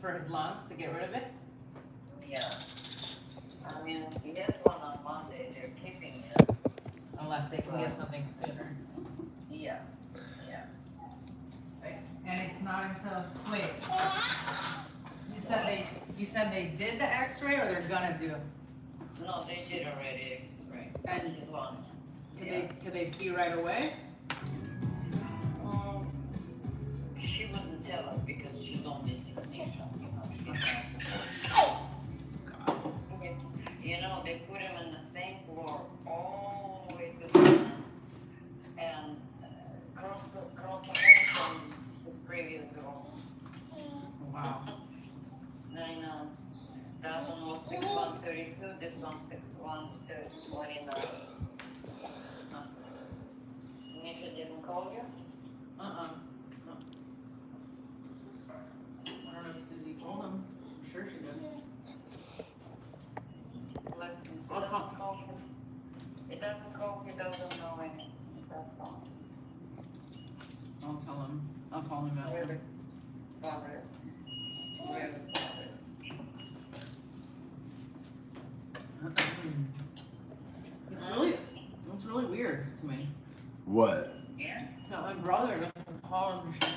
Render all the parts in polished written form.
For his lungs, to get rid of it? Yeah. I mean, he has one on Monday, they're keeping it. Unless they can get something sooner. Yeah, yeah. And it's not until, wait. You said they did the x-ray or they're gonna do? No, they did already x-ray. And his lungs. Could they see right away? She wouldn't tell us because she's only a technician, you know. Okay. You know, they put him in the same floor all the way to the end and cross the hall from his previous room. Wow. I know. That one was 6132, this one 6129. Misha didn't call you? I don't know if Susie told him. I'm sure she did. Listen, I'll call. He doesn't call, he doesn't know anything. That's all. I'll tell him. I'll call him after. Really bothers me. Really bothers me. It's really weird to me. What? Yeah? That my brother doesn't call him to check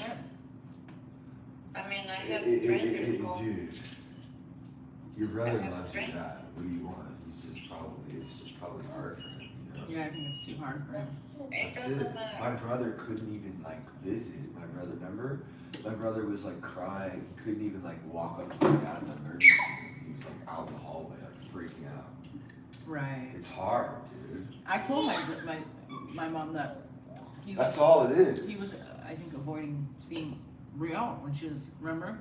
in. I mean, I have strangers call. Dude, your brother I have loves you strangers. bad. What do you want? It's just probably hard for him, you know? Yeah, I think it's too hard for him. It That's doesn't it. matter. My brother couldn't even like visit. My brother, remember? My brother was like crying. He couldn't even like walk up to the guy in the emergency room. He was like out in the hallway, like freaking out. Right. It's hard, dude. I told my mom that he That's was, all it is. he was, I think, avoiding seeing Riel when she was, remember?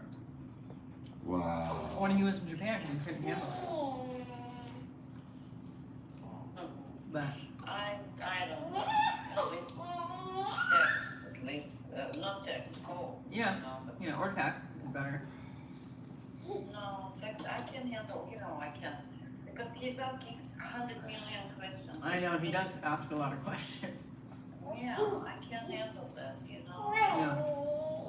Wow. When he was in Japan because he couldn't handle it. But I don't know. At least, not text, call. yeah, No, but you know, or text is better. no, text, I can handle, you know, I can. Because he's asking 100 million questions. I know, he does ask a lot of questions. Yeah, I can't handle that, you know. Yeah.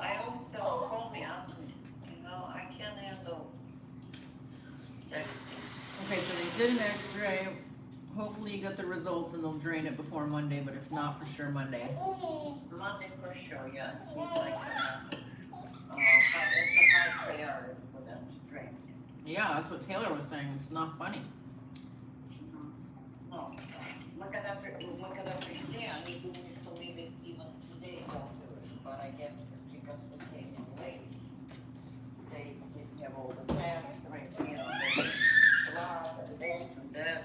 I always tell him, call me, ask me. You know, I can't handle texting. Okay, so they did an x-ray. Hopefully you get the results and they'll drain it before Monday, but if not, for sure Monday. Monday for sure, yeah. He's like, it's a high priority for them to drink. Yeah, that's what Taylor was saying. It's not funny. No. Look at every I need to leave it even today, doctor. But I guess because we came in late, they didn't have all the tests, right? You know, the blood and this and that.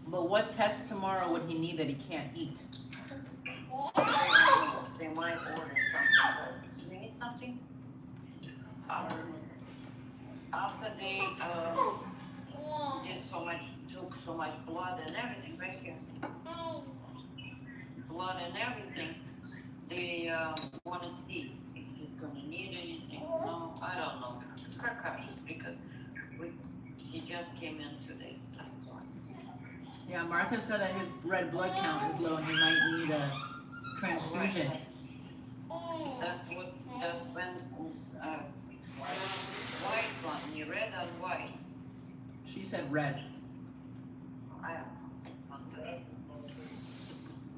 But what test tomorrow would he need that he can't eat? They might order something. Do you need something? After they took so much blood and everything, right here. Blood and everything, they want to see if he's going to need anything. No, I don't know. Precautions because he just came in today. That's why. Yeah, Martha said that his red blood count is low and he might need a transfusion. That's when white one, you red and white. She said red. I don't know.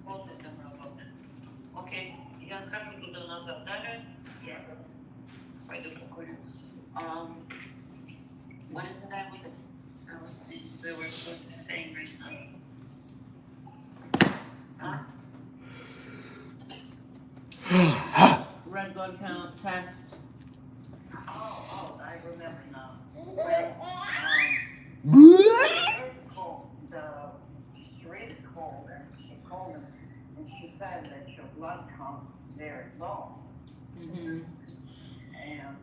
Hold the camera up. Okay, я скажу туда назад, далее. Я пойду покурю. What is it I was we were saying right now? Huh? Red blood count test. Oh, I remember now. She raised called and she called him and she said that your blood count is very low. Mm-hmm. And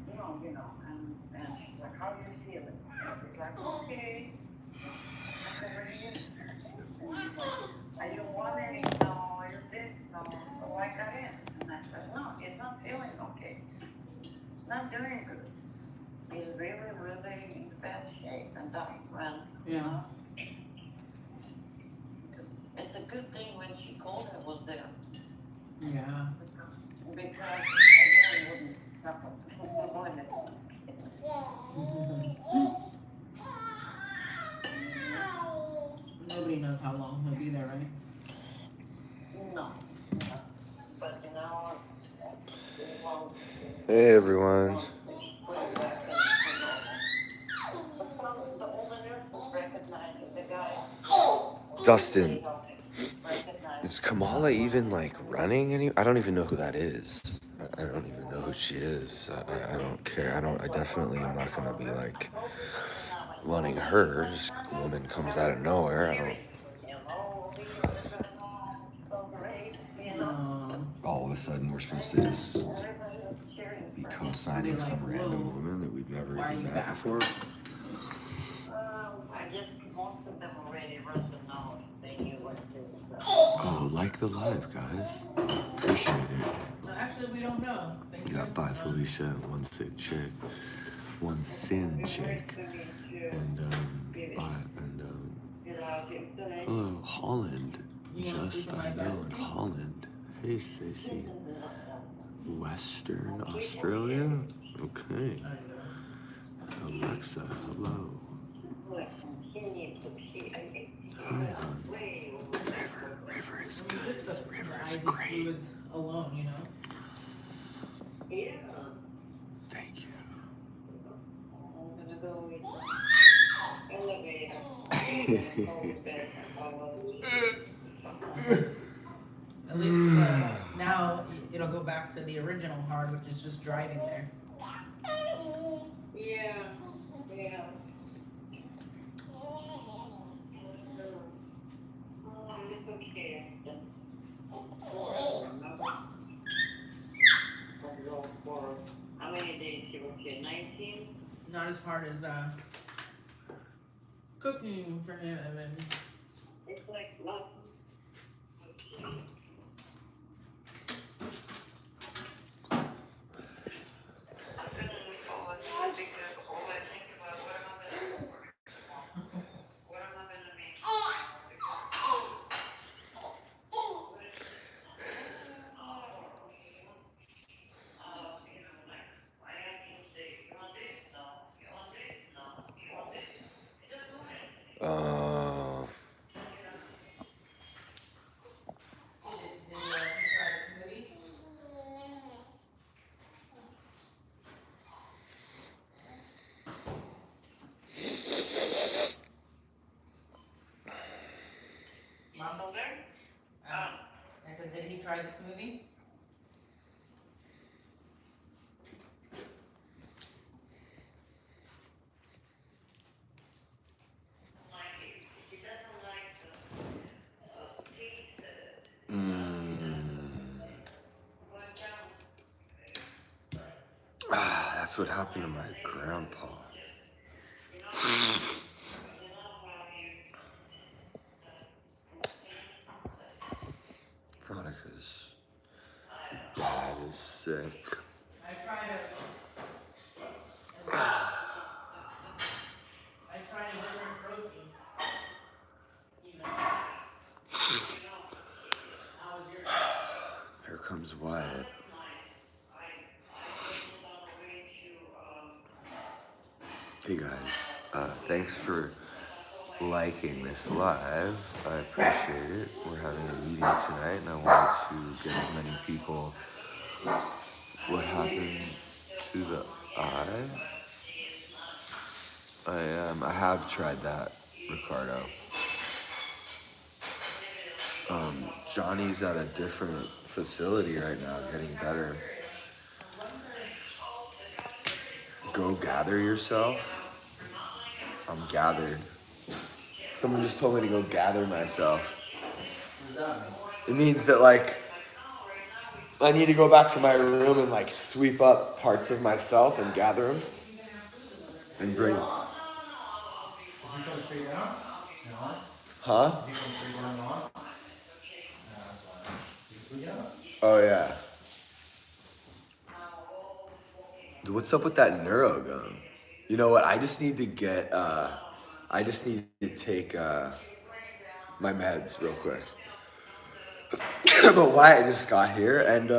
and she's like, how do you feel it? And he's like, okay. I said, what do you need? I didn't want any, no, you're this, no. So I got in. And I said, no, he's not feeling okay. He's not doing good. He's really, really in bad shape. And that's when, Yeah. because it's a good thing when she called, I was there. Yeah. Because again, it wouldn't happen. No. But now, as long Hey everyone. put it back in normal. But some, the older nurses recognize that the guy Dustin, recognize. is Kamala even like running any? I don't even know who that is. I don't even know who she is. I don't care. I definitely am not gonna be like running her. This woman comes out of nowhere. I don't. All of a sudden we're supposed to just be co-signing some random woman that we've never even met before. I guess most of them already run the nose. They knew what to do. Oh, like the live, guys. Appreciate it. Actually, we don't know. Yeah, bye Felicia. One sick chick. One sin chick. And bye hello Holland. Just I know in Holland. Hey Stacey. Western Australia? Okay. Alexa, hello. Hi, hon. River is good. River is great. Fluids alone, you know. Yeah. Thank you. I'm gonna go with elevator. At least now it'll go back to the original hard, which is just driving there. Yeah. Yeah. It's okay. How many days you work here? 19? Not as hard as cooking for him and It's like last. I'm gonna look forward to it because all I think about what am I gonna work tomorrow? What am I gonna make tomorrow? Like, I ask him, say, you want this? No. You want this? No. You want this? He doesn't want anything. You still there? I said, did he try the smoothie? He doesn't like the taste of it. That's what happened to my grandpa. Veronica's dad is sick. I try to different protein. You know. How was your Here comes Wyatt. Hey guys, thanks for liking this live. I appreciate it. We're having a meeting tonight and I wanted to get as many people what happened to the eye. I have tried that, Ricardo. Johnny's at a different facility right now, getting better. Go gather yourself. I'm gathered. Someone just told me to go gather myself. It means that like I need to go back to my room and like sweep up parts of myself and gather them and bring. Did you come straight down? No. Huh? Did you come straight down? No. That's fine. You can Oh yeah. What's up with that neurogun? You know what? I just need to get. I just need to take my meds real quick. But Wyatt just got here and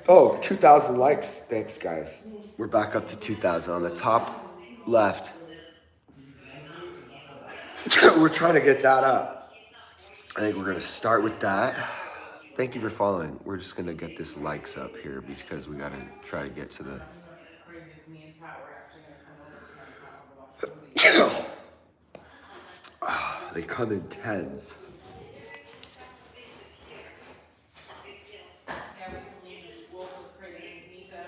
oh, 2,000 likes. Thanks, guys. We're back up to 2,000 on the top left. we're trying to get that up. I think we're gonna start with that. Thank you for following. We're just gonna get this likes up here because we gotta try to get to the. Crazy is me and Pat were actually gonna come over tonight and watch a movie. They come in tens. Yeah, we can leave Wolf with Crazy and Mika.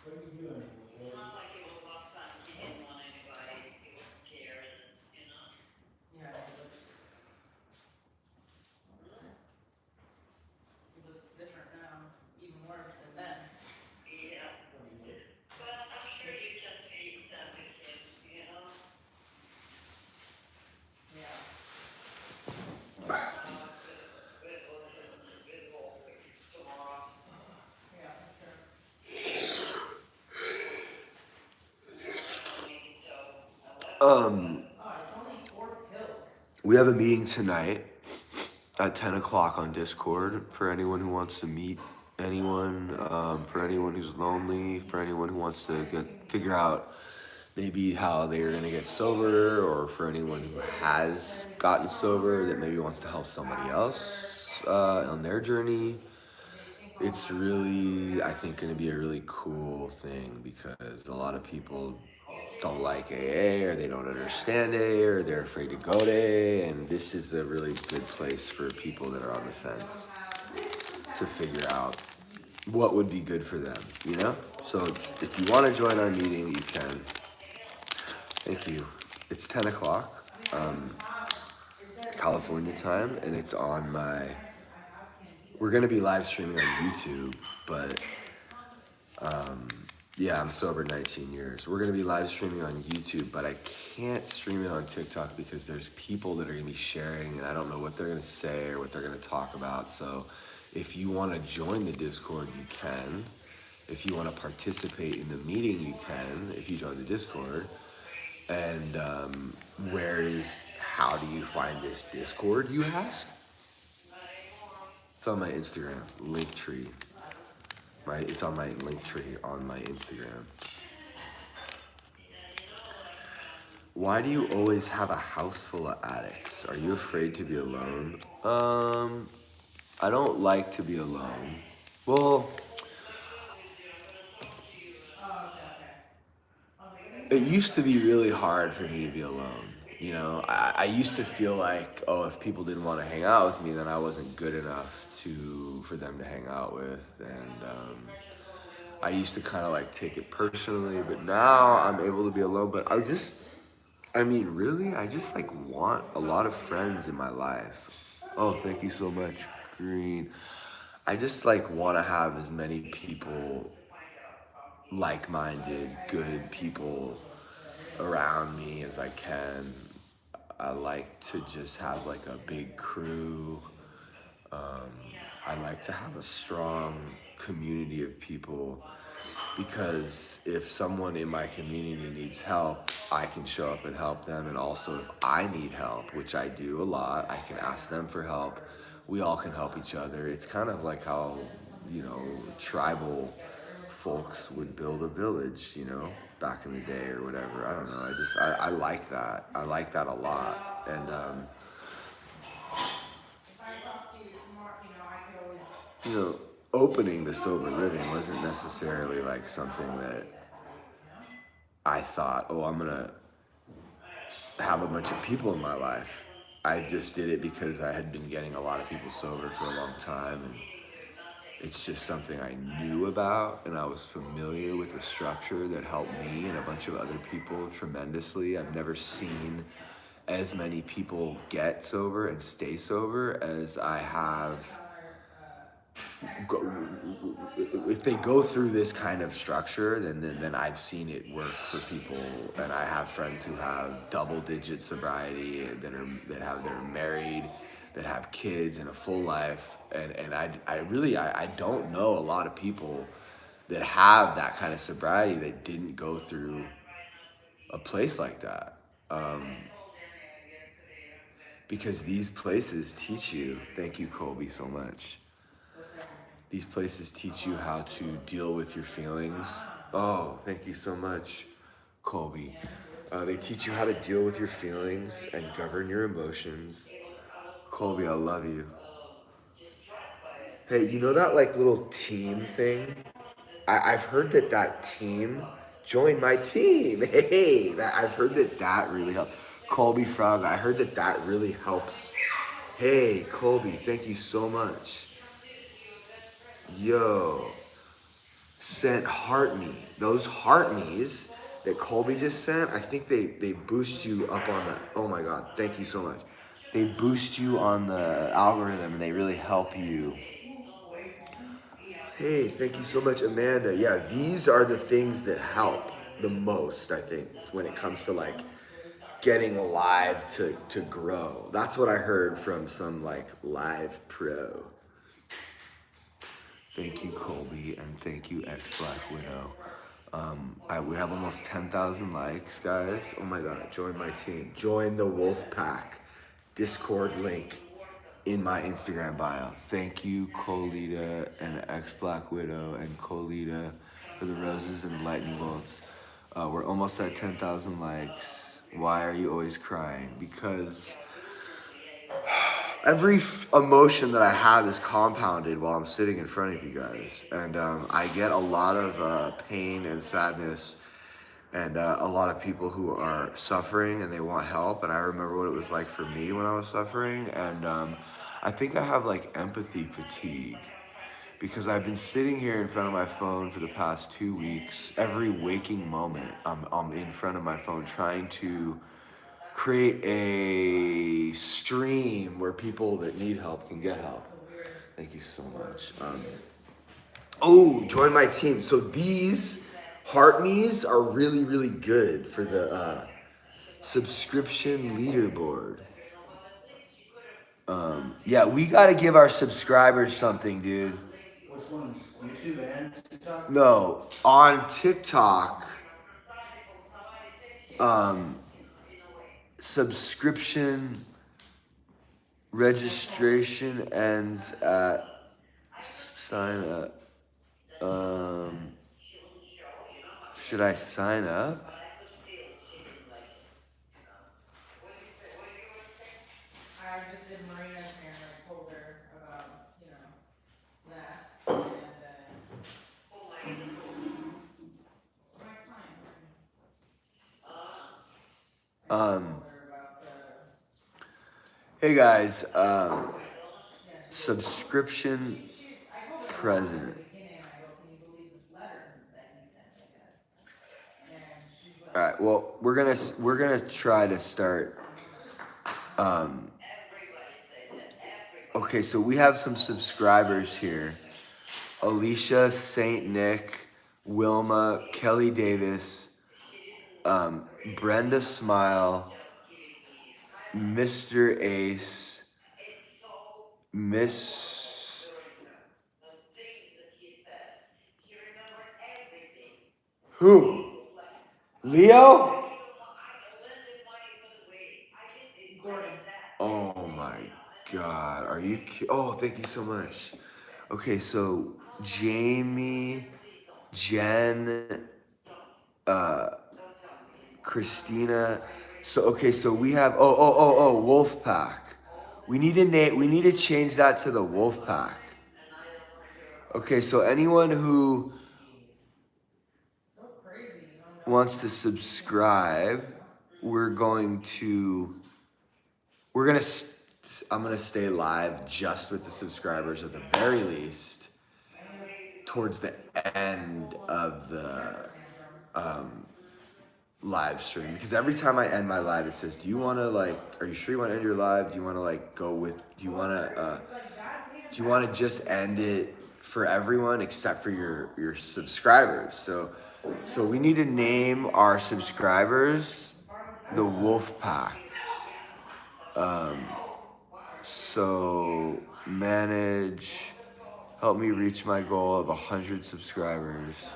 What are you doing? It's not like it was last time, he didn't want anybody, he was scared, you know? Yeah, it looks different now, even worse than then. Yeah. But I'm sure you can FaceTime with him, you know? Yeah. With Wolf tomorrow. Yeah, for sure. Um, Oh, it's only 4 pills. we have a meeting tonight at 10 o'clock on Discord for anyone who wants to meet anyone, for anyone who's lonely, for anyone who wants to figure out maybe how they're gonna get sober, or for anyone who has gotten sober that maybe wants to help somebody else on their journey. It's really, I think, gonna be a really cool thing because a lot of people don't like AA, or they don't understand AA, or they're afraid to go to AA, and this is a really good place for people that are on the fence to figure out what would be good for them, you know? So if you want to join our meeting, you can. Thank you. It's 10 o'clock, California time, and it's on my, we're going to be live streaming on YouTube, but yeah, I'm sober 19 years. We're going to be live streaming on YouTube, but I can't stream it on TikTok because there's people that are going to be sharing, and I don't know what they're going to say or what they're going to talk about. So if you want to join the Discord, you can. If you want to participate in the meeting, you can, if you join the Discord. And how do you find this Discord, you ask? It's on my Instagram, Linktree. It's on my link tree on my Instagram. Why do you always have a house full of addicts? Are you afraid to be alone? I don't like to be alone. Well, it used to be really hard for me to be alone. You know, I used to feel like, oh, if people didn't want to hang out with me, then I wasn't good enough for them to hang out with. And I used to kind of like take it personally, but now I'm able to be alone. But I just like want a lot of friends in my life. Oh, thank you so much, Green. I just like want to have as many people, like-minded, good people around me as I can. I like to just have like a big crew. I like to have a strong community of people, because if someone in my community needs help, I can show up and help them. And also if I need help, which I do a lot, I can ask them for help. We all can help each other. It's kind of like how, tribal folks would build a village, back in the day or whatever. I don't know. I like that. I like that a lot. And, opening the Sober Living wasn't necessarily like something that I thought, oh, I'm gonna have a bunch of people in my life. I just did it because I had been getting a lot of people sober for a long time, and it's just something I knew about, and I was familiar with the structure that helped me and a bunch of other people tremendously. I've never seen as many people get sober and stay sober as I have. If they go through this kind of structure, then I've seen it work for people, and I have friends who have double-digit sobriety that are married, that have kids and a full life, and I don't know a lot of people that have that kind of sobriety that didn't go through a place like that, because these places teach you. Thank you, Colby, so much. These places teach you how to deal with your feelings. Oh, thank you so much, Colby. They teach you how to deal with your feelings and govern your emotions. Colby, I love you. Hey, you know that like little team thing? I've heard that team, join my team. Hey, I've heard that really helps. Colby Frog, I heard that really helps. Hey, Colby, thank you so much. Yo, sent heart me. Those heart me's that Colby just sent, I think they boost you up on the, oh my God, thank you so much. They boost you on the algorithm and they really help you. Hey, thank you so much, Amanda. Yeah, these are the things that help the most, I think, when it comes to like getting alive to grow. That's what I heard from some like live pro. Thank you, Colby, and thank you, X-Black Widow. We have almost 10,000 likes, guys. Oh my God, join my team. Join the Wolf Pack. Discord link in my Instagram bio. Thank you, Colita and X-Black Widow and Colita for the roses and lightning bolts. We're almost at 10,000 likes. Why are you always crying? Because every emotion that I have is compounded while I'm sitting in front of you guys. And I get a lot of pain and sadness and a lot of people who are suffering and they want help. And I remember what it was like for me when I was suffering. And I think I have like empathy fatigue because I've been sitting here in front of my phone for the past 2 weeks. Every waking moment, I'm in front of my phone trying to create a stream where people that need help can get help. Thank you so much. Join my team. So these heart me's are really, really good for the subscription leaderboard. Yeah, we gotta give our subscribers something, dude. Which ones? YouTube and TikTok? No, on TikTok, subscription registration ends at sign up. Should I sign up? I just did Marina's hair and I told her about, that. Hey guys, subscription present. All right. Well, we're gonna try to start. Okay, so we have some subscribers here: Alicia, Saint Nick, Wilma, Kelly Davis, Brenda Smile, Mr. Ace, Miss. Who? Leo? Oh my God, are you oh, thank you so much. Okay, so Jamie, Jen, Christina. So we have Wolf Pack. We need to change that to the Wolf Pack. Okay, so anyone who wants to subscribe, I'm gonna stay live just with the subscribers at the very least towards the end of the live stream, because every time I end my live it says, do you want to are you sure you want to end your live? Do you want to do you want to just end it for everyone except for your subscribers? So we need to name our subscribers the Wolf Pack. So help me reach my goal of 100 subscribers.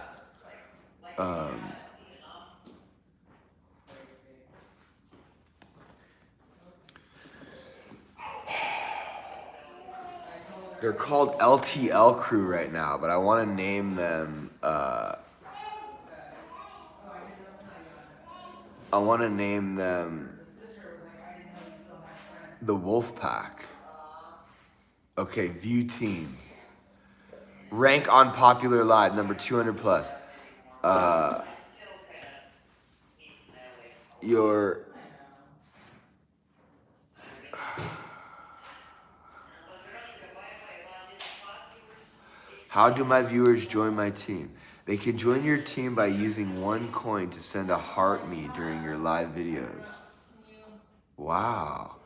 They're called LTL Crew right now, but I want to name them. I want to name them the Wolf Pack. Okay, view team. Rank on popular live, number 200 plus. Your How do my viewers join my team? They can join your team by using 1 coin to send a heart me during your live videos. Wow.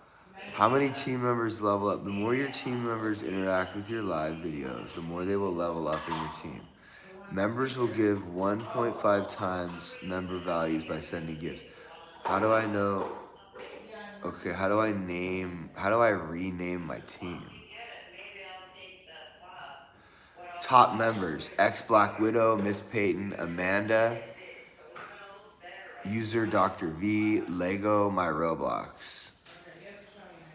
How many team members level up? The more your team members interact with your live videos, the more they will level up in your team. Members will give 1.5 times member values by sending gifts. How do I know? Okay, how do I rename my team? Top members: X Black Widow, Miss Peyton, Amanda, user Dr. V, Lego, my Roblox.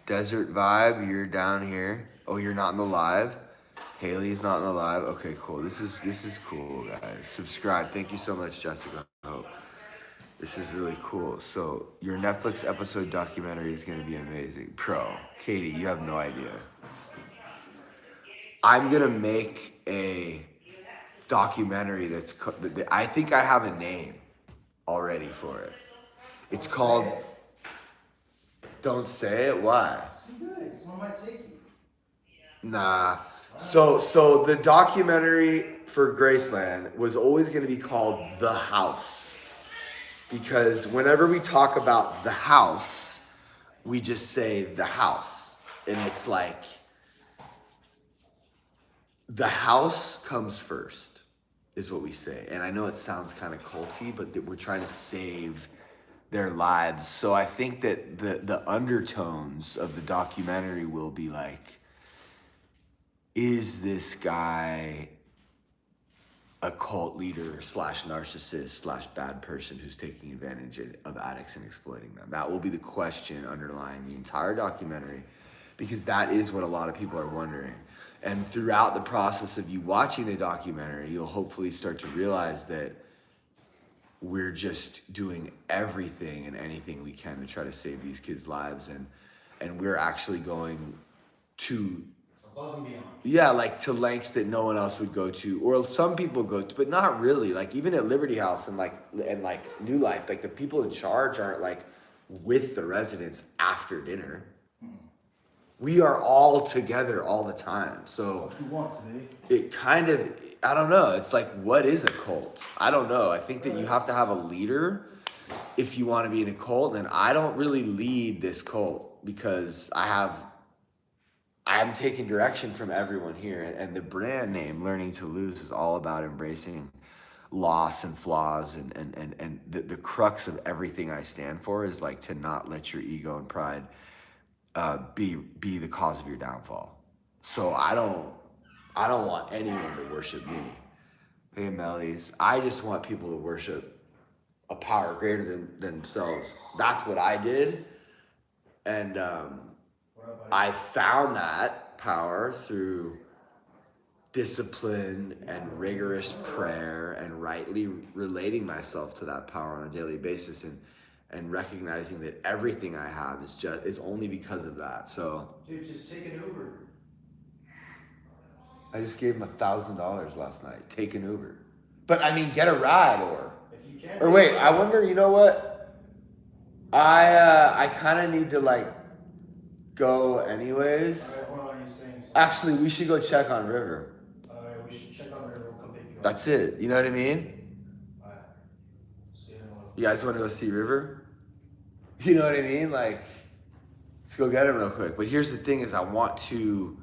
Desert Vibe, you're down here. Oh, you're not in the live? Haley's not in the live? Okay, cool. This is cool, guys. Subscribe. Thank you so much, Jessica. Hope. This is really cool. So your Netflix episode documentary is gonna be amazing. Pro, Katie, you have no idea. I'm gonna make a documentary I think I have a name already for it. It's called, don't say it, why? Someone might take you. Nah. So the documentary for Graceland was always gonna be called The House. Because whenever we talk about the house, we just say the house. And it's like, the house comes first, is what we say. And I know it sounds kind of culty, but we're trying to save their lives. So I think that the undertones of the documentary will be like, is this guy a cult leader / narcissist / bad person who's taking advantage of addicts and exploiting them? That will be the question underlying the entire documentary, because that is what a lot of people are wondering. And throughout the process of you watching the documentary, you'll hopefully start to realize that we're just doing everything and anything we can to try to save these kids' lives, and we're actually going to Above and beyond. Yeah, like to lengths that no one else would go to, or some people go to, but not really. Like even at Liberty House and New Life, like the people in charge aren't like with the residents after dinner. We are all together all the time. So You want to be. it kind of, I don't know. It's like, what is a cult? I don't know. I think that you have to have a leader if you want to be in a cult. And I don't really lead this cult because I'm taking direction from everyone here. And the brand name, Learning to Lose, is all about embracing loss and flaws. And the crux of everything I stand for is like to not let your ego and pride be the cause of your downfall. So I don't want anyone to worship me. Hey, Mellies. I just want people to worship a power greater than themselves. That's what I did. And I found that power through discipline and rigorous prayer and rightly relating myself to that power on a daily basis, and recognizing that everything I have is only because of that. So Dude, just take an Uber. I just gave him $1,000 last night. Take an Uber. But I mean, get a ride If you can. or wait, I wonder, you know what? I kind of need to like go anyways. Alright, hold on, he's staying. Actually, we should go check on River. Alright, we should check on her. We'll come pick you up. That's it. You know what I mean? Alright. See you in a little. You guys want to go see River? You know what I mean? Like, let's go get him real quick. But here's the thing is I want to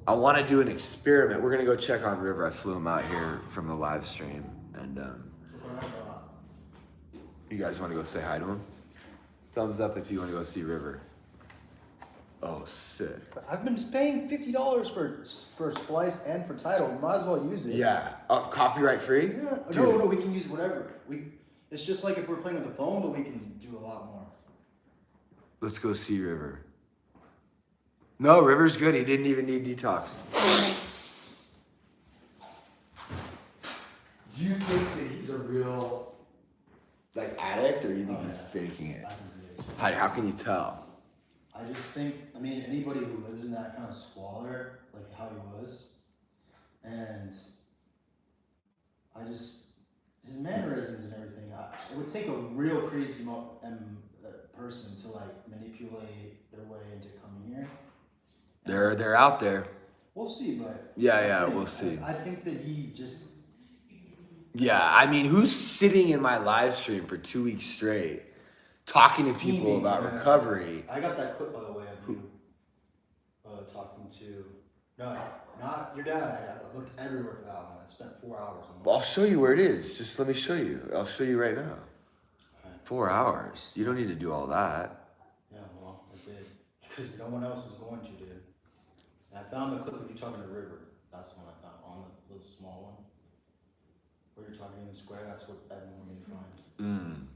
do an experiment. We're going to go check on River. I flew him out here from the live stream. And you guys want to go say hi to him? Thumbs up if you want to go see River. Oh, sick. I've been paying $50 for Splice and for Tidal. Might as well use it. Yeah. Copyright free? Yeah. Dude. No, we can use whatever. It's just like if we're playing with the phone, but we can do a lot more. Let's go see River. No, River's good. He didn't even need detox. Do you think that he's a real, like, addict, or do you think he's faking it? I think he is. How can you tell? I just think, I mean, anybody who lives in that kind of squalor, like how he was, and his mannerisms and everything, it would take a real crazy person to like manipulate their way into coming here. They're out there. We'll see, but We'll see. I think that he just. Yeah, I mean, who's sitting in my live stream for 2 weeks straight, talking to people about recovery? I got that clip, by the way, of you talking to. No, not your dad. I looked everywhere for that one. I spent 4 hours on Well, I'll show you where it is. Just let me show you. I'll show you right now. 4 hours. You don't need to do all that. Yeah, well, I did. Because no one else was going to, dude. And I found the clip of you talking to River. That's the one I found, on the little small one. Where you're talking in the square, that's what Evan wanted me to find.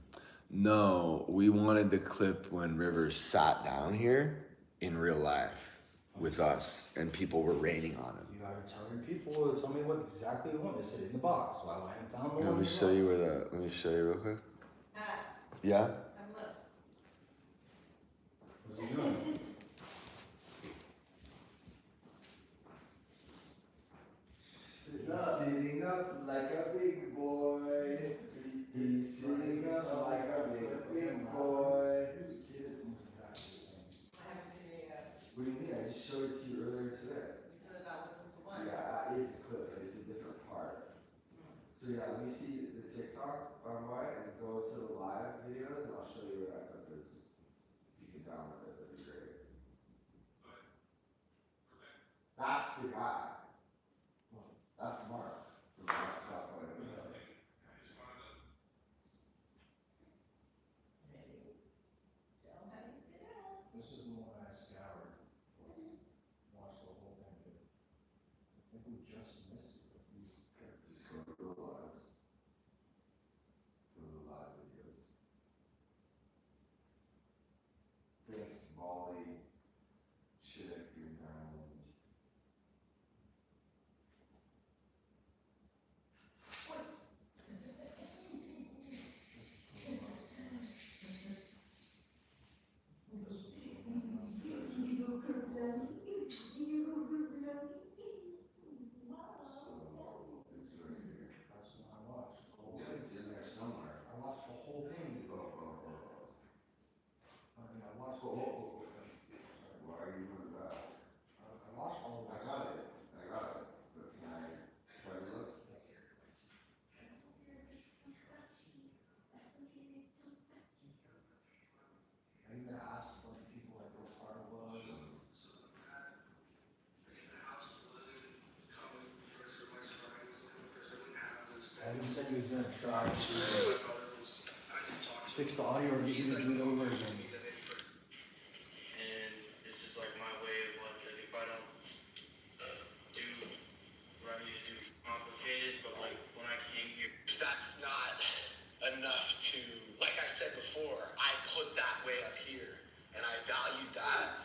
No, we wanted the clip when Rivers sat down here in real life with us, and people were raining on him. You gotta tell your people to tell me what exactly they want. They said in the box, so I went and found the one. Let me show you let me show you real quick. Yeah? What's he doing? Sitting up like a big boy. He's sitting up like a big boy. What do you mean? I just showed it to you earlier today. You said that wasn't the one. Yeah, that is the clip, but it's a different part. So yeah, let me see the TikTok on why and go to the live videos, and I'll show you where that clip is. If you can download it, that'd be great. That's the guy. That's Mark from the South Point. This is the one I scoured. Watched the whole thing. I think we just missed it. Just go to the lives. Go to the live videos. Thanks, Molly. Chick, Green Island. Evan said he was gonna try to fix the audio or get you to do it over again. And it's just like my way of like if I don't do what I need to do complicated, but like when I came here, that's not enough to, like I said before, I put that way up here and I valued that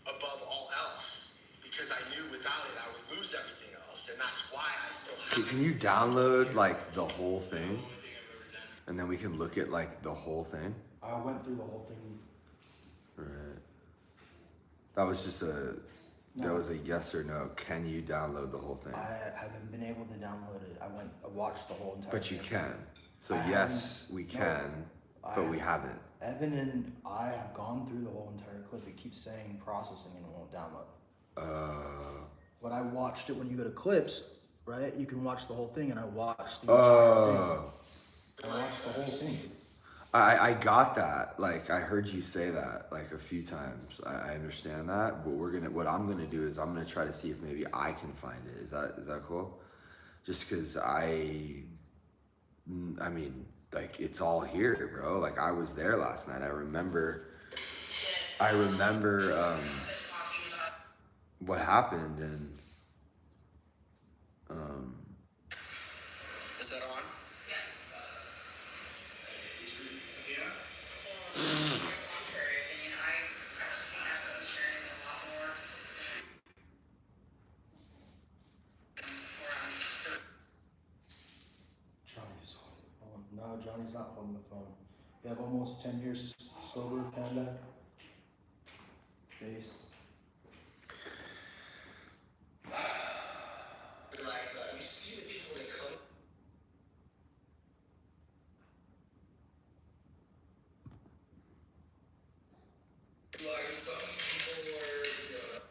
above all else because I knew without it I would lose everything else, and that's why I still have. Can you download like the whole thing? And then we can look at like the whole thing? I went through the whole thing. Right. That was just that was a yes or no. Can you download the whole thing? I haven't been able to download it. I watched the whole entire But thing. you can. So I yes, we can, but we haven't. Evan and I have gone through the whole entire clip. It keeps saying processing and it won't download. But I watched it when you go to clips, right? You can watch the whole thing, and I watched the entire thing. I watched the whole thing. I got that. Like I heard you say that like a few times. I understand that. But what I'm gonna do is I'm gonna try to see if maybe I can find it. Is that cool? Just because I mean, like it's all here, bro. Like I was there last night. I remember what happened, and Is that on? yes. Yeah. Contrary opinion, I have been sharing a lot more down. He's not holding the phone. You have almost 10 years sober, Panda. Face. You see the people that come. Like some people were,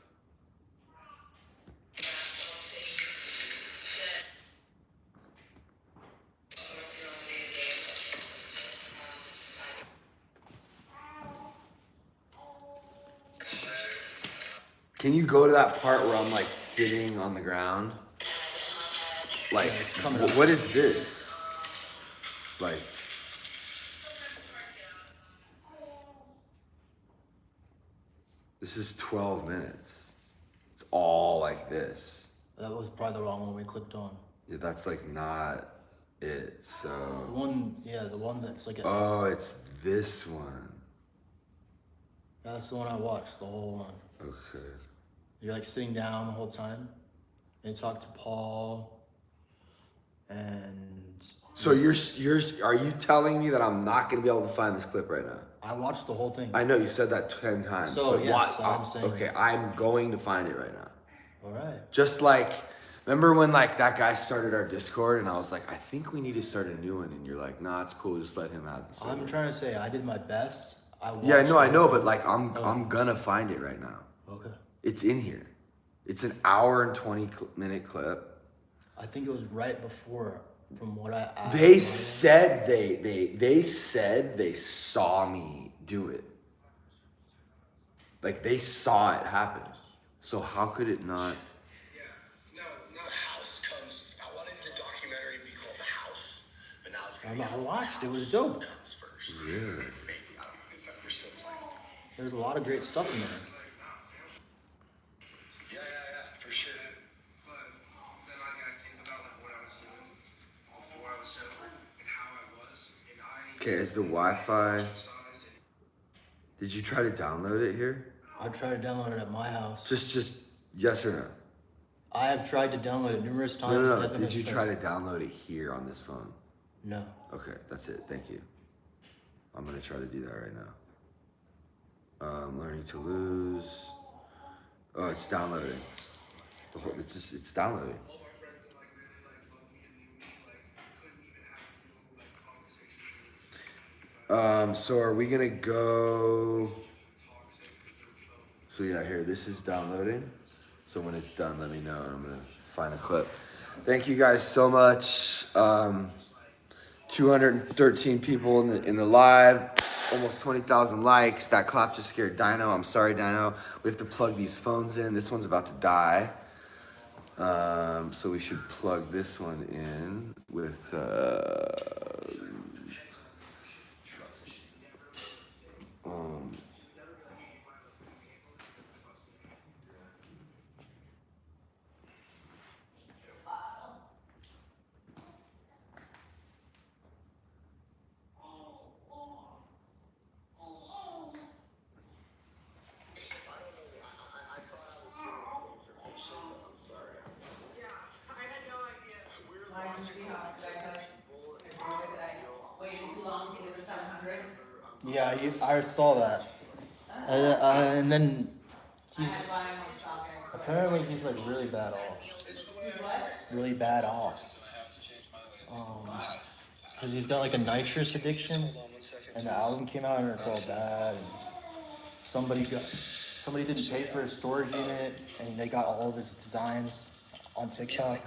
Can you go to that part where I'm like sitting on the ground? Like, what is this? Like, this is 12 minutes. It's all like this. That was probably the wrong one we clicked on. Yeah, that's like not it. The So, one, yeah, the one that's like. oh, it's this one. That's the one I watched, the whole one. Okay. You're like sitting down the whole time, and you talk to Paul, and. So are you telling me that I'm not gonna be able to find this clip right now? I watched the whole thing. I know you said that 10 times. So, but yes, what? I'm saying. Okay, I'm going to find it right now. All right. Just like, remember when like that guy started our Discord and I was like, I think we need to start a new one, and you're like, nah, it's cool, just let him have the server. I'm trying to say I did my best. Yeah, no, I know, the- but like I'm gonna find it right now. Okay. It's in here. It's an hour and 20-minute clip. I think it was right before, from what I asked. They said they said they saw me do it. Like they saw it happen. So how could it not? Yeah, no, the house comes. I wanted the documentary to be called The House, but now it's gonna be I called watched The it. It was House dope. Comes first. Yeah. Maybe, I don't know. We're still playing. There's a lot of great stuff in there. Yeah, for sure. But then I gotta think about like what I was doing before I was sober and how I was, and I Okay, is the Wi-Fi? exercised and Did you try to download it here? I tried to download it at my house. Just yes or no? I have tried to download it numerous times. No. Evan Did has you tried- try to download it here on this phone? No. Okay, that's it. Thank you. I'm gonna try to do that right now. Learning to lose. Oh, it's downloading. It's downloading. all my friends that like really like loved me and knew me like couldn't even have real like conversations. So are we gonna go? Toxic because they were so. So yeah, here, this is downloading. So when it's done, let me know and I'm gonna find a clip. Thank you guys so much. 213 people in the live, almost 20,000 likes. That clap just scared Dino. I'm sorry, Dino. We have to plug these phones in. This one's about to die. So we should plug this one in with Yeah, I saw that. And then he's apparently he's like really bad off. Really bad off. Cause he's got like a nitrous addiction, and the album came out and it's all bad. And somebody didn't pay for his storage unit, and they got all of his designs on TikTok.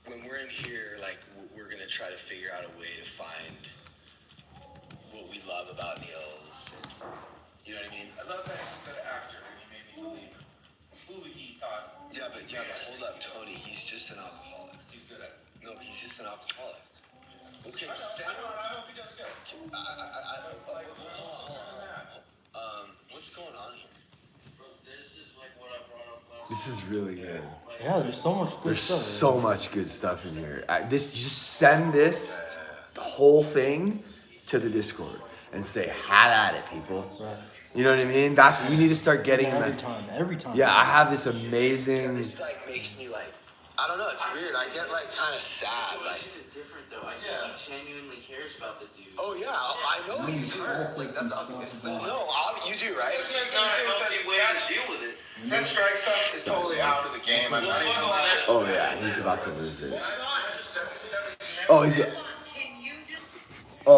When we're in here, like we're gonna try to figure out a way to find what we love about Niels. You know what I mean? I love that he's a good actor and he made me believe it. Who he thought? Yeah, but hold up, Tony. He's just an alcoholic. He's good at it. No, he's just an alcoholic. Okay, I hope he does good. What's going on here? Bro, this is like what I brought up last. this is really good. Yeah, there's so much good There's stuff. so much good stuff in here. Just send this the whole thing to the Discord and say, "Have at it, people." Right. You know what I mean? We need to start getting them. Every time. Yeah, I have this amazing. This like makes me like I don't know, it's weird. I get like kind of sad. Like, This is different though. I think he genuinely cares about the dude. oh yeah, I know you do. Like that's obvious. No, you do, right? It's just not a healthy way to deal with it. That strike stuff is totally out of the game. I'm not even. Oh yeah, he's about to lose it. Oh,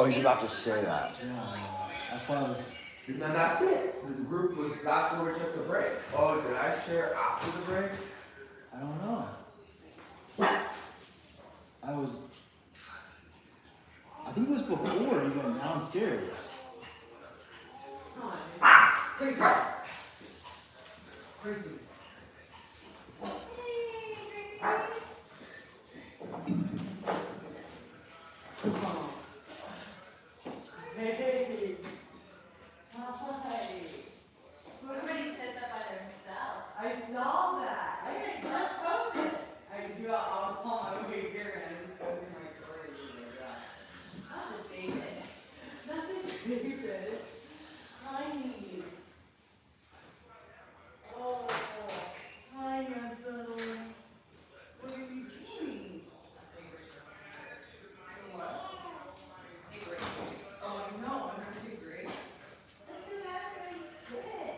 he's about to say that. That's why I was. And then that's it. The group was, that's where we took the break. Oh, did I share after the break? I don't know. I think it was before you went downstairs. Chrissy. Hey. Hi. Everybody said that by themselves. I saw that. I just posted. I was on my way here and I just go through my story. Nothing famous. Nothing famous. Tiny. Oh, hi, handsome. What are you doing? What? Hey, Grace. Oh, I know. I'm not too great. That's your last time you said.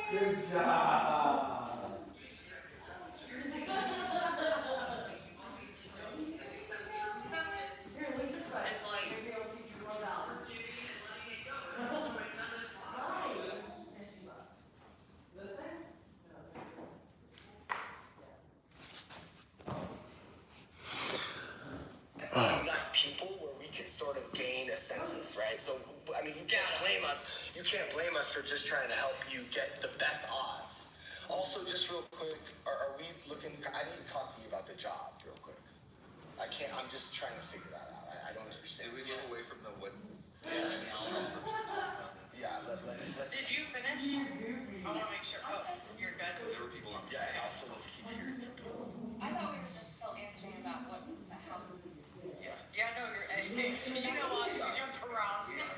Good job. Enough people where we can sort of gain a census, right? So, I mean, you can't blame us. You can't blame us for just trying to help you get the best odds. Also, just real quick, are we looking? I need to talk to you about the job real quick. I can't. I'm just trying to figure that out. I don't understand. Did we get away from the what? Yeah, let's. Did you finish? I want to make sure. Oh, you're good. There were people on. Yeah, and also let's keep hearing from people. I thought we were just still answering about what the house. Yeah. Yeah, no, you're. You know us. We jumped around. You know,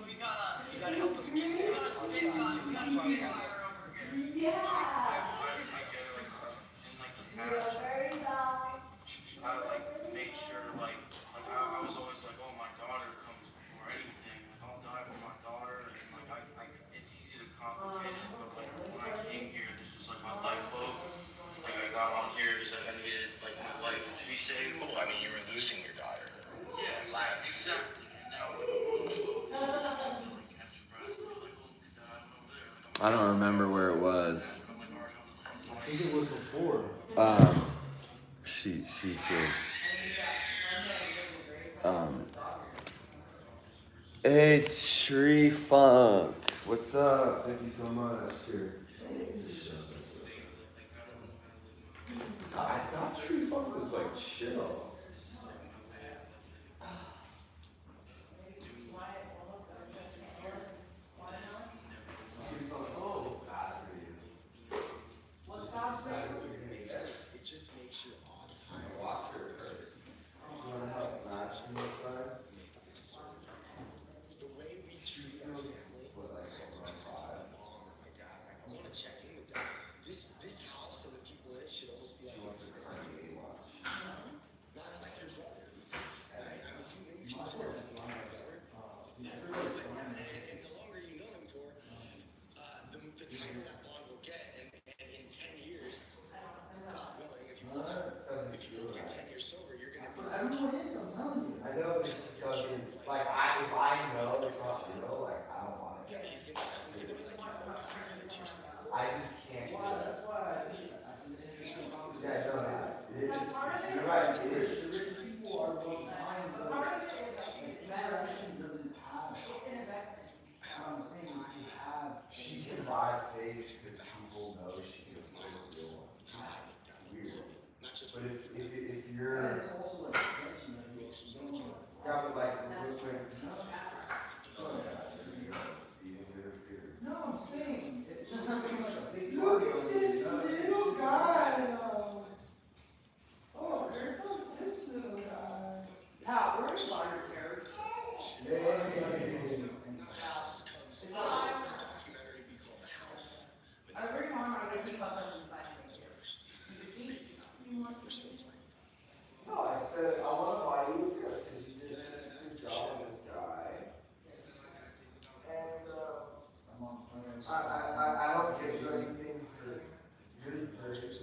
we gotta. You gotta help us keep We gotta spit fire. We gotta spit fire over here. I get it. Like, in like the past, I like made sure like I was always like, oh, my daughter comes before anything. Like I'll die for my daughter, and like I it's easy to complicate it, but like when I came here, this was like my lifeboat. Like I got on here because I needed like my life to be saved. Oh, I mean, you were losing your daughter. Yeah, exactly. And now I don't remember where it was. I think it was before. She feels. Hey, Tree Funk. What's up? Thank you so much. Here. I thought Tree Funk was like chill. Tree Funk, oh, bad for you. What's that say? It just makes your odds higher. Watch her first. You want to help match from this side? The way we treat our family, What, like, my mom or my dad, I want to check in with them. This house and the people in it should almost be like this. Not like your brother. Right? I mean, you consider him like your brother. And the longer you know him for, the tighter that bond will get. And in 10 years, God willing, if you both get 10 years sober, you're going to be I don't know what it is, I'm telling you. I know it's just because it's like, if I know it's not real, like, I don't want it. yeah, he's going to be like your own partner to yourself. I just can't do it. That's why I think that's an interesting conversation. Yeah, no, it is. That's part of it. You're right, it is. People are behind the Part of it is generation doesn't have. it's an investment. I'm saying you have. She can buy fakes because people know she can afford a real one. It's weird. Not just But if you're, And it's also like extension of you. yeah, but like, real quick. Oh, yeah, Steven interfered. No, I'm I don't give you anything for good purpose.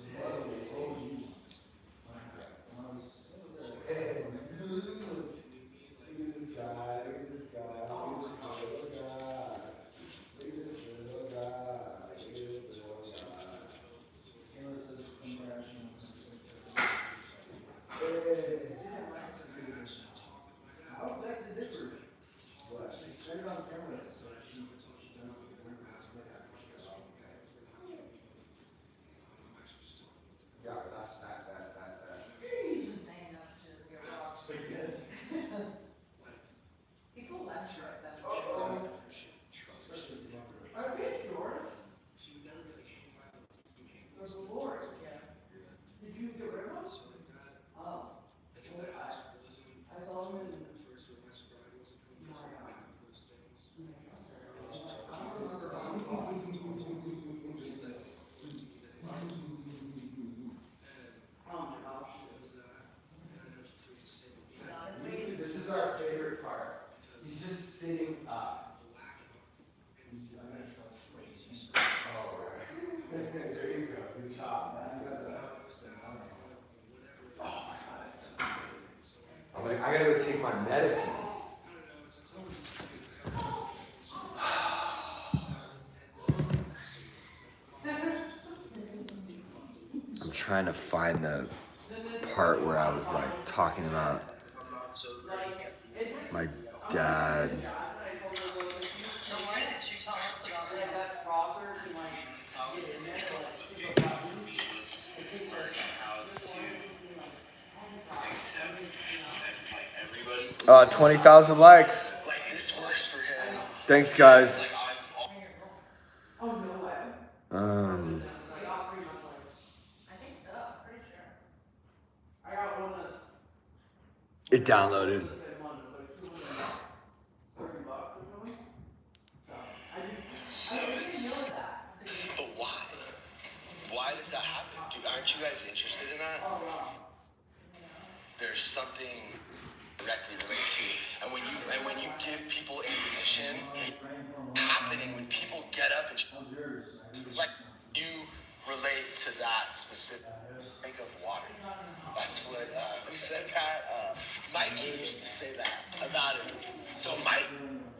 Hey, look at this guy, look at this guy, look at this little guy. Look at this little guy, look at this little guy. Kayla says congratulations. Hey. I would beg to differ. What? She said it on camera, so she doesn't work as good after she got off. Yeah, that's that. He's just saying no, she doesn't get robbed. Pretty good. People left short them. Uh-oh. Especially if you don't really. Are we yours? There's a Lord, yeah. Did you get rid of us? Oh. I saw him in. This is our favorite part. He's just sitting up. Oh, right. There you go. Good job. Oh my God, that's so amazing. I gotta go take my medicine. I'm trying to find the part where I was like talking about my dad. So why didn't you tell us about this? Everybody. 20,000 likes. Like this works for him. Thanks, guys. Oh, no way. Like all 3 months later. I think so, I'm pretty sure. I got one that's. It downloaded. So it's, but why? Why does that happen? Aren't you guys interested in that? There's something directly related to, and when you give people ammunition, happening when people get up and like you relate to that specific drink of water. That's what who said that? Mikey used to say that about it. So Mike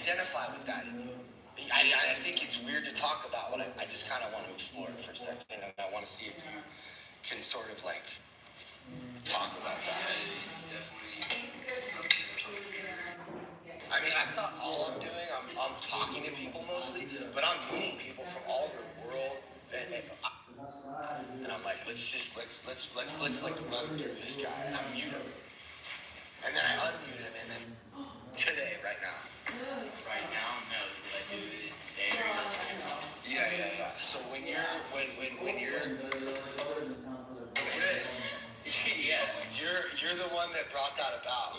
identify with that in you. I think it's weird to talk about, but I just kind of want to explore it for a second, and I want to see if you can sort of like talk about that. I mean, that's not all I'm doing. I'm talking to people mostly, but I'm meeting people from all over the world, and I'm like, let's like run through this guy, and I mute him, and then I unmute him, and then today, right now. Right now, no. Did I do it today or yesterday? Yeah. So when you're this, you're the one that brought that about.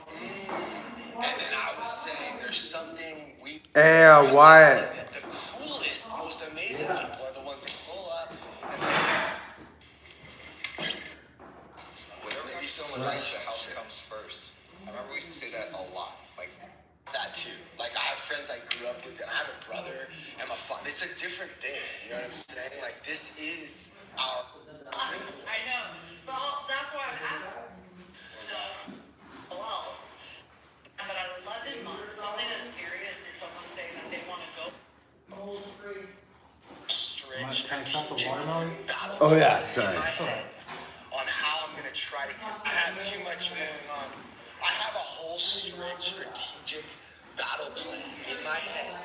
And then I was saying there's something we. Yeah, Wyatt. The coolest, most amazing people are the ones that pull up and then maybe someone else the house comes first. I remember we used to say that a lot. Like that too. Like I have friends I grew up with, and I have a brother and my father. It's a different thing. You know what I'm saying? Like this is our. I know. Well, that's why I'm asking. Who else? But at 11 months, something as serious as someone saying that they want to go. Strategic battle. Oh yeah, sorry. In my head on how I'm gonna try to. I have too much going on. I have a whole strategic battle plan in my head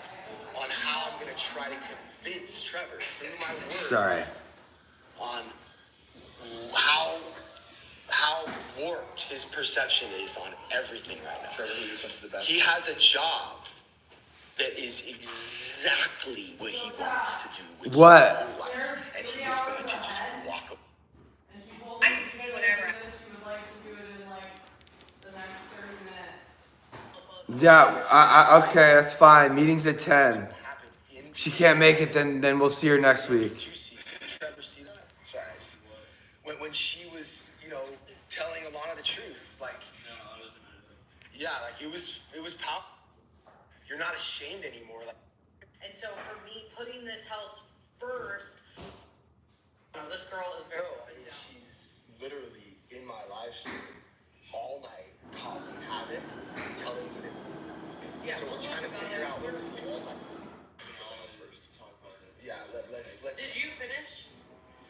on how I'm gonna try to convince Trevor through my words. Sorry. On how warped his perception is on everything right now. Trevor, who you think is the best? He has a job that is exactly what he wants to do with What? his whole life, and he is going to just walk away. And she told I me can to see do whatever. this, she would like to do it in like the next 30 minutes. Yeah, okay, that's fine. Meeting's at 10. Happen in She can't make it, then we'll see her next week. Did you see Trevor see that? Sorry. When she was, telling a lot of the truth, like, yeah, like it was powerful. You're not ashamed anymore. Like, And so for me, putting this house first, this girl is very, She's literally in my live stream all night, causing havoc, telling me that. yeah, So we'll we're talk trying to about figure it. out what to do. We'll- Yeah, let's. Did you finish?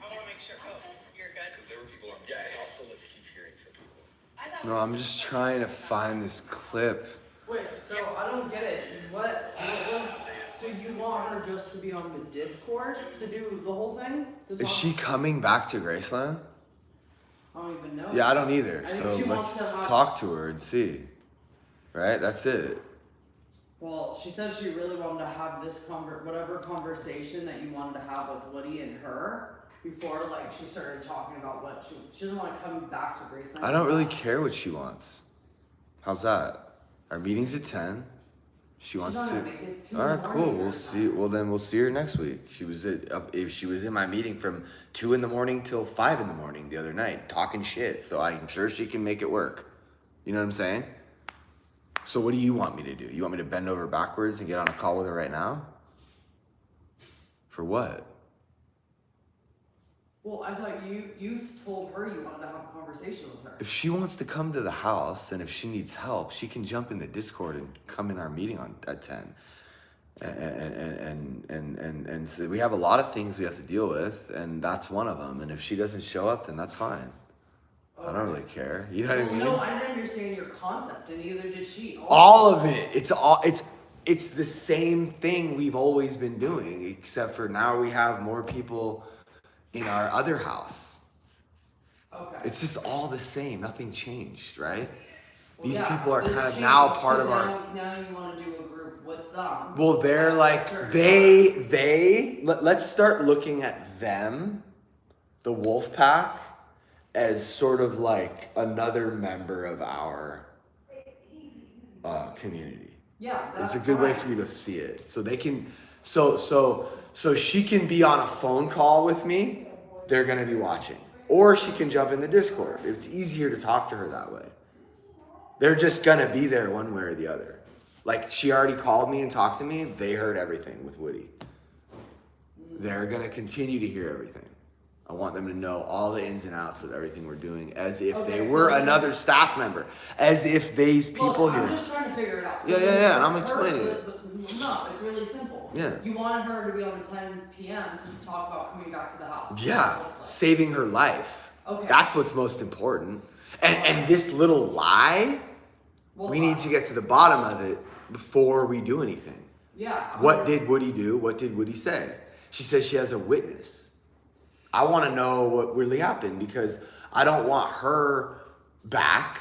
I want to make sure. Oh, you're good. There were people on. Yeah, and also let's keep hearing from people. I thought No, I'm just trying to find this clip. Wait, so I don't get it. What was, so you want her just to be on the Discord to do the whole thing? Is she coming back to Graceland? I don't even know. Yeah, I don't either. I think So she wants let's to have- talk to her and see. Right? That's it. Well, she says she really wanted to have this whatever conversation that you wanted to have with Woody and her before, like, she started talking about what she doesn't want to come back to Graceland. I don't really care what she wants. How's that? Our meeting's at 10. She wants not to. gonna make it. It's 2 All in right, the cool. morning We'll her see. time. Well, then we'll see her next week. She was in my meeting from 2 in the morning till 5 in the morning the other night, talking shit. So I'm sure she can make it work. You know what I'm saying? So what do you want me to do? You want me to bend over backwards and get on a call with her right now? For what? Well, I thought you told her you wanted to have a conversation with her. If she wants to come to the house and if she needs help, she can jump in the Discord and come in our meeting at 10. And so we have a lot of things we have to deal with, and that's one of them. And if she doesn't show up, then that's fine. I don't really care. You know what I mean? No, I didn't understand your concept, and neither did she. All of it. It's the same thing we've always been doing, except for now we have more people in our other house. Okay. It's just all the same. Nothing changed, right? Well, These yeah, people are this kind of changed, now part of 'cause our. Now you want to do a group with them. Well, they're At like certain times. let's start looking at them, the wolf pack, as sort of like another member of our community. Yeah, that's It's a good way fine. for you to see it. So they can, so she can be on a phone call with me. They're gonna be watching, or she can jump in the Discord. It's easier to talk to her that way. They're just gonna be there one way or the other. Like she already called me and talked to me. They heard everything with Woody. They're gonna continue to hear everything. I want them to know all the ins and outs of everything we're doing, as if they Okay, were so- another staff member, as if these people Look, I'm here. just trying to figure it out. Yeah, and I'm explaining it. No, it's really simple. Yeah. You wanted her to be on the 10 p.m. to talk about coming back to the house. Yeah, What it looks like. saving her life. Okay. That's what's most important. And this little lie, Well, we need to get to the bottom of it before we do anything. Yeah. What did Woody do? What did Woody say? She says she has a witness. I want to know what really happened because I don't want her back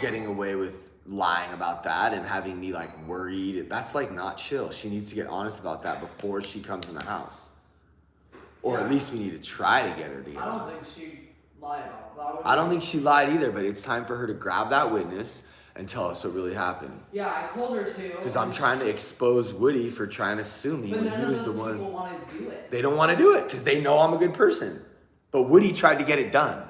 getting away with lying about that and having me like worried. That's like not chill. She needs to get honest about that before she comes in the house. Or at least we need to try to get her to get I don't honest. think she lied about that. I don't think she lied either, but it's time for her to grab that witness and tell us what really happened. Yeah, I told her to. Because I'm trying to expose Woody for trying to sue me But when none he of was the those one. people want to do it. They don't want to do it because they know I'm a good person. But Woody tried to get it done.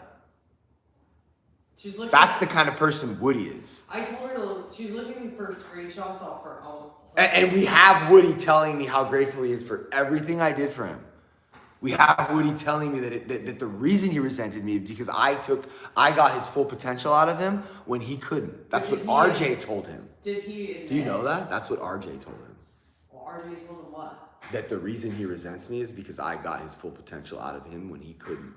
She's looking. That's the kind of person Woody is. I told her to. She's looking for screenshots off her own. And we have Woody telling me how grateful he is for everything I did for him. We have Woody telling me that the reason he resented me is because I got his full potential out of him when he couldn't. That's what RJ told him. Did he? Admit? Do you know that? That's what RJ told him. Well, RJ told him what? That the reason he resents me is because I got his full potential out of him when he couldn't.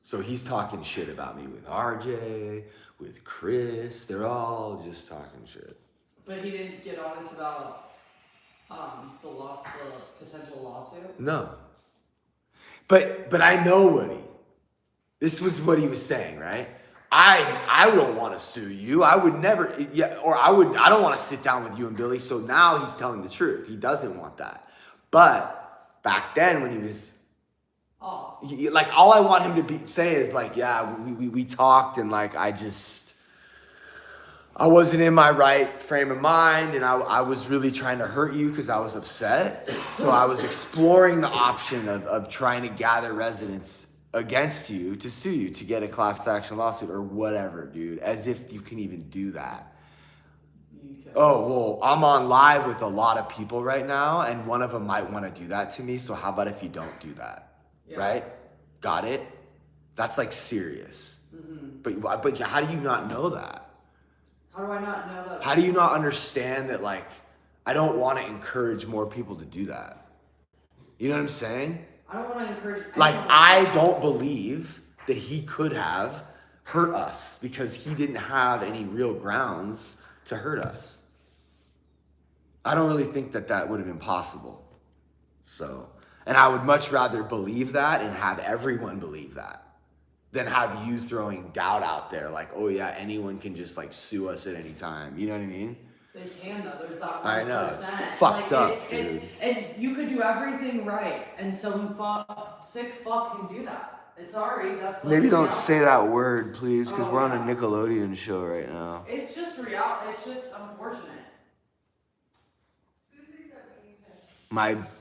So he's talking shit about me with RJ, with Chris. They're all just talking shit. But he didn't get honest about the potential lawsuit. No. But I know Woody. This was what he was saying, right? I don't want to sue you. I would never, I don't want to sit down with you and Billy. So now he's telling the truth. He doesn't want that. But back then when he was, like all I want him to say is like, yeah, we talked and like, I wasn't in my right frame of mind and I was really trying to hurt you because I was upset. So I was exploring the option of trying to gather residents against you to sue you to get a class action lawsuit or whatever, dude. As if you can even do that. You could. Oh, well, I'm on live with a lot of people right now, and one of them might want to do that to me, so how about if you don't do that? Yeah. Right? Got it? That's like serious. Mm-hmm. But how do you not know that? How do I not know that? How do you not understand that, like, I don't want to encourage more people to do that? You know what I'm saying? I don't want to encourage. Like, I don't believe that he could have hurt us because he didn't have any real grounds to hurt us. I don't really think that that would have been possible. So, and I would much rather believe that and have everyone believe that than have you throwing doubt out there like, oh yeah, anyone can just like sue us at any time. You know what I mean? They can though. There's that 1%. I know, it's fucked up, dude. And you could do everything right, and some sick fuck can do that. It's sorry. That's like Maybe don't reality. say that word, please, because Oh, we're on a yeah. Nickelodeon show right now. It's just reality. It's just unfortunate.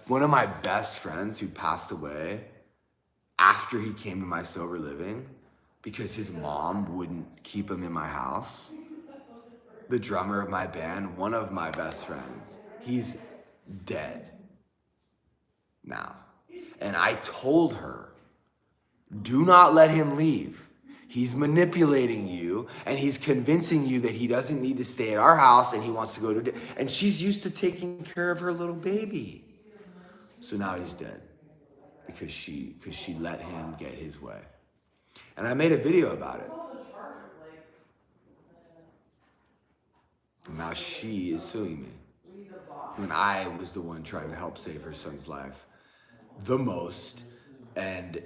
One of my best friends who passed away after he came to my sober living because his mom wouldn't keep him in my house. The drummer of my band, one of my best friends, he's dead now. And I told her, do not let him leave. He's manipulating you and he's convincing you that he doesn't need to stay at our house and he wants to go to, and she's used to taking care of her little baby. So now he's dead because she let him get his way. And I made a video about it. And now she is suing me when I was the one trying to help save her son's life the most. And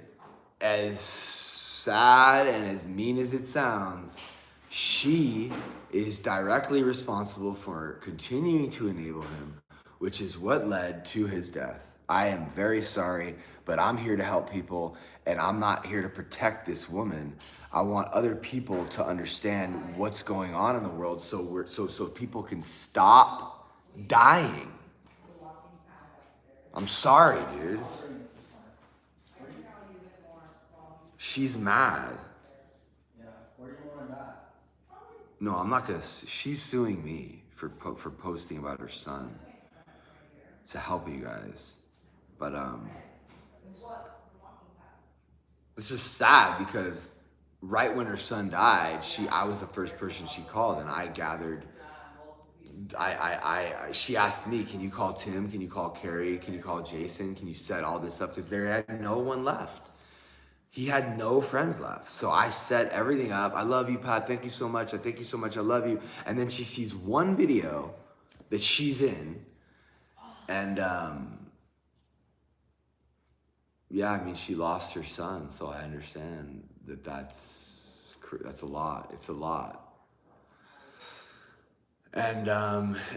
as sad and as mean as it sounds, she is directly responsible for continuing to enable him, which is what led to his death. I am very sorry, but I'm here to help people, and I'm not here to protect this woman. I want other people to understand what's going on in the world so people can stop dying. I'm sorry, dude. She's mad. Yeah, where do you want that? No, I'm not gonna. She's suing me for posting about her son to help you guys, but it's just sad because right when her son died, I was the first person she called, and I gathered. She asked me, can you call Tim? Can you call Carrie? Can you call Jason? Can you set all this up? Because there had no one left. He had no friends left. So I set everything up. I love you, Pat. Thank you so much. I thank you so much. I love you. And then she sees one video that she's in. And yeah, I mean, she lost her son. So I understand that's a lot. It's a lot. And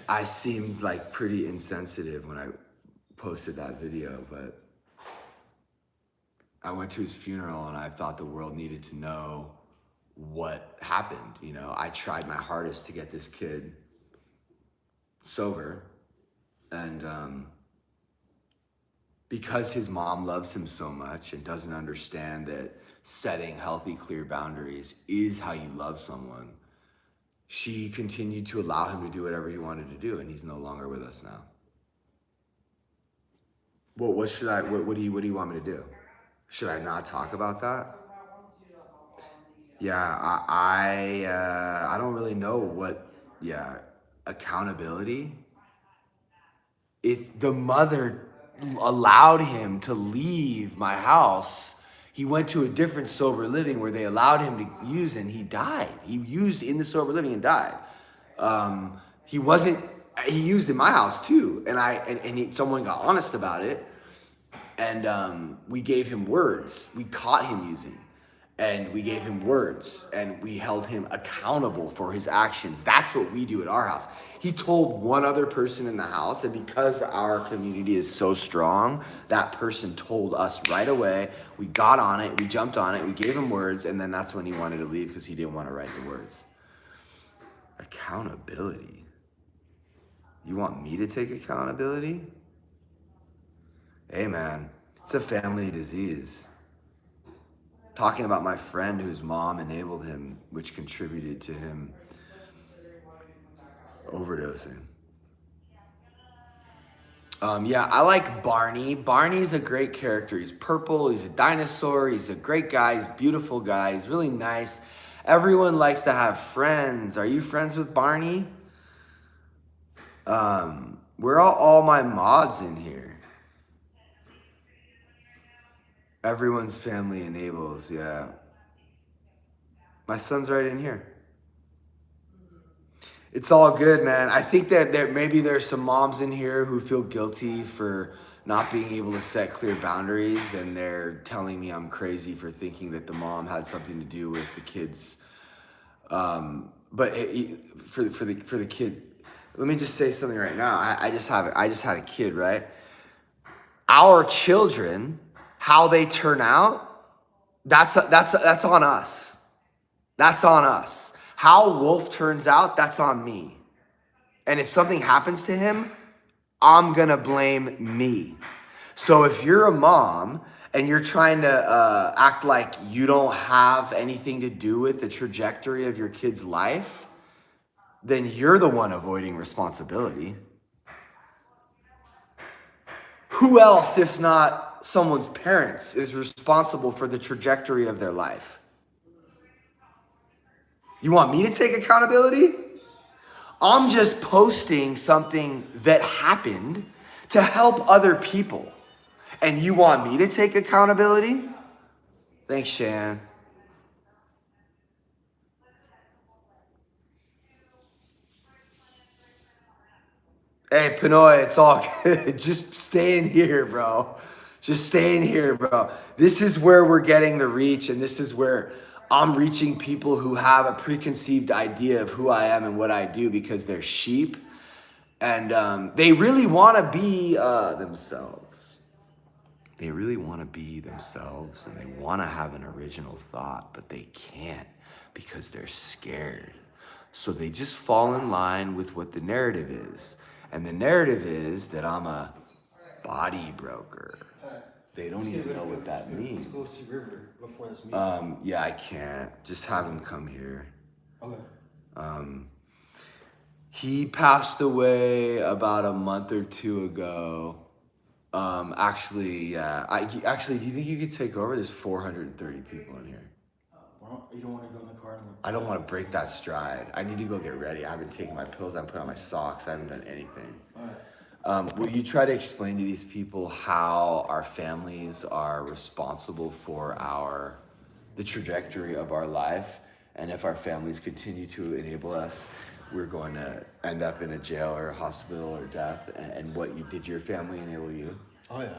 I seemed like pretty insensitive when I posted that video, but I went to his funeral and I thought the world needed to know what happened. You know, I tried my hardest to get this kid sober, and because his mom loves him so much and doesn't understand that setting healthy, clear boundaries is how you love someone, she continued to allow him to do whatever he wanted to do, and he's no longer with us now. Well, what do you want me to do? Should I not talk about that? Yeah, I don't really know what, accountability. The mother allowed him to leave my house. He went to a different sober living where they allowed him to use, and he died. He used in the sober living and died. He used in my house too. And someone got honest about it. And we gave him words. We caught him using. And we gave him words. And we held him accountable for his actions. That's what we do at our house. He told one other person in the house, and because our community is so strong, that person told us right away. We got on it, we jumped on it, we gave him words, and then that's when he wanted to leave because he didn't want to write the words. Accountability. You want me to take accountability? Hey man, it's a family disease. Talking about my friend whose mom enabled him, which contributed to him overdosing. Yeah, I like Barney. Barney's a great character. He's purple, he's a dinosaur, he's a great guy, he's a beautiful guy, he's really nice. Everyone likes to have friends. Are you friends with Barney? We're all my mods in here. Everyone's family enables, yeah. My son's right in here. It's all good, man. I think that maybe there's some moms in here who feel guilty for not being able to set clear boundaries, and they're telling me I'm crazy for thinking that the mom had something to do with the kids. But for the kid, let me just say something right now. I just had a kid, right? Our children, how they turn out, that's on us. That's on us. How Wolf turns out, that's on me. And if something happens to him, I'm gonna blame me. So if you're a mom and you're trying to act like you don't have anything to do with the trajectory of your kid's life, then you're the one avoiding responsibility. Who else, if not someone's parents, is responsible for the trajectory of their life? You want me to take accountability? I'm just posting something that happened to help other people. And you want me to take accountability? Thanks, Shan. Hey, Pinoy, it's all good. Just stay in here, bro. Just stay in here, bro. This is where we're getting the reach, and this is where I'm reaching people who have a preconceived idea of who I am and what I do because they're sheep. And they really want to be themselves. They really want to be themselves, and they want to have an original thought, but they can't because they're scared. So they just fall in line with what the narrative is. And the narrative is that I'm a body broker. They don't even know what that means. Let's go see River before this meeting. Yeah, I can't. Just have him come here. Okay. He passed away about a month or two ago. Actually, yeah. Do you think you could take over? There's 430 people in here. You don't want to go in the car and look? I don't want to break that stride. I need to go get ready. I haven't taken my pills. I haven't put on my socks. I haven't done anything. All right. Will you try to explain to these people how our families are responsible for the trajectory of our life? And if our families continue to enable us, we're going to end up in a jail or a hospital or death. And did your family enable you? Oh, yeah.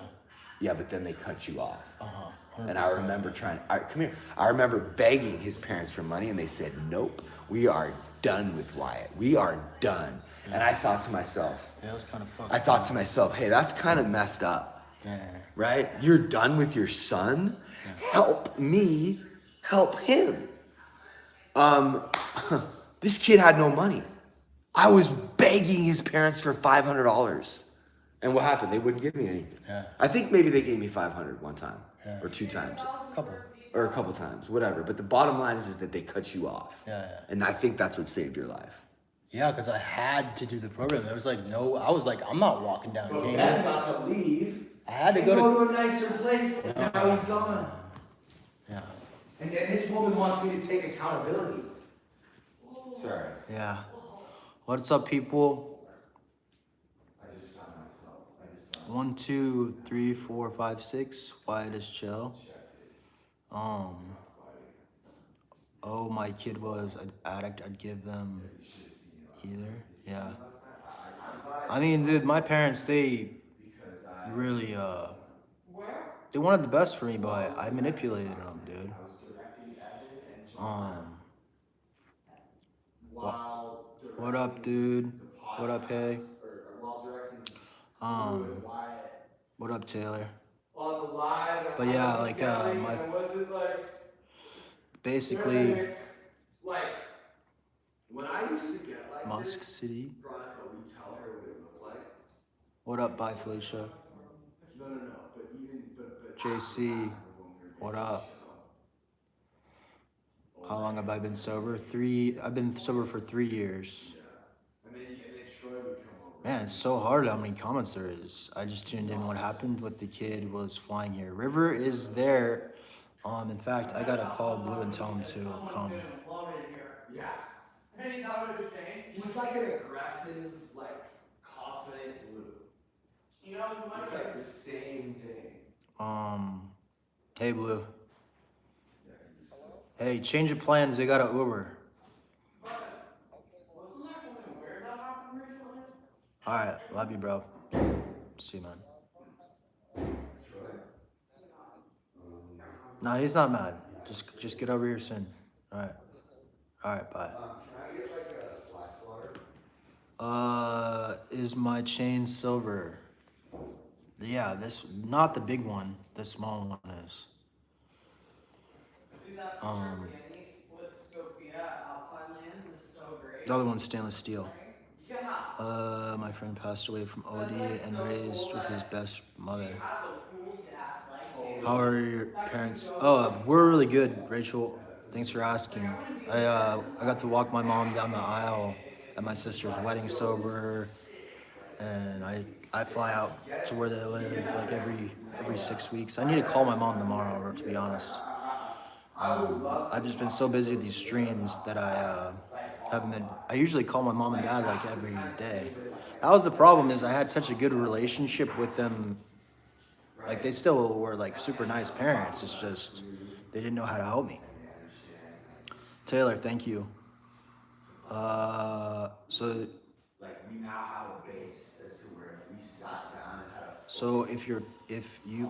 Yeah, but then they cut you off. Uh-huh. And I remember I remember begging his parents for money, and they said, nope, we are done with Wyatt. We are done. Yeah. And I thought to myself, yeah, it was kind of fun. I thought to myself, hey, that's kind of messed up. Yeah. Right? You're done with your son? Yeah. Help me help him. This kid had no money. I was begging his parents for $500. And what happened? They wouldn't give me anything. Yeah. I think maybe they gave me 500 one time. Yeah. Or 2 times. Couple. A couple times, whatever. But the bottom line is that they cut you off. Yeah. And I think that's what saved your life. Yeah, because I had to do the program. There was like I was like, I'm not walking down But King. Ben got to leave. I had to go to a nicer place, and now he's gone. Yeah. And this woman wants me to take accountability. Sorry. Yeah. What's up, people? I just found myself. 1, 2, 3, 4, 5, 6. Wyatt is chill. Oh, my kid was an addict. I'd give them either. Yeah. I mean, dude, my parents, they really, they wanted the best for me, but I manipulated them, dude. What up, dude? What up, hey? What up, Taylor? But yeah, like, basically, When I used to get like Musk City. Veronica, we tell her what it looked like. What up, bye, Felicia? No. But JC, what up? How long have I been sober? I've been sober for 3 years. And then Man, it's so hard how many comments there is. I just tuned in. What happened with the kid was flying here. River is there. In fact, I gotta call Blue and tell him to come. Yeah. He's like an aggressive, like confident Blue. It's like the same thing. Hey Blue. Hey, change of plans. They got an Uber. All right, love you, bro. See you, man. No, he's not mad. Just get over here soon. All right, bye. Can I get like a flask water? Is my chain silver? Yeah, this, not the big one. The small one is. The other one's stainless steel. My friend passed away from OD and raised with his best mother. How are your parents? Oh, we're really good, Rachel. Thanks for asking. I got to walk my mom down the aisle at my sister's wedding sober, and I fly out to where they live like every 6 weeks. I need to call my mom tomorrow, to be honest. I've just been so busy with these streams that I haven't been. I usually call my mom and dad like every day. That was the problem, is I had such a good relationship with them. Like, they still were like super nice parents. It's just they didn't know how to help me. Taylor, thank you. So Like, we now have a base as to where if we sat down and had a So if you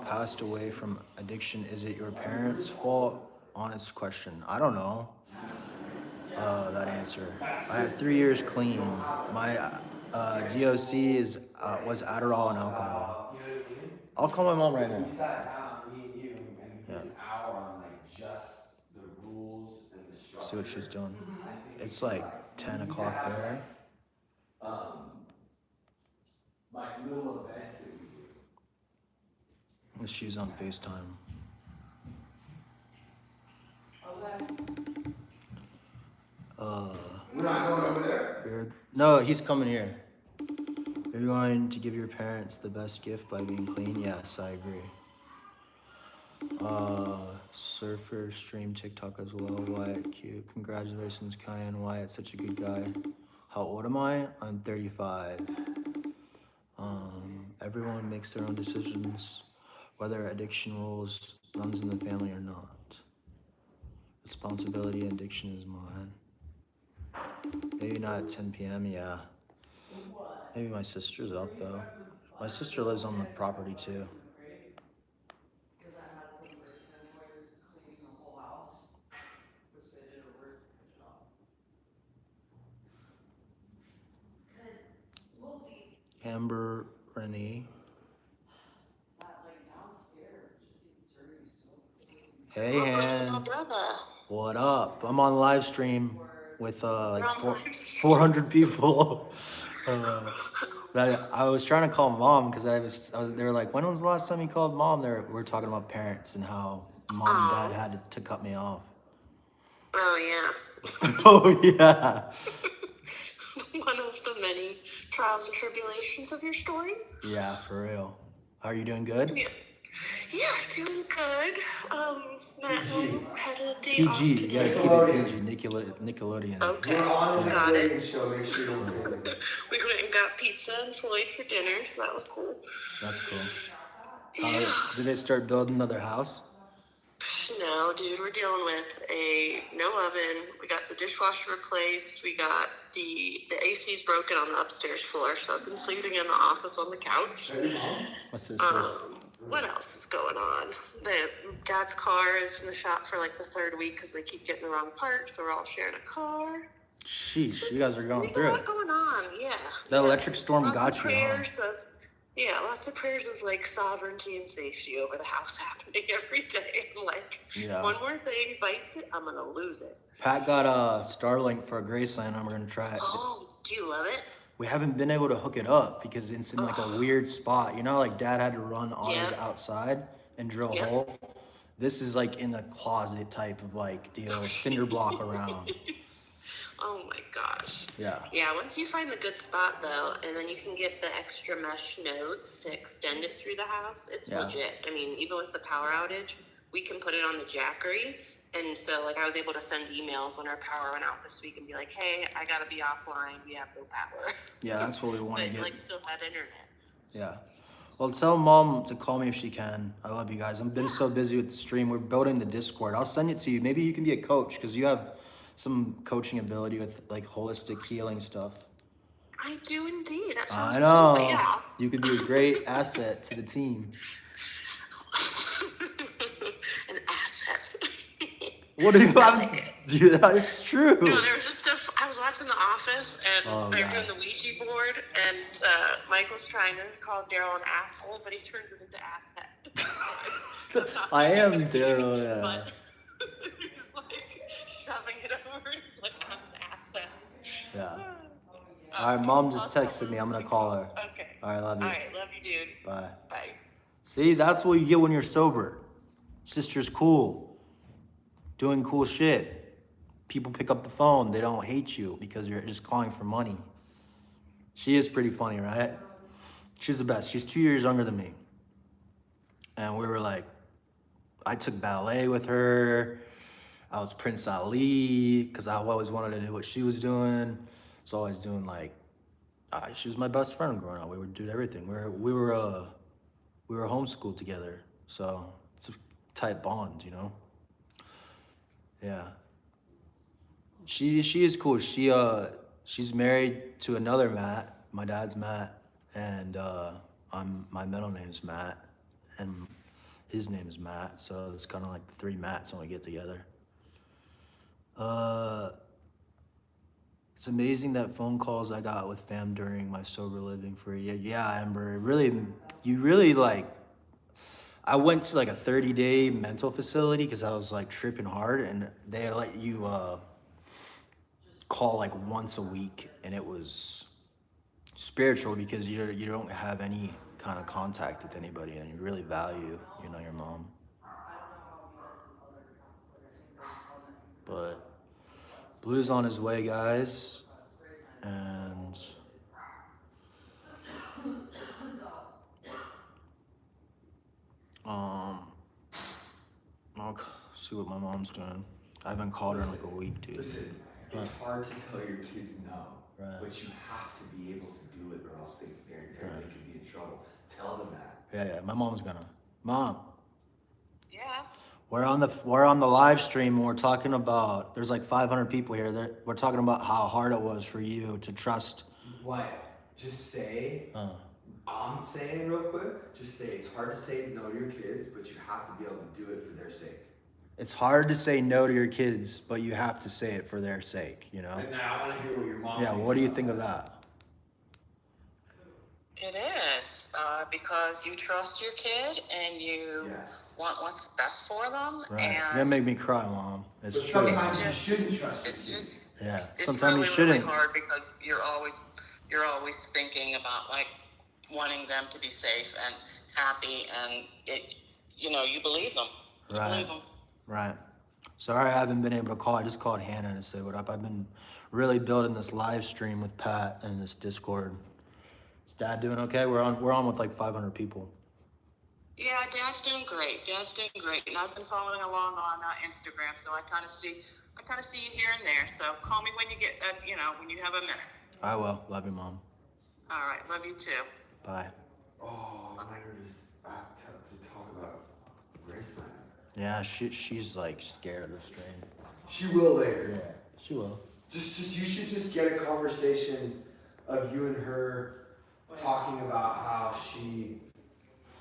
passed away from addiction, is it your parents' fault? Honest question. I don't know. That answer. I have 3 years clean. My DOC was Adderall and alcohol. I'll call my mom right now. we sat down, me and you, and we did an hour on like just the rules and the structure. See what she's doing. I think It's like 10 o'clock there. Like little events that we do. She's on FaceTime. We're not going over there. No, he's coming here. You're going to give your parents the best gift by being clean? Yes, I agree. Surfer, stream TikTok as well. Wyatt, cute. Congratulations, Kyan. Wyatt, such a good guy. How old am I? I'm 35. Everyone makes their own decisions, whether addiction runs in the family or not. Responsibility and addiction is mine. Maybe not at 10 p.m. Yeah. Maybe my sister's up though. My sister lives on the property too. Amber Renee. Hey, Han. What up? I'm on live stream with like 400 people. I was trying to call mom because they were like, when was the last time you called mom? We're talking about parents and how mom and dad had to cut me off. Oh, yeah. Oh, yeah. One of the many trials and tribulations of your story. Yeah, for real. How are you doing? Good? Yeah, doing good. Met home, had a day off PG, today. you gotta keep it PG, Nickelodeon. Okay, We're on the got it. Nickelodeon show. Make sure you don't say anything. We went and got pizza and Floyd for dinner, so that was cool. That's cool. Yeah. Did they start building another house? No, dude, we're dealing with no oven. We got the dishwasher replaced. We got the AC's broken on the upstairs floor, so I've been sleeping in the office on the couch. What's this? What else is going on? The dad's car is in the shop for like the third week because they keep getting the wrong parts, so we're all sharing a car. Sheesh, you guys are going There's through a it. lot going on, yeah. That electric storm Lots got of you, prayers huh? Lots of prayers of like sovereignty and safety over the house happening every day. Like, Yeah. one more thing bites it, I'm gonna lose it. Pat got a Starlink for a Graceland, and we're gonna try it. Oh, do you love it? We haven't been able to hook it up because it's in like a weird spot. You know, like Dad had to run ours outside and drill a hole. This is like in a closet type of like deal, cinder block around. Oh my gosh. Yeah. Yeah, once you find the good spot though, and then you can get the extra mesh nodes to extend it through the house, it's legit. I mean, even with the power outage, we can put it on the Jackery. And so like I was able to send emails when our power went out this week and be like, hey, I gotta be offline, we have no power. Yeah, that's what we want to But get. like still had internet. Yeah. Well, tell mom to call me if she can. I love you guys. I've been so busy with the stream. We're building the Discord. I'll send it to you. Maybe you can be a coach because you have some coaching ability with like holistic healing stuff. I do indeed. That sounds I know. cool, but yeah. You could be a great asset to the team. An asset. What do you have? It's true. No, there was just I was watching The Office, and they're God. doing the Ouija board, and Michael's trying to call Daryl an asshole, but he turns it into asset. I am Daryl, yeah. But he's like shoving it over, and he's like, I'm an asset. Yeah. All right, mom just texted me. I'm gonna call her. Okay. All right, love you. All right, love you, dude. Bye. Bye. See, that's what you get when you're sober. Sister's cool. Doing cool shit. People pick up the phone. They don't hate you because you're just calling for money. She is pretty funny, right? She's the best. She's 2 years younger than me. And we were like, I took ballet with her. I was Prince Ali because I always wanted to do what she was doing. So I was doing like, she was my best friend growing up. We would do everything. We were homeschooled together. So it's a tight bond, you know? Yeah. She is cool. She's married to another Matt. My dad's Matt, and my middle name's Matt, and his name is Matt. So it's kind of like the three Matts when we get together. It's amazing that phone calls I got with fam during my sober living for a year. Yeah, Amber, you really like. I went to like a 30-day mental facility because I was like tripping hard, and they let you call like once a week, and it was spiritual because you don't have any kind of contact with anybody, and you really value, your mom. But Blue's on his way, guys, and I'll see what my mom's doing. I haven't called her in like a week, dude. Listen, it's hard to tell your kids no, Right. but you have to be able to do it, or else they could be in trouble. Tell them that. Yeah, my mom's gonna. Mom, Yeah. we're on the live stream and we're talking about. There's like 500 people here. We're talking about how hard it was for you to trust. What? Just say. I'm saying real quick. Just say it's hard to say no to your kids, but you have to be able to do it for their sake. It's hard to say no to your kids, but you have to say it for their sake, And now I want to hear what your mom. Yeah, thinks what do you about think of that? It is, because you trust your kid and you Yes. want what's best for them. Right. And You're gonna make me cry, Mom. But It's true. sometimes you Just- shouldn't trust your it's kids. just, Yeah. it's Sometimes really, you shouldn't. really hard because you're always thinking about like wanting them to be safe and happy, and you believe them. You Right. believe them. Right. Sorry I haven't been able to call. I just called Hannah to say what up. I've been really building this live stream with Pat and this Discord. Is Dad doing okay? We're on with like 500 people. Yeah, Dad's doing great. And I've been following along on Instagram, so I kind of see you here and there. So call me when you get, when you have a minute. I will. Love you, Mom. All right, love you too. Bye. Oh, I want her to talk about Graceland. Yeah, she's like scared of the stream. She will later. Yeah, she will. Just you should just get a conversation of you and her talking about how she.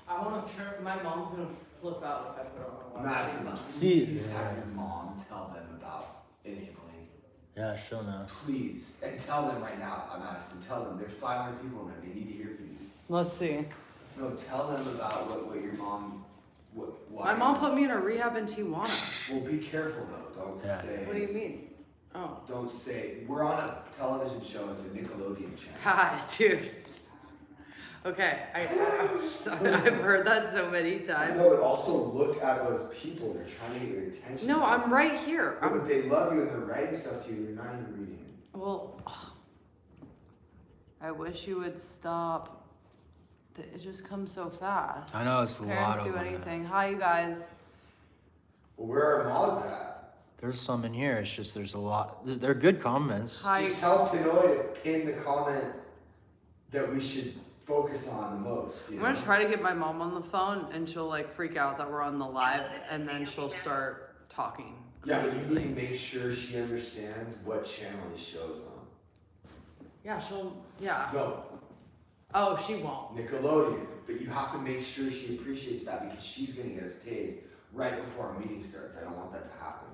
I want to turn. My mom's gonna flip out if I put her on. Madison, See- please have your mom tell them about enabling. Yeah, she'll know. Please, and tell them right now, Madison. Tell them there's 500 people in there. They need to hear from you. Let's see. No, tell them about what your mom. Why. My mom put me in a rehab in Tijuana. Well, be careful though. Don't Yeah. say. What do you mean? Oh. Don't say. We're on a television show. It's a Nickelodeon channel. Hi, dude. Okay, I've heard that so many I times. know, but also look at those people. They're trying to get your attention. No, I'm right here. Yeah, but they love you and they're writing stuff to you. You're not even reading it. Well, I wish you would stop. It just comes so fast. I know, it's a Parents lot do of them. anything. Hi, you guys. Well, where are mods at? There's some in here. It's just there's a lot. They're good comments. Hi. Just tell Pinoy to pin the comment that we should focus on the most. You I'm know? gonna try to get my mom on the phone, and she'll like freak out that we're on the live, and then she'll start talking. Yeah, but you need to make sure she understands what channel this show's on. Yeah, yeah. No, Oh, she won't. Nickelodeon. But you have to make sure she appreciates that because she's gonna get us tased right before our meeting starts. I don't want that to happen.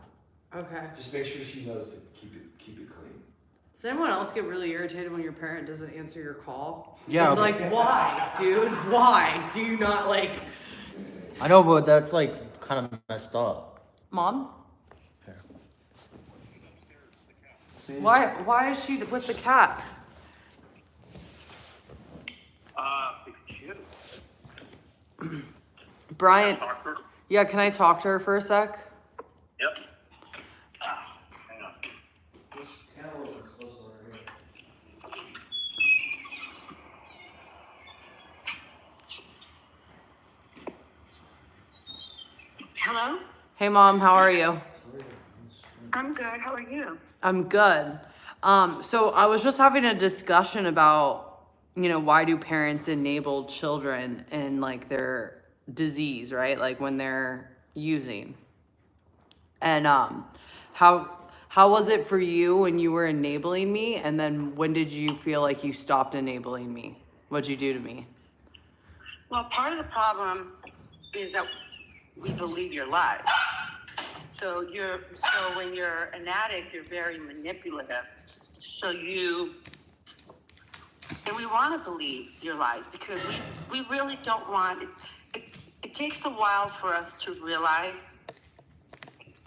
Okay. Just make sure she knows to keep it clean. Does anyone else get really irritated when your parent doesn't answer your call? Yeah. It's like, why, dude? Why do you not like? I know, but that's like kind of messed up. Mom? Here. See? Why is she with the cats? Brian, yeah, can I talk to her for a sec? Yep. Hang on. Hello? Hey, Mom, how are you? I'm good. How are you? I'm good. So I was just having a discussion about, why do parents enable children in like their disease, right? Like when they're using. And how was it for you when you were enabling me? And then when did you feel like you stopped enabling me? What'd you do to me? Well, part of the problem is that we believe your lies. So when you're an addict, you're very manipulative. And we want to believe your lies because we really don't want it. It takes a while for us to realize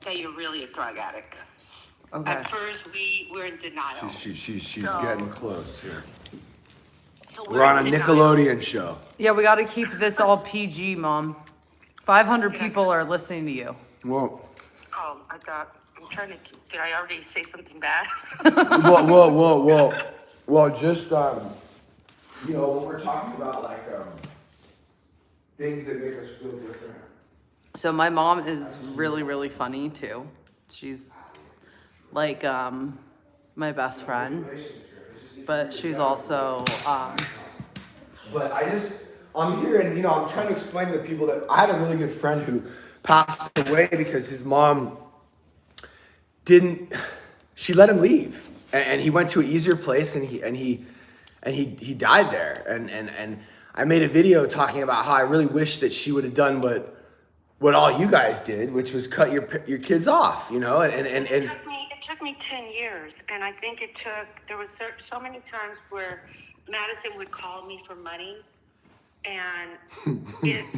that you're really a drug addict. Okay. At first, we're in denial. She's So- getting close here. So We're on a in denial. Nickelodeon show. Yeah, we got to keep this all PG, Mom. 500 people are listening to you. Well, Oh, I thought, I'm trying to, did I already say something bad? well, just when we're talking about like things that make us feel different. So my mom is really, really funny too. She's like my best friend, but she's also But I'm here and I'm trying to explain to the people that I had a really good friend who passed away because his mom she let him leave and he went to an easier place and he died there and I made a video talking about how I really wish that she would have done what all you guys did, which was cut your kids off, and It took me 10 years, and I think there was so many times where Madison would call me for money, and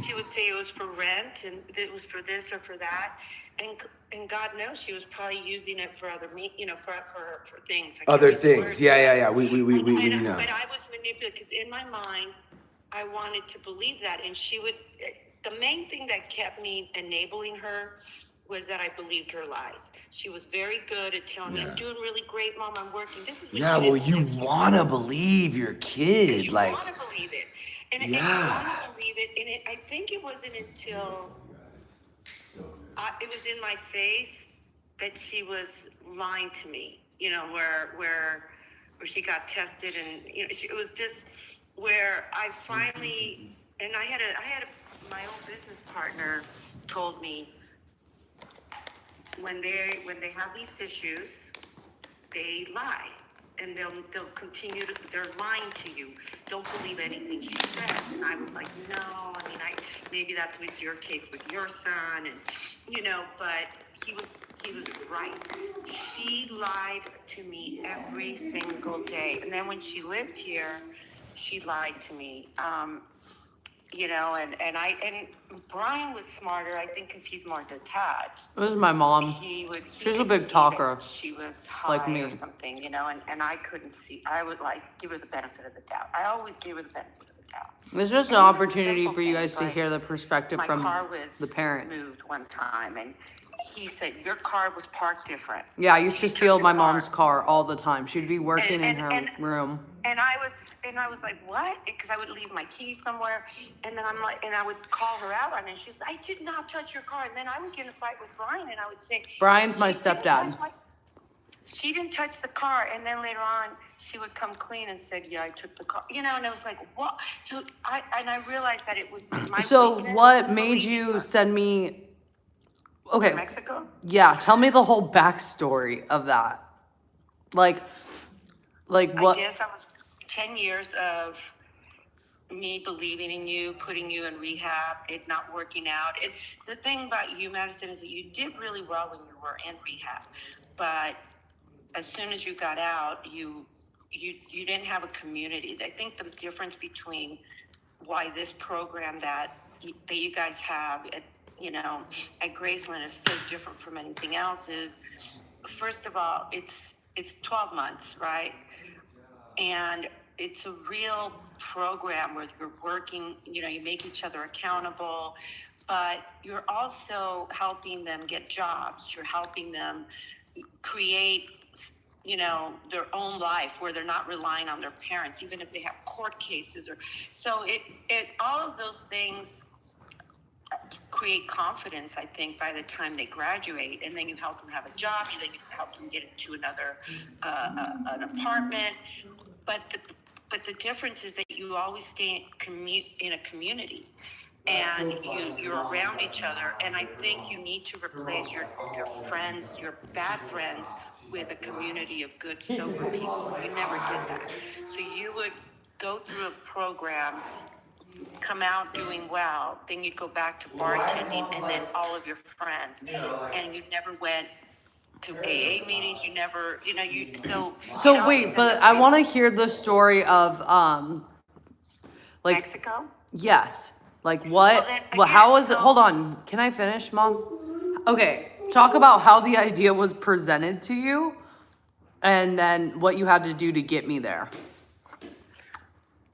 she would say it was for rent, and it was for this or for that, and God knows she was probably using it for other for things. I can't other use the things. words. Yeah. We And- know. But I was manipulated because in my mind, I wanted to believe that, and she would. The main thing that kept me enabling her was that I believed her lies. She was very good at telling me, "I'm doing really great, Mom. I'm working." This is what Yeah, she well, didn't you wanna believe your kid, you like. want to believe it, and you Yeah. want to believe it, and I think it wasn't until it was in my face that she was lying to me. Where she got tested, and it was just where I finally, and I had my old business partner told me when they have these issues, they lie. And they'll continue they're lying to you. Don't believe anything she says. And I was like, no, maybe that's what's your case with your son, and but he was right. She lied to me every single day. And then when she lived here, she lied to me. And Brian was smarter, I think, because he's more detached. this is my mom. He She's a could big see talker. that she was high like me. or something, and I couldn't see. I would give her the benefit of the doubt. I always give her the benefit of the out. It's just an And even opportunity simple for you things guys to like hear the perspective my from car was the parent. moved one time, and he said your car was parked different. Yeah, I used She to took steal your my mom's car all the time. She'd be working in And- her and- room. And I was like, what? Because I would leave my keys somewhere, and then I'm like, and I would call her out on it. And she said, I did not touch your car. And then I would get in a fight with Brian, and I would say, Brian's my "She didn't stepdad. she didn't touch the car." And then later on, she would come clean and said, yeah, I took the car. You know, and I was like, what? So I realized that it was my So weakness what was made believing you her. send me? Okay, Mexico? yeah, tell me the whole backstory of that. Like what? I guess I was 10 years of me believing in you, putting you in rehab, it not working out. And the thing about you, Madison, is that you did really well when you were in rehab. But as soon as you got out, you didn't have a community. I think the difference between why this program that you guys have at, at Graceland is so different from anything else is, first of all, it's 12 months, right? And it's a real program where you're working, you make each other accountable, but you're also helping them get jobs. You're helping them create, their own life where they're not relying on their parents, even if they have court cases so all of those things create confidence, I think, by the time they graduate, and then you help them have a job, and then you help them get into another an apartment. But the difference is that you always stay in a community, and you're around each other. And I think you need to replace your friends, your bad friends, with a community of good, sober people. You never did that. So you would go through a program, come out doing well, then you'd go back to bartending, and then all of your friends, and you never went to AA meetings. You never, So wait, but I want to hear the story of like Mexico. yes, like what? Well, how was again, it? Hold on, can I finish, Mom? Okay, talk about how the idea was presented to you, and then what you had to do to get me there.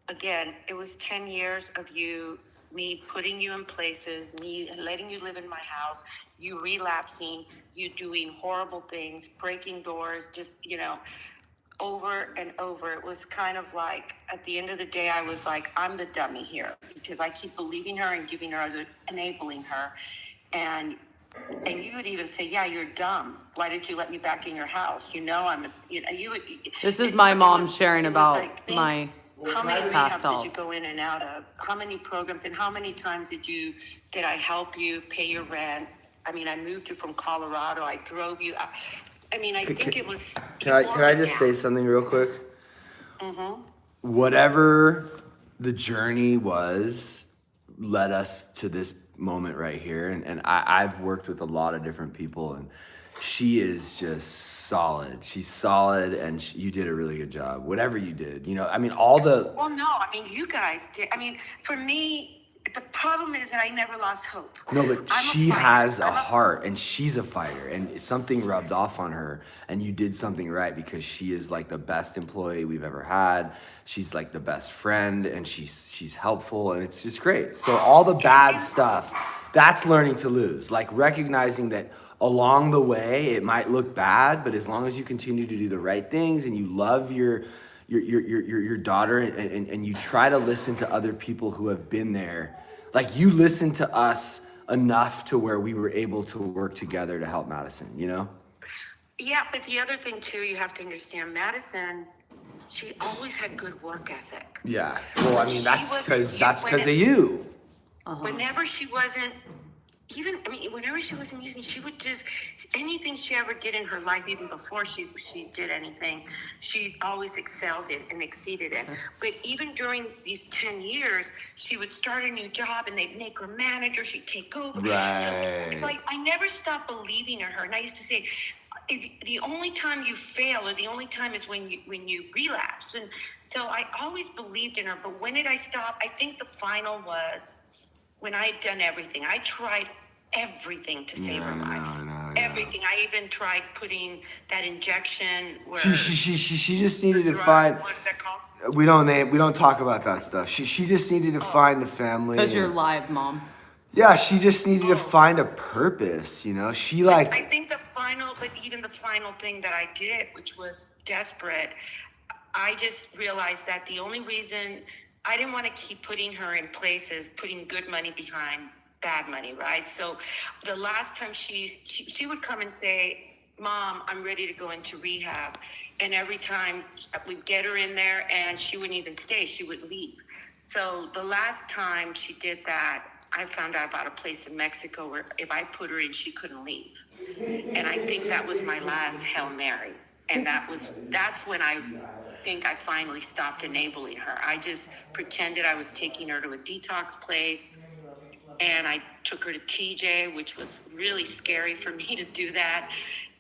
Again, it was 10 years of me putting you in places, me letting you live in my house, you relapsing, you doing horrible things, breaking doors, just, over and over. It was kind of like, at the end of the day, I was like, I'm the dummy here, because I keep believing her and giving her, enabling her. And you would even say, yeah, you're dumb. Why did you let me back in your house? You would. This is my mom sharing about my how many past rehabs did self. you go in and out of? How many programs, and how many times did I help you pay your rent? I mean, I moved you from Colorado. I drove you. I think it was. Can I just say something real quick? Mm-hmm. Whatever the journey was, led us to this moment right here. And I've worked with a lot of different people, and she is just solid. She's solid, and you did a really good job. Whatever you did, all the. Well, no, you guys did. For me, the problem is that I never lost hope. No, but she has a heart, and she's a fighter, and something rubbed off on her, and you did something right, because she is like the best employee we've ever had. She's like the best friend, and she's helpful, and it's just great. So all the bad stuff, that's learning to lose. Like recognizing that along the way it might look bad, but as long as you continue to do the right things and you love your daughter and you try to listen to other people who have been there, like you listened to us enough to where we were able to work together to help Madison, Yeah, but the other thing too, you have to understand, Madison, she always had good work ethic. Yeah, well, that's because of you. Whenever she wasn't whenever she wasn't using, she would just, anything she ever did in her life, even before she did anything, she always excelled in and exceeded in. But even during these 10 years, she would start a new job and they'd make her manager, she'd take over. Right. So I never stopped believing in her. And I used to say, the only time you fail, or the only time, is when you relapse. And so I always believed in her. But when did I stop? I think the final was when I had done everything. I tried everything to save her life. everything. I even tried putting that injection where She just needed to find. What's that called? We don't talk about that stuff. She just needed to find a family. Because you're live, Mom. Yeah, she just needed to find a purpose, you know? She like. I think even the final thing that I did, which was desperate, I just realized that the only reason I didn't want to keep putting her in places, putting good money behind bad money, right? So the last time she would come and say, Mom, I'm ready to go into rehab. And every time we'd get her in there and she wouldn't even stay, she would leave. So the last time she did that, I found out about a place in Mexico where if I put her in, she couldn't leave. And I think that was my last Hail Mary. And that's when I think I finally stopped enabling her. I just pretended I was taking her to a detox place. And I took her to TJ, which was really scary for me to do that.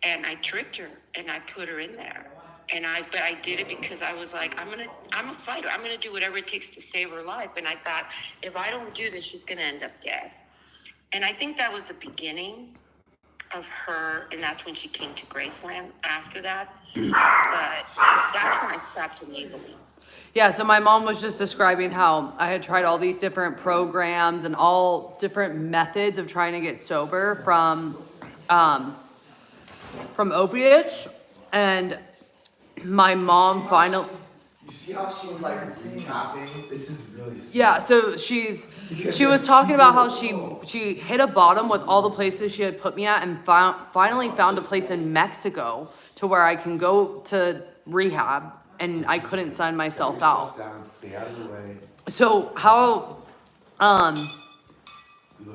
And I tricked her and I put her in there. But I did it because I was like, I'm a fighter. I'm gonna do whatever it takes to save her life. And I thought, if I don't do this, she's gonna end up dead. And I think that was the beginning of her, and that's when she came to Graceland after that. But that's when I stopped enabling. Yeah, so my mom was just describing how I had tried all these different programs and all different methods of trying to get sober from opiates, and my mom finally. You see how she's like recapping? This is really. Yeah, so she was talking about how she hit a bottom with all the places she had put me at, and finally found a place in Mexico to where I can go to rehab, and I couldn't sign myself out. Stay out of the way. So how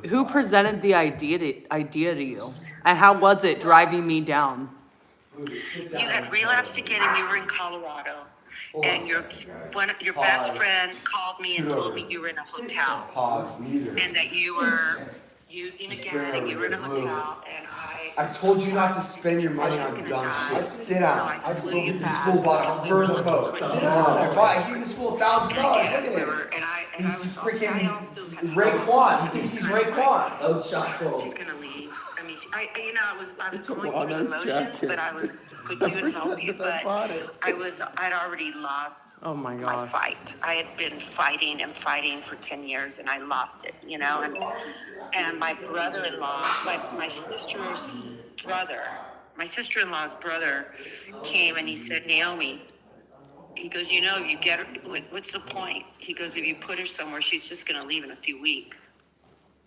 who presented the idea to you, and how was it driving me down? You had relapsed again, and you were in Colorado, and your best friend called me and told me you were in a hotel, and that you were using again, and you were in a hotel, and I told you not to spend your money on dumb shit. Sit down. I flew you This back. fool bought a fur coat. Sit down. I gave this fool $1,000. Look at him. He's freaking Raekwon. He thinks he's Raekwon. She's gonna leave. I mean, I was going through emotions, but I was could do and help you, but I'd already lost my fight. I had been fighting and fighting for 10 years, and I lost it, you know. And my brother-in-law, my sister-in-law's brother came and he said, Naomi, he goes, you know, you get her, what's the point? He goes, if you put her somewhere, she's just gonna leave in a few weeks.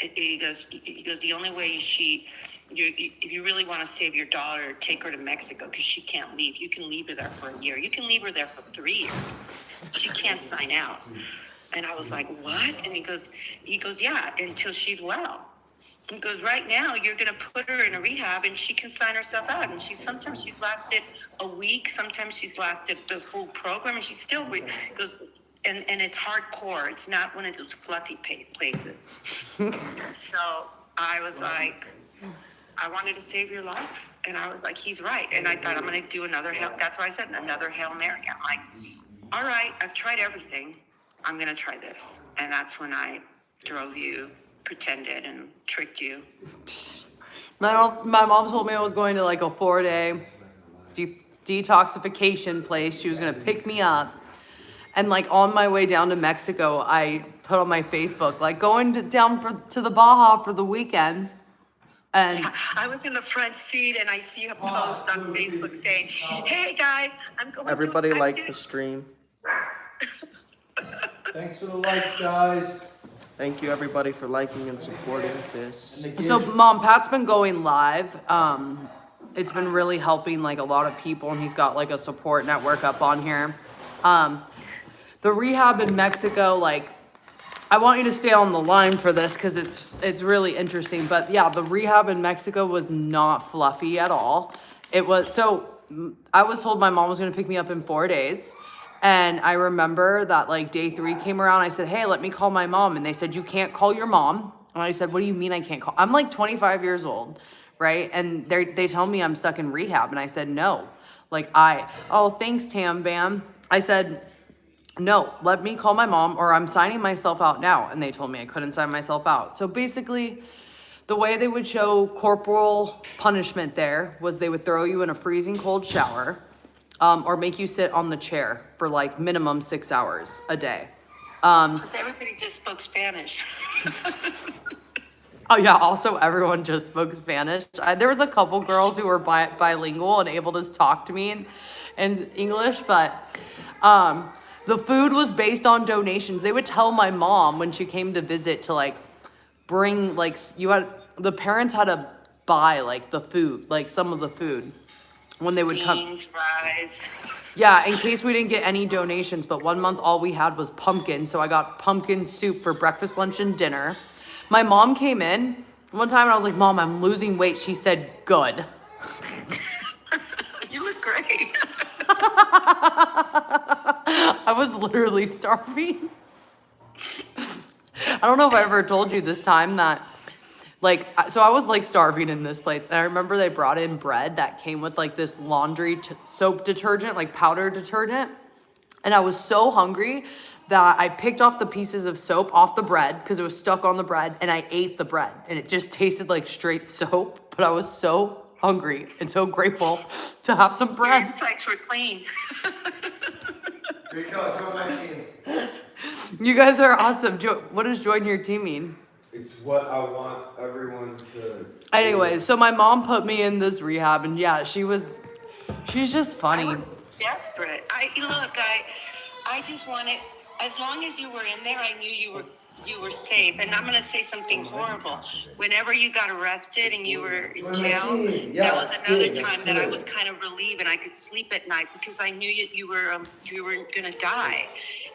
He goes, the only way if you really want to save your daughter, take her to Mexico, because she can't leave. You can leave her there for a year. You can leave her there for 3 years. She can't sign out. And I was like, what? And he goes, yeah, until she's well. He goes, right now, you're going to put her in a rehab and she can sign herself out. And sometimes she's lasted a week. Sometimes she's lasted the full program. And she still goes, and it's hardcore. It's not one of those fluffy places. So I was like, I wanted to save your life. And I was like, he's right. And I thought, I'm going to do another that's why I said another Hail Mary. I'm like, all right, I've tried everything. I'm going to try this. And that's when I drove you, pretended, and tricked you. My mom told me I was going to like a 4-day detoxification place. She was going to pick me up. And like on my way down to Mexico, I put on my Facebook, like going down to the Baja for the weekend. And I was in the front seat and I see a post on Facebook saying, hey guys, I'm going Everybody like the stream. Thanks for the likes, guys. Thank you everybody for liking and supporting this. So Mom, Pat's been going live. It's been really helping like a lot of people, and he's got like a support network up on here. The rehab in Mexico, like, I want you to stay on the line for this because it's really interesting. But yeah, the rehab in Mexico was not fluffy at all. It was, so I was told my mom was going to pick me up in 4 days. And I remember that like day 3 came around. I said, hey, let me call my mom. And they said, you can't call your mom. And I said, what do you mean I can't call? I'm like 25 years old, right? And they tell me I'm stuck in rehab. And I said, no. Like oh, thanks, Tam Bam. I said, no, let me call my mom or I'm signing myself out now. And they told me I couldn't sign myself out. So basically the way they would show corporal punishment there was they would throw you in a freezing cold shower, or make you sit on the chair for like minimum 6 hours a day. Because everybody just spoke Spanish. Oh yeah, also everyone just spoke Spanish. There was a couple girls who were bilingual and able to talk to me in English, but the food was based on donations. They would tell my mom when she came to visit to like bring like the parents had to buy like the food, like some of the food when they would come. Beans, rice. Yeah, in case we didn't get any donations, but one month all we had was pumpkin, so I got pumpkin soup for breakfast, lunch, and dinner. My mom came in one time and I was like, Mom, I'm losing weight. She said, good. You look great. I was literally starving. I don't know if I ever told you this time that, like, so I was like starving in this place. And I remember they brought in bread that came with like this laundry soap detergent, like powder detergent. And I was so hungry that I picked off the pieces of soap off the bread because it was stuck on the bread, and I ate the bread, and it just tasted like straight soap, but I was so hungry and so grateful to have some Your bread. insides were clean. Here you go, join my team. You guys are awesome. What does join your team mean? It's what I want everyone to. Anyway, so my mom put me in this rehab, and yeah, she's just funny. I was desperate. I just wanted, as long as you were in there, I knew you were safe. And I'm gonna say something horrible. Whenever you got arrested and you were in jail, that was another time that I was kind of relieved and I could sleep at night because I knew you were gonna die.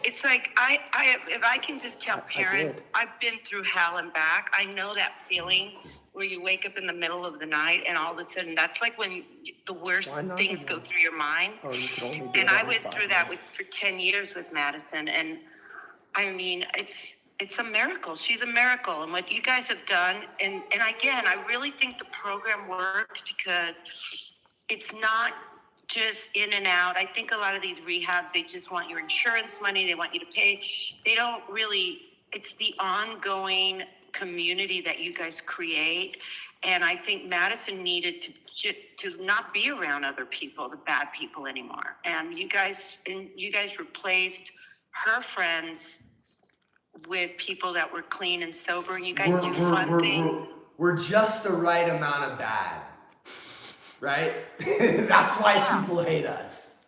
It's like if I can just tell parents, I've been through hell and back. I know that feeling where you wake up in the middle of the night and all of a sudden that's like when the worst things go through your mind. And I went through that for 10 years with Madison, and I mean it's a miracle. She's a miracle, and what you guys have done, and again, I really think the program worked because it's not just in and out. I think a lot of these rehabs, they just want your insurance money, they want you to pay. They don't really, it's the ongoing community that you guys create. And I think Madison needed to not be around other people, the bad people anymore. And you guys replaced her friends with people that were clean and sober, and you guys do fun things. We're just the right amount of bad, right? That's why people hate us.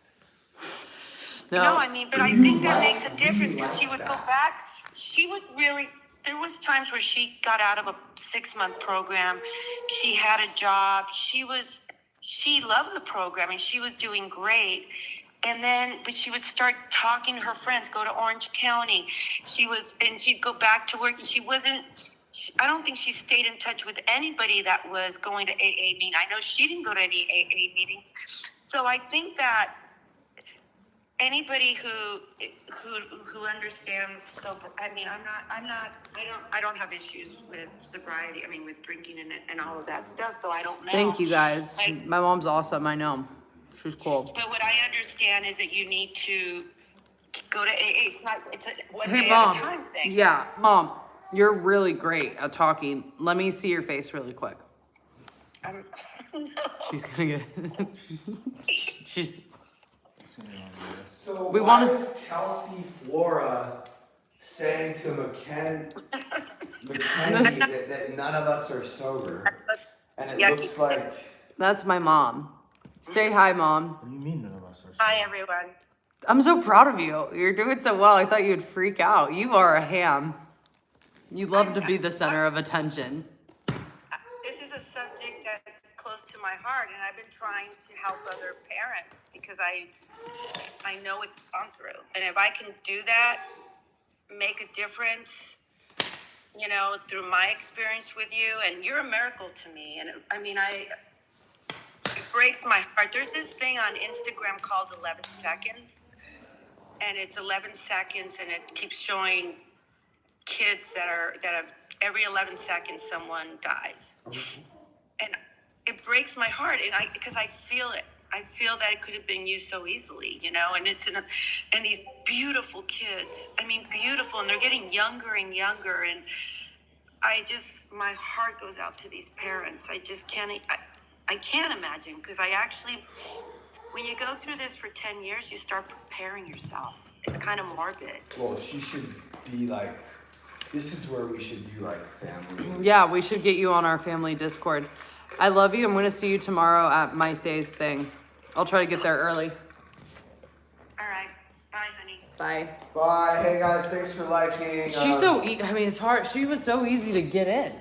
No, I mean, but I think that makes a difference because she would go back. She would really. There was times where she got out of a 6-month program. She had a job. She loved the program and she was doing great. But she would start talking to her friends, go to Orange County. And she'd go back to work, and I don't think she stayed in touch with anybody that was going to AA meeting. I know she didn't go to any AA meetings. So I think that anybody who understands sober, I mean, I don't have issues with sobriety. I mean, with drinking and all of that stuff. So I don't know. thank you guys. My mom's awesome. I know. She's cool. But what I understand is that you need to go to AA. It's a one Hey, day Mom. at a time thing. Yeah, Mom, you're really great at talking. Let me see your face really quick. No. She's gonna get. She's. So We why wanna- is Kelsey Flora saying to Mackenzie that none of us are sober? And it Yucky. looks like That's my mom. Say hi, Mom. What do you mean none of us are? Hi, everyone. I'm so proud of you. You're doing so well. I thought you'd freak out. You are a ham. You love to be the center of attention. This is a subject that's close to my heart, and I've been trying to help other parents because I know what you've gone through. And if I can do that, make a difference, through my experience with you, and you're a miracle to me. And it breaks my heart. There's this thing on Instagram called 11 seconds, and it's 11 seconds, and it keeps showing kids that have every 11 seconds someone dies, and it breaks my heart, because I feel it. I feel that it could have been you so easily, and and these beautiful kids. I mean, beautiful, and they're getting younger and younger, and my heart goes out to these parents. I just can't, I can't imagine, because I actually, when you go through this for 10 years, you start preparing yourself. It's kind of morbid. Well, she should be like, this is where we should do like family. Yeah, we should get you on our family Discord. I love you. I'm going to see you tomorrow at my Thay's thing. I'll try to get there early. All right. Bye, honey. Bye. Bye. Hey guys, thanks for liking. She's so, I mean, it's hard. She was so easy to get in.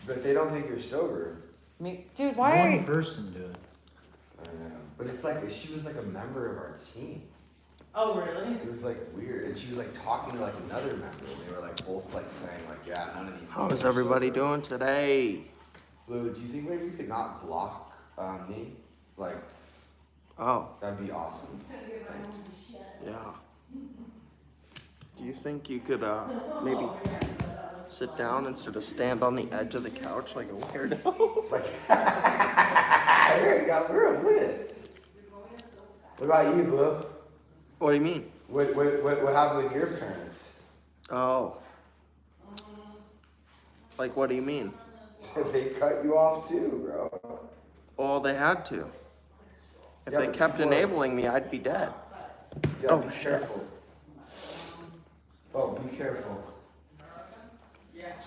But they don't think you're sober. Dude, why are One you? person did. I know. But it's like, she was like a member of our team. Oh, really? It was like weird. And she was like talking to like another member. And they were like both like saying like, yeah, none of these. How is everybody doing today? Lou, do you think maybe you could not block me? Like, Oh, that'd be awesome. Thanks. yeah. Do you think you could maybe sit down instead of stand on the edge of the couch like a weirdo? Like, there you go, girl, look at it. What about you, Blue? What do you mean? What happened with your parents? Oh. Like, what do you mean? They cut you off too, bro. Well, they had to. If Yeah, they but kept people are- enabling me, I'd be dead. Yeah, Oh, be shit. careful. Oh, be careful.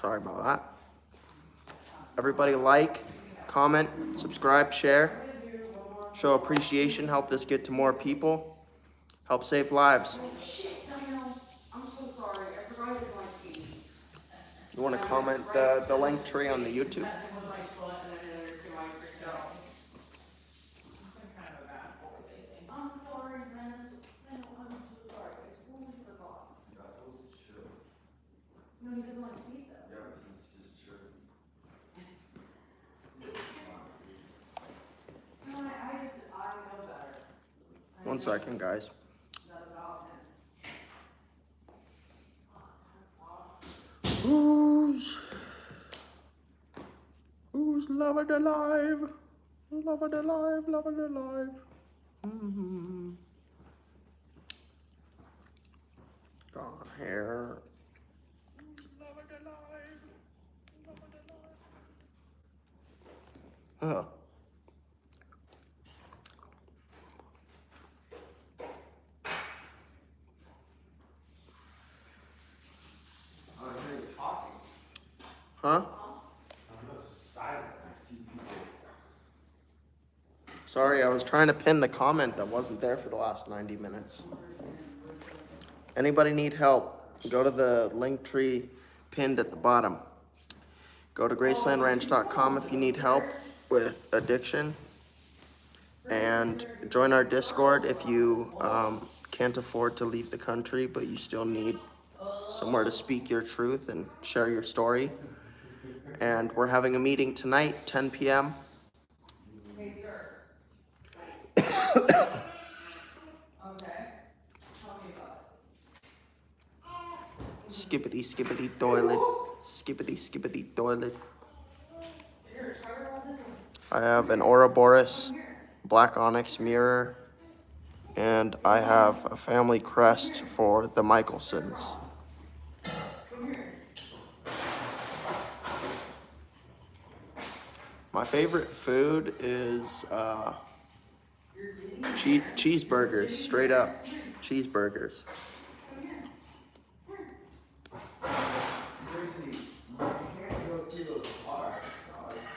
Sorry about that. Everybody like, comment, subscribe, share. Show appreciation, help this get to more people. Help save lives. I'm so sorry. I forgot it was my key. You want to comment the link tree on the YouTube? I'm sorry, Dennis. I'm so sorry. I totally forgot. No, he doesn't like feet though. Yeah, but he's just sure. No, I know better. One second, guys. Is that about him? Who's loving alive? Loving alive, loving alive. Mm-hmm. Got hair. Loving alive, loving alive. Oh. I don't hear you talking. Huh? I don't know, it's just silent. I see people. Sorry, I was trying to pin the comment that wasn't there for the last 90 minutes. Anybody need help? Go to the link tree pinned at the bottom. Go to gracelandranch.com if you need help with addiction. And join our Discord if you can't afford to leave the country, but you still need somewhere to speak your truth and share your story. And we're having a meeting tonight, 10 p.m. Hey, sir. Okay. Tell me about it. Skippity, skippity, toilet. Skippity, skippity, toilet. Here, try to roll this one. I have an Ouroboros black onyx mirror, and I have a family crest for the Michelsons. My favorite food is cheeseburgers, straight up cheeseburgers.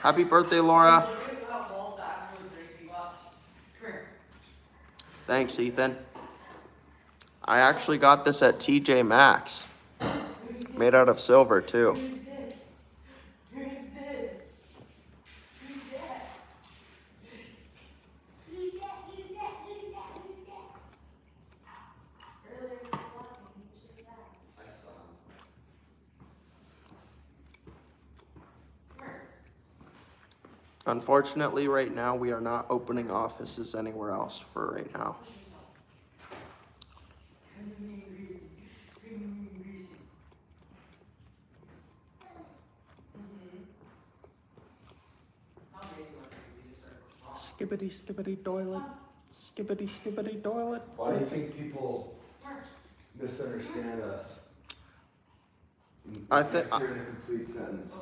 Happy birthday, Laura. Thanks, Ethan. I actually got this at TJ Maxx. Made out of silver, too. Unfortunately, right now, we are not opening offices anywhere else for right now. Skippity, skippity, toilet. Skippity, skippity, toilet. Why do you think people misunderstand us? I think- answer in a complete sentence.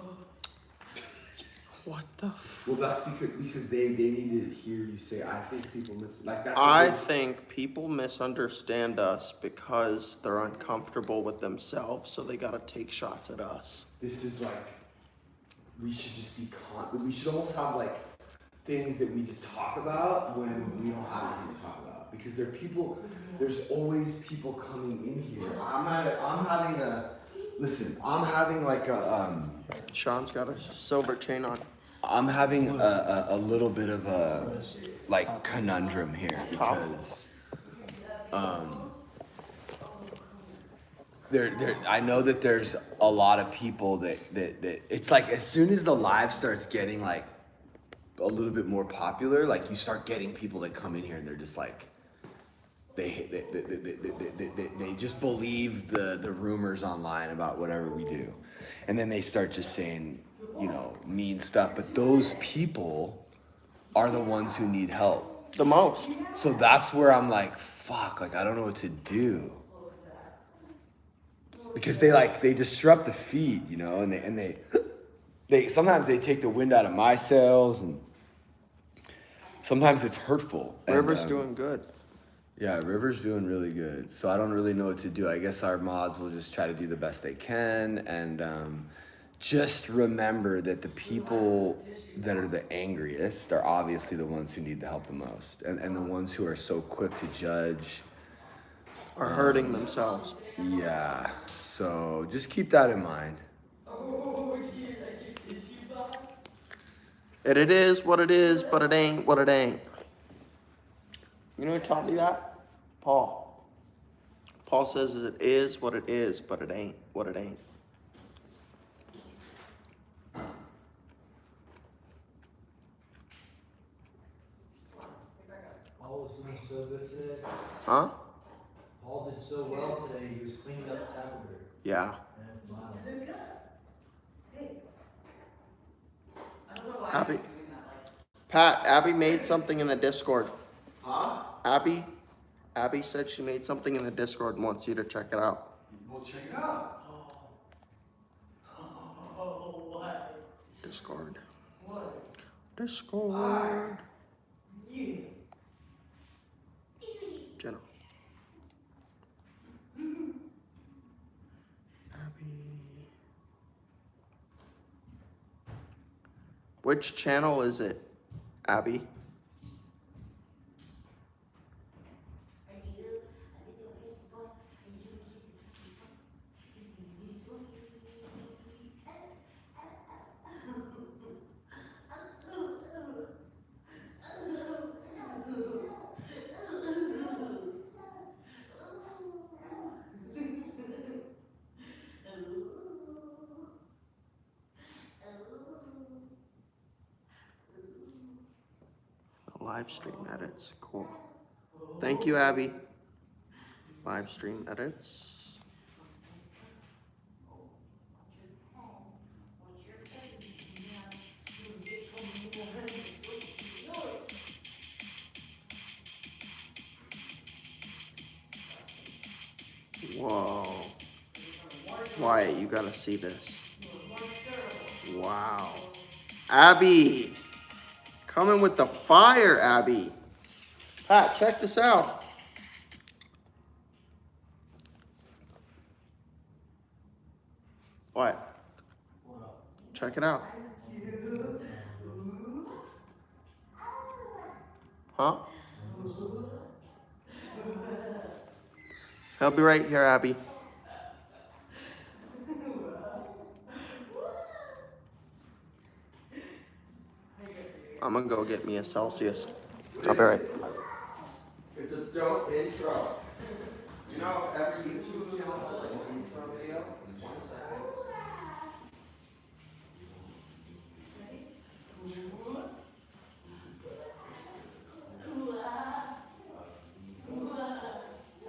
What the? Well, that's because they need to hear you say. I think people that's. I think people misunderstand us because they're uncomfortable with themselves, so they gotta take shots at us. This is like, we should just be we should almost have like things that we just talk about when we don't have anything to talk about, because there's always people coming in here. I'm having like a Sean's got a sober chain on. I'm having a little bit of a like conundrum here, because I know that there's a lot of people that it's like, as soon as the live starts getting like a little bit more popular, like you start getting people that come in here and they're just like, they just believe the rumors online about whatever we do, and then they start just saying, you know, mean stuff. But those people are the ones who need help The most. so that's where I'm like, fuck, like I don't know what to do, because they disrupt the feed, you know, and they sometimes they take the wind out of my sails, and sometimes it's hurtful. River's doing good. Yeah, River's doing really good. So I don't really know what to do. I guess our mods will just try to do the best they can, and just remember that the people that are the angriest are obviously the ones who need the help the most, and the ones who are so quick to judge Are hurting themselves. Yeah, so just keep that in mind. And it is what it is, but it ain't what it ain't. You know who taught me that? Paul. Paul says it is what it is, but it ain't what it ain't. Paul was doing so good today. Huh? Paul did so well today. He was cleaning up the tackle. Yeah. And wow. Abby. Pat, Abby made something in the Discord. Huh? Abby said she made something in the Discord and wants you to check it out. Well, check it out. Oh, what? Discord. What? Discord. Yeah. Jenna. Abby. Which channel is it, Abby? Live stream edits, cool. Thank you, Abby. Live stream edits. Whoa. Wyatt, you gotta see this. Wow. Abby! Coming with the fire, Abby. Pat, check this out. What? Check it out. Huh? I'll be right here, Abby. I'm gonna go get me a Celsius. I'll be right back. It's a dope intro. You know, every YouTube channel has like an intro video. 1 second.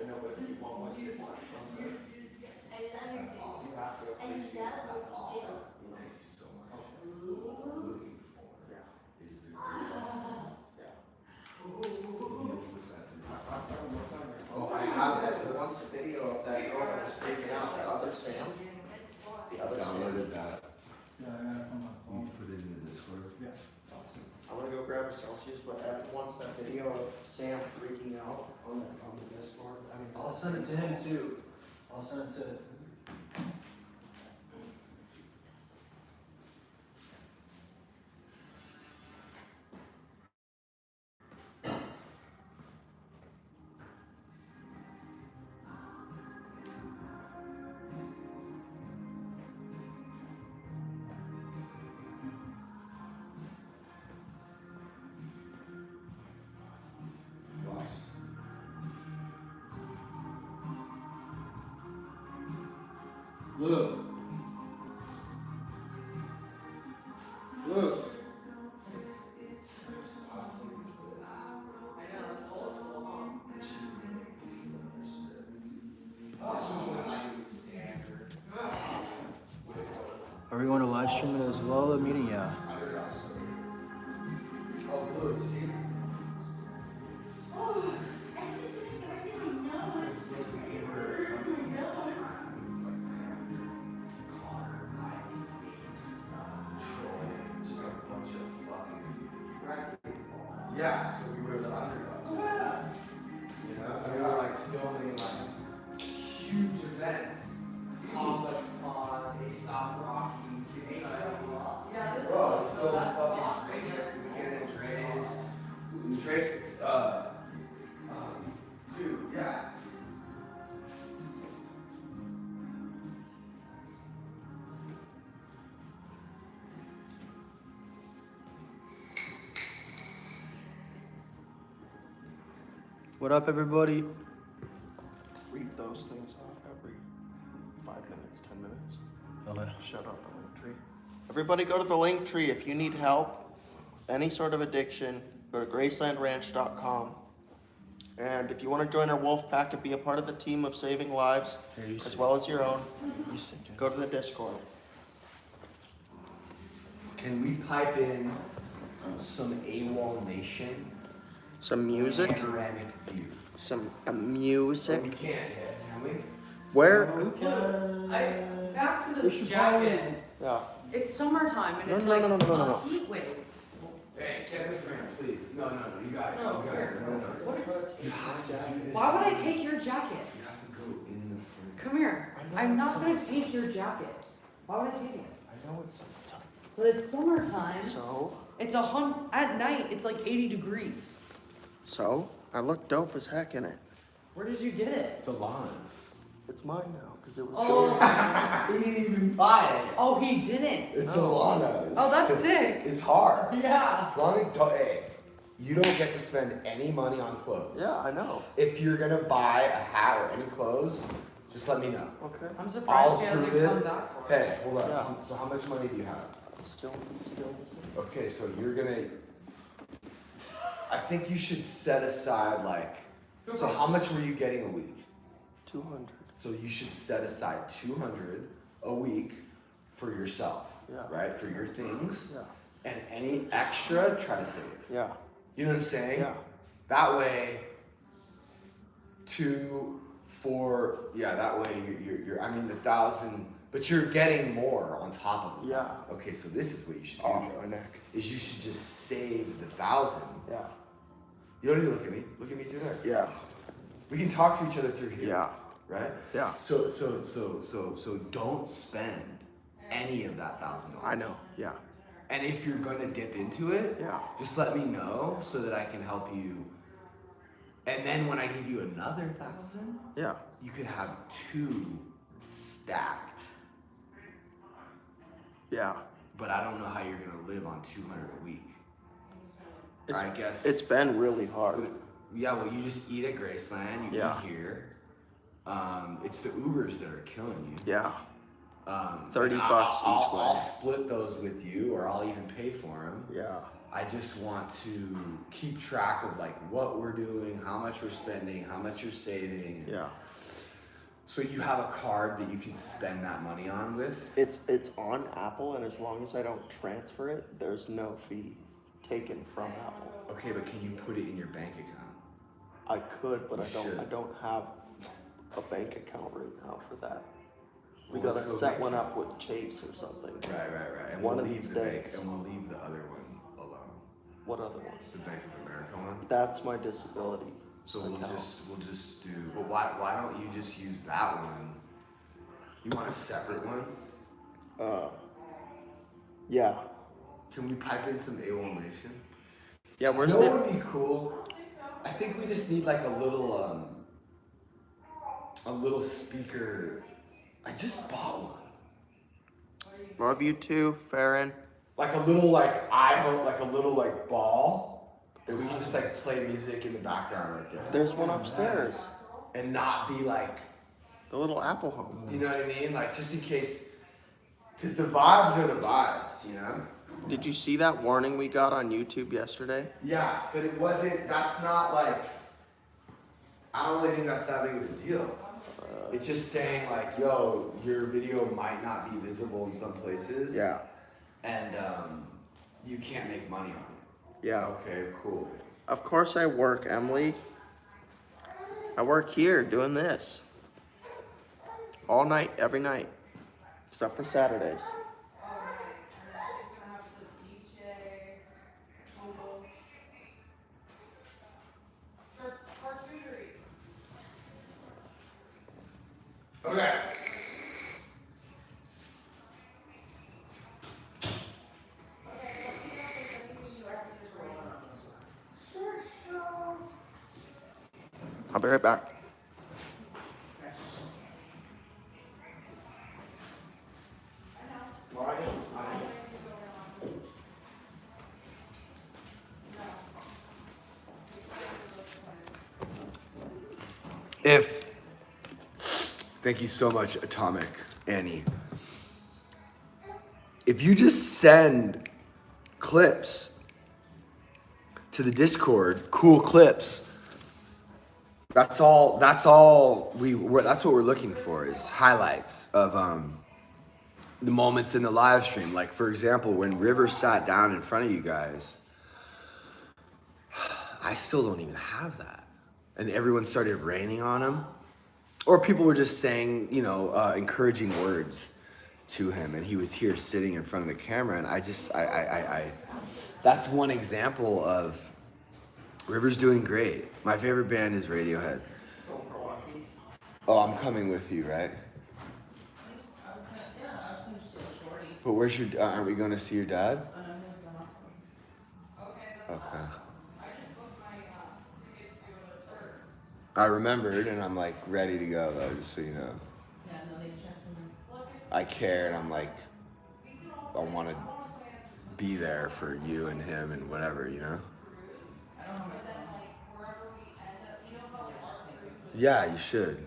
I know, but if you want one, you want from that's awesome. You have to appreciate it. That's awesome. Thank you so much. Looking for is the Oh, I have that. Once a video of that girl that was Celsius, but Evan wants that video of Sam freaking out on the Discord. I mean, I'll send it to him too. I'll send it to. Look. Look. Are we going to live stream it as well? The meeting, yeah. Yeah, so we were the underdogs. You know, we were like filming like huge events. Complex Con, Aesop Rocky, Yeah, this is bro, like the film best spot. fucking Weekend at Dre's. Drake, dude, yeah. What up, everybody? Read those things off every 5 minutes, 10 minutes. Okay. Shout out the link tree. Everybody go to the link tree if you need help, any sort of addiction, go to gracelandranch.com. And if you want to join our wolf pack and be a part of the team of saving lives, as well as your own, go to the Discord. Can we pipe in some AWOL Nation? Some music, Panoramic view. some music. We can't yet, can we? Where? Back to this jacket. Yeah. It's summertime and No, it's no, like no, no, no, no. a heat wave. Hey, Kevin Frank, please. No, you guys, No, you guys, here. no. You have to do this. Why would I take your jacket? You have to go in the front. Come here. I'm not gonna take your jacket. Why would I take it? I know it's summertime. But it's summertime. So? It's at night. It's like 80 degrees. So? I look dope as heck in it. Where did you get it? It's a lawn. It's mine now, because it was. Oh, He didn't even buy it. oh, he didn't. It's Alana. Oh, that's sick. It's hard. Yeah. As long as hey, you don't get to spend any money on clothes. Yeah, I know. If you're gonna buy a hat or any clothes, just let me know. Okay. I'm surprised I'll she hasn't prove it. come back for it. Hey, hold on. Yeah. So how much money do you have? Still the same. Okay, so you're gonna. I think you should set aside like. So how much were you getting a week? 200. So you should set aside 200 a week for yourself. Yeah. Right? For your things. Yeah. And any extra, try to save. Yeah. You know what I'm saying? Yeah. That way, 2, 4, yeah, that way you're I mean, 1,000, but you're getting more on top of the 1,000. Okay, so this is what you should do. Oh, my neck. Is you should just save the 1,000. Yeah. You don't need to look at me. Look at me through there. Yeah. We can talk to each other through here. Yeah. Right? Yeah. So don't spend any of that $1,000. I know. Yeah. And if you're gonna dip into it, Yeah. just let me know so that I can help you. And then when I give you another 1,000, Yeah. you could have 2 stacked. Yeah. But I don't know how you're gonna live on 200 a week. I guess It's been really hard. Yeah, well, you just eat at Graceland. You Yeah. eat here. It's the Ubers that are killing you. Yeah. 30 and bucks each I'll way. split those with you, or I'll even pay for them. Yeah. I just want to keep track of like what we're doing, how much we're spending, how much you're saving. Yeah. So you have a card that you can spend that money on with. It's on Apple, and as long as I don't transfer it, there's no fee taken from Apple. Okay, but can you put it in your bank account? I could, but You I should. don't have a bank account right now for that. We Well, let's gotta go set get- one up with Chase or something. Right. And One we'll of leave these the bank, days. and we'll leave the other one alone. What other one? The Bank of America one. That's my disability. So we'll account. just do. But why don't you just use that one? You want a separate one? Yeah. Can we pipe in some A1-lation? Yeah, where's You know the... what would be cool? I think we just need like a little speaker. I just bought one. Love you too, Farron. Like a little like a little like ball that we can just like play music in the background right there. There's one upstairs. And not be like, The little Apple Home. you know what I mean? Like just in case, because the vibes are the vibes, you know? Did you see that warning we got on YouTube yesterday? Yeah, but that's not like, I don't really think that's that big of a deal. It's just saying like, yo, your video might not be visible in some places. Yeah. And you can't make money on it. Yeah. Okay, cool. Of course I work, Emily. I work here doing this. All night, every night. Except for Saturdays. Okay. I'll be right back. Thank you so much, Atomic Annie. If you just send clips to the Discord, cool clips, that's all that's what we're looking for is highlights of the moments in the live stream. Like for example, when River sat down in front of you guys, I still don't even have that. And everyone started raining on him. Or people were just saying, encouraging words to him, and he was here sitting in front of the camera, and I that's one example of River's doing great. My favorite band is Radiohead. Oh, I'm coming with you, right? But where's your, aren't we going to see your dad? Okay. I remembered, and I'm like ready to go though, just so you know. I care, and I'm like, I want to be there for you and him and whatever, you know? Yeah, you should.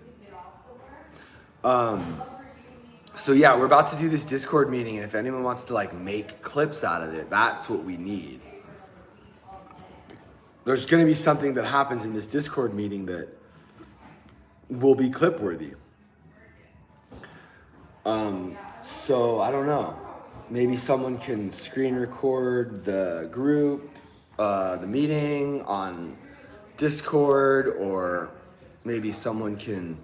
So yeah, we're about to do this Discord meeting, and if anyone wants to like make clips out of it, that's what we need. There's gonna be something that happens in this Discord meeting that will be clip worthy. So I don't know. Maybe someone can screen record the group, the meeting on Discord, or maybe someone can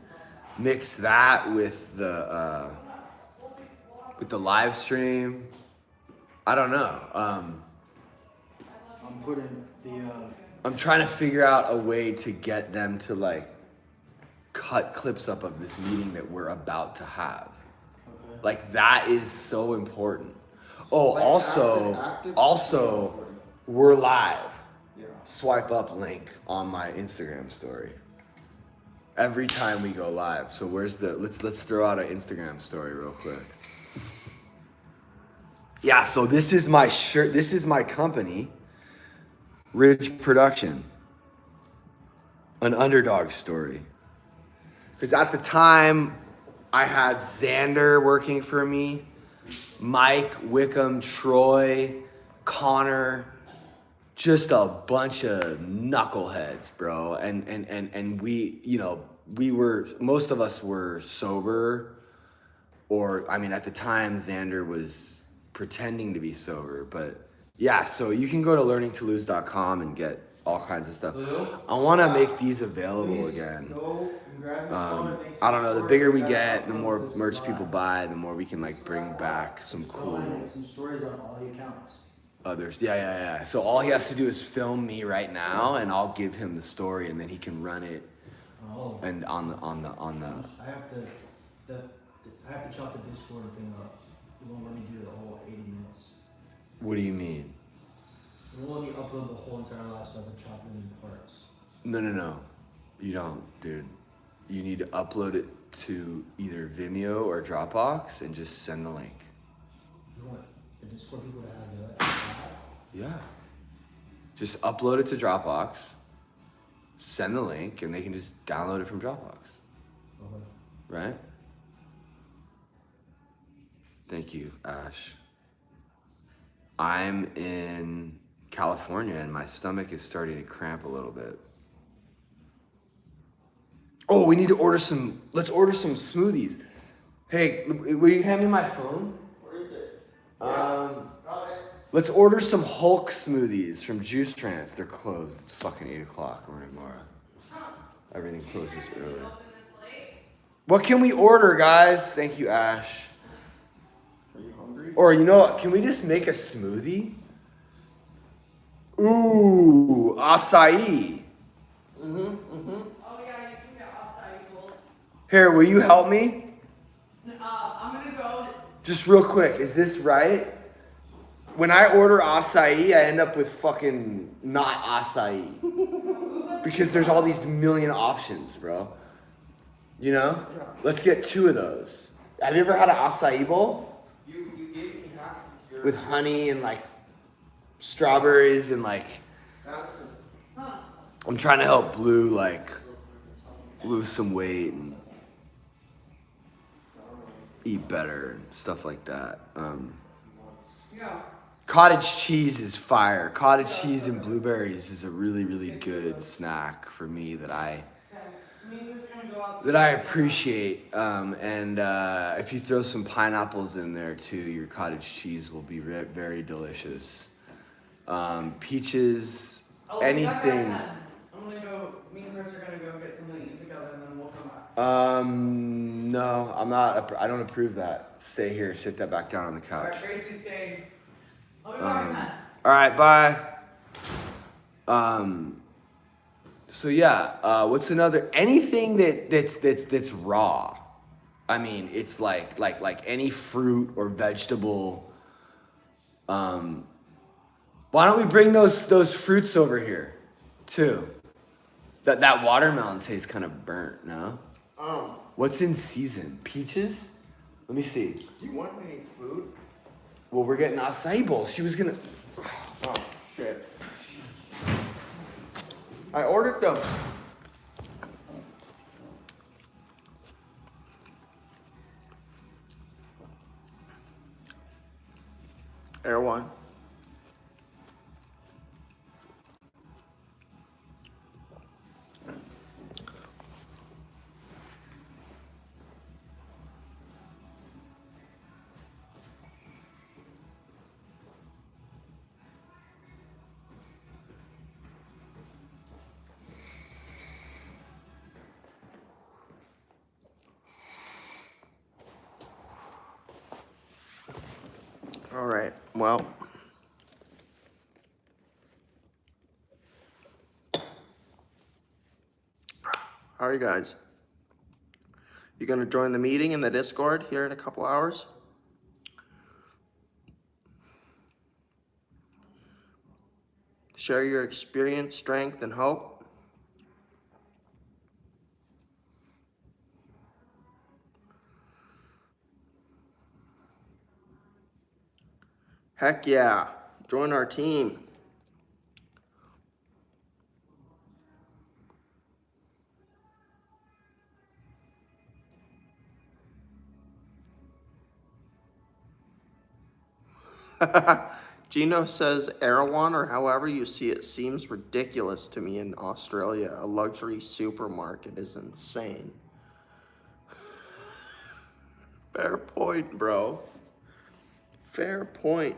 mix that with the live stream. I don't know. I'm putting the. I'm trying to figure out a way to get them to like cut clips up of this meeting that we're about to have. Okay. Like that is so important. Oh, like also, we're live. Yeah. Swipe up link on my Instagram story. Every time we go live. So where's the, let's throw out an Instagram story real quick. Yeah, so this is my shirt, this is my company. Ridge Production, an underdog story. Because at the time, I had Xander working for me, Mike, Wickham, Troy, Connor, just a bunch of knuckleheads, bro. And we, most of us were sober, or, I mean, at the time, Xander was pretending to be sober, but yeah, so you can go to learningtolose.com and get all kinds of stuff. I want to make these available again. I don't know, the bigger we get, the more merch people buy, the more we can like bring back some cool. Some stories on all the accounts. others. Yeah. So all he has to do is film me right now, and I'll give him the story, and then he can run it. Oh. And on the. I have to chop the Discord thing up. It won't let me do the whole 80 minutes. What do you mean? It won't let me upload the whole entire live, so I have to chop it into parts. No. You don't, dude. You need to upload it to either Vimeo or Dropbox and just send the link. You want the Discord people to have that? Yeah. Just upload it to Dropbox, send the link, and they can just download it from Dropbox. Okay. Right? Thank you, Ash. I'm in California and my stomach is starting to cramp a little bit. Oh, we need to let's order some smoothies. Hey, will you hand me my phone? Where is it? Let's order some Hulk smoothies from Juice Trance. They're closed. It's fucking 8 o'clock or tomorrow. Everything closes early. What can we order, guys? Thank you, Ash. Are you hungry? Or you know what? Can we just make a smoothie? Ooh, acai. Oh yeah, you can get acai bowls. Here, will you help me? I'm gonna go. Just real quick, is this right? When I order acai, I end up with fucking not acai. Because there's all these million options, bro. You know? Yeah. Let's get 2 of those. Have you ever had an acai bowl? You gave me half of your... With honey and like strawberries and like... Madison. I'm trying to help Blue like lose some weight and eat better and stuff like that. Yeah. Cottage cheese is fire. Cottage cheese and blueberries is a really, really good snack for me that I appreciate. And if you throw some pineapples in there too, your cottage cheese will be very delicious. Peaches, anything. I'm gonna go. Me and Chris are gonna go get something to eat together, and then we'll come back. No, I'm not. I don't approve that. Stay here. Sit that back down on the couch. Alright, Gracie's staying. I'll be back at 10. All right, bye. So yeah, what's another anything that's raw? I mean, it's like any fruit or vegetable. Why don't we bring those fruits over here, too? That watermelon tastes kind of burnt, no? What's in season? Peaches? Let me see. Do you want any food? Well, we're getting acai bowls. She was gonna. Oh, shit. I ordered them. Air one. All right, well. How are you guys? You gonna join the meeting in the Discord here in a couple hours? Share your experience, strength, and hope. Heck yeah, join our team. Gino says Erewhon, or however you see it, seems ridiculous to me in Australia. A luxury supermarket is insane. Fair point, bro. Fair point.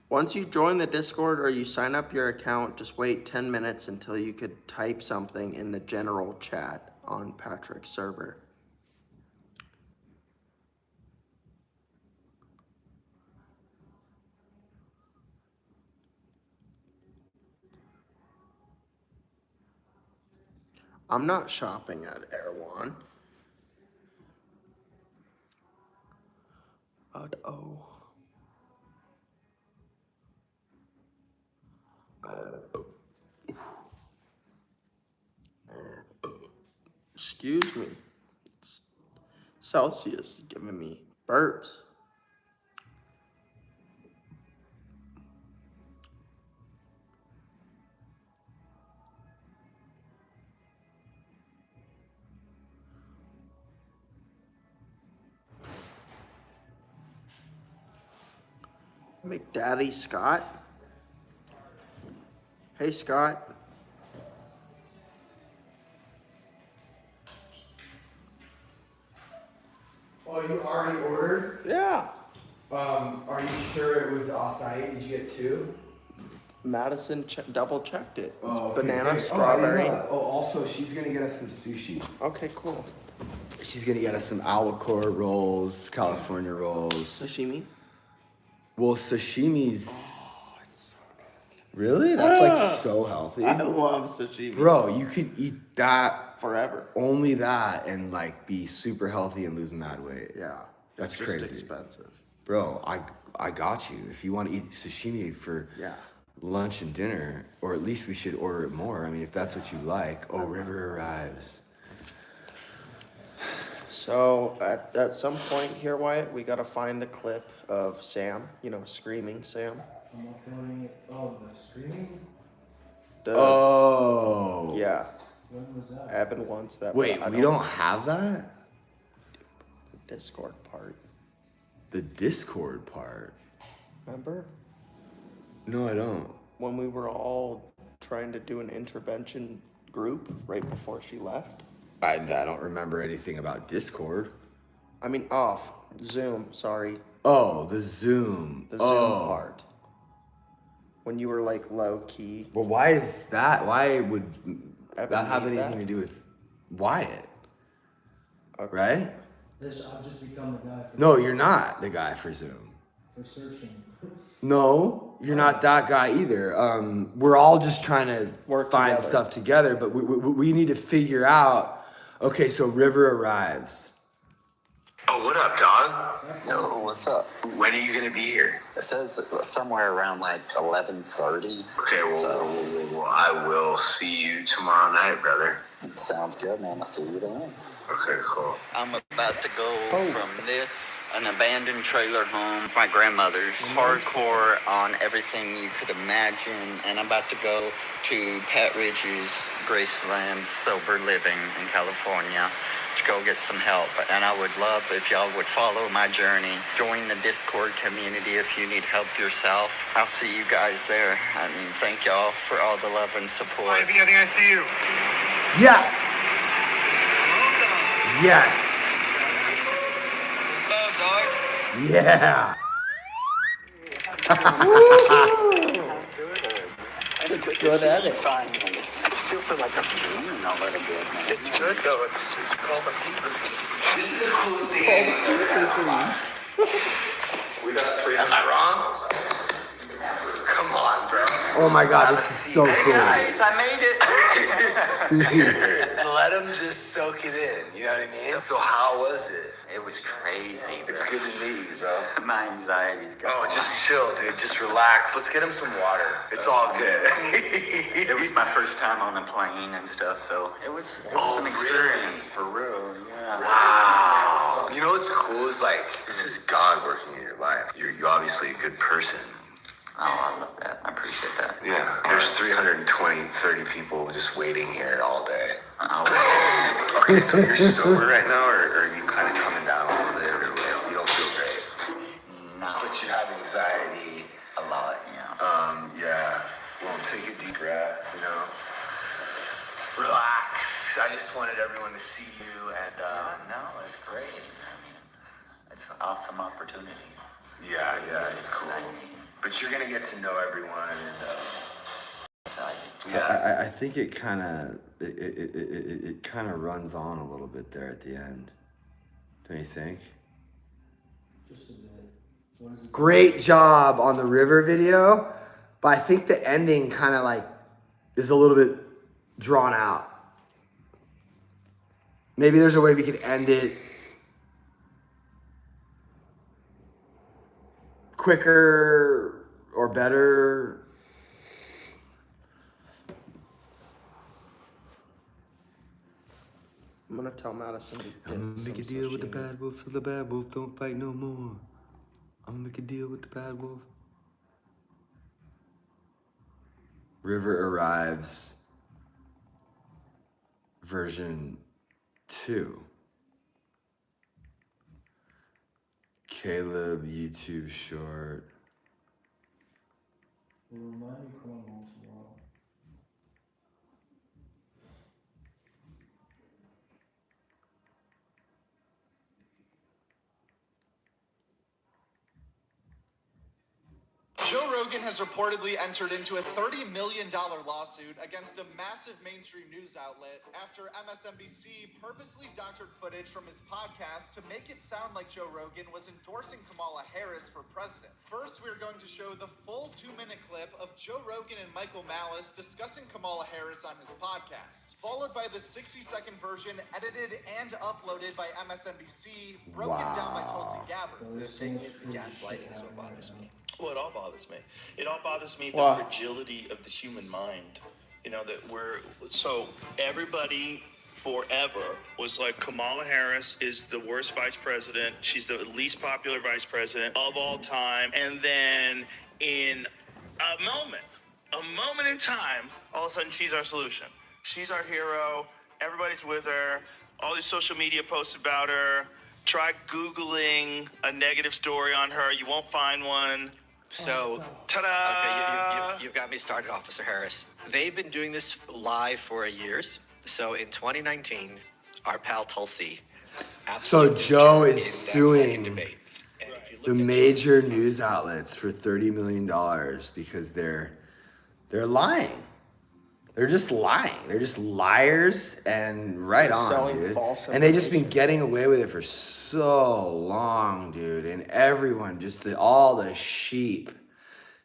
Once you join the Discord or you sign up your account, just wait 10 minutes until you could type something in the general chat on Patrick's server. I'm not shopping at Erewhon. Oh. Excuse me. Celsius is giving me burps. McDaddy Scott. Hey, Scott. Oh, you already ordered? Yeah. Are you sure it was acai? Did you get 2? Madison double checked it. It's okay, banana, great. strawberry. Also, she's gonna get us some sushi. Okay, cool. She's gonna get us some albacore rolls, California rolls. Sashimi? Well, sashimi's. Oh, it's so good. Really? That's like so healthy. I love sashimi. Bro, you could eat that forever. Only that and like be super healthy and lose mad weight. Yeah. That's it's crazy. Just expensive. Bro, I got you. If you want to eat sashimi for lunch and dinner, or at least we should order it more. I mean, if that's what you like. Oh, River arrives. So at some point here, Wyatt, we gotta find the clip of Sam, screaming Sam. I'm uploading it. Oh, the streaming? Yeah. When was that? Evan wants that. Wait, we don't have that? The Discord part. The Discord part? Remember? No, I don't. When we were all trying to do an intervention group right before she left? I don't remember anything about Discord. I mean, Zoom, sorry. Oh, the Zoom. The Zoom part. When you were like low key. Well, why is that? Why would Evan that have need anything that? to do with Wyatt? Okay. Right? I've just become the guy for No, you're not the guy for Zoom. for searching. No, you're not that guy either. We're all just trying to Work find together. stuff together, but we need to figure out. Okay, so River arrives. Oh, what up, dog? Yo, what's up? When are you gonna be here? It says somewhere around like 11:30. Okay, well, So- I will see you tomorrow night, brother. Sounds good, man. I'll see you then. Okay, cool. I'm about to go from an abandoned trailer home, my grandmother's, hardcore on everything you could imagine, and I'm about to go to Pat Ridge's Graceland Sober Living in California to go get some help. And I would love if y'all would follow my journey, join the Discord community if you need help yourself. I'll see you guys there. I mean, thank y'all for all the love and support. I think I see you. Yes! Yes! What's up, dog? Yeah! Good at it. Finally. I still feel like I'm dreaming a little bit, man. It's good, though. It's called a fever. This is the coolest thing. We got 3. Am I wrong? Come on, bro. Oh my god, this is so cool. Guys, I made it. Let them just soak it in. You know what I mean? So how was it? It was crazy, bro. It's good to meet you, bro. My anxiety's gone. Oh, just chill, dude. Just relax. Let's get him some water. It's all good. It was my first time on a plane and stuff, so it was an experience for real. Yeah. Wow. You know what's cool is like, this is God working in your life. You're obviously a good person. Oh, I love that. I appreciate that. Yeah. There's 30 people just waiting here all day. Oh, Okay, so you're sober right now, or are you kind of coming down a little bit, or you don't feel great? no. But you have anxiety. A lot, yeah. Yeah. Well, take a deep breath, Relax. I just wanted everyone to see you, and No, it's great. I mean, it's an awesome opportunity. yeah, it's cool. Exciting. but you're gonna get to know everyone and I think it kind of it kind of runs on a little bit there at the end. Don't you think? Just a bit. Great job on the river video, but I think the ending kind of like is a little bit drawn out. Maybe there's a way we could end it quicker or better. I'm gonna tell Madison to I'm gonna make a deal with the bad wolf so the bad wolf don't fight no more. I'm gonna make a deal with the bad wolf. River arrives. Version 2. Caleb YouTube short. Remind me to come home tomorrow. Joe Rogan has reportedly entered into a $30 million lawsuit against a massive mainstream news outlet after MSNBC purposely doctored footage from his podcast to make it sound like Joe Rogan was endorsing Kamala Harris for president. First, we're going to show the full 2-minute clip of Joe Rogan and Michael Malice discussing Kamala Harris on his podcast, followed by the 60-second version edited and uploaded by MSNBC, broken down by Tulsi Gabbard. The thing is, The gaslighting is what bothers me. Well, it all bothers me. It all bothers me, Wow. the fragility of the human mind. You know, that so everybody forever was like, Kamala Harris is the worst vice president. She's the least popular vice president of all time. And then in a moment in time, all of a sudden she's our solution. She's our hero. Everybody's with her. All these social media posts about her. Try Googling a negative story on her. You won't find one. So, ta-da! Okay, you've got me started, Officer Harris. They've been doing this live for years. So in 2019, our pal Tulsi. So Joe is in that second suing debate. And if you the look at major news outlets for $30 million because they're lying. They're just lying. They're just liars and right on, selling dude. false And they just been getting away with it for so long, dude. And everyone, all the sheep,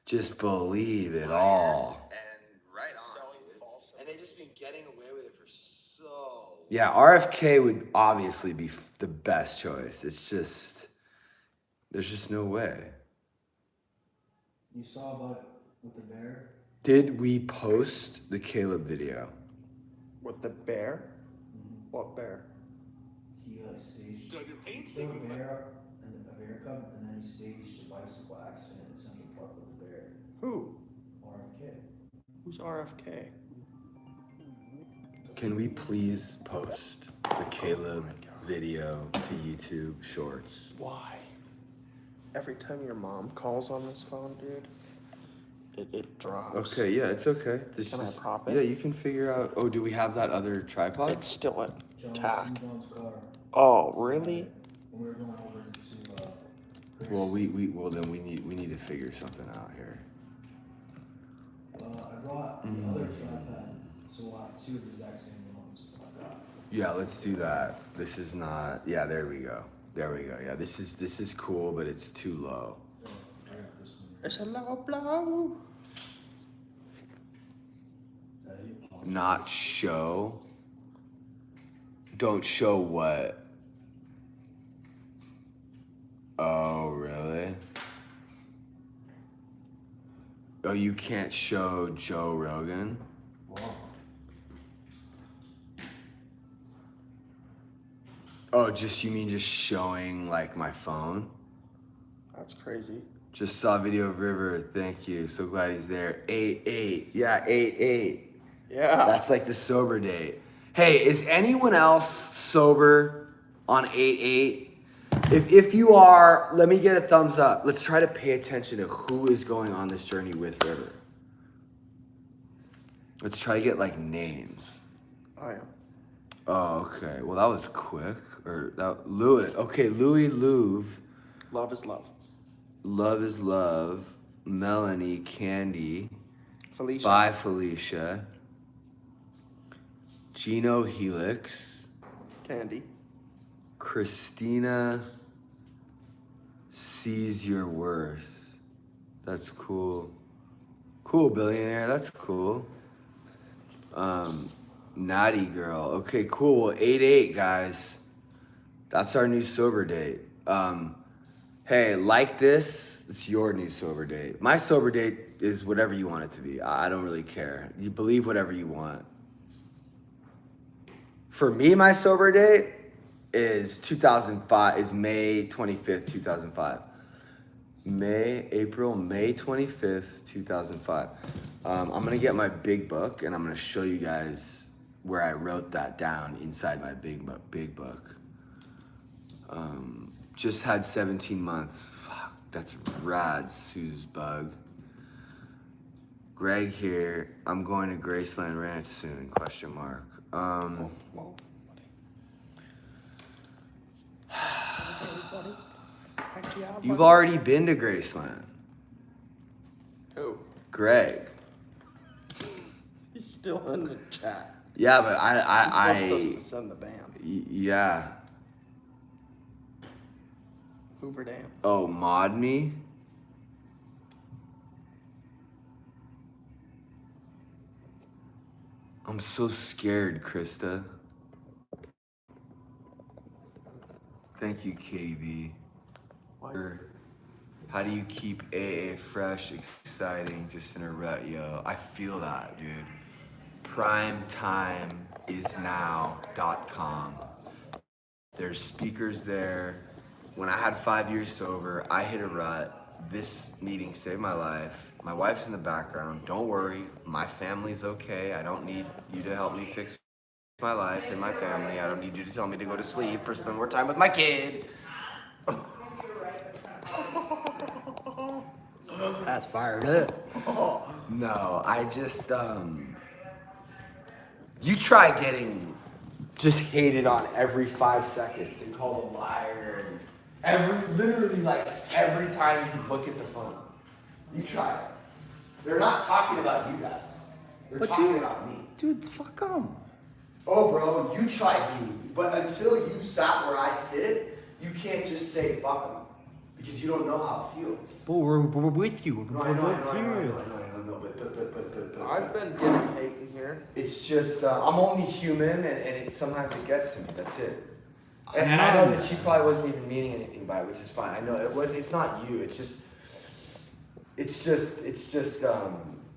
just believe it all. And right on. And they just been getting away with it for so long. Yeah, RFK would obviously be the best choice. It's just, there's just no way. You saw about with the bear? Did we post the Caleb video? With the bear? What bear? He staged a bear and a bear cub, and then he staged a bicycle accident in Central Park with the bear. Who? RFK. Who's RFK? Can we please post the Caleb video to YouTube Shorts? Why? Every time your mom calls on this phone, dude, it drops. Okay, yeah, it's okay. Can I prop it? Yeah, you can figure out. Oh, do we have that other tripod? It's still at John tack. was in John's car. Oh, really? And we were going over to Well, then we need to figure something out here. I brought the other tripod, so we'll have two of the exact same ones. Yeah, let's do that. This is not. Yeah, there we go. There we go. Yeah, this is cool, but it's too low. It's a low blow. Not show. Don't show what? Oh, really? Oh, you can't show Joe Rogan? Oh, you mean just showing like my phone? That's crazy. Just saw a video of River. Thank you. So glad he's there. 8-8. Yeah, 8-8. Yeah. That's like the sober date. Hey, is anyone else sober on 8-8? If you are, let me get a thumbs up. Let's try to pay attention to who is going on this journey with River. Let's try to get like names. I am. Oh, okay. Well, that was quick. Louis. Okay, Louis Louv. Love is love. Love is love. Melanie, Candy. Felicia. Bye, Felicia. Gino Helix. Candy. Christina sees your worth. That's cool. Cool, billionaire. That's cool. Naughty girl. Okay, cool. Well, 8/8, guys. That's our new sober date. Hey, like this, it's your new sober date. My sober date is whatever you want it to be. I don't really care. You believe whatever you want. For me, my sober date is 2005, is May 25th, 2005. May 25th, 2005. I'm gonna get my big book and I'm gonna show you guys where I wrote that down inside my big book. Just had 17 months. Fuck, that's rad, Sue's bug. Greg here. I'm going to Graceland Ranch soon, question mark. You've already been to Graceland. Who? Greg. He's still in the chat. Yeah, but He wants us to send the band. Yeah. Hoover Dam. Oh, mod me? I'm so scared, Krista. Thank you, KB. How do you keep AA fresh, exciting, just in a rut, yo? I feel that, dude. Primetimeisnow.com. There's speakers there. When I had 5 years sober, I hit a rut. This meeting saved my life. My wife's in the background. Don't worry, my family's okay. I don't need you to help me fix my life and my family. I don't need you to tell me to go to sleep or spend more time with my kid. That's fired up. No, I just, you try getting just hated on every 5 seconds and called a liar and literally like every time you look at the phone. You try it. They're not talking about you guys. They're talking about me. Dude, fuck them. Oh, bro, you try being, but until you sat where I sit, you can't just say fuck them because you don't know how it feels. But we're with you. We're No, I know, both here. but I've been getting hate in here. it's just, I'm only human and sometimes it gets to me, that's it. And I know that she probably wasn't even meaning anything by it, which is fine. I know it's not you, it's just,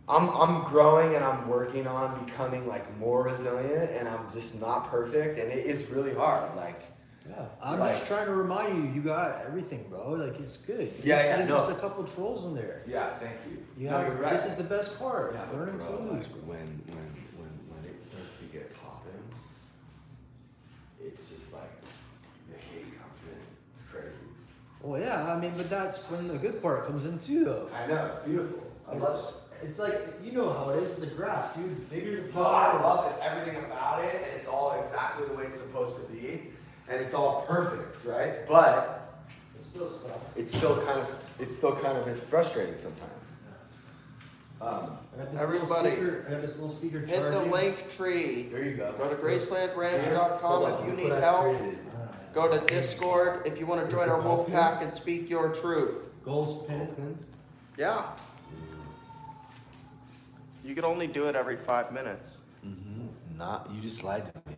I'm growing and I'm working on becoming like more resilient and I'm just not perfect and it is really hard, like. Yeah, I'm just trying to remind you, you got everything, bro. Like, it's good. There's just a couple trolls in there. Yeah, thank you. You No, have, you're right. This is the best part. Yeah, Learning bro, to lose. like when it starts to get popping, it's just like the hate comes in. It's crazy. Well, yeah, I mean, but that's when the good part comes in too, though. I know, it's beautiful. I love it. It's like, you know how it is. It's a graph, dude. Bigger the No, I love it. Everything about it, and it's all exactly the way it's supposed to be, and it's all perfect, right? But it still sucks. it's still kind of frustrating sometimes. Everybody, I got this little speaker hit the charging. link tree. There you go. Go to GracelandRanch.com if you need help. Go to Discord if you want to join our wolf pack and speak your truth. Goals pin. Yeah. You could only do it every 5 minutes. Not, you just lied to me.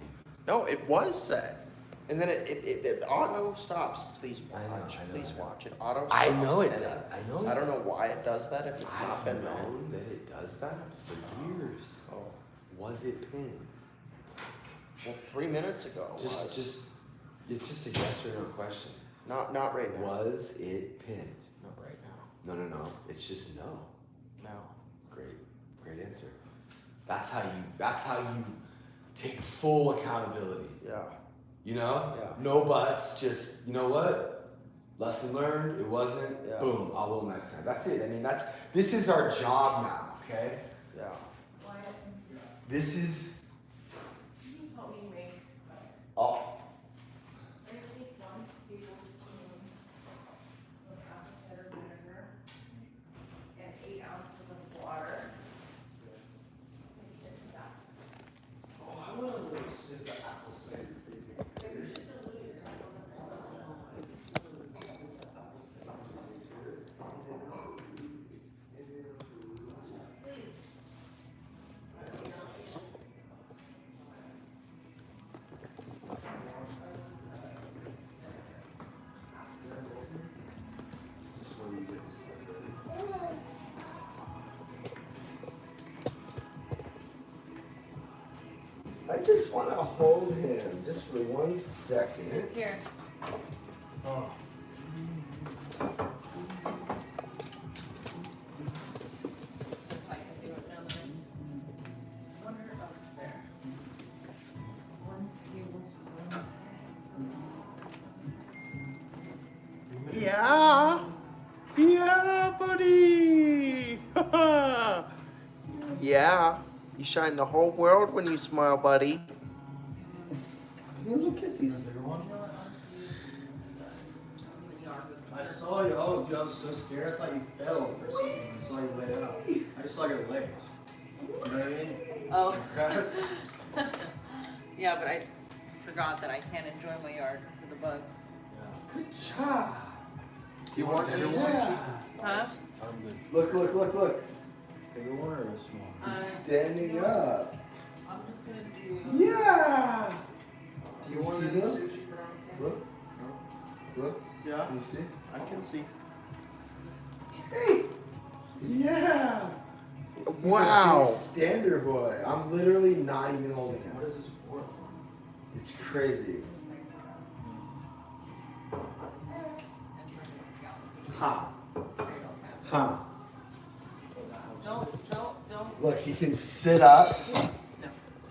No, it was set. And then it auto stops. Please watch. I know. Please watch. It auto stops. I know it and does. I know it I don't know why it does that if it's not been known. known that it does that for years. Oh. Was it pinned? Well, 3 minutes ago. It's just a yes or no question. Not right now. Was it pinned? Not right now. No. It's just no. No. Great answer. That's how you take full accountability. Yeah. You know? Yeah. No buts, just, you know what? Lesson learned, it wasn't, Yeah. boom, I will next time. That's it. I mean, this is our job now, okay? Yeah. This is, Help me make. oh, I just take 1 tablespoon of apple cider vinegar and I just want to hold him just for 1 second. It's here. Oh. That's like I do it down the nose. I wonder if it's there. 1 tablespoon. Yeah. Yeah, buddy. Yeah. You shine the whole world when you smile, buddy. Little kissies. I saw you. Oh, dude, I was so scared. I thought you fell for a second. I saw you lay out. I just saw your legs. You know what I mean? Oh. Guys? Yeah, but I forgot that I can't enjoy my yard because of the bugs. Good job. You want everyone? Yeah. Huh? I'm good. Look, look, look, look. Bigger one or a small? He's standing up. I'm just gonna do. Yeah. Do you want see any them? sushi? Look. Look. Yeah. Can you see? I can see. Hey. Yeah. Wow. He's a big stander boy. I'm literally not even holding him. What is this for? It's crazy. Ha. Ha. Don't. Look, he can sit up. No.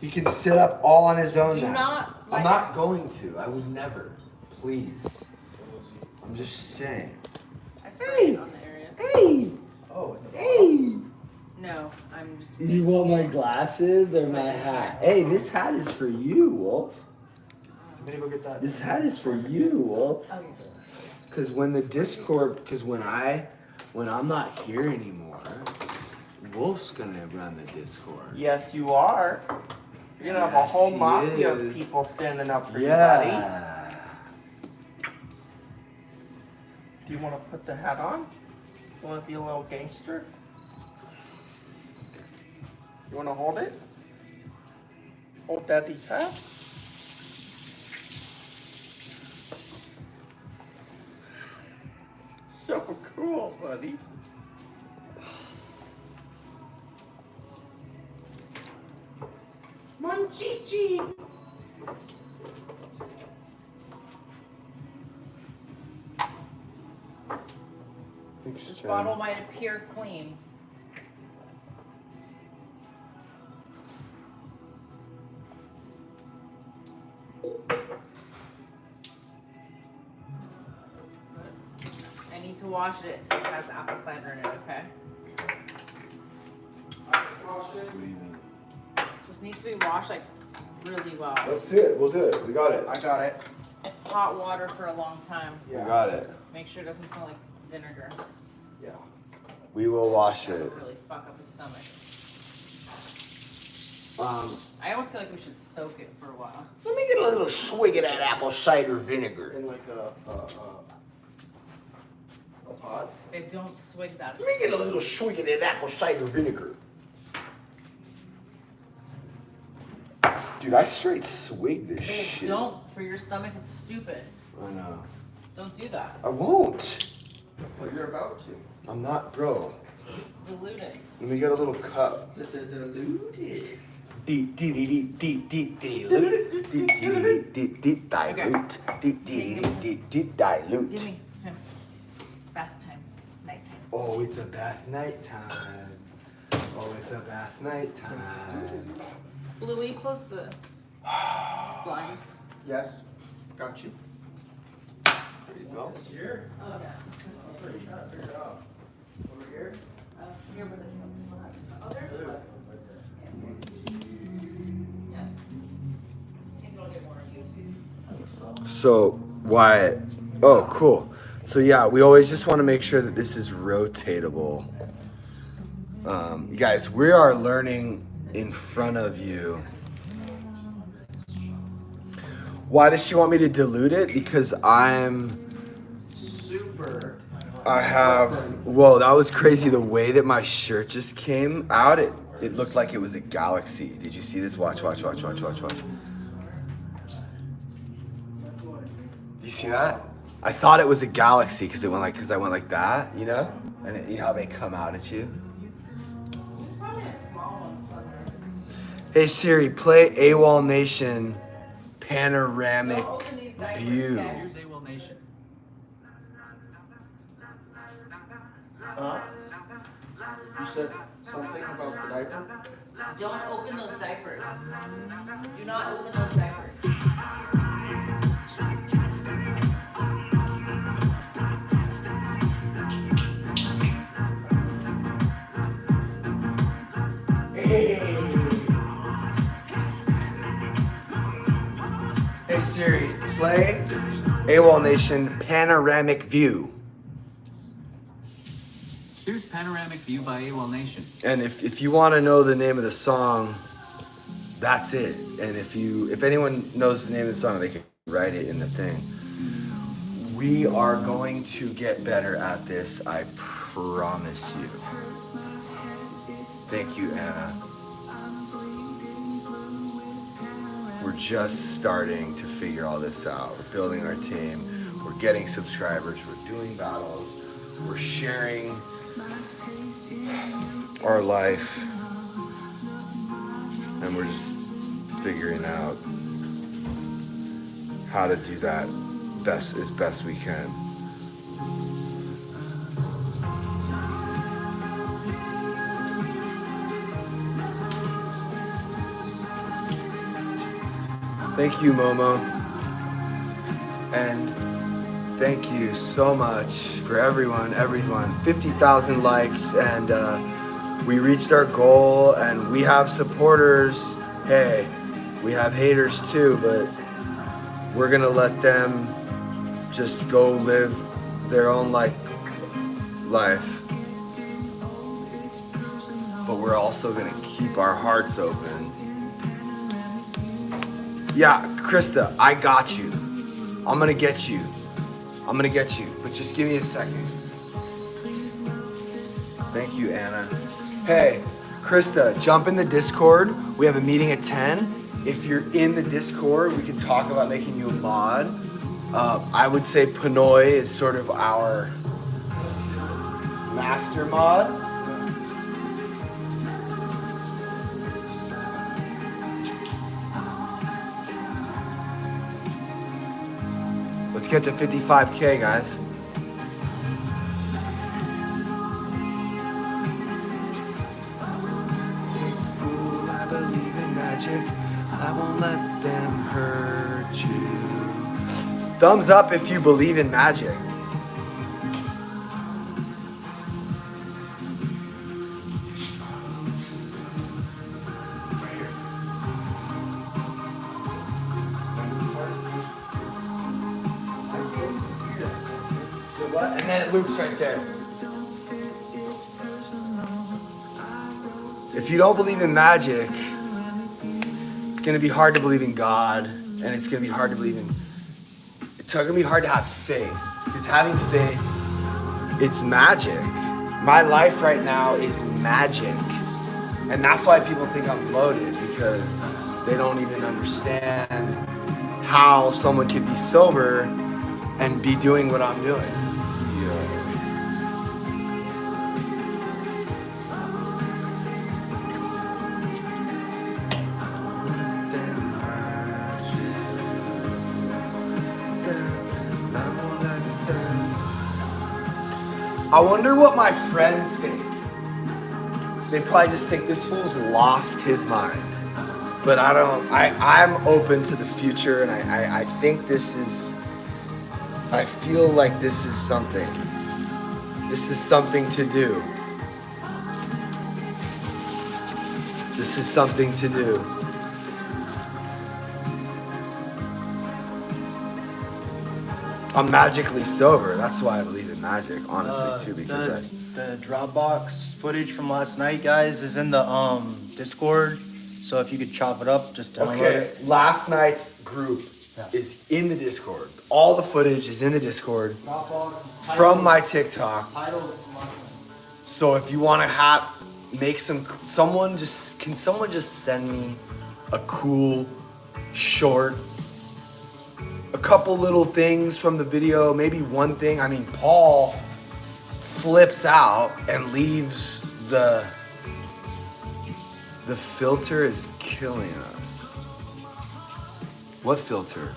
He can sit up all on his own Do now. not. I'm not going to. I would never. Please. I'm just saying. I sprayed it on the area. Hey. Oh. Hey. No, I'm just. You want my glasses or my hat? Hey, this hat is for you, Wolf. I'm gonna go get that. This hat is for you, Wolf. Oh, yeah. Because when the Discord, when I'm not here anymore, Wolf's gonna run the Discord. Yes, you are. You're gonna have a Yes, whole he mafia of is. people standing up for you, Yeah. buddy. Do you want to put the hat on? You want to be a little gangster? You want to hold it? Hold Daddy's hat? So cool, buddy. Monchichi! This bottle might appear clean. I need to wash it. It has apple cider in it, okay? What do you mean? Just needs to be washed like really well. Let's do it. We'll do it. We got it. I got it. Hot water for a long time. We got it. Make sure it doesn't smell like vinegar. Yeah. We will wash That it. would really fuck up his stomach. I almost feel like we should soak it for a while. Let me get a little swig of that apple cider vinegar. In like a pot. Babe, don't swig that. Let me get a little swig of that apple cider vinegar. Dude, I straight swig this Babe, shit. don't. For your stomach, it's stupid. I know. Don't do that. I won't. But you're about to. I'm not, bro. Dilute it. Let me get a little cup. Diluted. Dilute. Dilute. Dilute. Give me him. Bath time. Nighttime. Oh, it's a bath night time. Oh, it's a bath night time. Blue, will you close the blinds? Yes. Got you. There you go. This here? Oh, yeah. That's what you're trying to figure out. Over here? Here, but oh, there's the button. Yeah. I think it'll get more use. So, Wyatt. Oh, cool. So, yeah, we always just want to make sure that this is rotatable. You guys, we are learning in front of you. Why does she want me to dilute it? Because I have, whoa, that was crazy. The way that my shirt just came out, it looked like it was a galaxy. Did you see this? Watch. Do you see that? I thought it was a galaxy because I went like that, you know? And you know how they come out at you? Hey Siri, play AWOL Nation Panoramic View. Here's AWOL Nation. Huh? You said something about the diaper? Don't open those diapers. Do not open those diapers. Hey Siri, play AWOL Nation Panoramic View. Here's Panoramic View by AWOL Nation. And if you want to know the name of the song, that's it. And if anyone knows the name of the song, they can write it in the thing. We are going to get better at this, I promise you. Thank you, Anna. We're just starting to figure all this out. We're building our team. We're getting subscribers. We're doing battles. We're sharing our life. And we're just figuring out how to do that as best we can. Thank you, Momo. And thank you so much for everyone. 50,000 likes, and we reached our goal, and we have supporters. Hey, we have haters too, but we're gonna let them just go live their own life. But we're also gonna keep our hearts open. Yeah, Krista, I got you. I'm gonna get you. But just give me a second. Thank you, Anna. Hey, Krista, jump in the Discord. We have a meeting at 10. If you're in the Discord, we can talk about making you a mod. I would say Pinoy is sort of our master mod. Let's get to 55K, guys. Fool, I believe in magic. I won't let them hurt you. Thumbs up if you believe in magic. And then it loops right there. If you don't believe in magic, it's gonna be hard to believe in God, and it's gonna be hard to believe in. It's gonna be hard to have faith, because having faith, it's magic. My life right now is magic, and that's why people think I'm loaded, because they don't even understand how someone could be sober and be doing what I'm doing. I wonder what my friends think. They probably just think this fool's lost his mind. But I'm open to the future, and I think I feel like this is something. This is something to do. This is something to do. I'm magically sober. That's why I believe in magic, honestly, too, because the Dropbox footage from last night, guys, is in the Discord. So if you could chop it up, just download it. Last night's group is in the Discord. All the footage is in the Discord from my TikTok. So if you want to make can someone just send me a cool, short, a couple little things from the video, maybe one thing. I mean, Paul flips out and leaves the filter is killing us. What filter?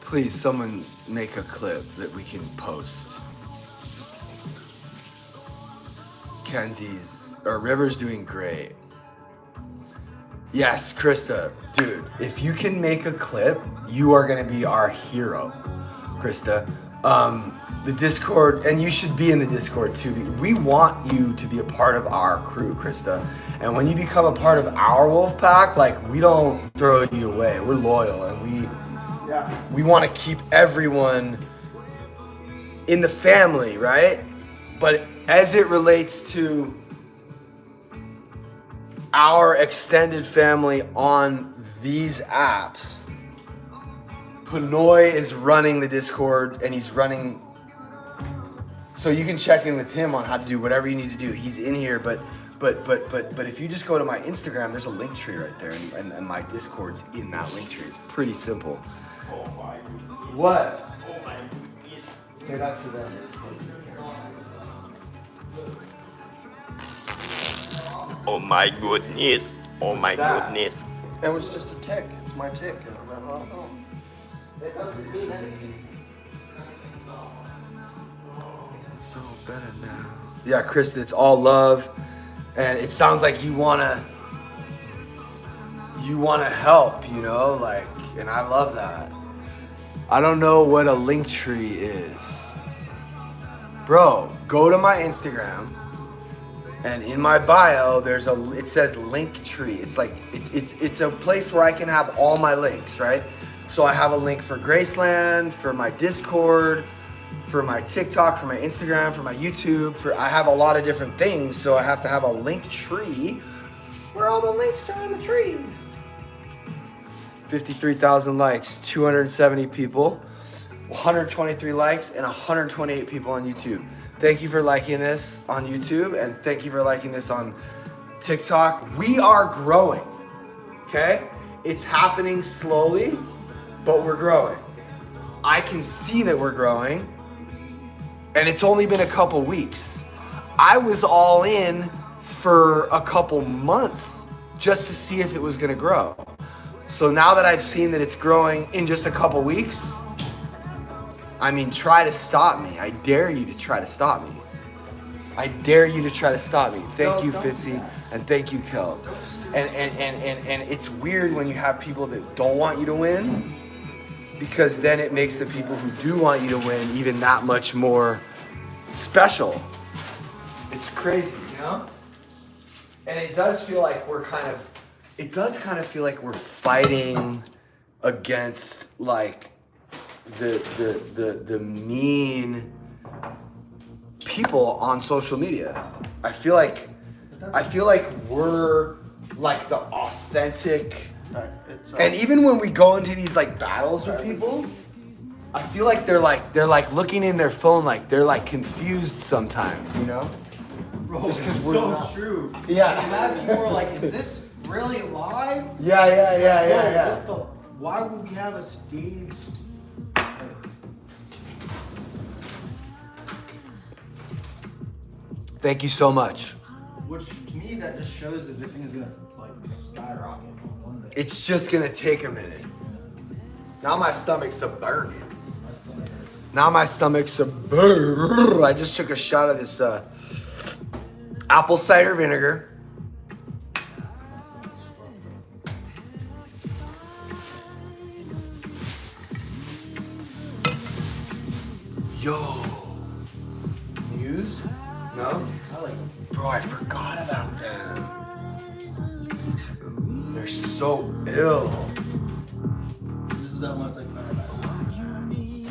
Please, someone make a clip that we can post. River's doing great. Yes, Krista, dude, if you can make a clip, you are gonna be our hero, Krista. The Discord, and you should be in the Discord too. We want you to be a part of our crew, Krista. And when you become a part of our wolf pack, like, we don't throw you away. We're loyal, and we want to keep everyone in the family, right? But as it relates to our extended family on these apps, Pinoy is running the Discord, and he's running. So you can check in with him on how to do whatever you need to do. He's in here, but if you just go to my Instagram, there's a link tree right there, and my Discord's in that link tree. It's pretty simple. What? Say that to them. Oh my goodness. Oh my goodness. It was just a tick. It's my tick. It doesn't mean anything. It's all better now. Yeah, Krista, it's all love, and it sounds like you wanna help, you know, like, and I love that. I don't know what a link tree is. Bro, go to my Instagram, and in my bio it says link tree. It's like it's a place where I can have all my links, right? So I have a link for Graceland, for my Discord, for my TikTok, for my Instagram, for my YouTube, I have a lot of different things, so I have to have a link tree where all the links are in the tree. 53,000 likes, 270 people, 123 likes, and 128 people on YouTube. Thank you for liking this on YouTube, and thank you for liking this on TikTok. We are growing, okay? It's happening slowly, but we're growing. I can see that we're growing, and it's only been a couple weeks. I was all in for a couple months just to see if it was gonna grow. So now that I've seen that it's growing in just a couple weeks, I mean, try to stop me. I dare you to try to stop me. I dare you to try to stop me. Thank you, Fitzy, and thank you, Kel. And it's weird when you have people that don't want you to win, because then it makes the people who do want you to win even that much more special. It's crazy, you know? And it does feel like we're kind of feel like we're fighting against, like, the mean people on social media. I feel like we're like the authentic. And even when we go into these like battles with people, I feel like they're like looking in their phone, like they're like confused sometimes, you know? Bro, it's so true. Yeah. And that people are like, is this really live? Yeah. Why would we have a stage? Thank you so much. Which to me, that just shows that the thing is gonna like skyrocket one day. It's just gonna take a minute. Now my stomach's a burning. I just took a shot of this apple cider vinegar. Yo. News? No? I like them. Bro, I forgot about them. They're so ill. This is that one that's like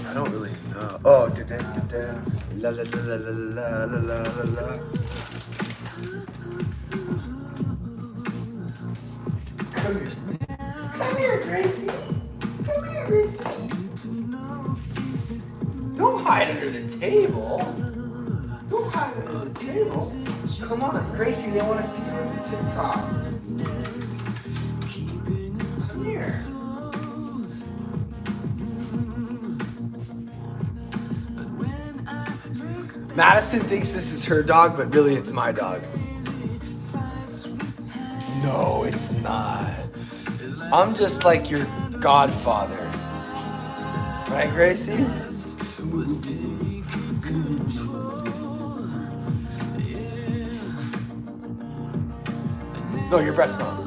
I don't really know. Oh, da-da-da-da. La la la la la la la la la. Come here. Come here, Gracie. Come here, Gracie. Don't hide under the table. Don't hide under the table. Come on, Gracie, they want to see you on the TikTok. Come here. Madison thinks this is her dog, but really it's my dog. No, it's not. I'm just like your godfather. Right, Gracie? No, your breast milk.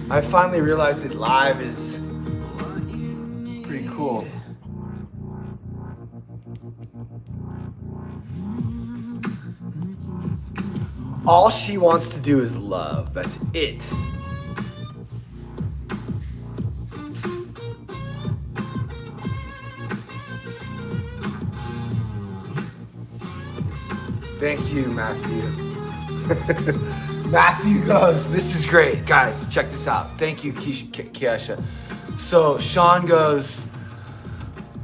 I finally realized that live is pretty cool. All she wants to do is love. That's it. Thank you, Matthew. Matthew goes, this is great. Guys, check this out. Thank you, Kiesha. So Sean goes,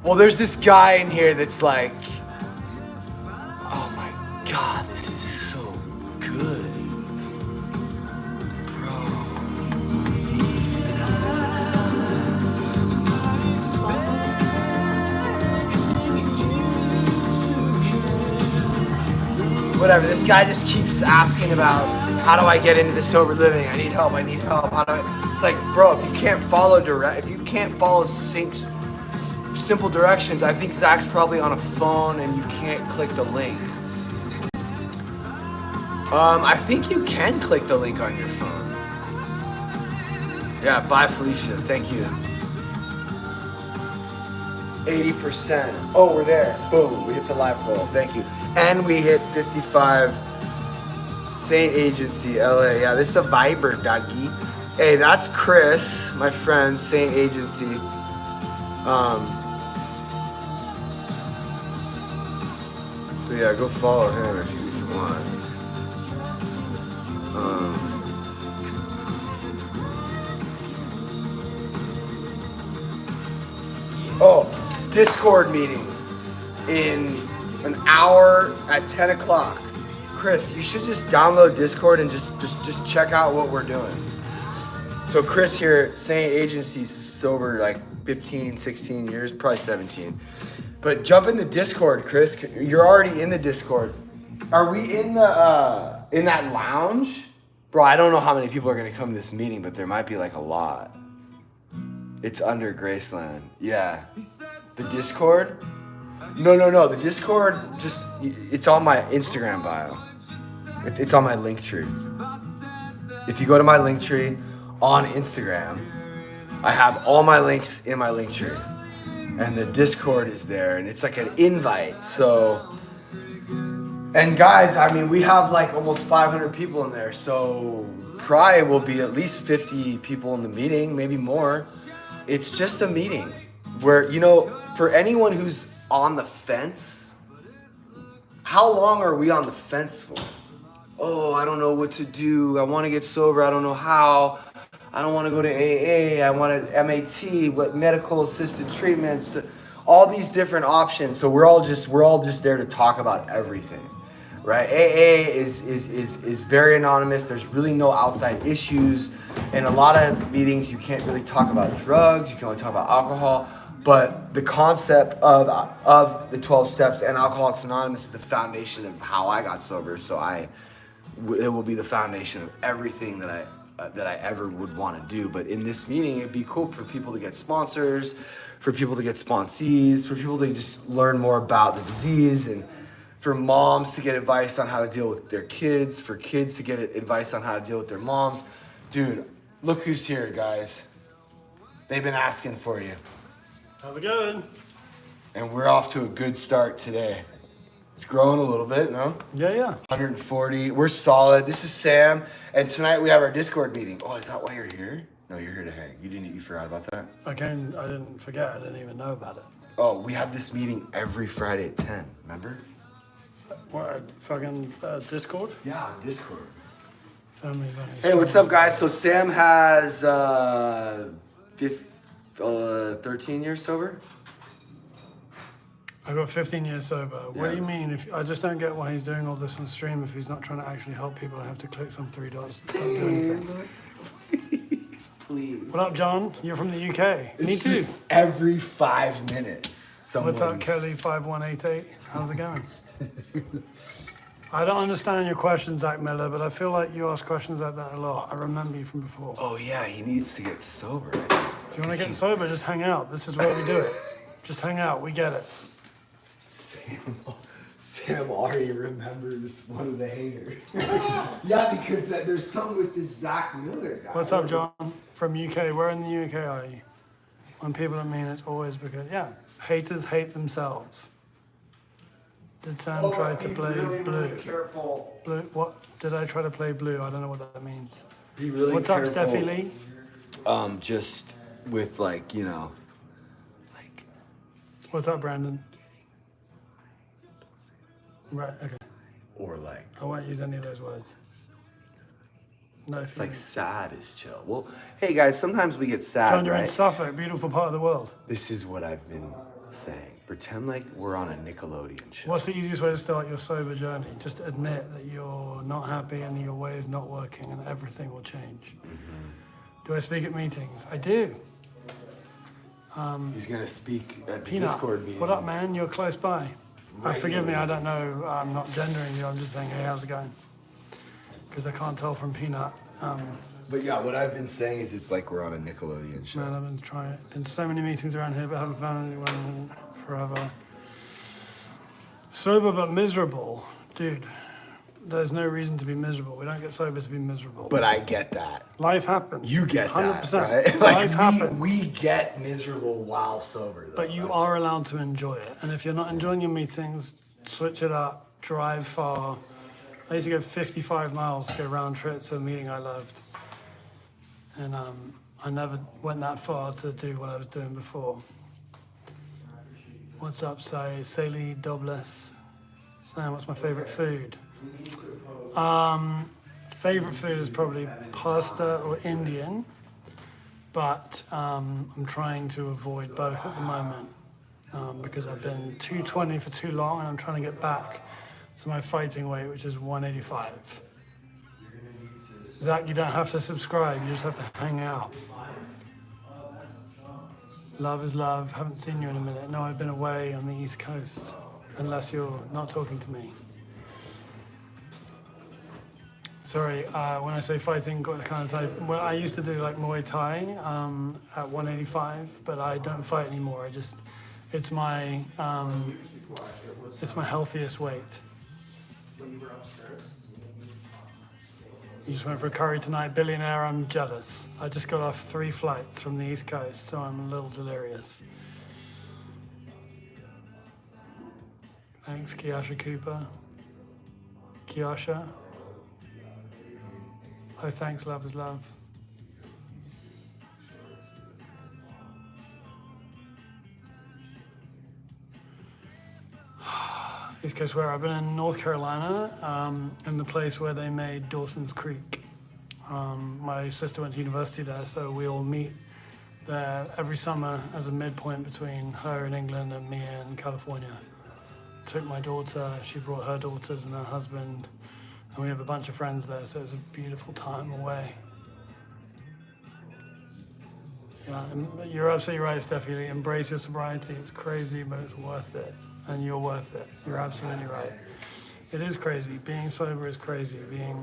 well, there's this guy in here that's like, oh my God, this is so good. Whatever, this guy just keeps asking about how do I get into the sober living? I need help. How do I? It's like, bro, if you can't follow simple directions, I think Zach's probably on a phone and you can't click the link. I think you can click the link on your phone. Yeah, bye Felicia, thank you. 80%. Oh, we're there. Boom, we hit the live goal, thank you. And we hit 55. Saint Agency, LA. Yeah, this is a Viber, doggy. Hey, that's Chris, my friend, Saint Agency. So yeah, go follow him if you want. Oh, Discord meeting in an hour at 10 o'clock. Chris, you should just download Discord and just check out what we're doing. So Chris here, Saint Agency's sober like 15, 16 years, probably 17. But jump in the Discord, Chris. You're already in the Discord. Are we in that lounge? Bro, I don't know how many people are gonna come to this meeting, but there might be like a lot. It's under Graceland. Yeah. The Discord? No. The Discord, it's on my Instagram bio. It's on my link tree. If you go to my link tree on Instagram, I have all my links in my link tree. And the Discord is there, and it's like an invite. So, and guys, I mean, we have like almost 500 people in there. So probably will be at least 50 people in the meeting, maybe more. It's just a meeting where, for anyone who's on the fence, how long are we on the fence for? Oh, I don't know what to do. I want to get sober. I don't know how. I don't want to go to AA. I want an MAT, what medical assisted treatments, all these different options. So we're all just there to talk about everything, right? AA is very anonymous. There's really no outside issues. In a lot of meetings, you can't really talk about drugs. You can only talk about alcohol. But the concept of the 12 steps and Alcoholics Anonymous is the foundation of how I got sober. So it will be the foundation of everything that I ever would want to do. But in this meeting, it'd be cool for people to get sponsors, for people to get sponsees, for people to just learn more about the disease, and for moms to get advice on how to deal with their kids, for kids to get advice on how to deal with their moms. Dude, look who's here, guys. They've been asking for you. How's it going? And we're off to a good start today. It's growing a little bit, no? Yeah. 140. We're solid. This is Sam, and tonight we have our Discord meeting. Oh, is that why you're here? No, you're here to hang. You forgot about that? I didn't forget. I didn't even know about it. Oh, we have this meeting every Friday at 10. Remember? What? Fucking Discord? Yeah, on Discord. Families on Hey, what's up, guys? So Sam has 13 years sober. I got 15 years sober. What do you mean? If I just don't get why he's doing all this on stream if he's not trying to actually help people. I have to click some $3 to do anything. Please. What up, John? You're from the UK. Me It's too. just every 5 minutes. What's up, Kelly5188? How's it going? I don't understand your question, Zach Miller, but I feel like you ask questions like that a lot. I remember you from before. Oh yeah, he needs to get sober. If you want to get sober, just hang out. This is where we do it. Just hang out. We get it. Sam already remembers one of the haters. Yeah, because there's something with this Zach Miller guy. What's up, John? From UK. Where in the UK are you? When people are mean, it's always because, haters hate themselves. Did Sam try to play blue? Really careful. Blue? What? Did I try to play blue? I don't know what that means. Be really What's careful. up, Steffi Lee? Just with What's up, Brandon? Right, okay. or I won't use any of those words. No, it's like sad is chill. Well, hey guys, sometimes we get sad, John, you're in right? Suffolk, beautiful part of the world. This is what I've been saying. Pretend like we're on a Nickelodeon show. What's the easiest way to start your sober journey? Just admit that you're not happy and your way is not working and everything will change. Do I speak at meetings? I do. He's gonna speak at the Peanut, Discord meeting. what up, man? You're close by. Right Forgive me, here. I don't know. I'm not gendering you. I'm just saying, hey, how's it going? Because I can't tell from Peanut. But yeah, what I've been saying is it's like we're on a Nickelodeon show. Man, I've been trying. Been so many meetings around here, but haven't found anyone forever. Sober but miserable, dude. There's no reason to be miserable. We don't get sober to be miserable. But I get that. Life happens. You get 100%. that, right? Life happens. We get miserable while sober, though. But you are allowed to enjoy it. And if you're not enjoying your meetings, switch it up, drive far. I used to go 55 miles to go round trip to a meeting I loved. And I never went that far to do what I was doing before. What's up, Saley Dobless? Sam, what's my favorite food? Favorite food is probably pasta or Indian, but I'm trying to avoid both at the moment because I've been 220 for too long and I'm trying to get back to my fighting weight, which is 185. Zach, you don't have to subscribe, you just have to hang out. Love is love. Haven't seen you in a minute. No, I've been away on the East Coast, unless you're not talking to me. Sorry, when I say fighting, got the kind of type. Well, I used to do like Muay Thai at 185, but I don't fight anymore. It's my healthiest weight. You just went for a curry tonight, billionaire. I'm jealous. I just got off 3 flights from the East Coast, so I'm a little delirious. Thanks, Kiasha Cooper. Kiasha. Oh, thanks, love is love. East Coast where? I've been in North Carolina, in the place where they made Dawson's Creek. My sister went to university there, so we all meet there every summer as a midpoint between her in England and me in California. Took my daughter, she brought her daughters and her husband, and we have a bunch of friends there, so it's a beautiful time away. Yeah, you're absolutely right, Steffi. Embrace your sobriety. It's crazy, but it's worth it. And you're worth it. You're absolutely right. It is crazy. Being sober is crazy. Being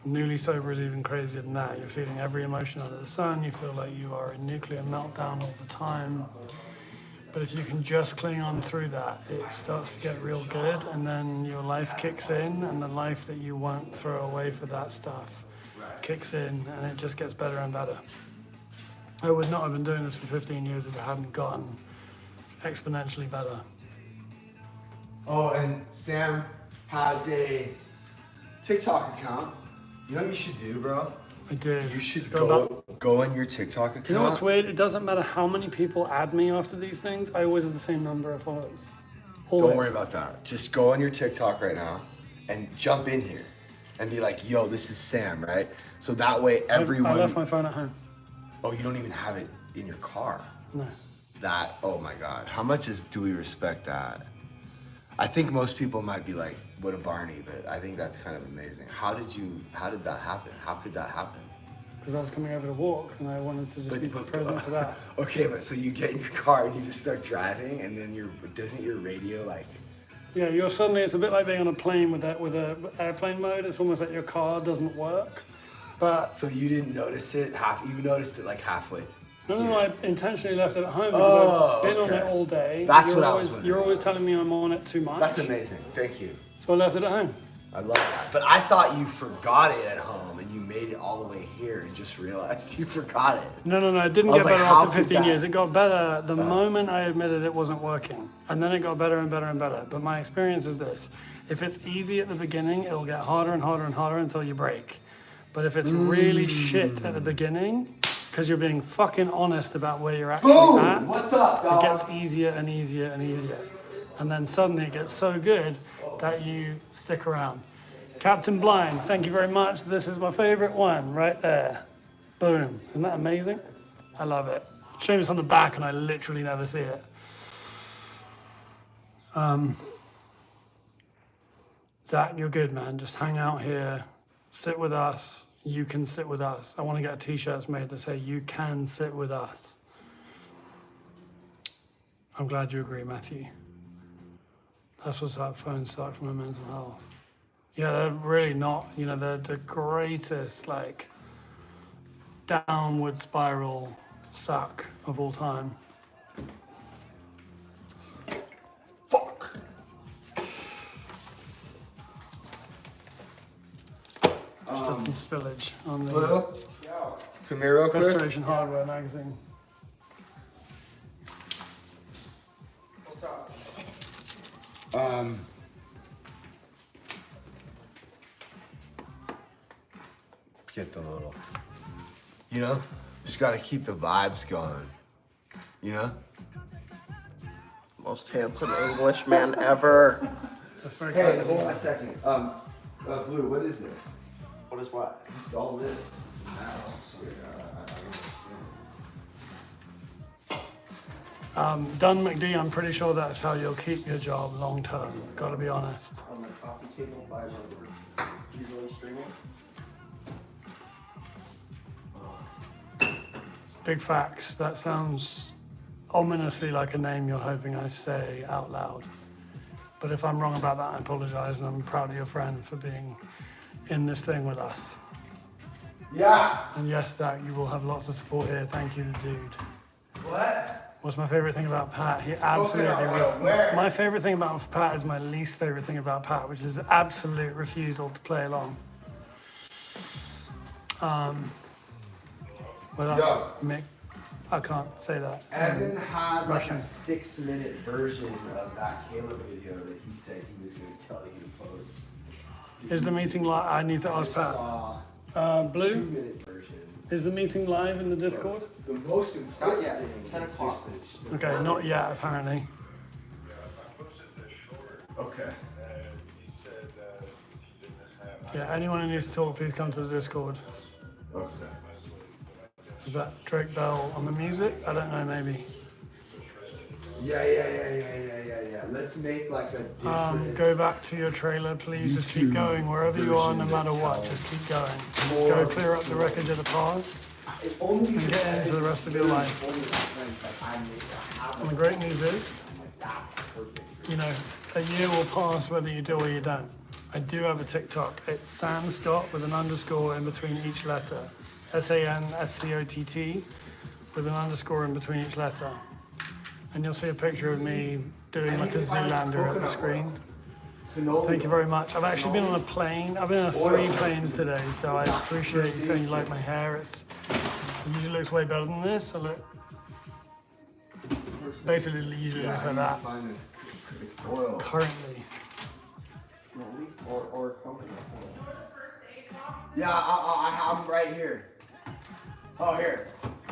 newly sober is even crazier than that. You're feeling every emotion under the sun. You feel like you are in nuclear meltdown all the time. But if you can just cling on through that, it starts to get real good, and then your life kicks in, and the life that you won't throw away for that stuff kicks in, and it just gets better and better. I would not have been doing this for 15 years if it hadn't gotten exponentially better. Oh, and Sam has a TikTok account. You know what you should do, bro? I do. You should go on your TikTok account. You know what's weird? It doesn't matter how many people add me after these things. I always have the same number of followers. Always. Don't worry about that. Just go on your TikTok right now and jump in here and be like, yo, this is Sam, right? So that way everyone... I left my phone at home. Oh, you don't even have it in your car? No. That, oh my God, how much do we respect that? I think most people might be like, what a Barney, but I think that's kind of amazing. How did that happen? How could that happen? Because I was coming over to walk and I wanted to just be present for that. Okay, but so you get in your car and you just start driving, and then doesn't your radio like? Yeah, it's a bit like being on a plane with a airplane mode. It's almost like your car doesn't work. But so you didn't notice it you noticed it like halfway. No, I intentionally left it at home because I've been on it all day. That's what I was wondering. You're always telling me I'm on it too much. That's amazing. Thank you. So I left it at home. I love that. But I thought you forgot it at home and you made it all the way here and just realized you forgot it. No, it didn't get better after 15 years. It got better the moment I admitted it wasn't working. And then it got better and better and better. But my experience is this. If it's easy at the beginning, it'll get harder and harder and harder until you break. But if it's really shit at the beginning, because you're being fucking honest about where you're actually at, what's up, dog? It gets easier and easier and easier. And then suddenly it gets so good that you stick around. Captain Blind, thank you very much. This is my favorite one right there. Boom. Isn't that amazing? I love it. Shame it's on the back and I literally never see it. Zach, you're good, man. Just hang out here. Sit with us. You can sit with us. I want to get t-shirts made that say, you can sit with us. I'm glad you agree, Matthew. That's what's up. Phones suck for my mental health. Yeah, they're really not, they're the greatest, downward spiral suck of all time. Fuck. Just had some spillage on the Come here real quick. Restoration Hardware magazine. What's up? Get the little, just gotta keep the vibes going, Most handsome Englishman ever. That's very Hey, kind of hold you. on a second. Blue, what is this? What is what? It's all this. This is metal. So I don't understand. Dunn McD, I'm pretty sure that's how you'll keep your job long term. Gotta be honest. On the coffee table by where we're usually streaming. Big facts. That sounds ominously like a name you're hoping I say out loud. But if I'm wrong about that, I apologize, and I'm proud of your friend for being in this thing with us. Yeah. And yes, Zach, you will have lots of support here. Thank you, the dude. What? What's my favorite thing about Pat? He absolutely. Where? My favorite thing about Pat is my least favorite thing about Pat, which is absolute refusal to play along. What up, Mick? I can't say that. Evan had like Russian. a 6-minute version of that Caleb video that he said he was going to tell you to post. Is the meeting live? I need to ask Pat. Blue? 2-minute version. Is the meeting live in the Discord? The most important Not yet. thing 10 is o'clock. just the Okay, not yet, apparently. Okay. Yeah, anyone who needs to talk, please come to the Discord. Okay. Is that Drake Bell on the music? I don't know, maybe. Yeah. Let's make like a different. Go back to your trailer, please. Just keep going. Wherever you are, no matter what, just keep going. Go clear up the wreckage of the past and get into the rest of your life. And the great news is, a year will pass whether you do or you don't. I do have a TikTok. It's Sam Scott with an underscore in between each letter. SANSCOTT with an underscore in between each letter. And you'll see a picture of me doing like a Zoolander at the screen. Thank you very much. I've actually been on a plane. I've been on 3 planes today, so I appreciate you saying you like my hair. It usually looks way better than this. Basically, it usually looks like that. Currently. Or company. Yeah, I'm right here. Oh, here.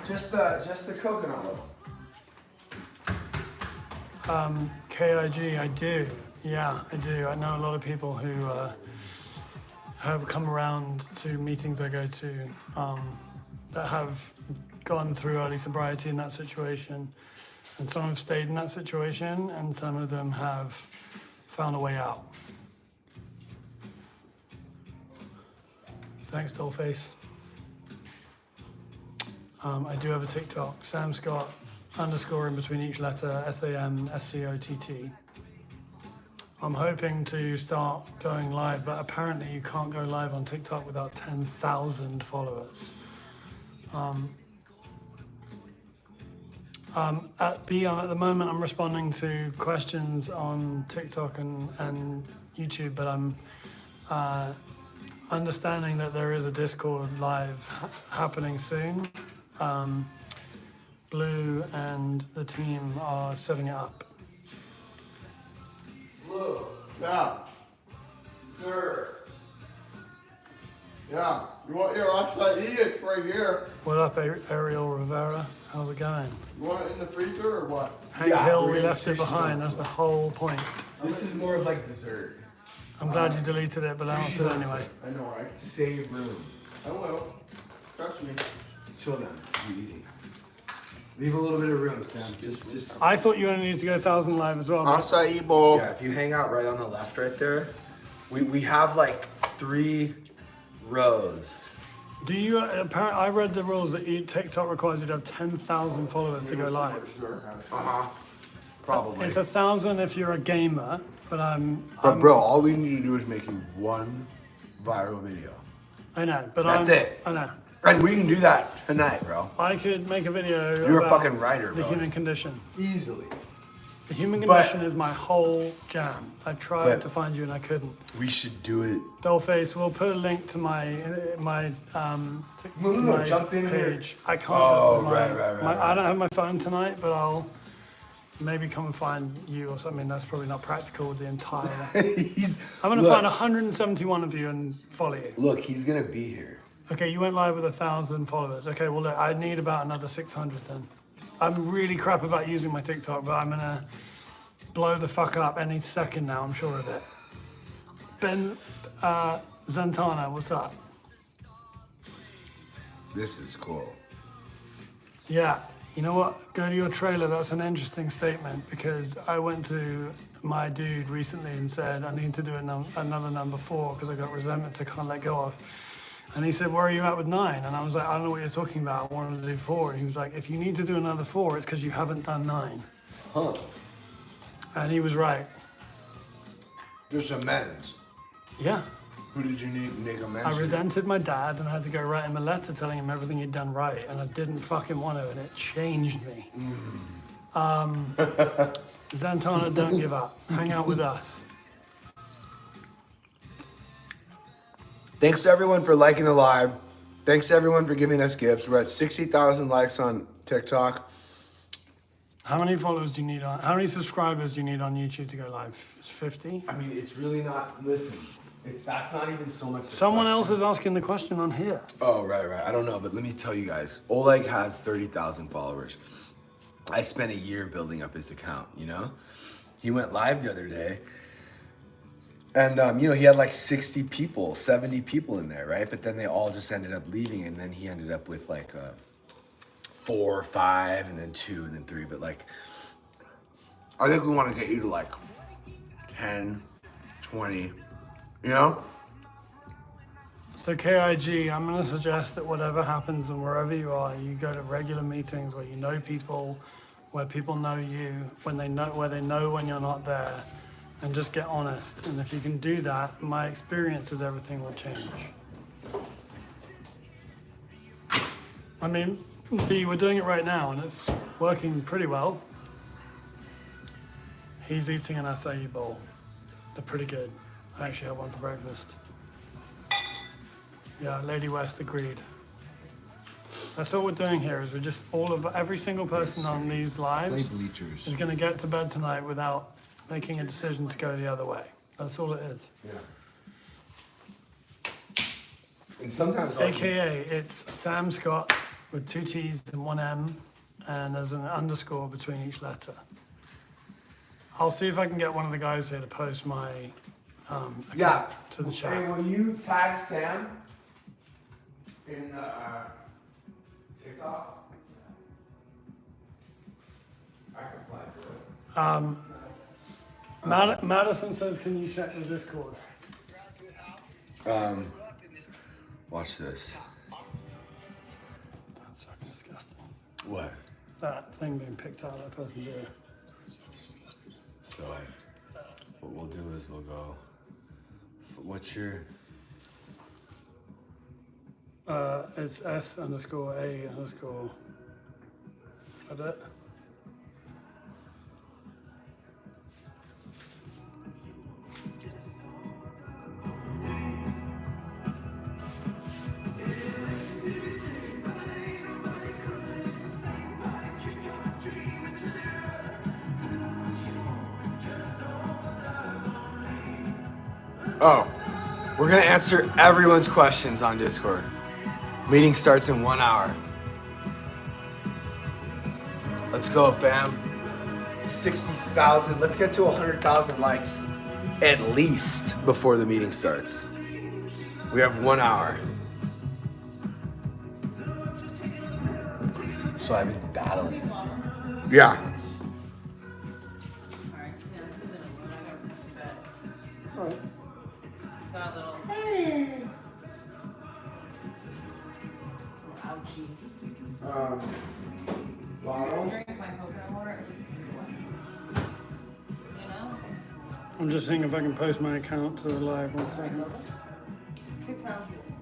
Just the coconut oil. KIG, I do. Yeah, I do. I know a lot of people who have come around to meetings I go to that have gone through early sobriety in that situation. And some have stayed in that situation, and some of them have found a way out. Thanks, Dollface. I do have a TikTok, Sam Scott _ in between each letter, SAMSCOTT. I'm hoping to start going live, but apparently you can't go live on TikTok without 10,000 followers. At the moment, I'm responding to questions on TikTok and YouTube, but I'm understanding that there is a Discord live happening soon. Blue and the team are setting it up. Blue. Yeah. Sir. Yeah. You want your acai? It's right here. What up, Ariel Rivera? How's it going? You want it in the freezer or what? Hank Hill, we left it behind. That's the whole point. This is more of like dessert. I'm glad you deleted it, but I answered it anyway. I know, right? Save room. I will. Trust me. Show them you eating. Leave a little bit of room, Sam. Just. I thought you only needed to go 1,000 live as well. Acai bowl. Yeah, if you hang out right on the left, right there, we have like 3 rows. Do you? I read the rules that TikTok requires you to have 10,000 followers to go live. Probably. It's 1,000 if you're a gamer, but But bro, all we need to do is make you one viral video. I know, but That's it. I know. And we can do that tonight, bro. I could make a video. You're a about fucking writer, the bro. human condition. Easily. The human But- condition is my whole jam. I tried But- to find you and I couldn't. We should do it. Dollface, we'll put a link to my No, jump in here. page. I can't. Oh, my- right. I don't have my phone tonight, but I'll maybe come and find you or something. That's probably not practical with the entire. I'm gonna look. find 171 of you and follow you. Look, he's gonna be here. Okay, you went live with 1,000 followers. Okay, well look, I need about another 600 then. I'm really crap about using my TikTok, but I'm gonna blow the fuck up any second now, I'm sure of it. Ben Zantana, what's up? This is cool. Yeah, you know what? Go to your trailer. That's an interesting statement because I went to my dude recently and said, I need to do another number 4 because I got resentments I can't let go of. And he said, where are you at with 9? And I was like, I don't know what you're talking about. I wanted to do 4. And he was like, if you need to do another 4, it's because you haven't done 9. Huh. And he was right. There's amends. Yeah. Who did you need to make amends I to? resented my dad and I had to go write him a letter telling him everything he'd done right. And I didn't fucking want to, and it changed me. Zantana, don't give up. Hang out with us. Thanks to everyone for liking the live. Thanks to everyone for giving us gifts. We're at 60,000 likes on TikTok. How many followers do you need how many subscribers do you need on YouTube to go live? It's 50? I mean, it's really not, listen, that's not even so much. Someone else is asking the question on here. Oh, right. I don't know, but let me tell you guys. Oleg has 30,000 followers. I spent a year building up his account, you know? He went live the other day. And, he had like 60 people, 70 people in there, right? But then they all just ended up leaving, and then he ended up with like 4 or 5, and then 2, and then 3. But like, I think we want to get you to like 10, 20, you know? So KIG, I'm gonna suggest that whatever happens and wherever you are, you go to regular meetings where you know people, where people know you, where they know when you're not there, and just get honest. And if you can do that, my experience is everything will change. I mean, we're doing it right now and it's working pretty well. He's eating an acai bowl. They're pretty good. I actually had one for breakfast. Yeah, Lady West agreed. That's all we're doing here is we're just every single person on these lives bleachers. is gonna get to bed tonight without making a decision to go the other way. That's all it is. Yeah. And sometimes AKA, it's Sam Scott with 2 T's and 1 M, and there's an underscore between each letter. I'll see if I can get one of the guys here to post my account to the chat. Hey, will you tag Sam in TikTok? I Madison says, can you check the Discord? Watch this. That's fucking disgusting. What? That thing being picked out of that person's ear. So, what we'll do is we'll go. What's your? It's S_A_. Is that it? Oh, we're gonna answer everyone's questions on Discord. Meeting starts in 1 hour. Let's go, fam. 60,000. Let's get to 100,000 likes at least before the meeting starts. We have 1 hour. So I've been battling. Yeah. Sorry. It's got a little. Hey. Ouchie. Bottle. Drink my coconut water. At least you know. I'm just seeing if I can post my account to the live. 1 second. 6 ounces.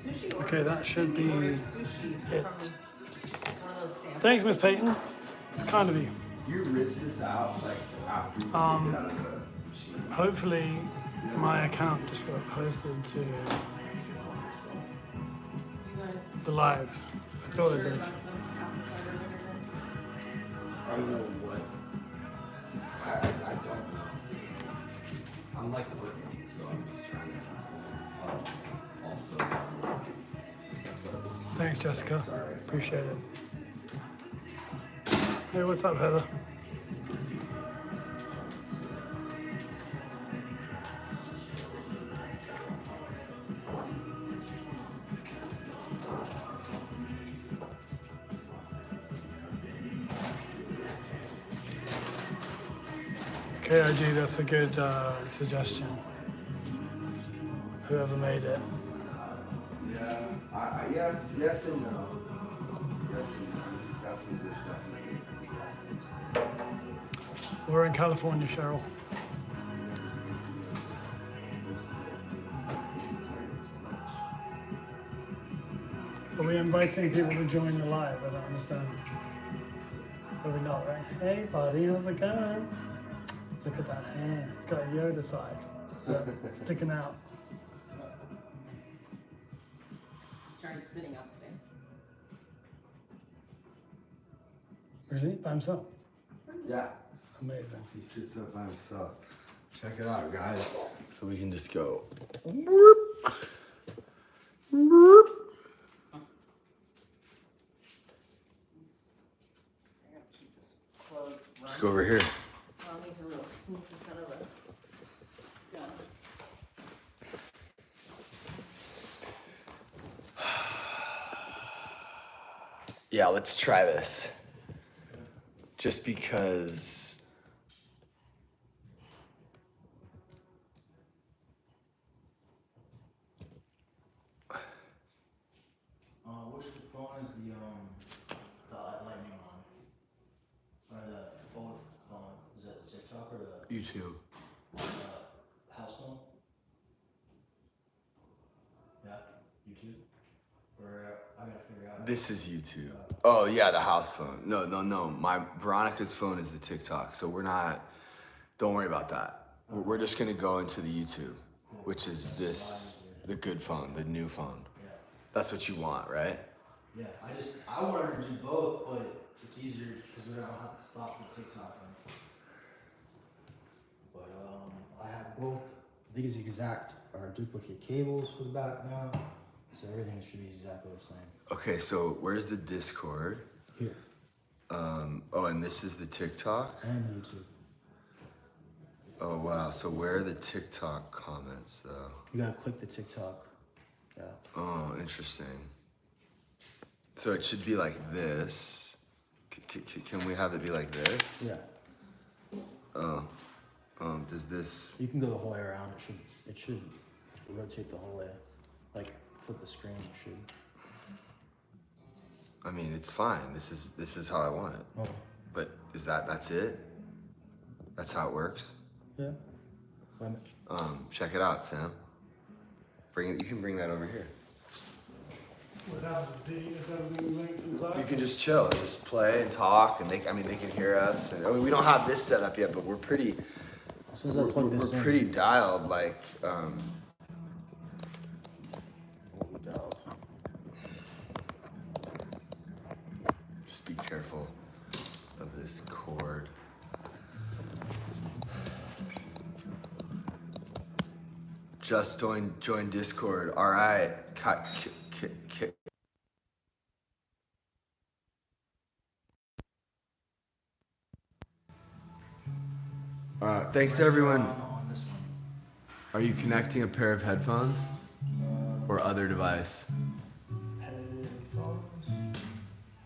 Sushi. Okay, that should be Sushi it. from one of those samples. Thanks, Miss Peyton. It's kind of you. You rinse this out like after you take it out of the machine. Hopefully, my account just got posted to the live. I thought it did. I don't know what. I don't know. I'm like looking, so I'm just trying to also. Thanks, Jessica. Appreciate it. Hey, what's up, Heather? KIG, that's a good suggestion. Whoever made it. Yeah, yes and no. Yes and no. It's definitely, there's definitely. We're in California, Cheryl. Are we inviting people to join the live? I don't understand. Are we not, right? Hey, buddy, how's it going? Look at that hand. It's got a Yoda side sticking out. He started sitting up today. Really? By himself? Yeah. Amazing. He sits up by himself. Check it out, guys. So we can just go. Let's go over here. Well, these are little sneaky son of a gun. Yeah, let's try this. Just because. Which phone is the lightning on? Or the old phone? Is that TikTok or the YouTube. house phone? Yeah, YouTube. Or I gotta figure out. This is YouTube. Oh yeah, the house phone. No. My Veronica's phone is the TikTok. So we're not. Don't worry about that. We're just gonna go into the YouTube, which is this, the good phone, the new phone. Yeah. That's what you want, right? Yeah, I wanted to do both, but it's easier because we don't have to stop the TikTok. But I have both these exact duplicate cables for the back now, so everything should be exactly the same. Okay, so where's the Discord? Here. Oh, and this is the TikTok? And YouTube. Oh wow, so where are the TikTok comments though? You gotta click the TikTok. Yeah. Oh, interesting. So it should be like this. Can we have it be like this? Yeah. Oh. Does this? You can go the whole way around. It should rotate the whole way. Like flip the screen. It should. I mean, it's fine. This is how I want it. Oh. But that's it? That's how it works? Yeah. Check it out, Sam. You can bring that over here. What's happening? Is everything linked in class? You can just chill and just play and talk, and they can hear us. And, I mean, we don't have this set up yet, but we're pretty. As soon as I plug this in. We're pretty dialed, like. Just be careful of this cord. Just join Discord. All right. Thanks to everyone. Are you connecting a pair of headphones or other device?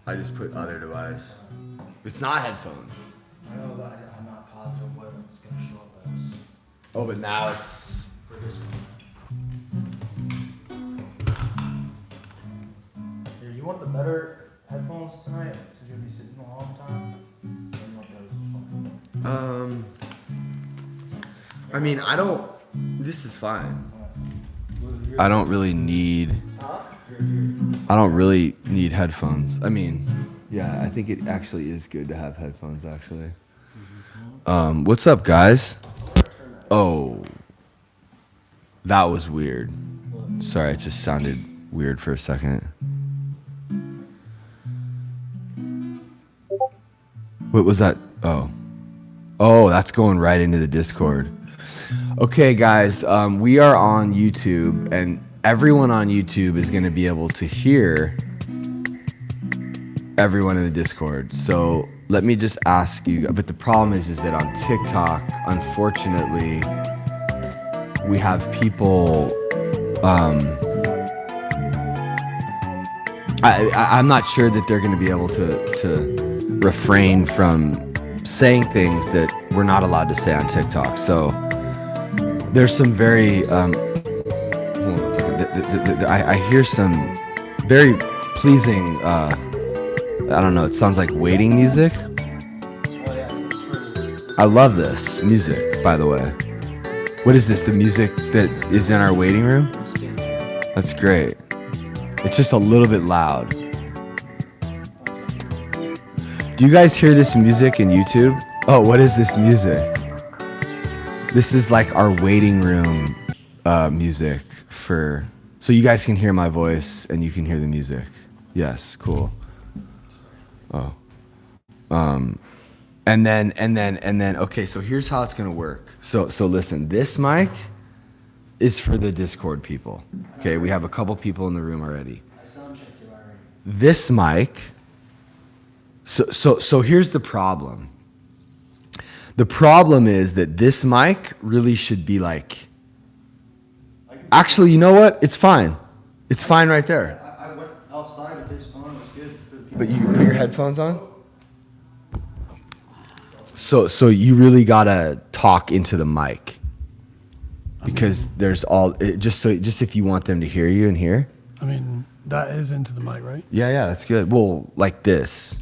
I just put other device. It's not headphones. I know, but I'm not positive what it's going to show up as. Oh, but now it's. For this one. Here, you want the better headphones tonight? Since you're going to be sitting a long time? Or you want those? I mean, this is fine. I don't really need headphones. I mean, yeah, I think it actually is good to have headphones, actually. What's up, guys? Oh, that was weird. Sorry, it just sounded weird for a second. What was that? Oh, that's going right into the Discord. Okay, guys, we are on YouTube, and everyone on YouTube is going to be able to hear everyone in the Discord. So let me just ask you, but the problem is that on TikTok, unfortunately, we have people, I'm not sure that they're going to be able to refrain from saying things that we're not allowed to say on TikTok. So there's some very, hold on a second. I hear some very pleasing, I don't know, it sounds like waiting music. I love this music, by the way. What is this, the music that is in our waiting room? That's great. It's just a little bit loud. Do you guys hear this music in YouTube? Oh, what is this music? This is like our waiting room music so you guys can hear my voice and you can hear the music. Yes, cool. Oh. And then, okay, so here's how it's gonna work. So listen, this mic is for the Discord people. Okay, we have a couple people in the room already. I sound checked you already. This mic, so here's the problem. The problem is that this mic really should be like, actually, you know what? It's fine. It's fine right there. I went outside with this on, it was good for the people. But you can put your headphones on? So you really gotta talk into the mic. Because there's just if you want them to hear you and hear. I mean, that is into the mic, right? Yeah, that's good. Well, like this.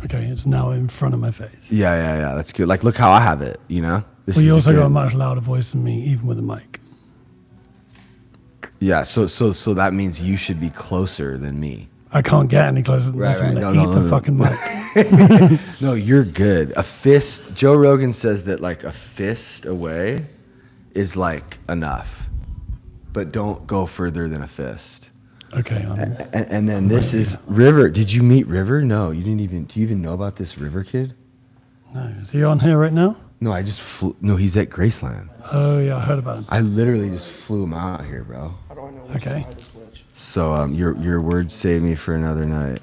Okay, it's now in front of my face. Yeah, that's good. Like, look how I have it, you know? This Well, you is also good. got a much louder voice than me, even with a mic. Yeah, so that means you should be closer than me. I can't get any closer than this. I'm gonna eat the fucking mic. No, you're good. A fist, Joe Rogan says that like a fist away is like enough. But don't go further than a fist. Okay. And then this is River. Did you meet River? No, you didn't even. Do you even know about this River kid? No, is he on here right now? No, I just flew. No, he's at Graceland. Oh yeah, I heard about him. I literally just flew him out here, bro. How do I know Okay. So your words saved me for another night.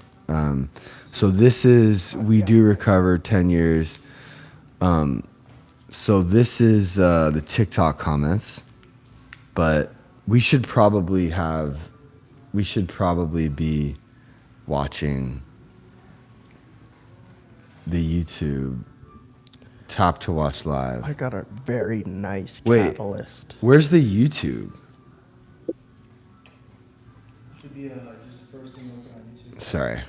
So this is we do recover 10 years. So this is the TikTok comments, but we should probably be watching the YouTube. Tap to watch live. I got a very nice Wait, catalyst. where's the YouTube? Should be just the first thing open on YouTube. Sorry.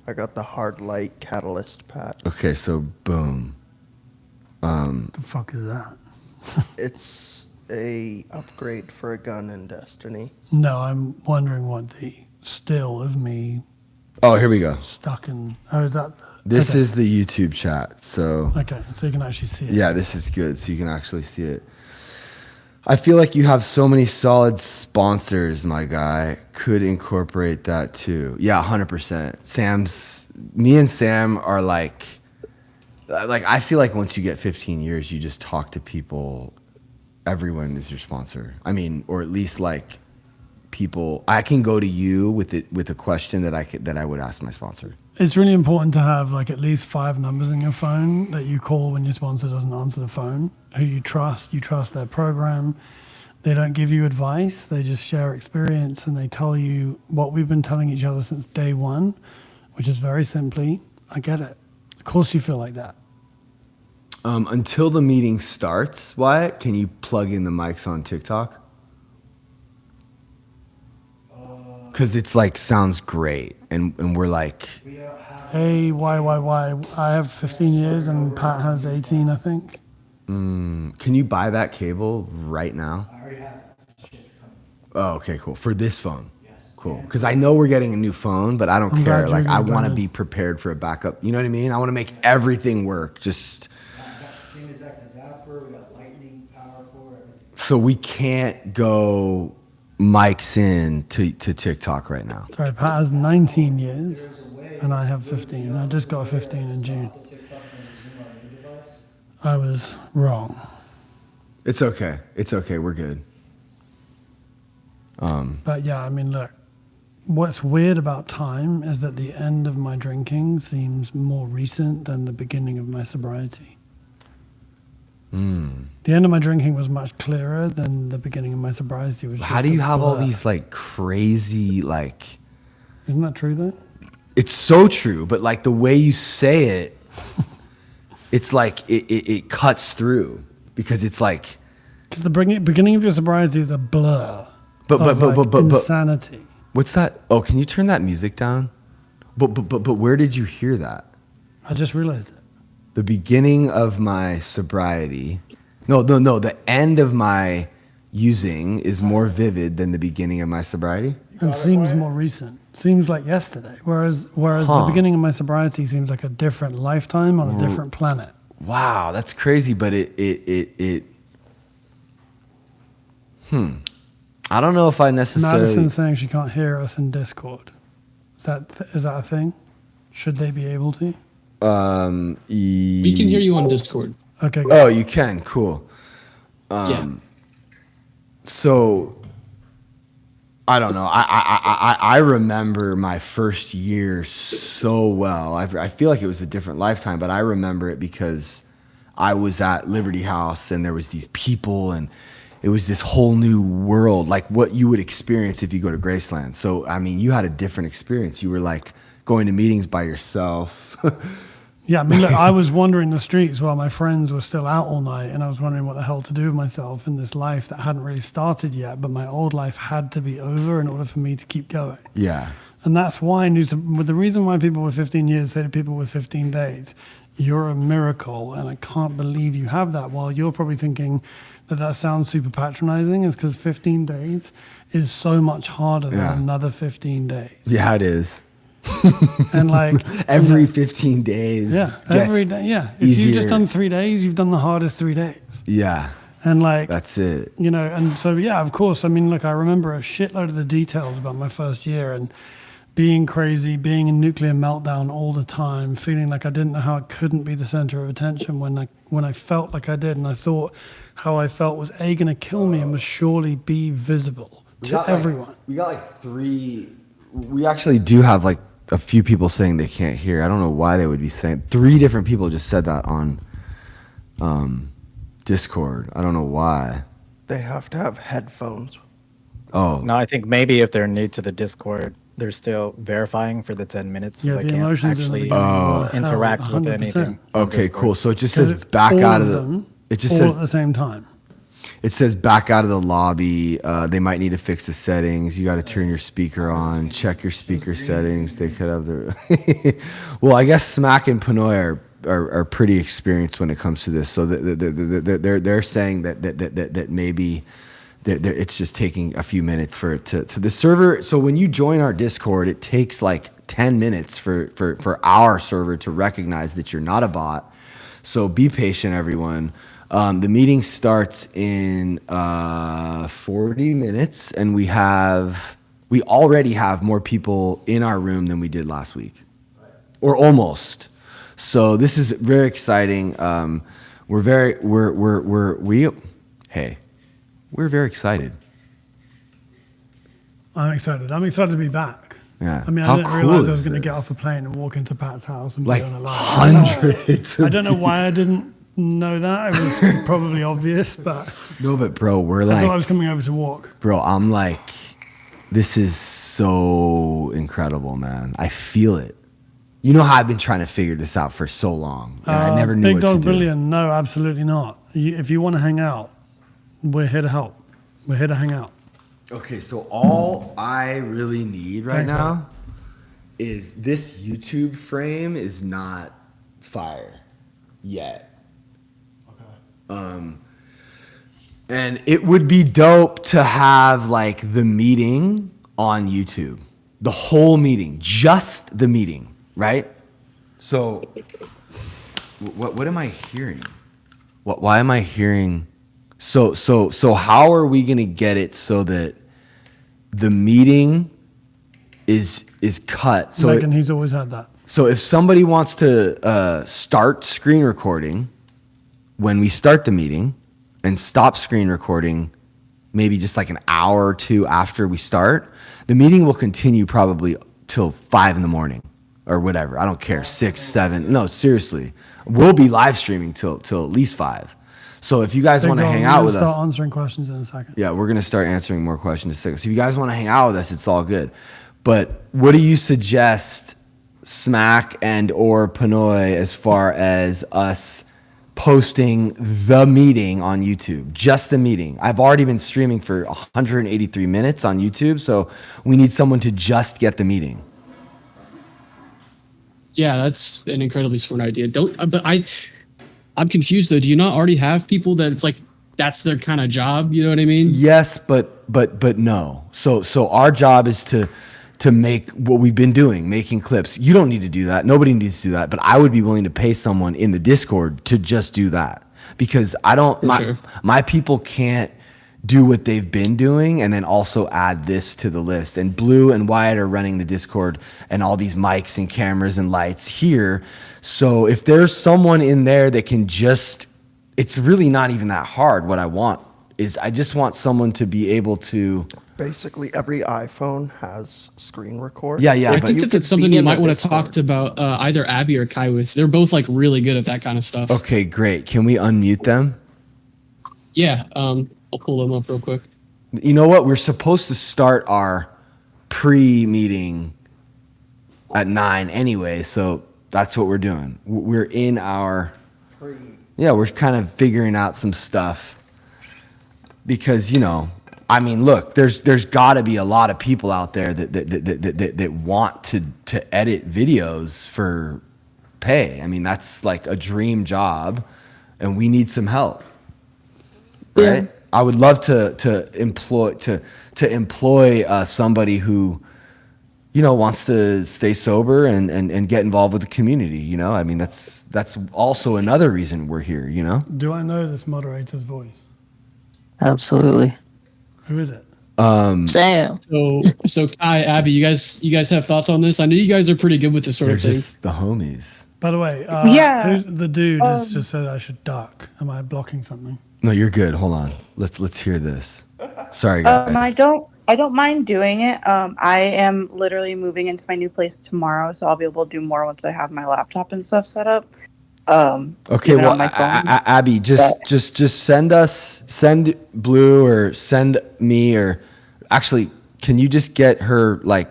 I got the hard light catalyst pack. Okay, so boom. The fuck is that? It's a upgrade for a gun in Destiny. No, I'm wondering what the still of me Oh, here we go. stuck in. Oh, is that? This okay. is the YouTube chat. So Okay, so you can actually see it. yeah, this is good. So you can actually see it. I feel like you have so many solid sponsors, my guy. Could incorporate that too. Yeah, 100%. Me and Sam are like I feel like once you get 15 years, you just talk to people. Everyone is your sponsor. I mean, or at least like people. I can go to you with a question that I would ask my sponsor. It's really important to have like at least 5 numbers in your phone that you call when your sponsor doesn't answer the phone. Who you trust their program. They don't give you advice. They just share experience and they tell you what we've been telling each other since day one, which is very simply, I get it. Of course you feel like that. Until the meeting starts, Wyatt, can you plug in the mics on TikTok? Because it's like sounds great, and we're like, Hey, why? I have 15 years and Pat has 18, I think. can you buy that cable right now? I already have shit coming. Oh, okay, cool. For this phone? Yes. Cool. Because I know we're getting a new phone, but I don't care. Like, I want to be prepared for a backup. You know what I mean? I want to make everything work. Just... We got the same exact adapter, we got lightning, power cord, everything. So we can't go mics in to TikTok right now. Sorry, Pat has 19 years and I have 15. I just got 15 in June. I was wrong. It's okay. It's okay. We're good. But yeah, I mean, look, what's weird about time is that the end of my drinking seems more recent than the beginning of my sobriety. The end of my drinking was much clearer than the beginning of my sobriety. Was How do you have all these like crazy like... Isn't that true though? It's so true, but like the way you say it, it's like it cuts through because it's like... Because the beginning of your sobriety is a blur. But insanity. What's that? Oh, can you turn that music down? But where did you hear that? I just realized it. The beginning of my sobriety, no, the end of my using is more vivid than the beginning of my sobriety. And seems more recent. Seems like yesterday. Whereas the beginning of my sobriety seems like a different lifetime on a different planet. Wow, that's crazy. But I don't know if I necessarily... Madison's saying she can't hear us in Discord. Is that a thing? Should they be able to? We can hear you on Discord. Okay. Good. Oh, you can. Cool. Yeah. So I don't know. I remember my first year so well. I feel like it was a different lifetime, but I remember it because I was at Liberty House and there was these people and it was this whole new world, like what you would experience if you go to Graceland. So, I mean, you had a different experience. You were like going to meetings by yourself. Yeah, I mean, look, I was wandering the streets while my friends were still out all night, and I was wondering what the hell to do with myself in this life that hadn't really started yet, but my old life had to be over in order for me to keep going. Yeah. And that's why the reason why people with 15 years say to people with 15 days, you're a miracle, and I can't believe you have that, while you're probably thinking that sounds super patronizing, is because 15 days is so much harder than another 15 days. Yeah, it is. And like every 15 days. Yeah, every day. Yeah. If you've just done 3 days, you've done the hardest 3 days. Yeah. And like, that's it. You know, and so, yeah, of course. I mean, look, I remember a shitload of the details about my first year and being crazy, being in nuclear meltdown all the time, feeling like I didn't know how I couldn't be the center of attention when I felt like I did. And I thought how I felt was going to kill me and was surely be visible to everyone. We got like 3, we actually do have like a few people saying they can't hear. I don't know why they would be saying. 3 different people just said that on Discord. I don't know why. They have to have headphones. Oh. No, I think maybe if they're new to the Discord, they're still verifying for the 10 minutes. Yeah, so they the can't emotions in the actually beginning were interact hell, with 100%. anything. Okay, cool. So it just 'Cause says it's back all out of of the. them, It just all says at the same time. It says back out of the lobby. They might need to fix the settings. You got to turn your speaker on. Check your speaker settings. They could have their. Well, I guess Smack and Pinoy are pretty experienced when it comes to this. So they're saying that maybe it's just taking a few minutes for it to the server. So when you join our Discord, it takes like 10 minutes for our server to recognize that you're not a bot. So be patient, everyone. The meeting starts in 40 minutes, and we already have more people in our room than we did last week, or almost. So this is very exciting. We're very excited. I'm excited. I'm excited to be back. Yeah. I mean, How I didn't cool realize I is was going to this? get off a plane and walk into Pat's house and Like be on a live. hundreds I of don't know why I didn't know that. It was probably obvious, but No, but bro, we're I thought I like, was coming over to walk. bro, I'm like, this is so incredible, man. I feel it. You know how I've been trying to figure this out for so long. And I never knew Big what Dog to do. Billion, no, absolutely not. If you want to hang out, we're here to help. We're here to hang out. Okay, so all I really need right Thanks, now is this YouTube frame is not fire yet. And it would be dope to have like the meeting on YouTube, the whole meeting, just the meeting, right? So, what am I hearing? Why am I hearing? So how are we gonna get it so that the meeting is cut? So Megan, he's always had that. so if somebody wants to start screen recording when we start the meeting and stop screen recording maybe just like an hour or two after we start, the meeting will continue probably till 5 in the morning or whatever. I don't care, 6, 7. No, seriously. We'll be live streaming till at least 5. So if you guys Big want to Dog, hang we're out gonna with start us. answering questions in a second. Yeah, we're going to start answering more questions in a second. So if you guys want to hang out with us, it's all good. But what do you suggest, Smack and or Pinoy, as far as us posting the meeting on YouTube? Just the meeting. I've already been streaming for 183 minutes on YouTube, so we need someone to just get the meeting. Yeah, that's an incredibly smart idea. I'm confused though. Do you not already have people that it's like that's their kind of job? You know what I mean? Yes, but no. So our job is to make what we've been doing, making clips. You don't need to do that. Nobody needs to do that. But I would be willing to pay someone in the Discord to just do that, because my people can't do what they've been doing and then also add this to the list. And Blue and Wyatt are running the Discord and all these mics and cameras and lights here. So if there's someone in there that can just, it's really not even that hard. What I want is I just want someone to be able to. Basically, every iPhone has screen record. Yeah. I think that's something you might want to talk to about either Abby or Kai with. They're both like really good at that kind of stuff. Okay, great. Can we unmute them? Yeah, I'll pull them up real quick. You know what? We're supposed to start our pre-meeting at 9 anyway, so that's what we're doing. We're in our... Yeah, we're kind of figuring out some stuff because, you know, I mean, look, there's got to be a lot of people out there that want to edit videos for pay. I mean, that's like a dream job, and we need some help, right? Yeah. I would love to employ somebody who, you know, wants to stay sober and get involved with the community. You know, I mean, that's also another reason we're here. You know. Do I know this moderator's voice? Absolutely. Who is it? Sam. So Kai, Abby, you guys have thoughts on this? I know you guys are pretty good with this sort of thing. They're just the homies. By the way, Yeah. the dude has just said I should duck. Am I blocking something? No, you're good. Hold on. Let's hear this. Sorry, guys. I don't mind doing it. I am literally moving into my new place tomorrow, so I'll be able to do more once I have my laptop and stuff set up. Okay, even well, on my phone. Abby, just send Blue or send me, or actually, can you just get her like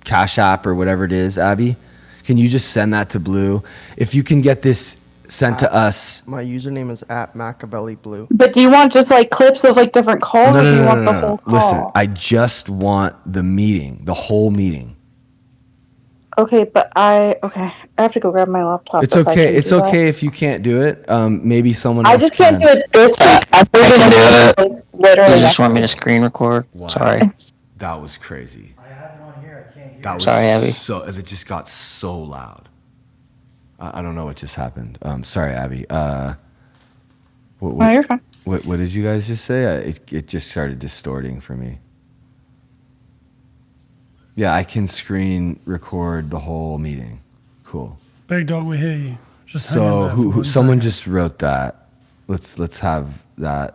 Cash App or whatever it is, Abby? Can you just send that to Blue? If you can get this sent to us. My username is @Machiavelli But do you want just like clips of like different calls, or do you want the whole call? Listen, I just want the meeting, the whole meeting. Okay, but I have to go grab my laptop. It's okay. It's okay if you can't do it. Maybe someone else I just can't do it this week. I can do it. Literally. You just want me to screen record? Wow. Sorry. That was crazy. I have it on here. I can't hear. That was Sorry, Abby. It just got so loud. I don't know what just happened. Sorry, Abby. No, you're fine. What did you guys just say? It just started distorting for me. Yeah, I can screen record the whole meeting. Cool. Big dog, we hear you. Just hang in So there for who 1 someone second. just wrote that. Let's have that.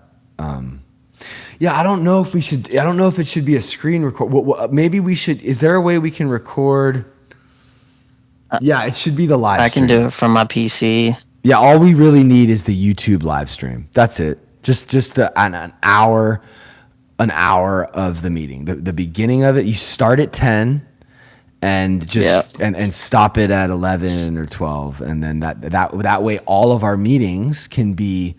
Yeah, I don't know if we should. I don't know if it should be a screen record. Maybe we should. Is there a way we can record? Yeah, it should be the live. I can do it from my PC. Yeah, all we really need is the YouTube live stream. That's it. Just an hour of the meeting. The beginning of it. You start at 10, and just and stop it at 11 or 12, and then that way all of our meetings can be.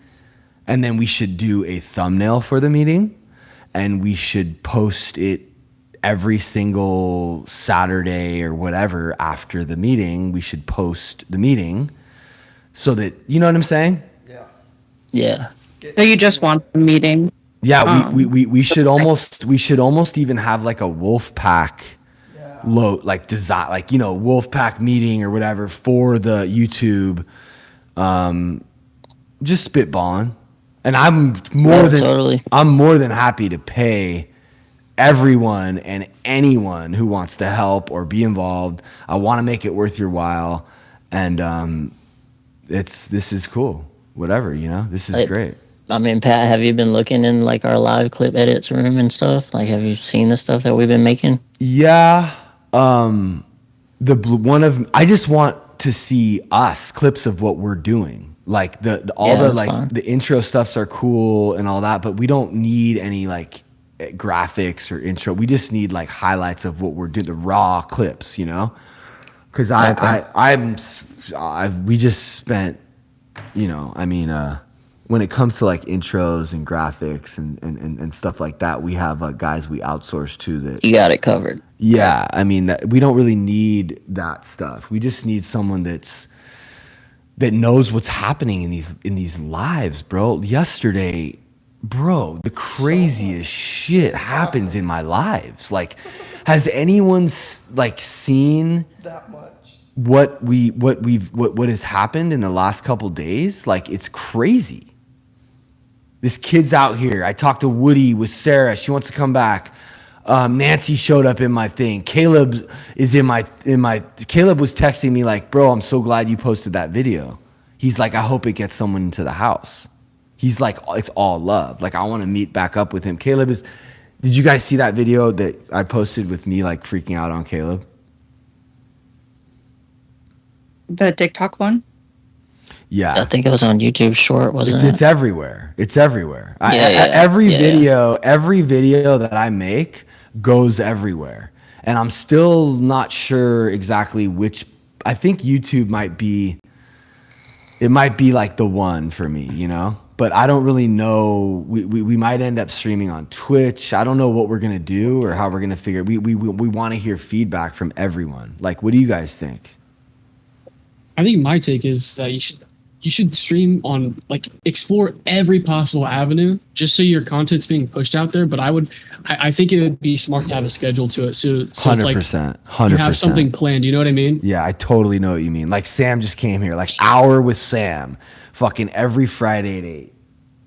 And then we should do a thumbnail for the meeting, and we should post it every single Saturday or whatever after the meeting. We should post the meeting so that, you know what I'm saying? Yeah. So you just want the meeting? Yeah, we should almost even have like a wolf pack like design, like, you know, wolf pack meeting or whatever for the YouTube. Just spitballing. And I'm more than happy to pay everyone and anyone who wants to help or be involved. I want to make it worth your while, and this is cool. Whatever, you know, this is great. I mean, Pat, have you been looking in like our live clip edits room and stuff? Like, have you seen the stuff that we've been making? Yeah, I just want to see us clips of what we're doing. Like the intro stuffs are cool and all that, but we don't need any like graphics or intro. We just need like highlights of what we're doing, the raw clips, you know? Because we just spent, you know, I mean, when it comes to like intros and graphics and stuff like that, we have guys we outsource to that. You got it covered. Yeah, I mean, we don't really need that stuff. We just need someone that knows what's happening in these lives, bro. Yesterday, bro, the craziest shit happens in my lives. Like, has anyone like seen That much. what has happened in the last couple days? Like, it's crazy. This kid's out here. I talked to Woody with Sarah. She wants to come back. Nancy showed up in my thing. Caleb is in my. Caleb was texting me like, "Bro, I'm so glad you posted that video." He's like, "I hope it gets someone into the house." He's like, "It's all love. Like, I want to meet back up with him." Caleb is. Did you guys see that video that I posted with me like freaking out on Caleb? The TikTok one? Yeah, I think it was on YouTube Short, wasn't it? It's everywhere. It's everywhere. Yeah, every video that I make goes everywhere, and I'm still not sure exactly which. I think YouTube might be. It might be like the one for me, you know. But I don't really know. We might end up streaming on Twitch. I don't know what we're gonna do or how we're gonna figure. We want to hear feedback from everyone. Like, what do you guys think? I think my take is that you should stream on, like, explore every possible avenue just so your content's being pushed out there. But I think it would be smart to have a schedule to it. So it's like 100%. you have something planned. You know what I mean? Yeah, I totally know what you mean. Like, Sam just came here, like hour with Sam, fucking every Friday at 8.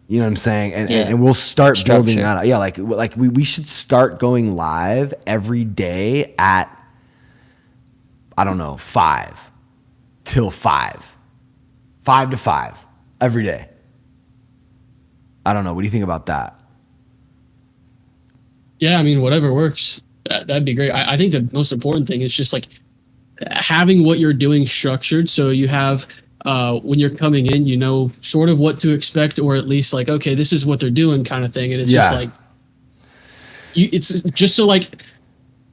You know what I'm saying? And we'll start building that out. Yeah, like we should start going live every day at, I don't know, 5 till 5. 5 to 5 every day. I don't know. What do you think about that? Yeah, I mean, whatever works. That'd be great. I think the most important thing is just like having what you're doing structured, so you have when you're coming in, you know sort of what to expect, or at least like, okay, this is what they're doing kind of thing. And it's just like, it's just so like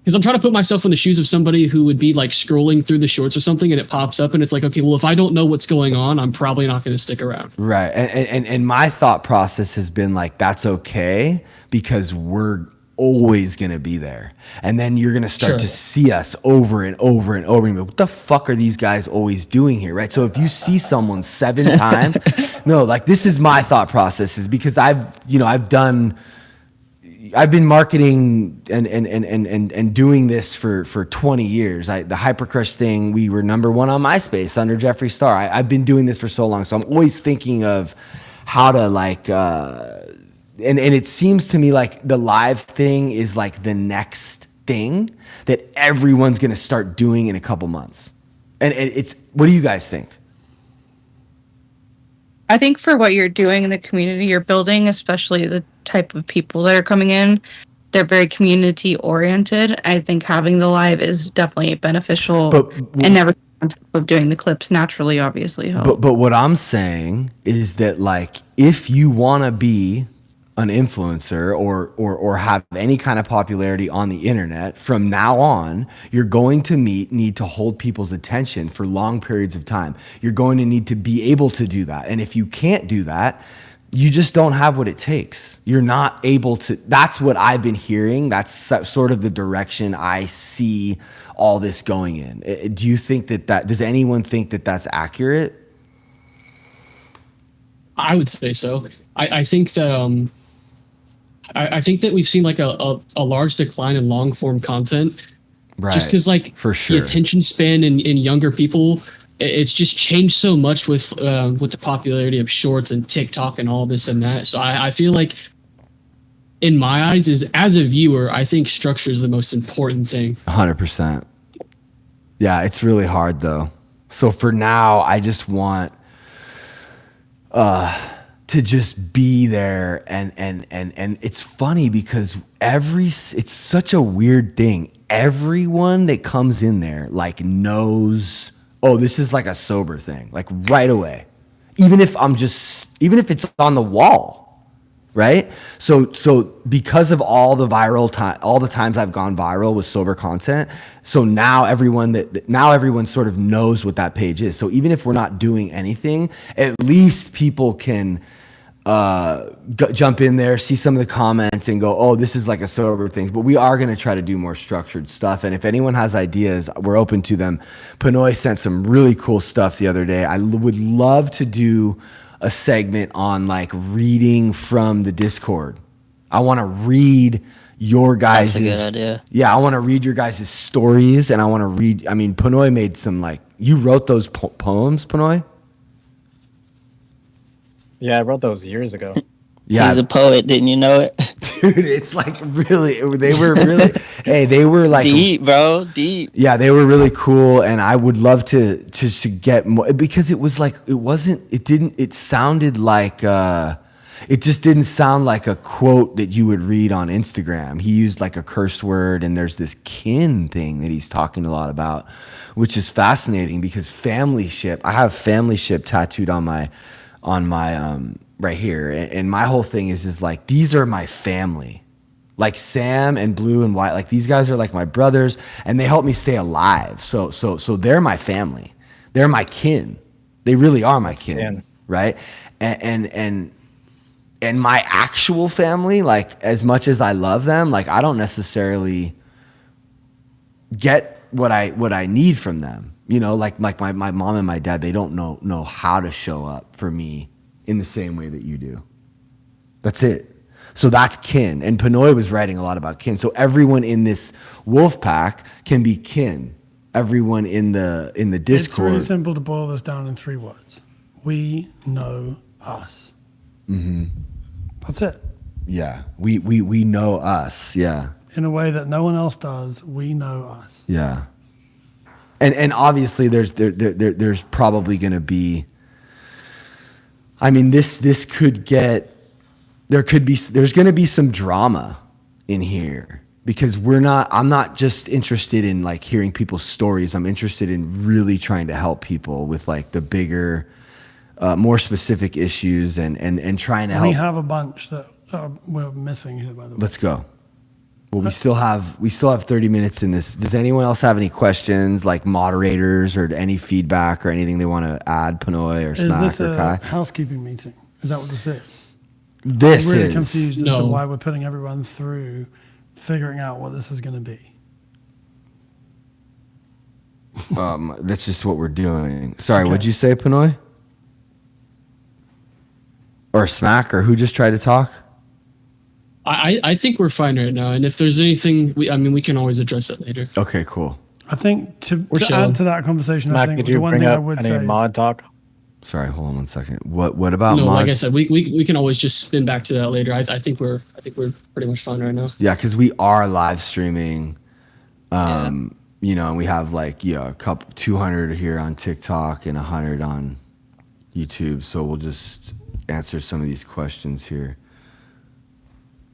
Because I'm trying to put myself in the shoes of somebody who would be like scrolling through the shorts or something and it pops up and it's like, okay, well, if I don't know what's going on, I'm probably not going to stick around. Right. And my thought process has been like, that's okay because we're always going to be there. And then you're going to start to see us over and over and over. And what the fuck are these guys always doing here? Right. So if you see someone 7 times, no, like this is my thought process is because I've been marketing and doing this for 20 years. The Hypercrush thing, we were #1 on MySpace under Jeffree Star. I've been doing this for so long. So I'm always thinking of how to like, and it seems to me like the live thing is like the next thing that everyone's going to start doing in a couple months. And it's, what do you guys think? I think for what you're doing in the community you're building, especially the type of people that are coming in, they're very community oriented. I think having the live is definitely beneficial, and never on top of doing the clips naturally obviously help. But what I'm saying is that like if you want to be an influencer or have any kind of popularity on the internet, from now on, you're going to need to hold people's attention for long periods of time. You're going to need to be able to do that. And if you can't do that, you just don't have what it takes. You're not able to. That's what I've been hearing. That's sort of the direction I see all this going in. Do you think that does anyone think that that's accurate? I would say so. I think that I think that we've seen like a large decline in long form content, right? Just because like for sure the attention span in younger people, it's just changed so much with the popularity of shorts and TikTok and all this and that. So I feel like, in my eyes, as a viewer, I think structure is the most important thing. 100%. Yeah, it's really hard though. So for now, I just want to just be there and it's funny because it's such a weird thing. Everyone that comes in there like knows, oh, this is like a sober thing, like right away. Even if it's on the wall, right? So because of all the times I've gone viral with sober content, so now everyone sort of knows what that page is. So even if we're not doing anything, at least people can jump in there, see some of the comments and go, oh, this is like a sober thing. But we are going to try to do more structured stuff. And if anyone has ideas, we're open to them. Panoy sent some really cool stuff the other day. I would love to do a segment on like reading from the Discord. I want to read your guys'. That's a good idea. Yeah, I want to read your guys' stories, and I want to read. I mean, Panoy made some like, you wrote those poems, Panoy? Yeah, I wrote those years ago. Yeah. He's a poet, didn't you know it? Dude, it's like really, they were really, hey, they were like deep, bro, deep. Yeah, they were really cool, and I would love to get more, because it was like, it sounded like, it just didn't sound like a quote that you would read on Instagram. He used like a curse word, and there's this kin thing that he's talking a lot about, which is fascinating because family ship, I have family ship tattooed on my right here, and my whole thing is like, these are my family, like Sam and Blue and White, like these guys are like my brothers, and they help me stay alive. So they're my family, they're my kin, they really are my kin, right? And my actual family, like as much as I love them, like I don't necessarily get what I need from them. You know, like my mom and my dad, they don't know how to show up for me in the same way that you do. That's it. So that's kin. And Panoy was writing a lot about kin. So everyone in this wolf pack can be kin. Everyone in the Discord. It's really simple to boil this down in 3 words. We know us. Mm-hmm. That's it. Yeah. We know us. Yeah. In a way that no one else does, we know us. Yeah. And obviously there's probably going to be, I mean, this could get, there's going to be some drama in here, because I'm not just interested in like hearing people's stories. I'm interested in really trying to help people with like the bigger, more specific issues and trying to help. We have a bunch that we're missing here, by the way. Let's go. Well, we still have 30 minutes in this. Does anyone else have any questions, like moderators, or any feedback or anything they want to add, Pinoy or Is Smack this or a Kai? housekeeping meeting? Is that what this is? This I'm really is confused as to No. why we're putting everyone through figuring out what this is going to be. That's just what we're doing. Sorry, Okay. what'd you say, Pinoy? Or Smack, or who just tried to talk? I think we're fine right now, and if there's anything, we can always address it later. Okay, cool. I think to chilling. add to that conversation, I Mac, think did the you one bring thing I up would any say is, mod talk? Sorry, hold on one second. What about No, mod? like I said, we can always just spin back to that later. I think we're pretty much fine right now. Yeah, because we are live streaming. You know, and we have like a couple 200 here on TikTok and 100 on YouTube. So we'll just answer some of these questions here.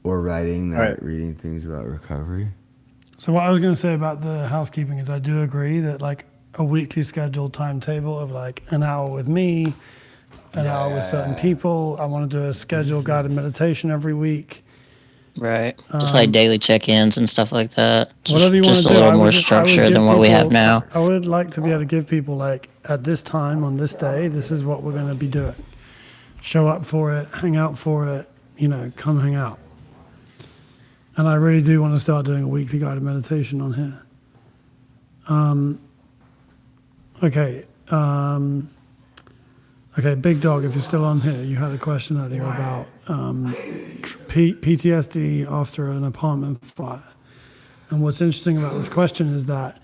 Or writing, reading things about recovery. so what I was going to say about the housekeeping is I do agree that like a weekly scheduled timetable of like an hour with me, an hour with certain people. I want to do a scheduled guided meditation every week. Right. Just like daily check-ins and stuff like that. Whatever you want Just to a do. little I would more just- I would structure give than what we have people- now. I would like to be able to give people like at this time on this day, this is what we're going to be doing. Show up for it, hang out for it, come hang out. And I really do want to start doing a weekly guided meditation on here. Okay. Okay, Big Dog, if you're still on here, you had a question earlier about PTSD after an apartment fire. And what's interesting about this question is that,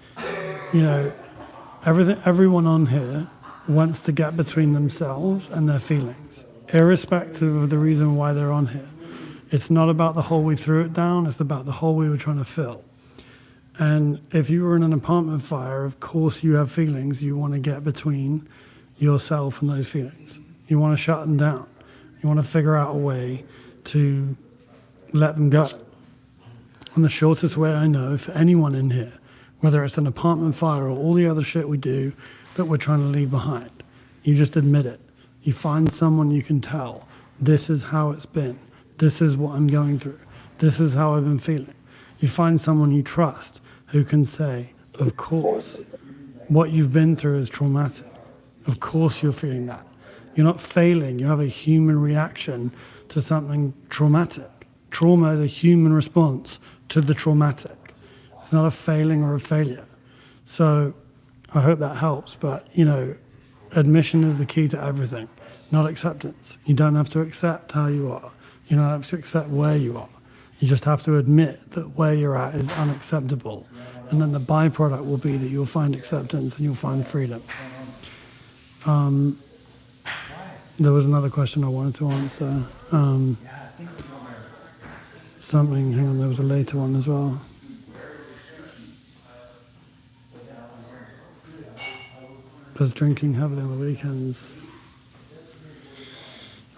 everyone on here wants to get between themselves and their feelings, irrespective of the reason why they're on here. It's not about the hole we threw it down, it's about the hole we were trying to fill. And if you were in an apartment fire, of course you have feelings. You want to get between yourself and those feelings. You want to shut them down. You want to figure out a way to let them go. And the shortest way I know for anyone in here, whether it's an apartment fire or all the other shit we do that we're trying to leave behind, you just admit it. You find someone you can tell, this is how it's been. This is what I'm going through. This is how I've been feeling. You find someone you trust who can say, of course, what you've been through is traumatic. Of course you're feeling that. You're not failing. You have a human reaction to something traumatic. Trauma is a human response to the traumatic. It's not a failing or a failure. So I hope that helps. But, admission is the key to everything, not acceptance. You don't have to accept how you are. You don't have to accept where you are. You just have to admit that where you're at is unacceptable. And then the byproduct will be that you'll find acceptance and you'll find freedom. There was another question I wanted to answer. Hang on, there was a later one as well. Does drinking heavily on the weekends?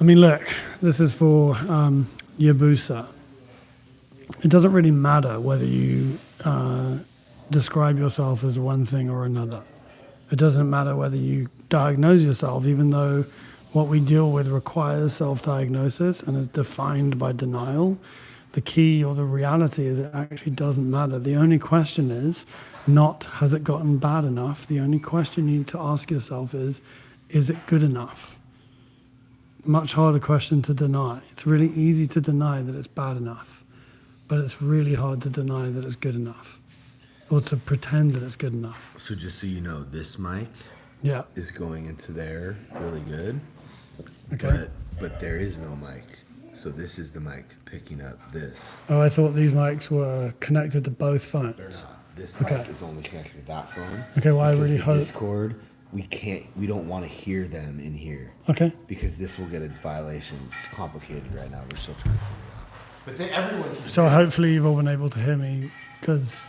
I mean, look, this is for Yabusa. It doesn't really matter whether you describe yourself as one thing or another. It doesn't matter whether you diagnose yourself, even though what we deal with requires self-diagnosis and is defined by denial. The key or the reality is it actually doesn't matter. The only question is not, has it gotten bad enough? The only question you need to ask yourself is it good enough? Much harder question to deny. It's really easy to deny that it's bad enough, but it's really hard to deny that it's good enough, or to pretend that it's good enough. So just so you know, this mic is going into there really good. Okay. But there is no mic. So this is the mic picking up this. Oh, I thought these mics were connected to both phones. They're not. This Okay. mic is only connected to that phone. Okay, well, I because really the hope- Discord, we don't want to hear them in here. Okay. Because this will get a violation. It's complicated right now. We're still trying to figure it out. But everyone can So hopefully you've all been able to hear me, because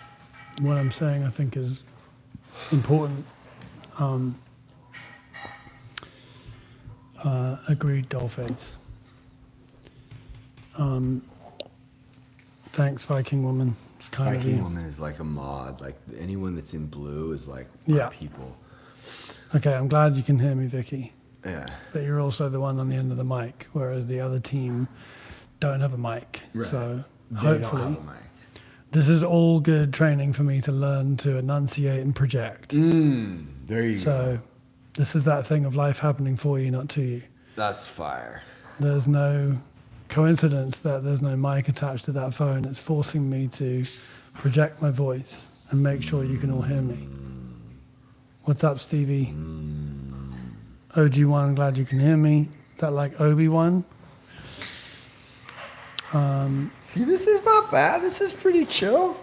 what I'm saying I think is important. Agreed, Dollface. Thanks, Viking Woman. It's kind of Viking you. Woman is like a mod. Like anyone that's in blue is like Yeah. people. Okay, I'm glad you can hear me, Vicky. Yeah. But you're also the one on the end of the mic, whereas the other team don't have a mic. Right. So They hopefully, don't have a mic. this is all good training for me to learn to enunciate and project. There you go. So this is that thing of life happening for you, not to you. That's fire. There's no coincidence that there's no mic attached to that phone. It's forcing me to project my voice and make sure you can all hear me. What's up, Stevie? OG1, glad you can hear me. Is that like Obi-Wan? See, this is not bad. This is pretty chill.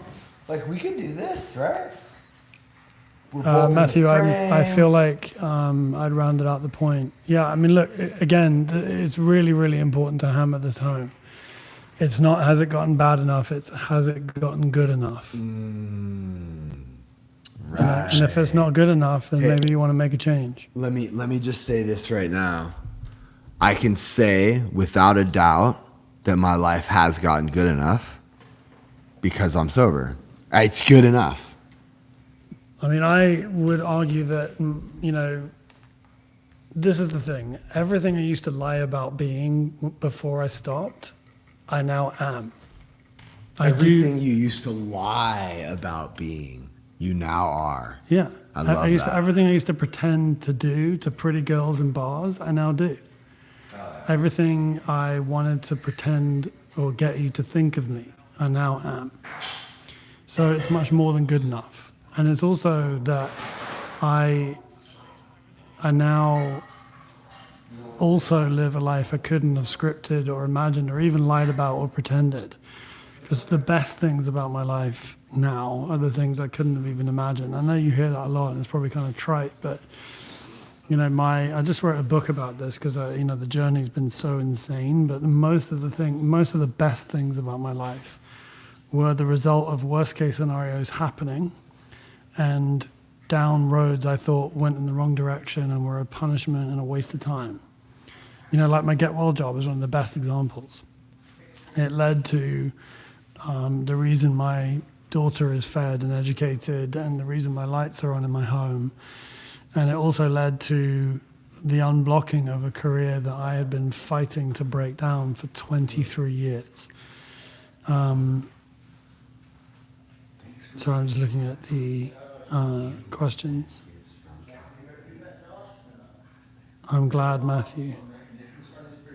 Like, we can do this, right? We're both in the Matthew, I frame. feel like I'd rounded out the point. Yeah, I mean, look, again, it's really, really important to hammer this home. It's not, has it gotten bad enough? It's, has it gotten good enough? Right. And if it's not good enough, then maybe you want to make a change. Let me just say this right now. I can say without a doubt that my life has gotten good enough because I'm sober. It's good enough. I mean, I would argue that, you know, this is the thing. Everything I used to lie about being before I stopped, I now am. Everything you used to lie about being, you now are. Yeah. I love that. Everything I used to pretend to do to pretty girls in bars, I now do. Everything I wanted to pretend or get you to think of me, I now am. So it's much more than good enough. And it's also that I now also live a life I couldn't have scripted or imagined or even lied about or pretended. Because the best things about my life now are the things I couldn't have even imagined. I know you hear that a lot and it's probably kind of trite, but you know, I just wrote a book about this because you know, the journey's been so insane, but most of the best things about my life were the result of worst case scenarios happening and down roads I thought went in the wrong direction and were a punishment and a waste of time. You know, like my Get Well job is one of the best examples. It led to the reason my daughter is fed and educated and the reason my lights are on in my home. And it also led to the unblocking of a career that I had been fighting to break down for 23 years. So I'm just looking at the questions. I'm glad, Matthew.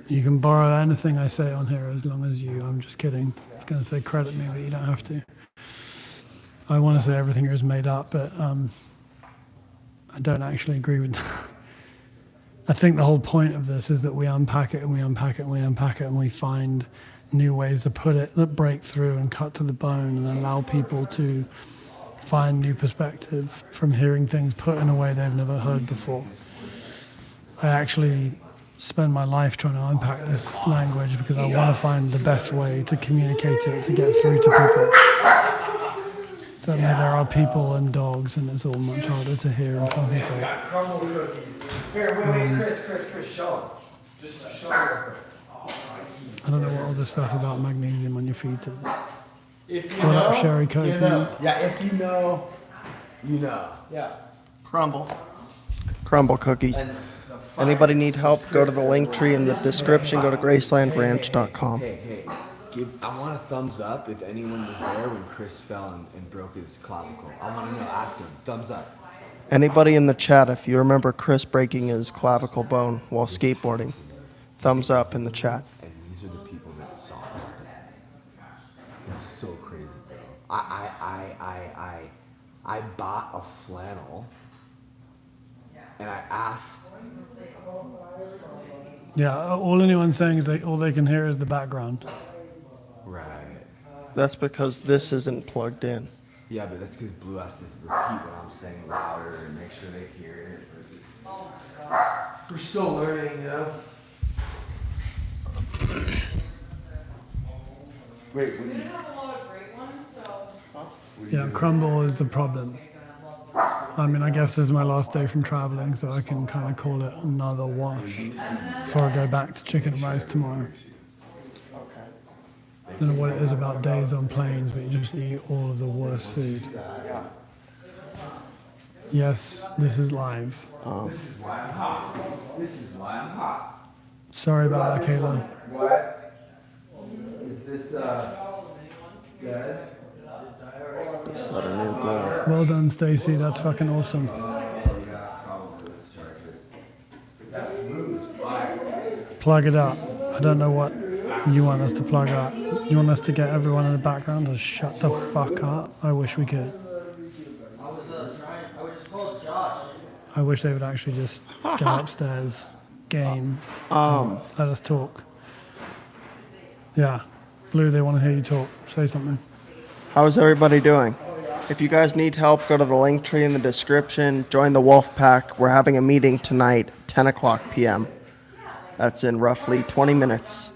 You can borrow anything I say on here as long as you, I'm just kidding. I was going to say credit me, but you don't have to. I want to say everything here is made up, but I don't actually agree with that. I think the whole point of this is that we unpack it and we unpack it and we unpack it and we find new ways to put it that break through and cut to the bone and allow people to find new perspective from hearing things put in a way they've never heard before. I actually spend my life trying to unpack this language because I want to find the best way to communicate it, to get through to people. Certainly there are people and dogs and it's all much harder to hear and concentrate. Here, wait, Chris, show him. Just show him. I don't know what all this stuff about magnesium on your feet is. If you What up, know, Sherry Coke? you know. Yeah, if you know, you know. Yeah. Crumble cookies. Anybody need help, go to the link tree in the description, go to gracelandranch.com. Hey, I want a thumbs up if anyone was there when Chris fell and broke his clavicle. I want to know, ask him, thumbs up. Anybody in the chat, if you remember Chris breaking his clavicle bone while skateboarding, thumbs up in the chat. And these are the people that saw it. It's so crazy, bro. I bought a flannel and I asked. Yeah, all anyone's saying is all they can hear is the background. Right. That's because this isn't plugged in. Yeah, but that's because Blue has to repeat what I'm saying louder and make sure they hear it. We're still learning, you know? Wait, what do you... Yeah, crumble is the problem. I mean, I guess this is my last day from traveling, so I can kind of call it another wash before I go back to chicken and rice tomorrow. I don't know what it is about days on planes, but you just eat all of the worst food. Yes, this is live. This is why I'm hot. This is why I'm hot. Sorry about that, Kayla. What? Is this, dead? Set a new goal. Well done, Stacy. That's fucking awesome. Plug it up. I don't know what you want us to plug up. You want us to get everyone in the background to shut the fuck up? I wish we could. I wish they would actually just get upstairs, game, let us talk. Yeah. Blue, they want to hear you talk. Say something. How's everybody doing? If you guys need help, go to the link tree in the description. Join the Wolf Pack. We're having a meeting tonight, 10 o'clock p.m. That's in roughly 20 minutes.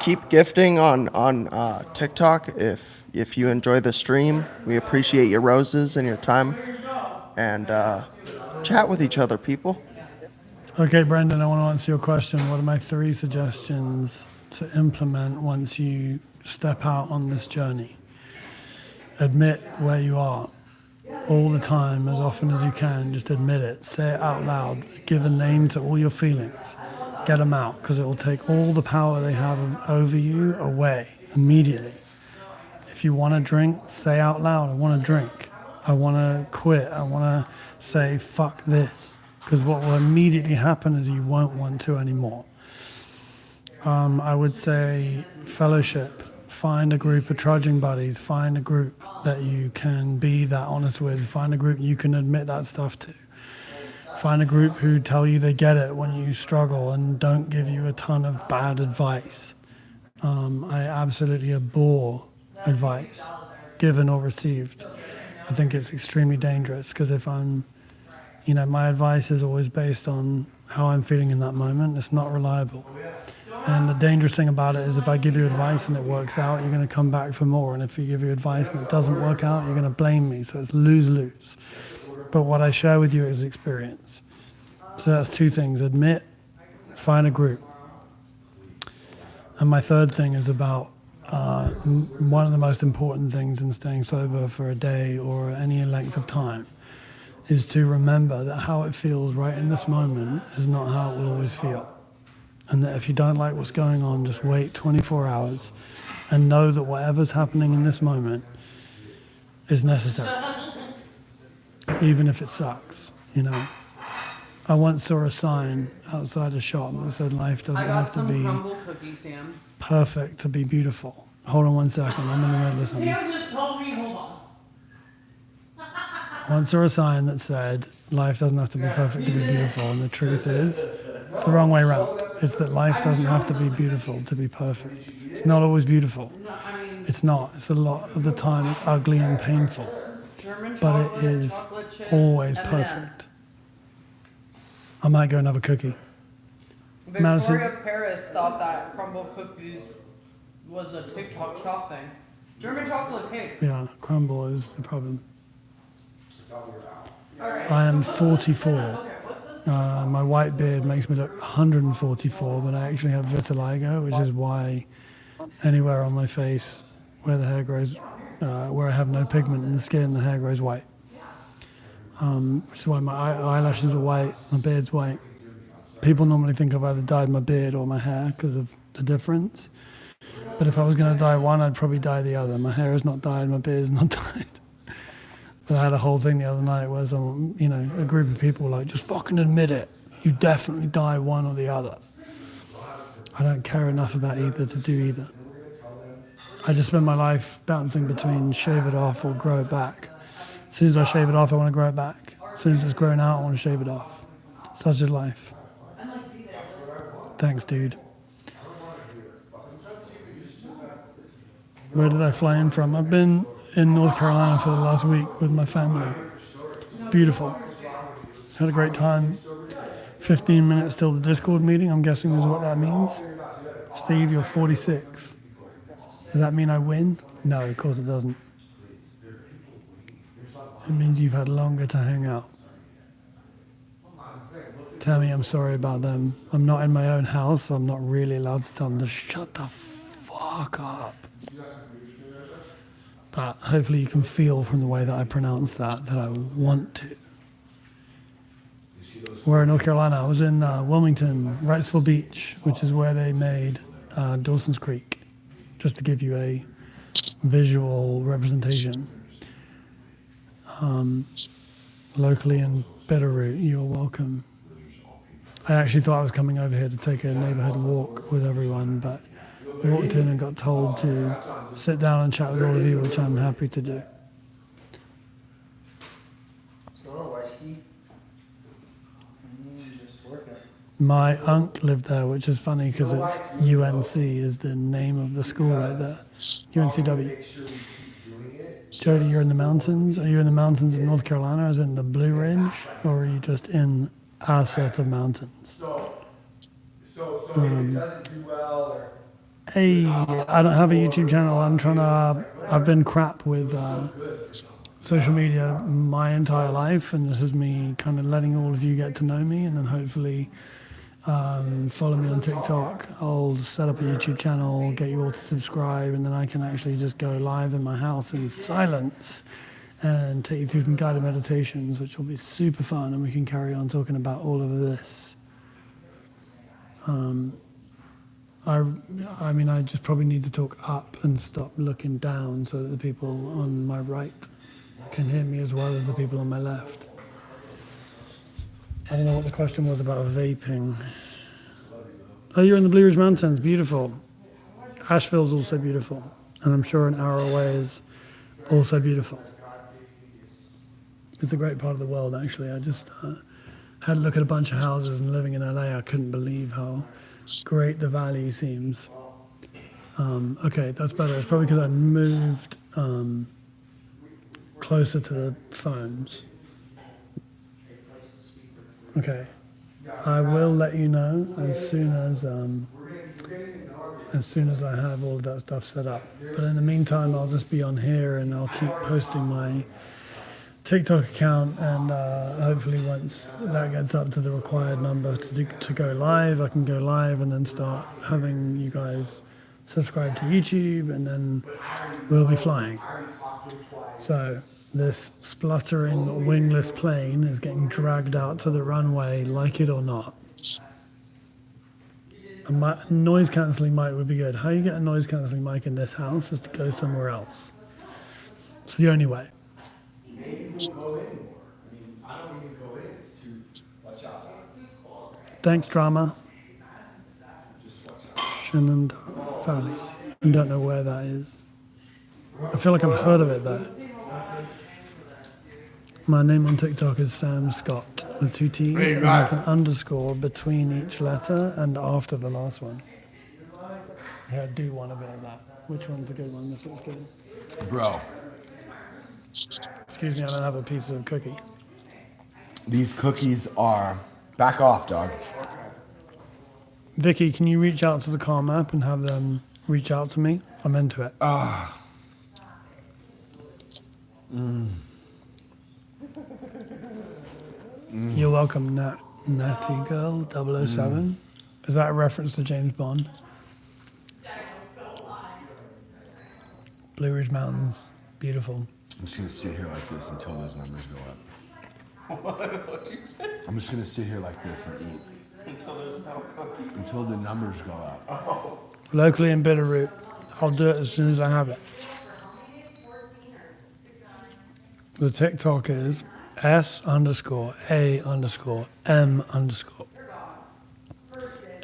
Keep gifting on TikTok if you enjoy the stream. We appreciate your roses and your time. And chat with each other, people. Okay, Brendan, I want to answer your question. What are my 3 suggestions to implement once you step out on this journey? Admit where you are all the time, as often as you can. Just admit it. Say it out loud. Give a name to all your feelings. Get them out, because it will take all the power they have over you away immediately. If you want to drink, say out loud, I want to drink. I want to quit. I want to say, fuck this. Because what will immediately happen is you won't want to anymore. I would say fellowship. Find a group of trudging buddies. Find a group that you can be that honest with. Find a group you can admit that stuff to. Find a group who tell you they get it when you struggle and don't give you a ton of bad advice. I absolutely abhor advice, given or received. I think it's extremely dangerous, because if I'm, my advice is always based on how I'm feeling in that moment. It's not reliable. And the dangerous thing about it is if I give you advice and it works out, you're going to come back for more. And if you give you advice and it doesn't work out, you're going to blame me. So it's lose-lose. But what I share with you is experience. So that's 2 things. Admit, find a group. And my third thing is about one of the most important things in staying sober for a day or any length of time is to remember that how it feels right in this moment is not how it will always feel. And that if you don't like what's going on, just wait 24 hours and know that whatever's happening in this moment is necessary. Even if it sucks, I once saw a sign outside a shop that said life doesn't have to be crumble cookies, Sam. perfect to be beautiful. Hold on one second, I'm in the middle of something. Sam just told me, hold on. I once saw a sign that said life doesn't have to be perfect to be beautiful, and the truth is, it's the wrong way around. It's that life doesn't have to be beautiful to be perfect. It's not always beautiful. It's not. It's a lot of the time it's ugly and painful. But it is always perfect. I might go and have a cookie. Victoria Paris thought that crumble cookies was a TikTok shop thing. German chocolate cake. Yeah, crumble is the problem. I am 44. My white beard makes me look 144, but I actually have vitiligo, which is why anywhere on my face where the hair grows, where I have no pigment in the skin, the hair grows white. Which is why my eyelashes are white, my beard's white. People normally think I've either dyed my beard or my hair because of the difference. But if I was going to dye one, I'd probably dye the other. My hair is not dyed, my beard is not dyed. But I had a whole thing the other night where some, a group of people were like, just fucking admit it. You definitely dye one or the other. I don't care enough about either to do either. I just spend my life bouncing between shave it off or grow it back. As soon as I shave it off, I want to grow it back. As soon as it's grown out, I want to shave it off. Such is life. Thanks, dude. Where did I fly in from? I've been in North Carolina for the last week with my family. Beautiful. Had a great time. 15 minutes till the Discord meeting. I'm guessing is what that means. Steve, you're 46. Does that mean I win? No, of course it doesn't. It means you've had longer to hang out. Tammy, I'm sorry about them. I'm not in my own house, so I'm not really allowed to tell them to shut the fuck up. But hopefully you can feel from the way that I pronounce that I want to. We're in North Carolina. I was in Wilmington, Wrightsville Beach, which is where they made Dawson's Creek. just to give you a visual representation. Locally in Bitterroot, you're welcome. I actually thought I was coming over here to take a neighborhood walk with everyone, but I walked in and got told to sit down and chat with all of you, which I'm happy to do. My uncle lived there, which is funny because it's UNC is the name of the school right there. UNCW. Jody, you're in the mountains. Are you in the mountains of North Carolina, as in the Blue Ridge, or are you just in our set of mountains? Hey, I don't have a YouTube channel. I've been crap with social media my entire life, and this is me kind of letting all of you get to know me, and then hopefully follow me on TikTok. I'll set up a YouTube channel, get you all to subscribe, and then I can actually just go live in my house in silence and take you through some guided meditations, which will be super fun, and we can carry on talking about all of this. I mean, I just probably need to talk up and stop looking down so that the people on my right can hear me as well as the people on my left. I don't know what the question was about vaping. Oh, you're in the Blue Ridge Mountains. Beautiful. Asheville's also beautiful. And I'm sure an hour away is also beautiful. It's a great part of the world, actually. I just had a look at a bunch of houses, and living in LA, I couldn't believe how great the valley seems. Okay, that's better. It's probably because I moved closer to the phones. Okay, I will let you know as soon as I have all of that stuff set up. But in the meantime, I'll just be on here and I'll keep posting my TikTok account, and hopefully once that gets up to the required number to go live, I can go live and then start having you guys subscribe to YouTube, and then we'll be flying. So this spluttering wingless plane is getting dragged out to the runway, like it or not. A noise cancelling mic would be good. How you get a noise cancelling mic in this house is to go somewhere else. It's the only way. Maybe we'll go in more. I mean, I don't even go in. It's too watch out. Thanks, drama. Shenandoah Valley. I don't know where that is. I feel like I've heard of it though. My name on TikTok is Sam Scott with 2 T's, and there's an underscore between each letter and after the last one. Yeah, I do want a bit of that. Which one's a good one? This looks good. Bro. Excuse me, I don't have a piece of cookie. These cookies are... Back off, dog. Vicky, can you reach out to the Calm app and have them reach out to me? I'm into it. You're welcome, Natty Girl 007. Is that a reference to James Bond? Blue Ridge Mountains, beautiful. I'm just gonna sit here like this until those numbers go up. What'd you say? I'm just gonna sit here like this and eat. Until there's no cookies. Until the numbers go up. Oh. Locally in Bitterroot. I'll do it as soon as I have it. The TikTok is S_A_M_.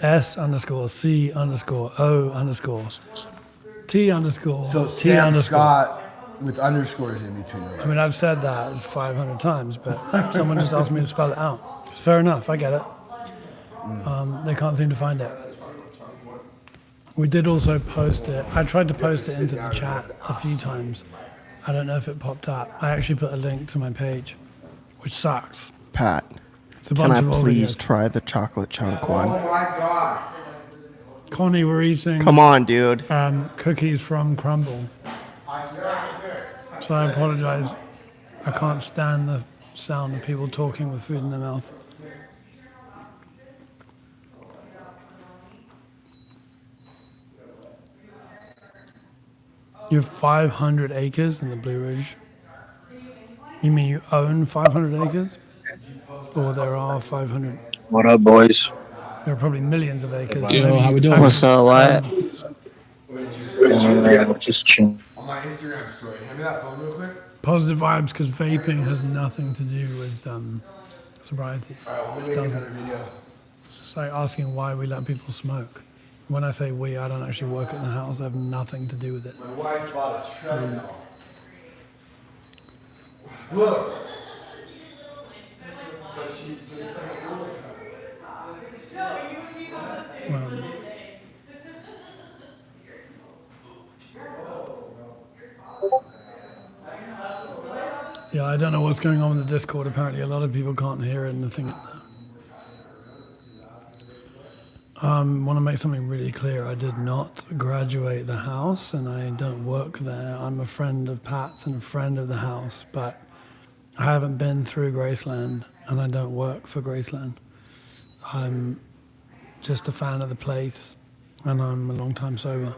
S_C_O_T_T_. So Sam Scott with underscores in between. I mean, I've said that 500 times, but someone just asked me to spell it out. It's fair enough, I get it. They can't seem to find it. We did also post it. I tried to post it into the chat a few times. I don't know if it popped up. I actually put a link to my page, which sucks. Pat, It's a can bunch I of old please videos. try the chocolate chunk one? Oh my God. Connie, we're eating. Come on, dude. Cookies from Crumble. So I apologize. I can't stand the sound of people talking with food in their mouth. You have 500 acres in the Blue Ridge. You mean you own 500 acres? Or there are 500? What up, boys? There are probably millions of acres. Yo, how we doing? What's up, Wyatt? Just chill. On my Instagram story. Hand me that phone real quick. Positive vibes because vaping has nothing to do with sobriety. Alright, well, It we'll make doesn't. another video. It's just like asking why we let people smoke. When I say we, I don't actually work at the house. I have nothing to do with it. My wife bought a treadmill. Look. But it's like an older treadmill. Yeah, I don't know what's going on with the Discord. Apparently, a lot of people can't hear it and the thing. Want to make something really clear. I did not graduate the house, and I don't work there. I'm a friend of Pat's and a friend of the house, but I haven't been through Graceland, and I don't work for Graceland. I'm just a fan of the place, and I'm a long time sober.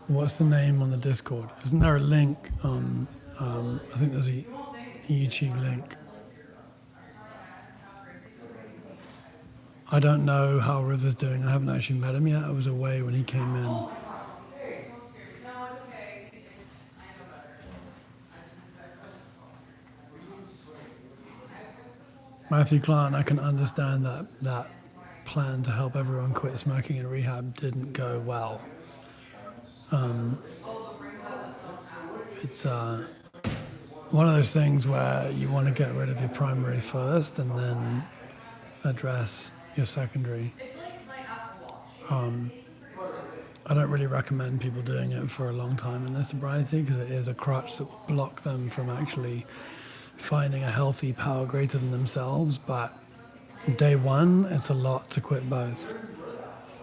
What's the name on the Discord? Isn't there a link on, I think there's a YouTube link. I don't know how River's doing. I haven't actually met him yet. I was away when he came in. Matthew Clark, I can understand that plan to help everyone quit smoking in rehab didn't go well. It's one of those things where you want to get rid of your primary first and then address your secondary. I don't really recommend people doing it for a long time in their sobriety because it is a crutch that will block them from actually finding a healthy power greater than themselves. But day one, it's a lot to quit both.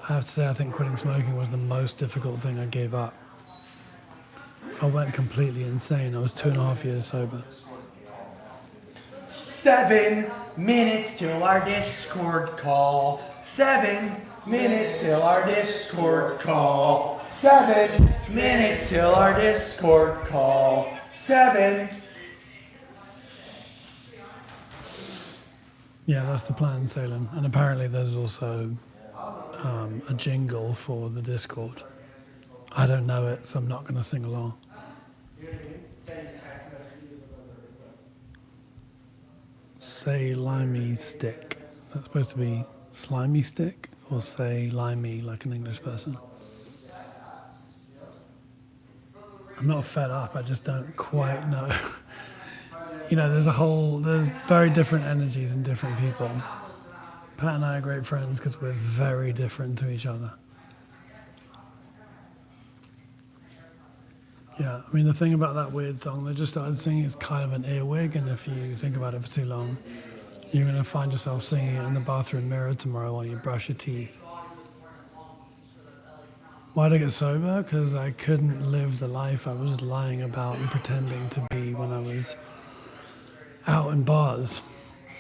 I have to say, I think quitting smoking was the most difficult thing I gave up. I went completely insane. I was 2.5 years sober. 7 minutes till our Discord call. 7 minutes till our Discord call. 7 minutes till our Discord call. 7. Yeah, that's the plan, Salem. And apparently there's also a jingle for the Discord. I don't know it, so I'm not going to sing along. Say limey stick. Is that supposed to be slimy stick or say limey like an English person? I'm not fed up, I just don't quite know. You know, there's very different energies in different people. Pat and I are great friends because we're very different to each other. Yeah, I mean, the thing about that weird song they just started singing is kind of an earwig, and if you think about it for too long, you're going to find yourself singing it in the bathroom mirror tomorrow while you brush your teeth. Why did I get sober? Because I couldn't live the life I was lying about and pretending to be when I was out in bars.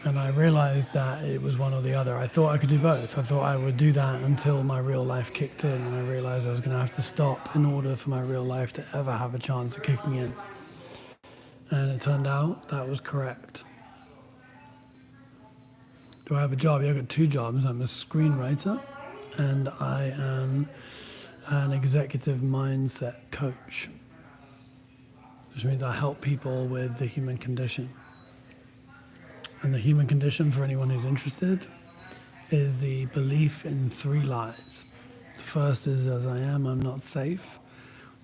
And I realized that it was one or the other. I thought I could do both. I thought I would do that until my real life kicked in, and I realized I was going to have to stop in order for my real life to ever have a chance of kicking in. And it turned out that was correct. Do I have a job? Yeah, I've got 2 jobs. I'm a screenwriter, and I am an executive mindset coach, which means I help people with the human condition. And the human condition, for anyone who's interested, is the belief in 3 lies. The first is, as I am, I'm not safe.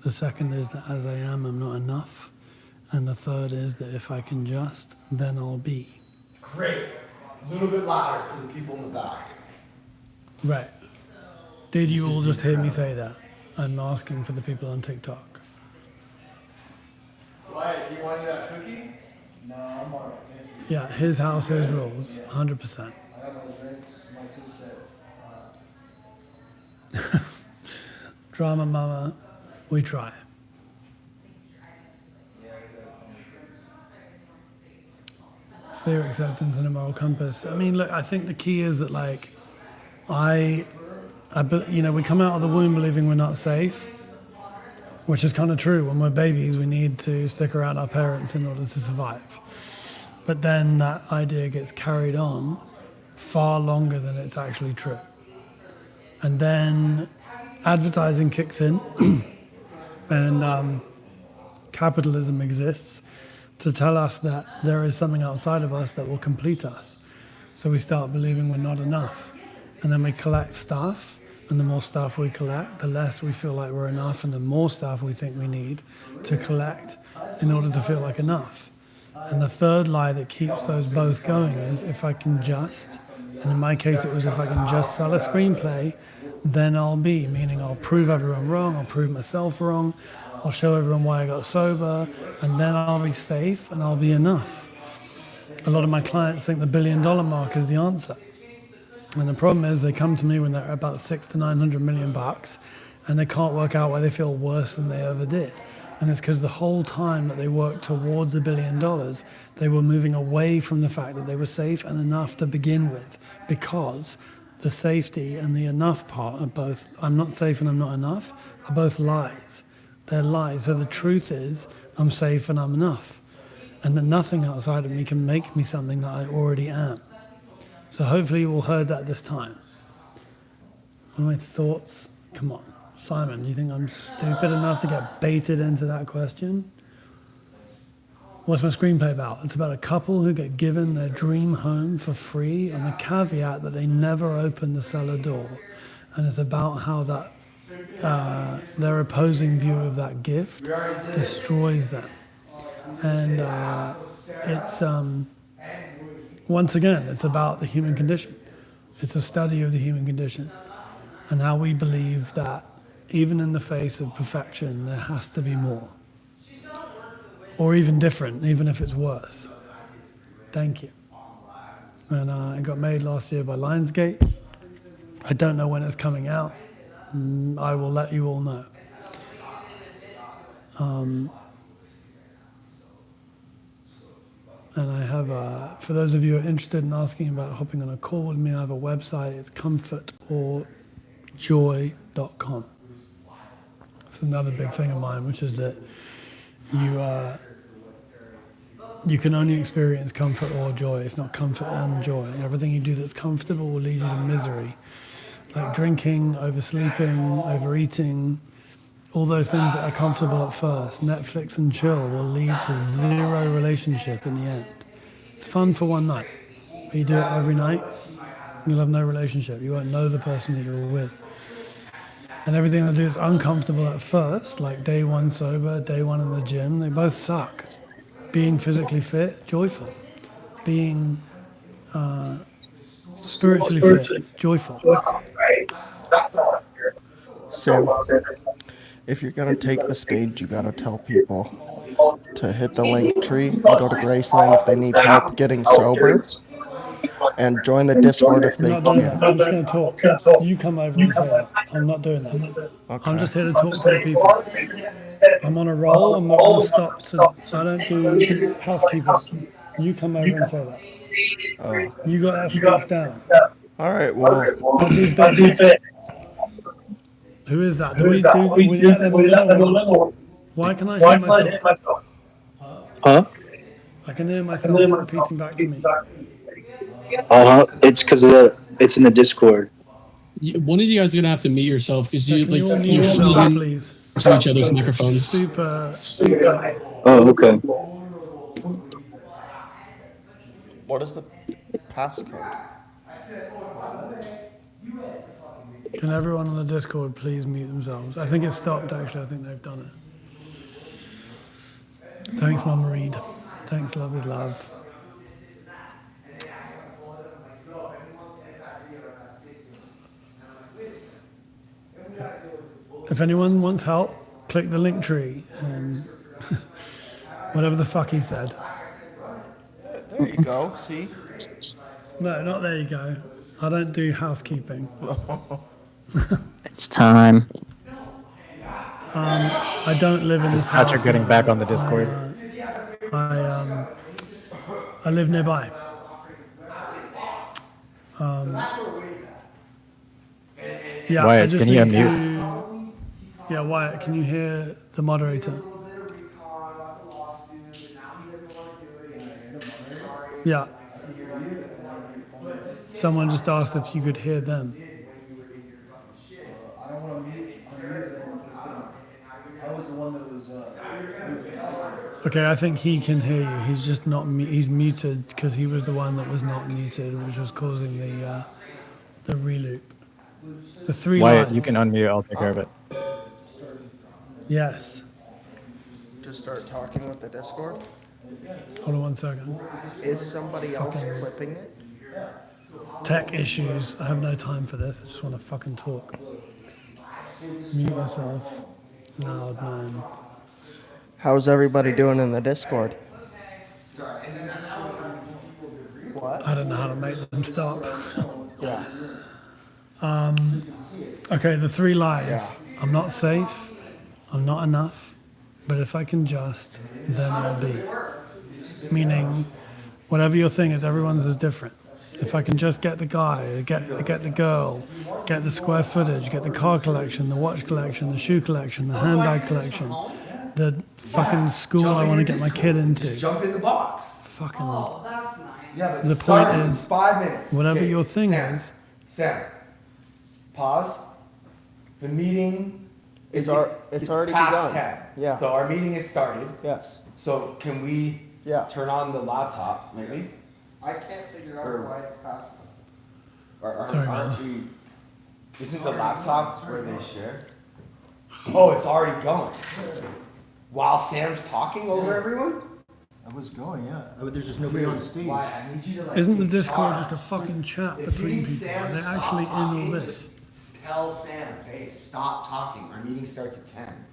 The second is that as I am, I'm not enough. And the third is that if I can just, then I'll be. Great. A little bit louder for the people in the back. Right. Did you all just hear me say that? I'm asking for the people on TikTok. Wyatt, do you want that cookie? No, I'm alright. Yeah, his house, his rules, 100%. I have my drinks, my sister. Drama mama, we try. Fear, acceptance, and a moral compass. I mean, look, I think the key is that, like, we come out of the womb believing we're not safe, which is kind of true. When we're babies, we need to stick around our parents in order to survive. But then that idea gets carried on far longer than it's actually true. And then advertising kicks in and capitalism exists to tell us that there is something outside of us that will complete us. So we start believing we're not enough. And then we collect stuff, and the more stuff we collect, the less we feel like we're enough, and the more stuff we think we need to collect in order to feel like enough. And the third lie that keeps those both going is if I can just, and in my case it was if I can just sell a screenplay, then I'll be, meaning I'll prove everyone wrong, I'll prove myself wrong, I'll show everyone why I got sober, and then I'll be safe and I'll be enough. A lot of my clients think the $1 billion mark is the answer. And the problem is they come to me when they're about $600 to $900 million and they can't work out why they feel worse than they ever did. And it's because the whole time that they worked towards $1 billion, they were moving away from the fact that they were safe and enough to begin with, because the safety and the enough part are both, I'm not safe and I'm not enough, are both lies. They're lies. So the truth is I'm safe and I'm enough. And that nothing outside of me can make me something that I already am. So hopefully you all heard that this time. What are my thoughts? Come on. Simon, do you think I'm stupid enough to get baited into that question? What's my screenplay about? It's about a couple who get given their dream home for free on the caveat that they never open the cellar door. And it's about how that their opposing view of that gift destroys them. And it's, once again, it's about the human condition. It's a study of the human condition and how we believe that even in the face of perfection, there has to be more. Or even different, even if it's worse. Thank you. And it got made last year by Lionsgate. I don't know when it's coming out. I will let you all know. And I have, for those of you who are interested in asking about hopping on a call with me, I have a website. It's comfortorjoy.com. This is another big thing of mine, which is that you can only experience comfort or joy. It's not comfort and joy. Everything you do that's comfortable will lead you to misery. Like drinking, oversleeping, overeating, all those things that are comfortable at first, Netflix and chill, will lead to zero relationship in the end. It's fun for one night, but you do it every night, you'll have no relationship. You won't know the person that you're with. And everything I do is uncomfortable at first, like day one sober, day one in the gym. They both suck. Being physically fit, joyful. Being spiritually fit, joyful. Sam, if you're gonna take the stage, you gotta tell people to hit the link tree and go to Graceland if they need help getting sober, and join the Discord if they I'm not doing that. I'm can. just going to talk. You come over and say that. I'm not doing that. Okay. I'm just here to talk to the people. I'm on a roll. I'm not going to stop. I don't do housekeeping. You come over and say that. Oh. You got that speech down. All right. Well, I do bits. Who is that? Do we let them know? Why can I hear myself? Huh? I can hear myself repeating back to me. It's because it's in the Discord. One of you guys are gonna have to mute yourself because you Can you all like mute you're yourselves, speaking please? to each other's microphones. Super. Oh, okay. what is the passcode? Can everyone on the Discord please mute themselves? I think it's stopped, actually. I think they've done it. Thanks, Mum Reed. Thanks, love is love. If anyone wants help, click the link tree and whatever the fuck he said. There you go. See? No, not there you go. I don't do housekeeping. It's time. I don't live in this Is house. Patrick getting back on the Discord? I live nearby. Yeah, Wyatt, I just can you need unmute? to. Yeah, Wyatt, can you hear the moderator? Yeah. Someone just asked if you could hear them. I don't want to mute. I was the one that was. Okay, I think he can hear you. He's just not. He's muted because he was the one that was not muted, which was causing the reloop. The three Wyatt, lines. you can unmute. I'll take care of it. Yes. Just start talking with the Discord. Hold on 1 second. Is somebody else clipping it? Tech issues. I have no time for this. I just want to fucking talk. Mute myself. Loud man. How's everybody doing in the Discord? What? I don't know how to make them stop. Yeah. Okay, the three lies. I'm not safe. I'm not enough. But if I can just, then I'll be. Meaning, whatever your thing is, everyone's is different. If I can just get the guy, get the girl, get the square footage, get the car collection, the watch collection, the shoe collection, the handbag collection, the fucking school I want to get my kid into. Just jump in the box. Fucking. Oh, that's nice. Yeah, but The start point in is, 5 minutes. whatever Okay, your thing Sam, is. Sam, pause. The meeting It's is already past begun. 10. Yeah. So our meeting has started. Yes. So can we turn on the laptop, maybe? I can't figure Or- why it's past. Sorry, man. Isn't the laptop where they share? Oh, it's already going. While Sam's talking over everyone? I was going, yeah. But there's just nobody on stage. I need you to like Isn't the take Discord charge. just a fucking chat If between you need people? Sam Are they to stop actually in all talking, this? just tell Sam, hey, stop talking. Our meeting starts at 10.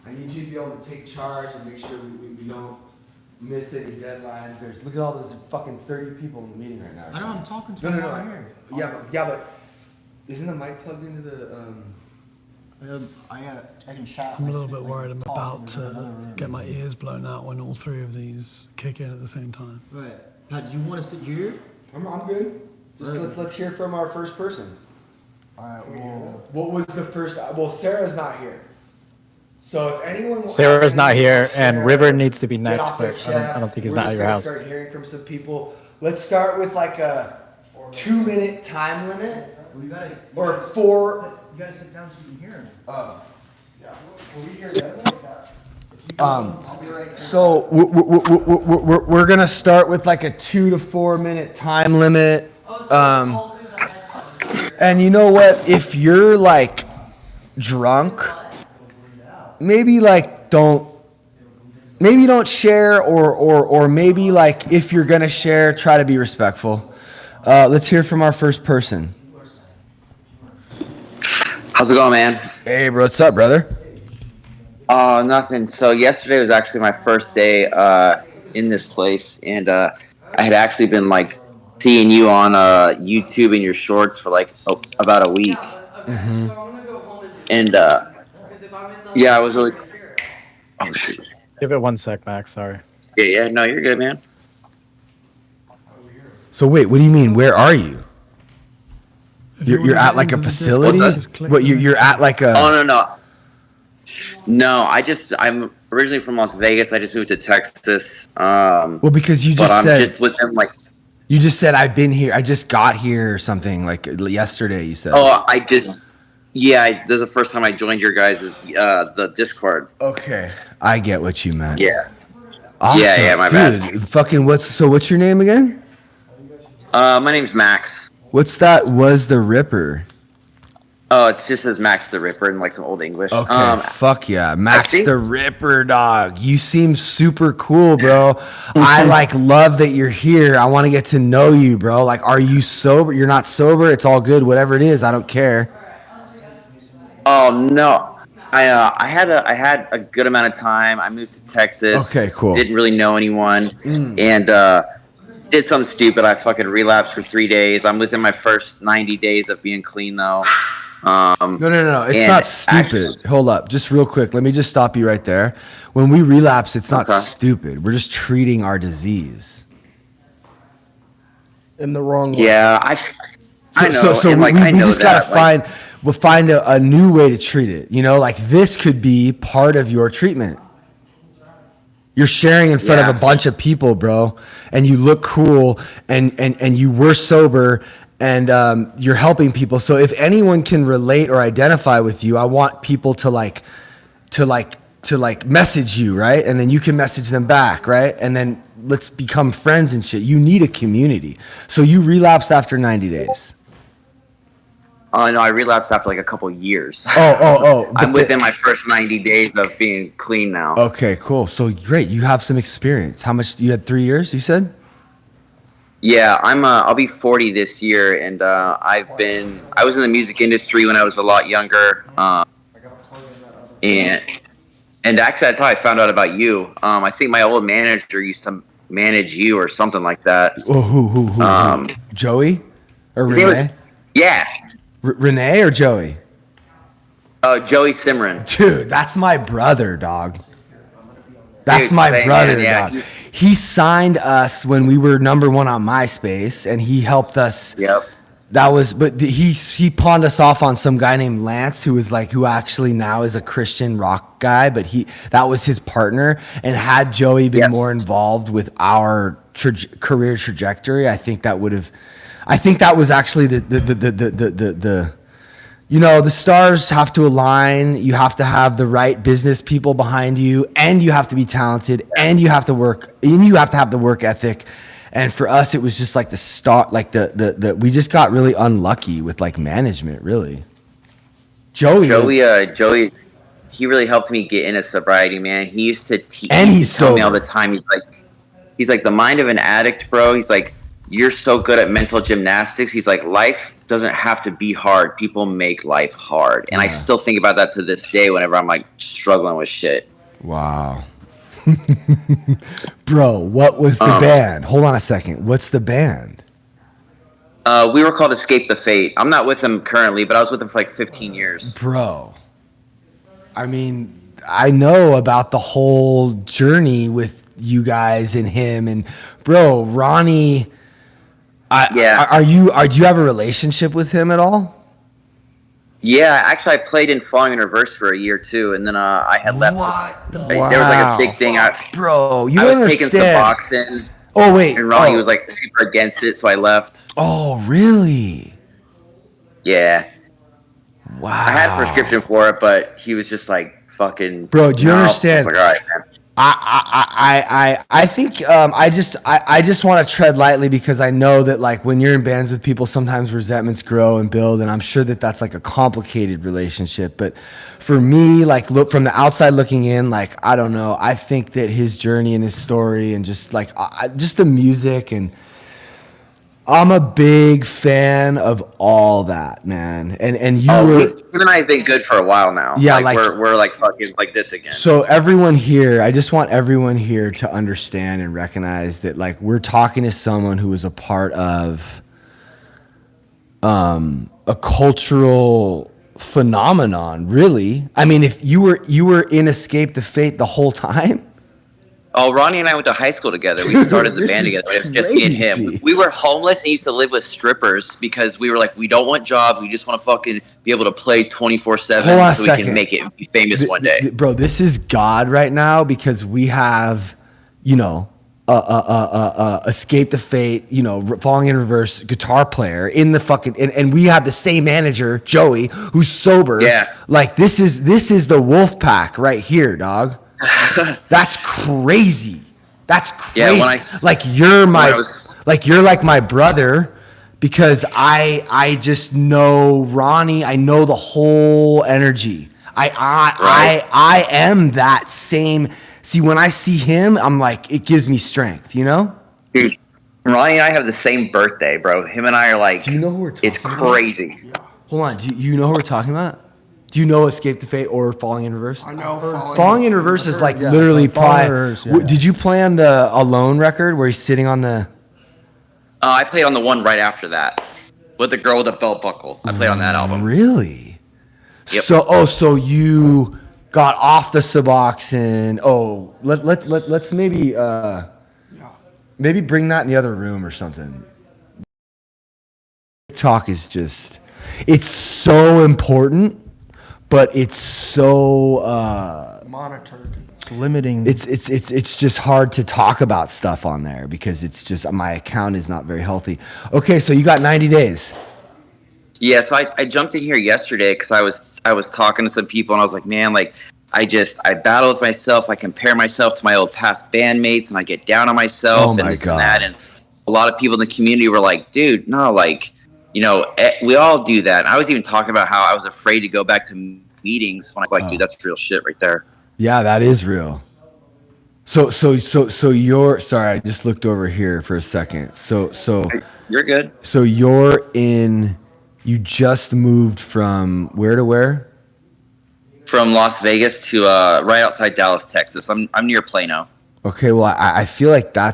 I need you to be able to take charge and make sure we don't miss any deadlines. Look at all those fucking 30 people in the meeting right now. I know, I'm talking to No, them no, right no. here. Yeah, but isn't the mic plugged into the I can chat. I'm a little bit worried I'm about to get my ears blown out when all three of these kick in at the same time. Right. Now, do you want to sit here? I'm good. Just let's hear from our first person. All right. Well, What was the first? Well, Sarah's not here. So if anyone Sarah's not here, and River needs to be get next, off their but I don't think he's we're not at just your gonna house. Start hearing from some people. Let's start with like a 2-minute time limit, you gotta. or 4. You gotta sit down so you can hear him. Can we hear them? So we're gonna start with like a 2 to 4 minute time limit. And you know what? If you're like drunk, maybe like don't share, or maybe like if you're gonna share, try to be respectful. Let's hear from our first person. How's it going, man? Hey, bro, what's up, brother? Nothing. So yesterday was actually my first day in this place, and I had actually been like seeing you on YouTube and your shorts for like about a week. Mm-hmm. And yeah, I was really. Oh shit. Give it 1 sec, Max. Sorry. Yeah. No, you're good, man. So wait, what do you mean? Where are you? You're at like a facility? What you're at like a? Oh no. No, I'm originally from Las Vegas. I just moved to Texas. Well, because you just but said I'm just within like. You just said I've been here. I just got here or something like yesterday. You said. Oh, this is the first time I joined your guys' the Discord. Okay, I get what you meant. Yeah. Awesome. Yeah, my dude, bad. Fucking what's your name again? My name's Max. What's that? Was the Ripper? Oh, it just says Max the Ripper in like some old English. Okay, fuck yeah, Max the Ripper, dog. You seem super cool, bro. I like love that you're here. I want to get to know you, bro. Like, are you sober? You're not sober. It's all good. Whatever it is, I don't care. Oh no, I had a good amount of time. I moved to Texas. Okay, cool. Didn't really know anyone, and did something stupid. I fucking relapsed for 3 days. I'm within my first 90 days of being clean though. No. It's not stupid. Hold up. Just real quick. Let me just stop you right there. When we relapse, it's not stupid. We're just treating our disease. In the wrong way. Yeah, I know. So and, we I know just got to that, find, we'll find a new way to treat it. You know, like this could be part of your treatment. You're sharing in front of a bunch of people, bro, and you look cool, and you were sober, and you're helping people. So if anyone can relate or identify with you, I want people to message you, right? And then you can message them back, right? And then let's become friends and shit. You need a community. So you relapsed after 90 days. No, I relapsed after like a couple years. Oh. I'm within my first 90 days of being clean now. Okay, cool. So great. You have some experience. How much, you had 3 years, you said? Yeah, I'll be 40 this year, and I was in the music industry when I was a lot younger. And actually that's how I found out about you. I think my old manager used to manage you or something like that. Oh, who? Joey? Or Renee? Renee or Joey? Joey Simran. Dude, that's my brother, dog. That's my brother, dog. He signed us when we were #1 on MySpace, and he helped us. Yep. He pawned us off on some guy named Lance, who actually now is a Christian rock guy, but that was his partner. And had Joey been more involved with our career trajectory, I think that was actually the stars have to align. You have to have the right business people behind you, and you have to be talented, and you have to work, and you have to have the work ethic. And for us, it was just like the start, like we just got really unlucky with like management, really. Joey, he really helped me get into sobriety, man. He used to tell me all the time. He's like the mind of an addict, bro. He's like, you're so good at mental gymnastics. He's like, life doesn't have to be hard. People make life hard. And I still think about that to this day whenever I'm like struggling with shit. Wow. Bro, what was the band? Hold on a second. What's the band? We were called Escape the Fate. I'm not with him currently, but I was with him for like 15 years. Bro, I mean, I know about the whole journey with you guys and him, and bro, Ronnie. Do you have a relationship with him at all? Yeah, actually, I played in Falling in Reverse for a year too, and then I had left. There was like a big thing. Bro, you I was understand. taking Suboxone. Oh wait, and Ronnie was like super against it, so I left. Oh really? Yeah. Wow. I had a prescription for it, but he was just like fucking. Bro, do you understand? I was like, all right, man. I think I just want to tread lightly, because I know that like when you're in bands with people, sometimes resentments grow and build, and I'm sure that that's like a complicated relationship. But for me, like look from the outside looking in, like I don't know, I think that his journey and his story and just like just the music, and I'm a big fan of all that, man. And him and I have been good for a while now. Yeah, like we're like fucking like this again. So everyone here, I just want everyone here to understand and recognize that like we're talking to someone who was a part of a cultural phenomenon, really. I mean, if you were in Escape the Fate the whole time. Oh, Ronnie and I went to high school together. We started the band together. It was just me and him. We were homeless and used to live with strippers because we were like, we don't want jobs. We just want to fucking be able to play 24/7 so we can make it and be famous one day. Bro, this is God right now, because we have, Escape the Fate, Falling in Reverse guitar player in the fucking, and we have the same manager, Joey, who's sober. Yeah. Like this is the wolf pack right here, dog. That's crazy. That's crazy. Yeah, you're like my brother, because I just know Ronnie. I know the whole energy. I am that same. See, when I see him, I'm like, it gives me strength, Dude, Ronnie and I have the same birthday, bro. Him and I are like, do you know who we're talking it's crazy. About? Hold on. Do you know who we're talking about? Do you know Escape the Fate or Falling in Reverse? I know Falling in Reverse is like literally probably. Did you play on the Alone record where he's sitting on the? I played on the one right after that with the girl with the belt buckle. I played on that album. Really? Yep. So you got off the Suboxone. Oh, let's maybe bring that in the other room or something. TikTok is just, it's so important, but it's so monitored. It's limiting. It's just hard to talk about stuff on there because it's just my account is not very healthy. Okay, so you got 90 days. Yeah, so I jumped in here yesterday because I was talking to some people and I was like, man, like I battle with myself. I compare myself to my old past bandmates and I get down on myself and this and that. And a lot of people in the community were like, dude, no, like, you know, we all do that. And I was even talking about how I was afraid to go back to meetings when I was like, dude, that's real shit right there. Yeah, that is real. So you're sorry, I just looked over here for a second. So you're good. So you just moved from where to where? From Las Vegas to right outside Dallas, Texas. I'm near Plano. Okay, well I feel like that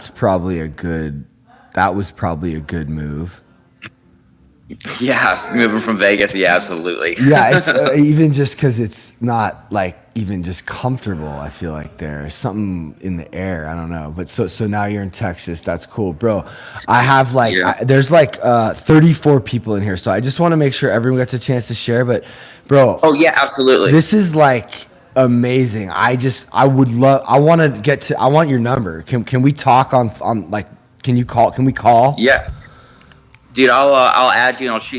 was probably a good move. Yeah, moving from Vegas. Yeah, absolutely. Yeah, it's even just because it's not like even just comfortable. I feel like there's something in the air. I don't know, but so now you're in Texas. That's cool, bro. I have like there's like 34 people in here, so I just want to make sure everyone gets a chance to share. But, bro. Oh yeah, absolutely. This is like amazing. I want your number. Can we talk on like? Can you call? Can we call? Yeah. Dude, I'll add you and I'll shoot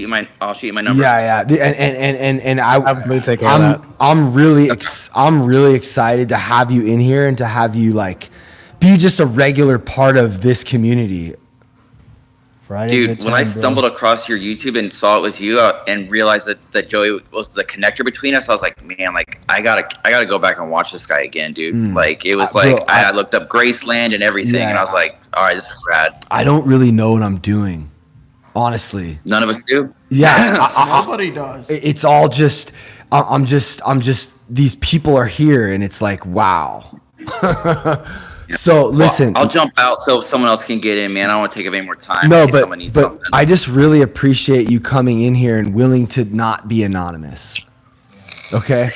you my number. Yeah, and I'm gonna take care of that. I'm really excited to have you in here and to have you like be just a regular part of this community. Dude, when I stumbled across your YouTube and saw it was you and realized that Joey was the connector between us, I was like, man, like I gotta go back and watch this guy again, dude. Like it was like I looked up Graceland and everything, and I was like, all right, this is rad. I don't really know what I'm doing. Honestly, none of us do. Yeah, nobody does. It's all just I'm just these people are here, and it's like wow. So listen, I'll jump out so someone else can get in, man. I don't want to take up any more time. No, but I just really appreciate you coming in here and willing to not be anonymous. Okay,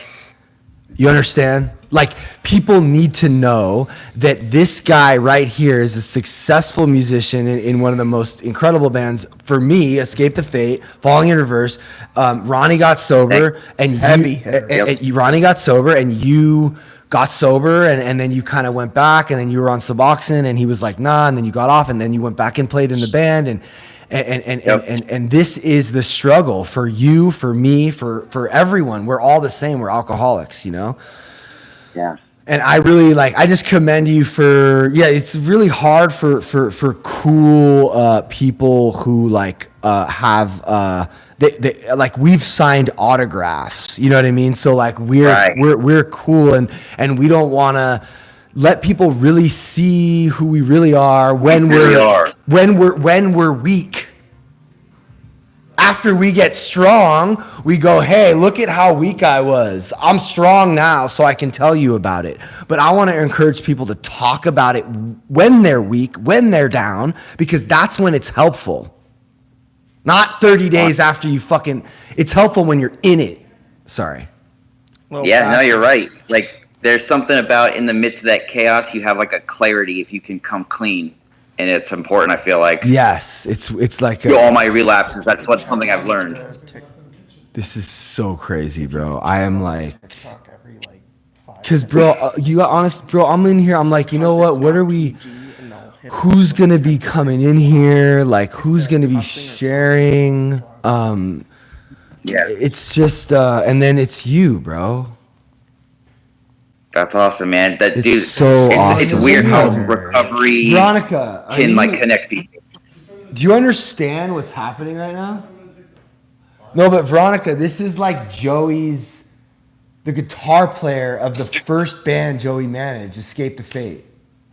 you understand? Like, people need to know that this guy right here is a successful musician in one of the most incredible bands for me, Escape the Fate, Falling in Reverse. Ronnie got sober, and Ronnie got sober, and you got sober, and then you kind of went back, and then you were on Suboxone, and he was like, nah, and then you got off, and then you went back and played in the band, and this is the struggle for you, for me, for everyone. We're all the same. We're alcoholics, you know? Yeah. And I really I just commend you for, it's really hard for cool people who have, they like we've signed autographs, you know what I mean? So like we're cool and we don't want to let people really see who we really are when we're weak. After we get strong, we go, hey, look at how weak I was. I'm strong now, so I can tell you about it. But I want to encourage people to talk about it when they're weak, when they're down, because that's when it's helpful. Not 30 days after you it's helpful when you're in it. Sorry. Yeah, no, you're right. Like, there's something about in the midst of that chaos, you have like a clarity if you can come clean. And it's important, I feel like. Yes, it's like all my relapses. That's something I've learned. This is so crazy, bro. I am like, because bro, you got honest, bro. I'm in here. I'm like, you know what? What are we? Who's gonna be coming in here? Like, who's gonna be sharing? It's just, and then it's you, bro. That's awesome, man. That It's dude, so awesome. It's weird how recovery Veronica, can connect people. Do you understand what's happening right now? No, but Veronica, this is like Joey's, the guitar player of the first band Joey managed, Escape the Fate.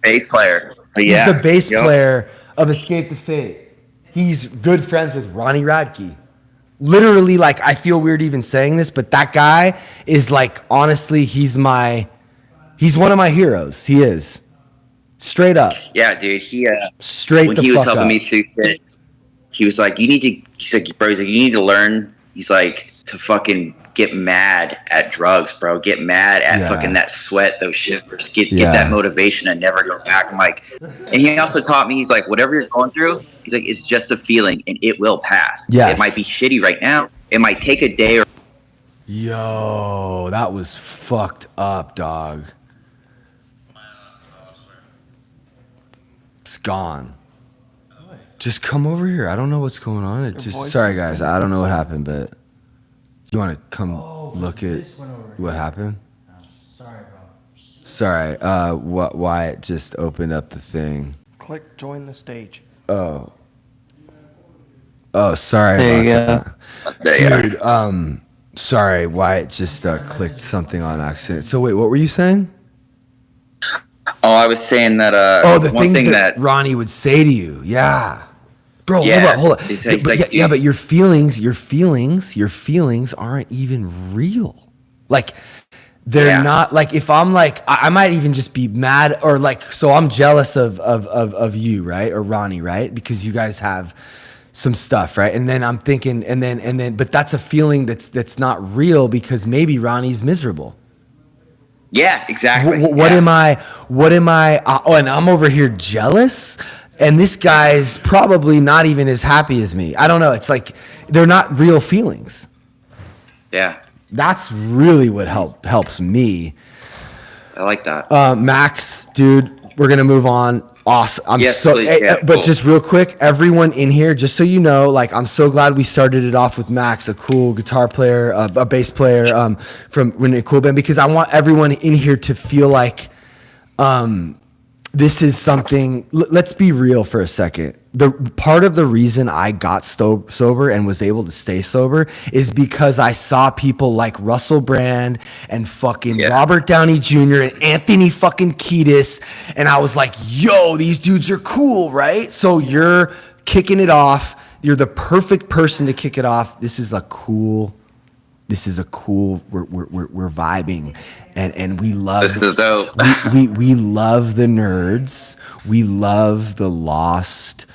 Bass player. He's the bass player of Escape the Fate. He's good friends with Ronnie Radke. Literally, like, I feel weird even saying this, but that guy is like, honestly, he's one of my heroes. He is. Straight up. Yeah, dude. He straight when the he was fuck helping up. me through shit, he was like, you need to learn. He's like, to fucking get mad at drugs, bro. Get mad at fucking that sweat, those shivers. Get that motivation and never go back. I'm like, and he also taught me, he's like, whatever you're going through, he's like, it's just a feeling and it will pass. Yes. It might be shitty right now. it might take a day or. Yo, that was fucked up, dog. It's gone. Just come over here. I don't know what's going on. It just sorry guys, I don't know what happened, but you want to come look at what happened? Sorry, bro. Sorry. Wyatt just opened up the thing. Click join the stage. Oh, sorry. There you about that. Dude, sorry, Wyatt just clicked something on accident. So wait, what were you saying? Oh, I was saying that. The one things thing that Ronnie would say to you. Yeah. Bro, Yeah, hold up. he's But your feelings aren't even real. Like, they're not, like, if I'm like, I might even just be mad or like, so I'm jealous of you, right? Or Ronnie, right? Because you guys have some stuff, right? And then I'm thinking, and then, but that's a feeling that's not real because maybe Ronnie's miserable. Yeah, exactly. What am I? And I'm over here jealous, and this guy's probably not even as happy as me. I don't know. It's like they're not real feelings. Yeah. That's really what helps me. I like that. Max, dude, we're gonna move on. Awesome. Yes, please. Yeah, but cool. just real quick, everyone in here, just so you know, like, I'm so glad we started it off with Max, a cool guitar player, a bass player from a cool band, because I want everyone in here to feel like this is something. Let's be real for a second. The part of the reason I got sober and was able to stay sober is because I saw people like Russell Brand and fucking Robert Downey Jr. and Anthony fucking Kiedis, and I was like, yo, these dudes are cool, right? So you're kicking it off. You're the perfect person to kick it off. This is a cool. We're vibing, and we love. This is dope. We love the nerds. We love the lost,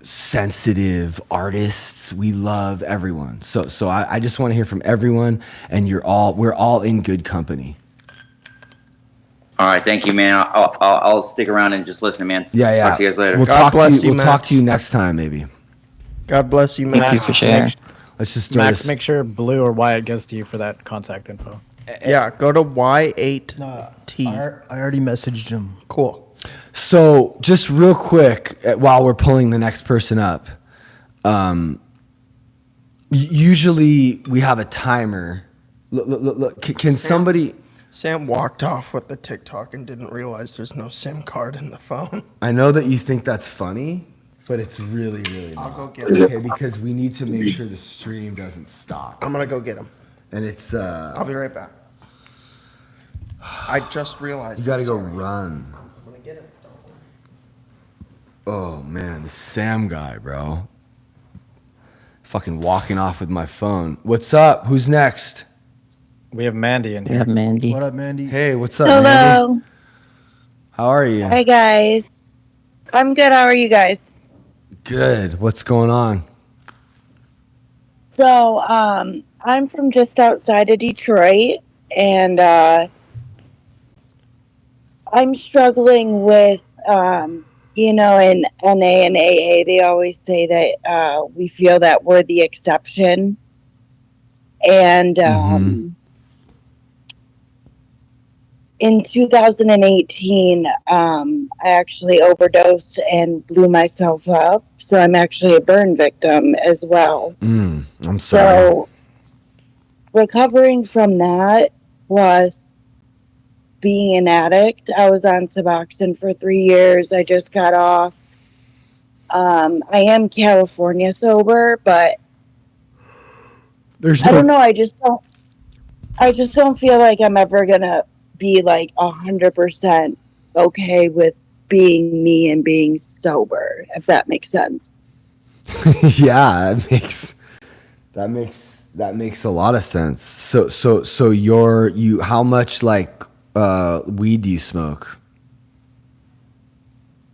sensitive artists. We love everyone. So I just want to hear from everyone, and we're all in good company. All right, thank you, man. I'll stick around and just listen, man. Yeah. Talk to you guys later. We'll talk to you next time, maybe. God bless you, Max. Thank you for sharing. Let's just Max, make sure Blue or Wyatt gets to you for that contact info. Yeah, go to Y8T. I already messaged him. Cool. So just real quick, while we're pulling the next person up, usually we have a timer. Look, can somebody? Sam walked off with the TikTok and didn't realize there's no SIM card in the phone. I know that you think that's funny, but it's really, really not. I'll go get it. Okay, because we need to make sure the stream doesn't stop. I'm gonna go get him. And it's I'll be right back. I just realized. You gotta go run. I'm gonna get him. Oh man, the Sam guy, bro. Fucking walking off with my phone. What's up? Who's next? We have Mandy in here. We have Mandy. What up, Mandy? Hey, what's up, Hello. Mandy? How are you? Hi, guys. I'm good. How are you guys? Good. What's going on? So, I'm from just outside of Detroit, and I'm struggling with, in NA and AA, they always say that we feel that we're the exception. And in 2018, I actually overdosed and blew myself up. So I'm actually a burn victim as well. I'm sorry. So recovering from that, plus being an addict, I was on Suboxone for 3 years. I just got off. I am California sober, but I don't know. I just don't feel like I'm ever gonna be like 100% okay with being me and being sober, if that makes sense. Yeah, that makes a lot of sense. So you how much like weed do you smoke?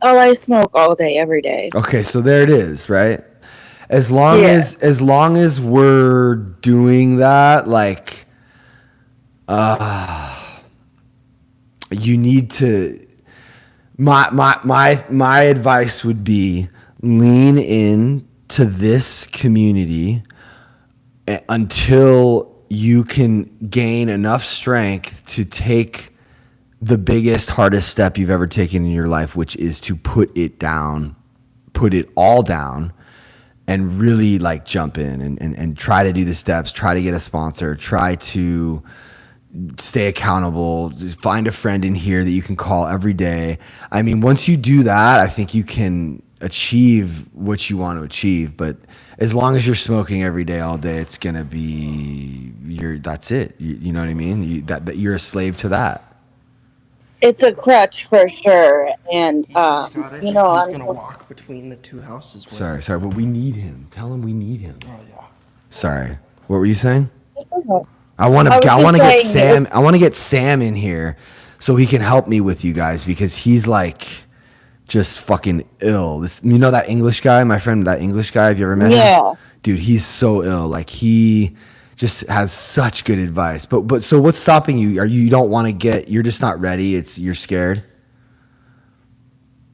Oh, I smoke all day, every day. Okay, so there it is, right? As long as we're doing that, like you need to my advice would be lean in to this community until you can gain enough strength to take the biggest, hardest step you've ever taken in your life, which is to put it all down and really like jump in and try to do the steps, try to get a sponsor, try to stay accountable, just find a friend in here that you can call every day. I mean, once you do that, I think you can achieve what you want to achieve. But as long as you're smoking every day, all day, it's gonna be that's it. You know what I mean? That you're a slave to that. It's a crutch for sure, and He's you know, gonna walk between the two houses. Sorry, but we need him. Tell him we need him. Oh yeah. Sorry. What were you saying? I want to get Sam. I want to get Sam in here so he can help me with you guys because he's like just fucking ill. You know that English guy, my friend, that English guy. Have you ever met him? Yeah. Dude, he's so ill. Like he just has such good advice. But so what's stopping you? You don't want to get? You're just not ready. You're scared.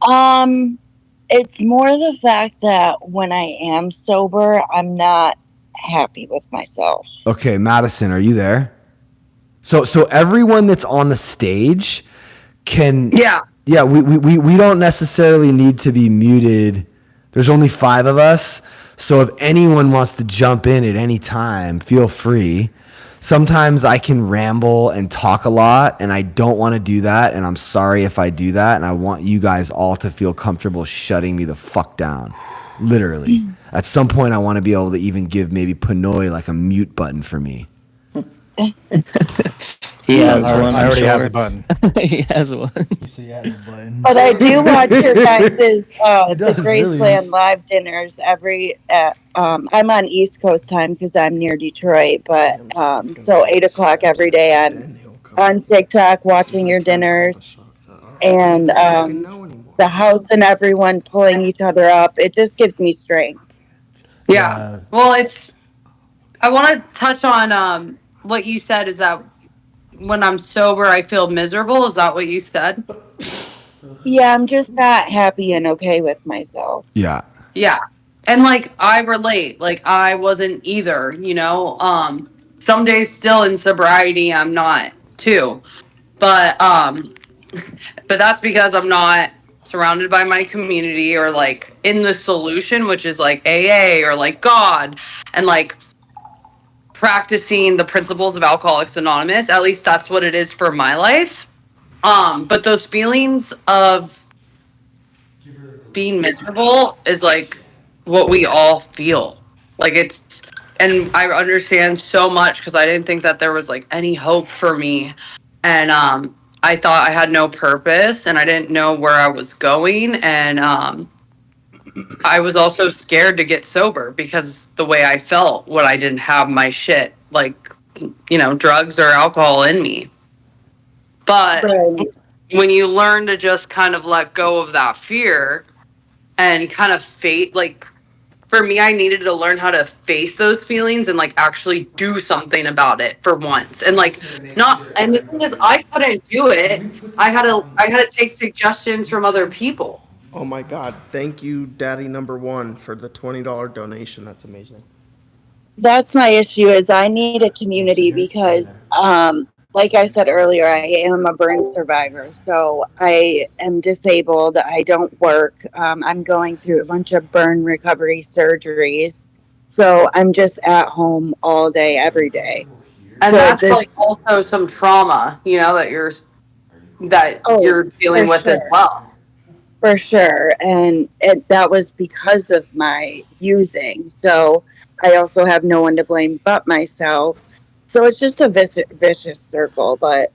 It's more the fact that when I am sober, I'm not happy with myself. Okay, Madison, are you there? So everyone that's on the stage can we don't necessarily need to be muted. There's only 5 of us, so if anyone wants to jump in at any time, feel free. Sometimes I can ramble and talk a lot, and I don't want to do that, and I'm sorry if I do that, and I want you guys all to feel comfortable shutting me the fuck down. Literally. At some point, I want to be able to even give maybe Pinoy like a mute button for me. He has one. I already have the button. He has one. But I do watch your guys' the Graceland live dinners I'm on East Coast time because I'm near Detroit, but so 8 o'clock every day I'm on TikTok watching your dinners and the house and everyone pulling each other up. It just gives me strength. Yeah. Well, I want to touch on what you said is that when I'm sober, I feel miserable. Is that what you said? Yeah, I'm just not happy and okay with myself. Yeah. Yeah. And like, I relate. Like, I wasn't either, you know? Some days still in sobriety, I'm not too. But that's because I'm not surrounded by my community or like in the solution, which is like AA or like God and like practicing the principles of Alcoholics Anonymous. At least that's what it is for my life. But those feelings of being miserable is like what we all feel. Like and I understand so much because I didn't think that there was like any hope for me. And I thought I had no purpose and I didn't know where I was going. And I was also scared to get sober because the way I felt when I didn't have my shit, like, you know, drugs or alcohol in me. But when you learn to just kind of let go of that fear and kind of like, for me, I needed to learn how to face those feelings and like actually do something about it for once. And like and the thing is I couldn't do it. I had to take suggestions from other people. Oh my God. Thank you, Daddy number 1, for the $20 donation. That's amazing. That's my issue is I need a community because like I said earlier, I am a burn survivor. So I am disabled. I don't work. I'm going through a bunch of burn recovery surgeries. So I'm just at home all day, every day. And so that's like also some trauma, you know, that you're dealing with as well. For sure. And that was because of my using. So I also have no one to blame but myself. So it's just a vicious circle, but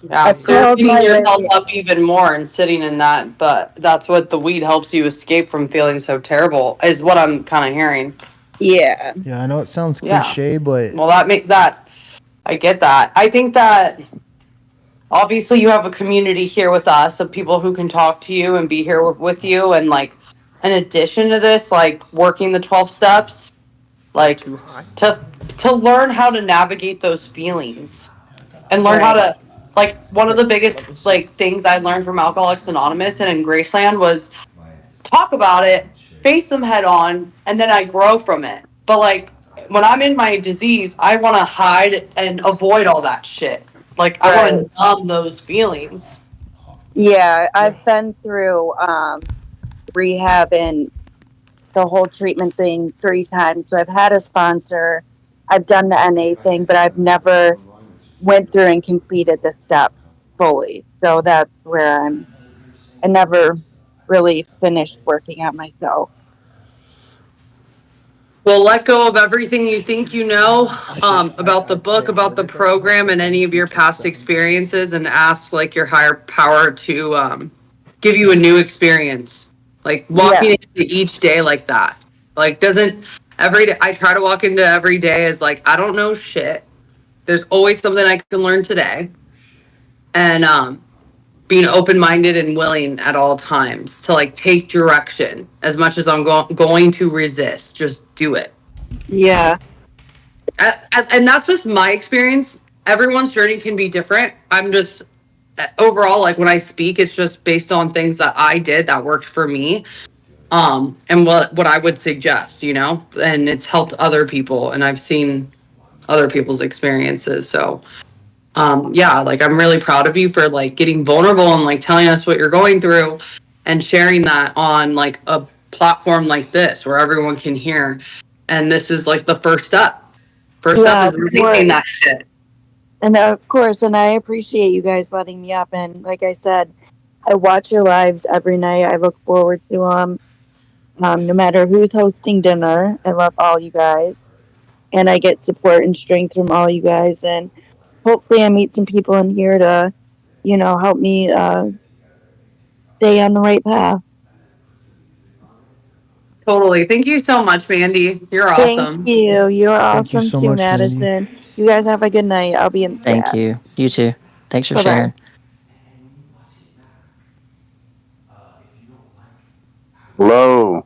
yeah, so you're beating yourself up even more and sitting in that, but that's what the weed helps you escape from feeling so terrible, is what I'm kind of hearing. Yeah. Yeah, I know it sounds cliche, but well, I get that. I think that obviously you have a community here with us of people who can talk to you and be here with you, and like in addition to this, like working the 12 steps, like to learn how to navigate those feelings and learn how to, like, one of the biggest like things I learned from Alcoholics Anonymous and in Graceland was talk about it, face them head on, and then I grow from it. But like when I'm in my disease, I want to hide and avoid all that shit. Like I want to numb those feelings. Yeah, I've been through rehab and the whole treatment thing 3 times. So I've had a sponsor. I've done the NA thing, but I've never went through and completed the steps fully. So that's where I never really finished working out myself. Well, let go of everything you think you know about the book, about the program, and any of your past experiences, and ask like your higher power to give you a new experience. Like walking into each day like that. Like doesn't every day I try to walk into every day as like I don't know shit. There's always something I can learn today. And being open-minded and willing at all times to like take direction as much as I'm going to resist. Just do it. Yeah. And that's just my experience. Everyone's journey can be different. I'm just overall, like when I speak, it's just based on things that I did that worked for me. And what I would suggest, you know, and it's helped other people, and I've seen other people's experiences. So yeah, like I'm really proud of you for like getting vulnerable and like telling us what you're going through and sharing that on like a platform like this where everyone can hear. And this is like the first step. First step is releasing that shit. And of course, and I appreciate you guys letting me up. And like I said, I watch your lives every night. I look forward to them. No matter who's hosting dinner, I love all you guys. And I get support and strength from all you guys. And hopefully I meet some people in here to, you know, help me stay on the right path. Totally. Thank you so much, Mandy. You're awesome. Thank you. You're awesome so too, much, Mandy. Madison. You guys have a good night. I'll be in Thank chat. you. You too. Thanks for Bye-bye. sharing. Hello.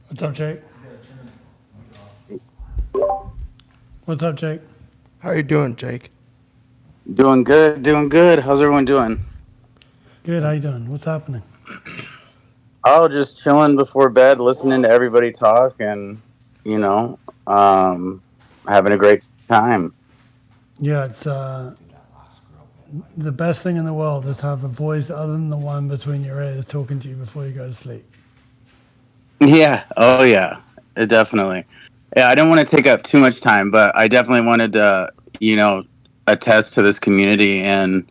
What's up, Jake? What's up, Jake? How you doing, Jake? Doing good, doing good. How's everyone doing? Good. How you doing? What's happening? Oh, just chilling before bed, listening to everybody talk, and you know, having a great time. Yeah, it's the best thing in the world is to have a voice other than the one between your ears talking to you before you go to sleep. Yeah. Oh, yeah. Definitely. Yeah, I didn't want to take up too much time, but I definitely wanted to, you know, attest to this community. And,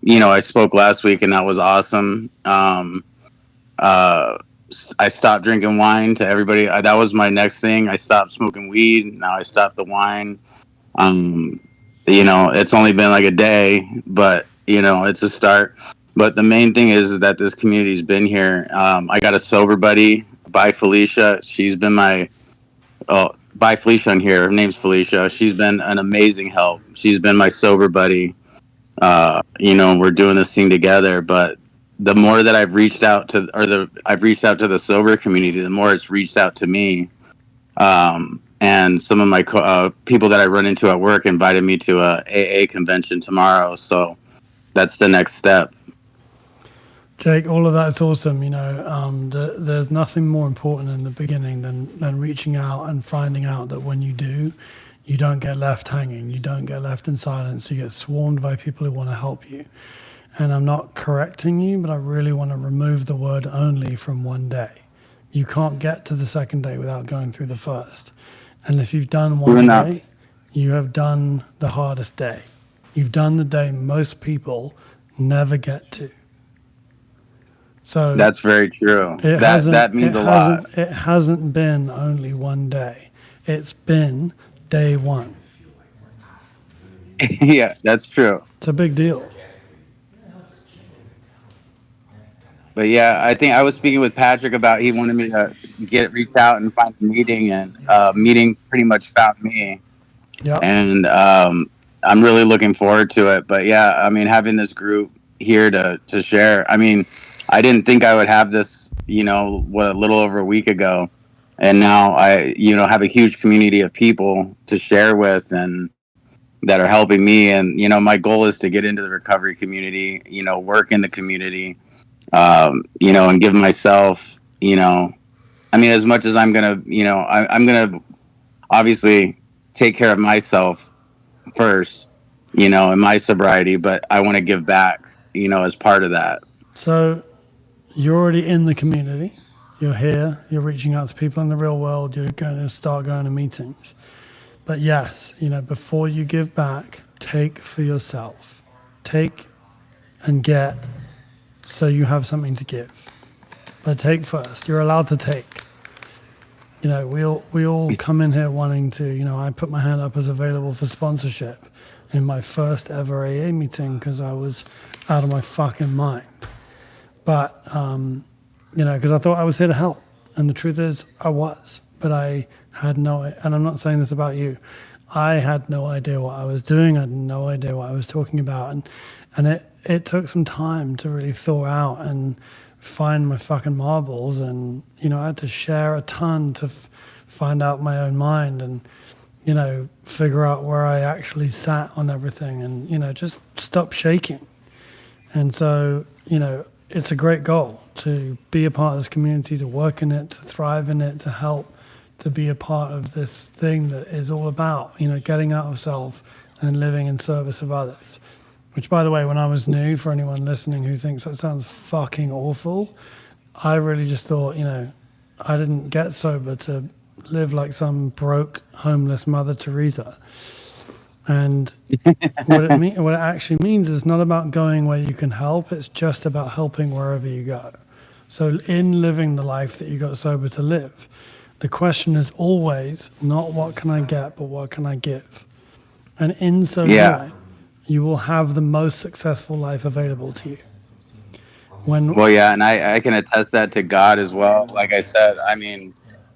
you know, I spoke last week, and that was awesome. I stopped drinking wine to everybody. That was my next thing. I stopped smoking weed. Now I stopped the wine. You know, it's only been like a day, but, you know, it's a start. But the main thing is that this community's been here. I got a sober buddy, by Felicia. She's been by Felicia on here. Her name's Felicia. She's been an amazing help. She's been my sober buddy. You know, we're doing this thing together. But the more that I've reached out to, I've reached out to the sober community, the more it's reached out to me. And some of my people that I run into at work invited me to a AA convention tomorrow. So that's the next step. Jake, all of that's awesome. You know, there's nothing more important in the beginning than reaching out and finding out that when you do, you don't get left hanging. You don't get left in silence. You get swarmed by people who want to help you. And I'm not correcting you, but I really want to remove the word only from one day. You can't get to the second day without going through the first. And if you've done one day, you have done the hardest day. You've done the day most people never get to. So that's very true. That means a lot. It hasn't been only one day. It's been day one. Yeah, that's true. It's a big deal. But yeah, I think I was speaking with Patrick about he wanted me to reach out and find a meeting, and meeting pretty much found me. Yeah. And I'm really looking forward to it. But yeah, I mean, having this group here to share. I mean, I didn't think I would have this, you know, a little over a week ago, and now I, you know, have a huge community of people to share with and that are helping me. And you know, my goal is to get into the recovery community, you know, work in the community. You know, and give myself, you know, I mean, as much as I'm gonna, I'm gonna obviously take care of myself first, in my sobriety, but I want to give back, as part of that. So you're already in the community. You're here. You're reaching out to people in the real world. You're going to start going to meetings. But yes, before you give back, take for yourself. Take and get so you have something to give. But take first. You're allowed to take. We all come in here wanting to, I put my hand up as available for sponsorship in my first ever AA meeting because I was out of my fucking mind. But, because I thought I was here to help. And the truth is, I was. But I had and I'm not saying this about you, I had no idea what I was doing. I had no idea what I was talking about. And it took some time to really thaw out and find my fucking marbles. And, I had to share a ton to find out my own mind and, figure out where I actually sat on everything and, just stop shaking. And so, it's a great goal to be a part of this community, to work in it, to thrive in it, to help, to be a part of this thing that is all about, getting out of self and living in service of others. Which, by the way, when I was new, for anyone listening who thinks that sounds fucking awful, I really just thought, I didn't get sober to live like some broke, homeless Mother Teresa. And what it actually means is not about going where you can help. It's just about helping wherever you go. So in living the life that you got sober to live, the question is always not what can I get, but what can I give? And in so doing, you will have the most successful life available to you. And I can attest that to God as well. Like I said, I mean,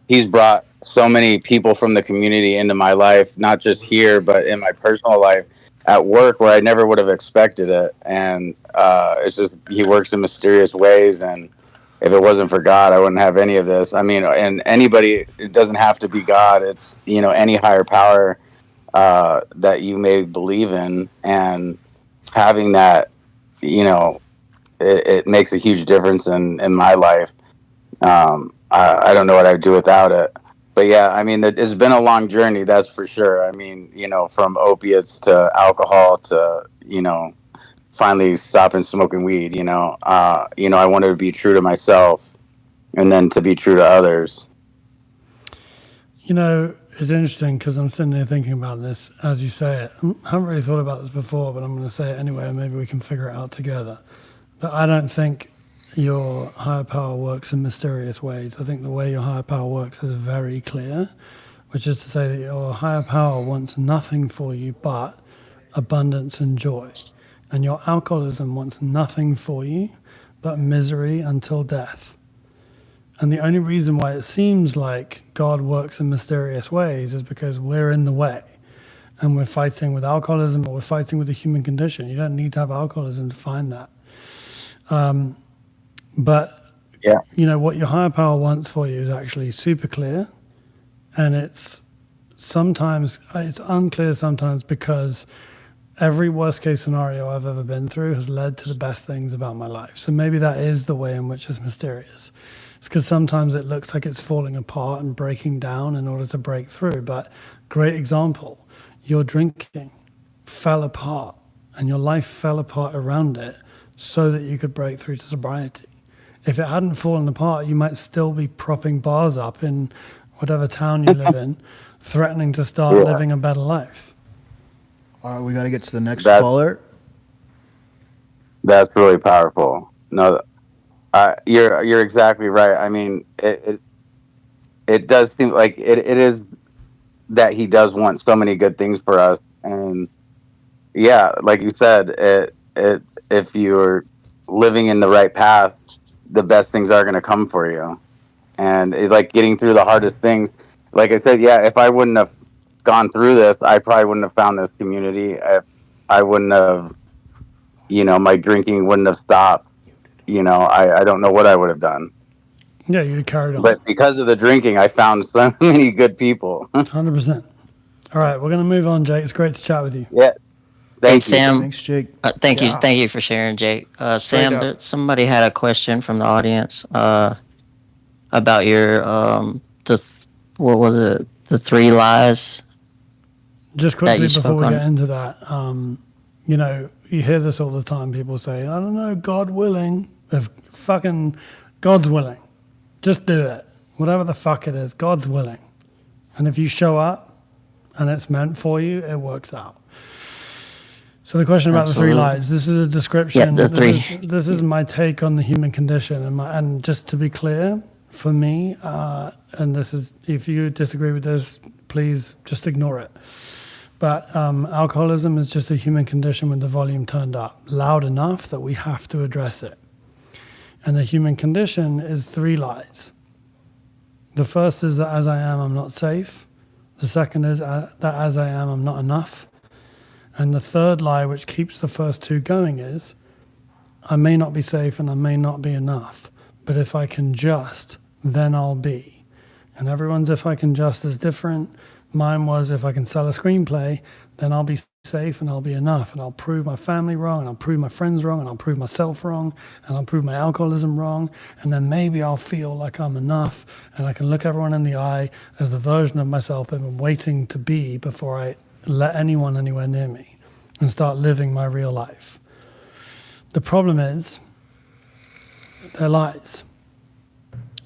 He's brought so many people from the community into my life, not just here, but in my personal life at work where I never would have expected it. And it's just, He works in mysterious ways. And if it wasn't for God, I wouldn't have any of this. I mean, and anybody, it doesn't have to be God. It's, any higher power that you may believe in. And having that, it makes a huge difference in my life. I don't know what I'd do without it. But yeah, I mean, it's been a long journey, that's for sure. I mean, from opiates to alcohol to, finally stopping smoking weed, I wanted to be true to myself and then to be true to others. It's interesting because I'm sitting there thinking about this as you say it. I haven't really thought about this before, but I'm going to say it anyway, and maybe we can figure it out together. But I don't think your higher power works in mysterious ways. I think the way your higher power works is very clear, which is to say that your higher power wants nothing for you but abundance and joy. And your alcoholism wants nothing for you but misery until death. And the only reason why it seems like God works in mysterious ways is because we're in the way. And we're fighting with alcoholism or we're fighting with the human condition. You don't need to have alcoholism to find that. But what your higher power wants for you is actually super clear, and it's unclear sometimes because every worst case scenario I've ever been through has led to the best things about my life. So maybe that is the way in which it's mysterious. It's because sometimes it looks like it's falling apart and breaking down in order to break through. But great example, your drinking fell apart and your life fell apart around it so that you could break through to sobriety. If it hadn't fallen apart, you might still be propping bars up in whatever town you live in, threatening to start living a better life. All right, we got to get to the next caller. That's really powerful. No, you're exactly right. I mean, it does seem like it is that He does want so many good things for us, and yeah, like you said, if you're living in the right path, the best things are going to come for you. And it's like getting through the hardest things. Like I said, if I wouldn't have gone through this, I probably wouldn't have found this community. If I wouldn't have, my drinking wouldn't have stopped. I don't know what I would have done. Yeah, you'd have carried on. But because of the drinking, I found so many good people. 100%. All right, we're going to move on, Jake. It's great to chat with you. Yeah. Hey, Sam. Thanks, Jake. Thank you for sharing, Jake. Sam, somebody had a question from the audience. about your what was it? The 3 lies. Just that quickly you before spoke we on. get into that, you know, you hear this all the time. People say, I don't know, God willing. If fucking God's willing, just do it. Whatever the fuck it is, God's willing. And if you show up and it's meant for you, it works out. So the question about Absolutely. the 3 lies, this is a description. Yeah, the 3. This is my take on the human condition. And just to be clear, for me, and this is, if you disagree with this, please just ignore it. But alcoholism is just a human condition with the volume turned up, loud enough that we have to address it. And the human condition is 3 lies. The first is that as I am, I'm not safe. The second is that as I am, I'm not enough. And the third lie, which keeps the first 2 going, is I may not be safe and I may not be enough, but if I can just, then I'll be. And everyone's if I can just is different. Mine was if I can sell a screenplay, then I'll be safe and I'll be enough, and I'll prove my family wrong, and I'll prove my friends wrong, and I'll prove myself wrong, and I'll prove my alcoholism wrong, and then maybe I'll feel like I'm enough, and I can look everyone in the eye as the version of myself I've been waiting to be before I let anyone anywhere near me and start living my real life. The problem is they're lies.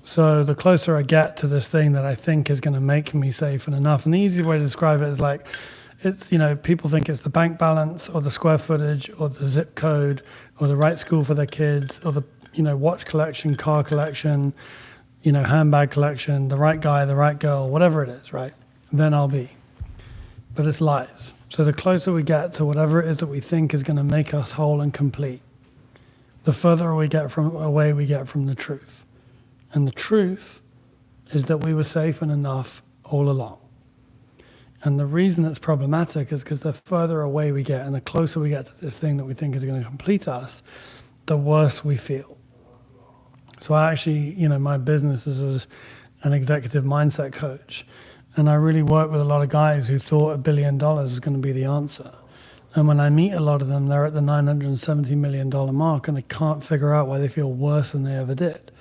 So the closer I get to this thing that I think is going to make me safe and enough, and the easy way to describe it is like, it's, you know, people think it's the bank balance or the square footage or the zip code or the right school for their kids or the, you know, watch collection, car collection, you know, handbag collection, the right guy, the right girl, whatever it is, right? Then I'll be. But it's lies. So the closer we get to whatever it is that we think is going to make us whole and complete, the further away we get from the truth. And the truth is that we were safe and enough all along. And the reason it's problematic is because the further away we get and the closer we get to this thing that we think is going to complete us, the worse we feel. So I actually, you know, my business is as an executive mindset coach. And I really work with a lot of guys who thought $1 billion was going to be the answer. And when I meet a lot of them, they're at the $970 million mark and they can't figure out why they feel worse than they ever did.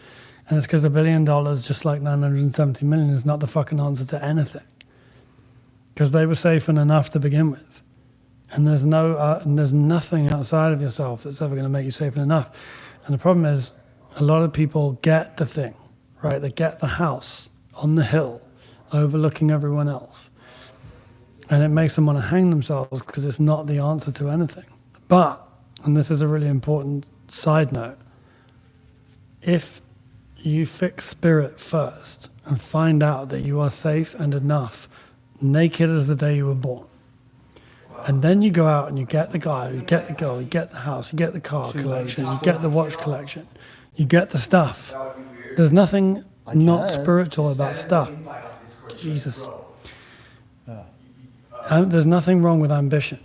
And it's because $1 billion, just like 970 million, is not the fucking answer to anything. Because they were safe and enough to begin with. And there's nothing outside of yourself that's ever going to make you safe and enough. And the problem is, a lot of people get the thing, right? They get the house on the hill, overlooking everyone else. And it makes them want to hang themselves because it's not the answer to anything. But, and this is a really important side note, if you fix spirit first and find out that you are safe and enough, naked as the day you were born, and then you go out and you get the guy, you get the girl, you get the house, you get the car collection, you get the watch collection, you get the stuff. There's nothing not spiritual about stuff. Jesus. There's nothing wrong with ambition.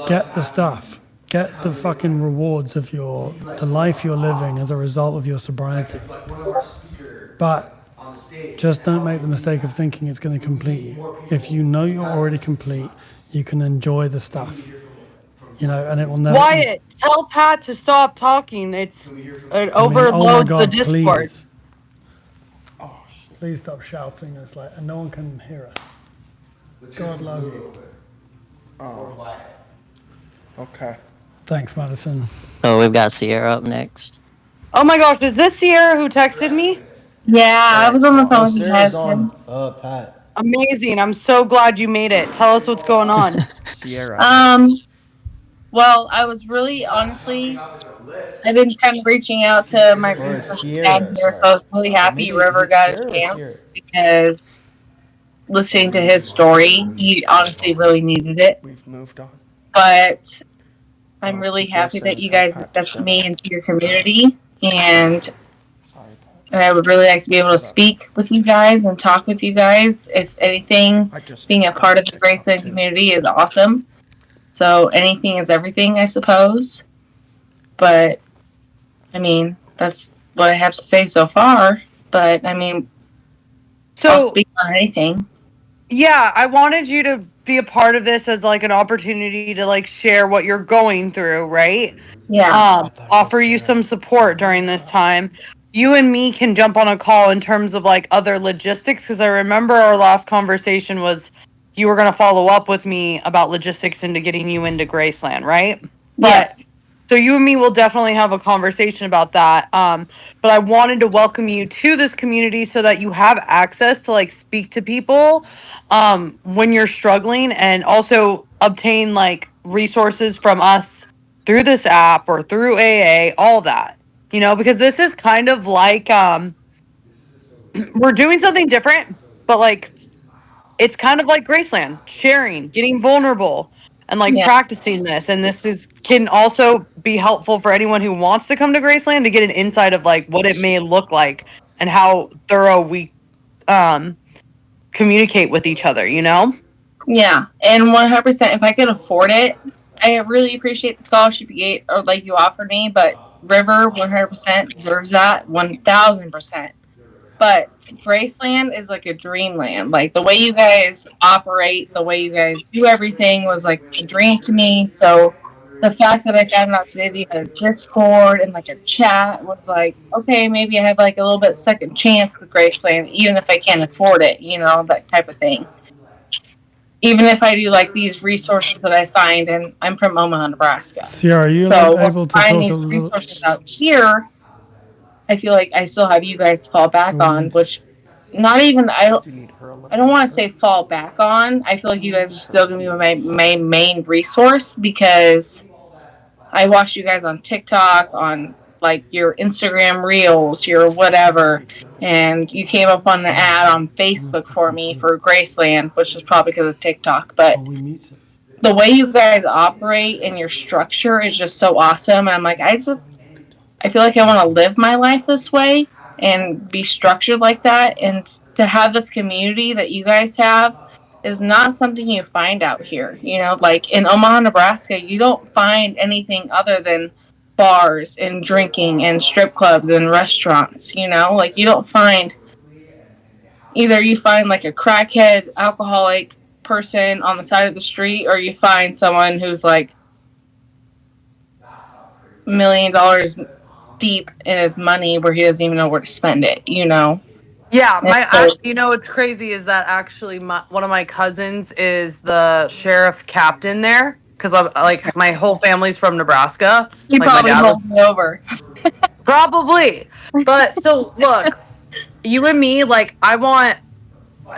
Get the stuff. Get the fucking rewards of the life you're living as a result of your sobriety. But just don't make the mistake of thinking it's going to complete you. If you know you're already complete, you can enjoy the stuff. You know, and it will never... Wyatt, tell Pat to stop talking. It overloads the Discord. Please. Please stop shouting. It's like, and no one can hear us. God love you. Oh. Okay. Thanks, Madison. Oh, we've got Sierra up next. Oh my gosh, is this Sierra who texted me? Yeah, I was on the phone with you guys. Pat. Amazing. I'm so glad you made it. Tell us what's going on. Sierra. Well, I was really, honestly, I've been kind of reaching out to my research dad here, so I was really happy River got a chance because listening to his story, he honestly really needed it. We've moved on. But I'm really happy that you guys accepted me into your community, and I would really like to be able to speak with you guys and talk with you guys. If anything, being a part of the Graceland community is awesome. So anything is everything, I suppose. But, I mean, that's what I have to say so far. But, I mean, I'll speak on anything. Yeah, I wanted you to be a part of this as like an opportunity to like share what you're going through, right? Yeah. Offer you some support during this time. you and me can jump on a call in terms of like other logistics, because I remember our last conversation was you were going to follow up with me about logistics into getting you into Graceland, right? Yeah. But so you and me will definitely have a conversation about that. But I wanted to welcome you to this community so that you have access to like speak to people when you're struggling, and also obtain like resources from us through this app or through AA, all that. You know, because this is kind of like we're doing something different, but like it's kind of like Graceland, sharing, getting vulnerable, and like Yeah. practicing this. And this is can also be helpful for anyone who wants to come to Graceland to get an insight of like what it may look like and how thorough we um communicate with each other, you know? Yeah, and 100%. If I could afford it, I really appreciate the scholarship you gave, or like you offered me. But River 100% deserves that 1000%. But Graceland is like a dreamland. Like the way you guys operate, the way you guys do everything was like a dream to me. So the fact that I found out today that you had a Discord and like a chat was like, okay, maybe I have like a little bit second chance with Graceland, even if I can't afford it, that type of thing. Even if I do like these resources that I find, and I'm from Omaha, Nebraska. Sierra, are you So able to find talk a these little? resources out here, I feel like I still have you guys to fall back on, which not even I don't want to say fall back on. I feel like you guys are still gonna be my main resource, because I watch you guys on TikTok, on like your Instagram reels, your whatever, and you came up on an ad on Facebook for me for Graceland, which is probably because of TikTok. But the way you guys operate and your structure is just so awesome. And I'm like, I feel like I want to live my life this way and be structured like that. And to have this community that you guys have is not something you find out here. Like in Omaha, Nebraska, you don't find anything other than bars and drinking and strip clubs and restaurants. Like you don't find, either you find like a crackhead, alcoholic person on the side of the street, or you find someone who's like $1 million deep in his money where he doesn't even know where to spend it. Yeah, And so, what's crazy is that actually one of my cousins is the sheriff captain there, because like my whole family's from Nebraska. he Like my probably dad was holds me over. probably. But so look, you and me, like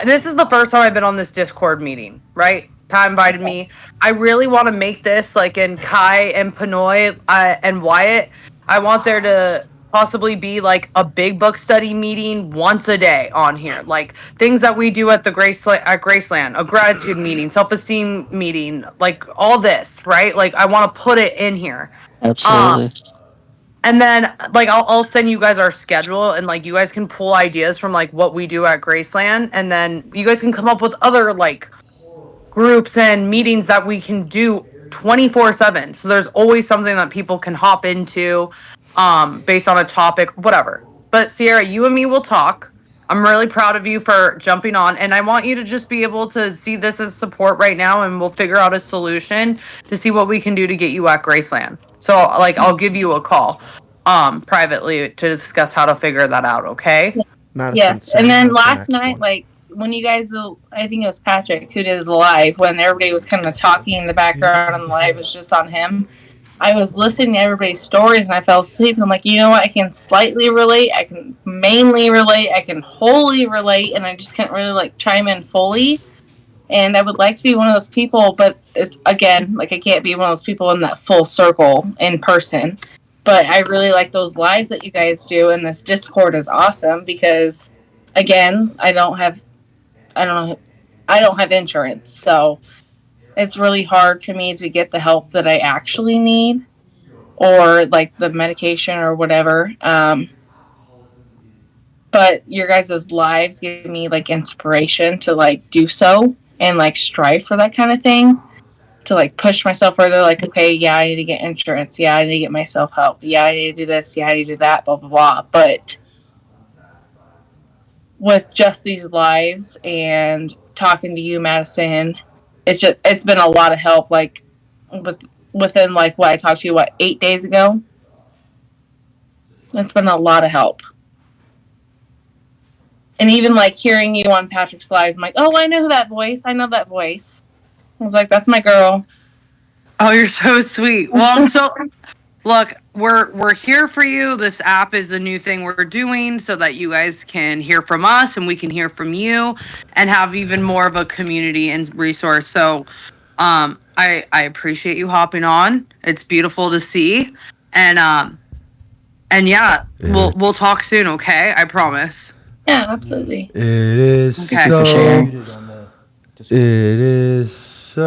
this is the first time I've been on this Discord meeting, right? Pat invited me. I really want to make this like in Kai and Pinoy and Wyatt. I want there to possibly be like a big book study meeting once a day on here, like things that we do at the Graceland, a gratitude meeting, self-esteem meeting, like all this, right? Like I want to put it in here. Absolutely. And then like I'll send you guys our schedule, and like you guys can pull ideas from like what we do at Graceland, and then you guys can come up with other like groups and meetings that we can do 24/7. So there's always something that people can hop into based on a topic, whatever. But Sierra, you and me will talk. I'm really proud of you for jumping on, and I want you to just be able to see this as support right now, and we'll figure out a solution to see what we can do to get you at Graceland. So like I'll give you a call privately to discuss how to figure that out, okay? Yes. And then last night, like when you guys, I think it was Patrick who did the live, when everybody was kind of talking in the background and the live was just on him. I was listening to everybody's stories and I fell asleep. And I'm like, you know what? I can slightly relate. I can mainly relate. I can wholly relate. And I just can't really like chime in fully. And I would like to be one of those people, but it's again, like I can't be one of those people in that full circle in person. But I really like those lives that you guys do, and this Discord is awesome because, again, I don't have insurance, so it's really hard for me to get the help that I actually need, or like the medication or whatever. But your guys' lives give me like inspiration to like do so and like strive for that kind of thing, to like push myself further. Like, okay, yeah, I need to get insurance. Yeah, I need to get myself help. Yeah, I need to do this. Yeah, I need to do that. Blah blah blah. But with just these lives and talking to you, Madison, it's been a lot of help. Like within like what I talked to you 8 days ago. It's been a lot of help. And even like hearing you on Patrick's Lives, I'm like, oh, I know that voice. I know that voice. I was like, that's my girl. Oh, you're so sweet. Well, look, we're here for you. This app is the new thing we're doing so that you guys can hear from us and we can hear from you and have even more of a community and resource. So I appreciate you hopping on. It's beautiful to see. And yeah, we'll talk soon, okay? I promise. Yeah, absolutely. It is Okay. so. It is so.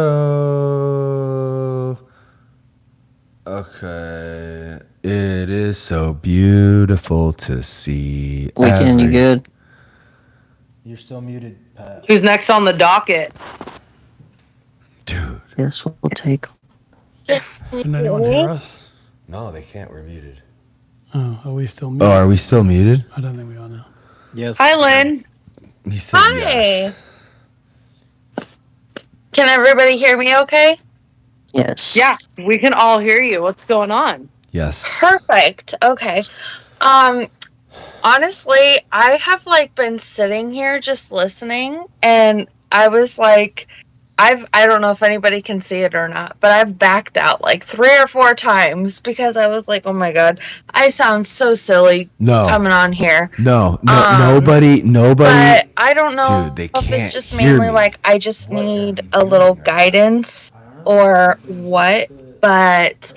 Okay. It is so beautiful to see. Weekend, you good? You're still muted, Pat. Who's next on the docket? Dude. Yes, we'll take. Can anyone hear us? No, they can't. We're muted. Oh, are we still muted? Oh, are we still muted? I don't think we are now. Yes. Hi, Lynn. He said Hi. yes. Can everybody hear me okay? Yes. Yeah, we can all hear you. What's going on? Yes. Perfect. Okay. Honestly, I have like been sitting here just listening, and I was like, I don't know if anybody can see it or not, but I've backed out like 3 or 4 times because I was like, oh my god, I sound so silly coming on here. No, nobody. But I don't know Dude, they if can't it's just hear mainly me. like I just need a little guidance or what. But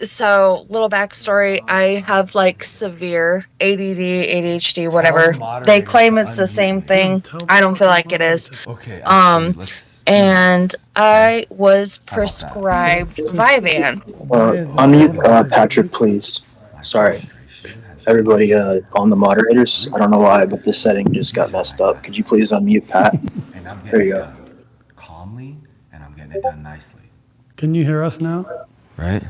so little backstory, I have like severe ADD, ADHD, whatever. They claim it's the same thing. I don't feel like it is. Okay. And I was prescribed Vyvanse. Unmute Patrick, please. Sorry. Everybody on the moderators, I don't know why, but this setting just got messed up. Could you please unmute Pat? There you go. Calmly, and I'm getting it done nicely. Can you hear us now? Right?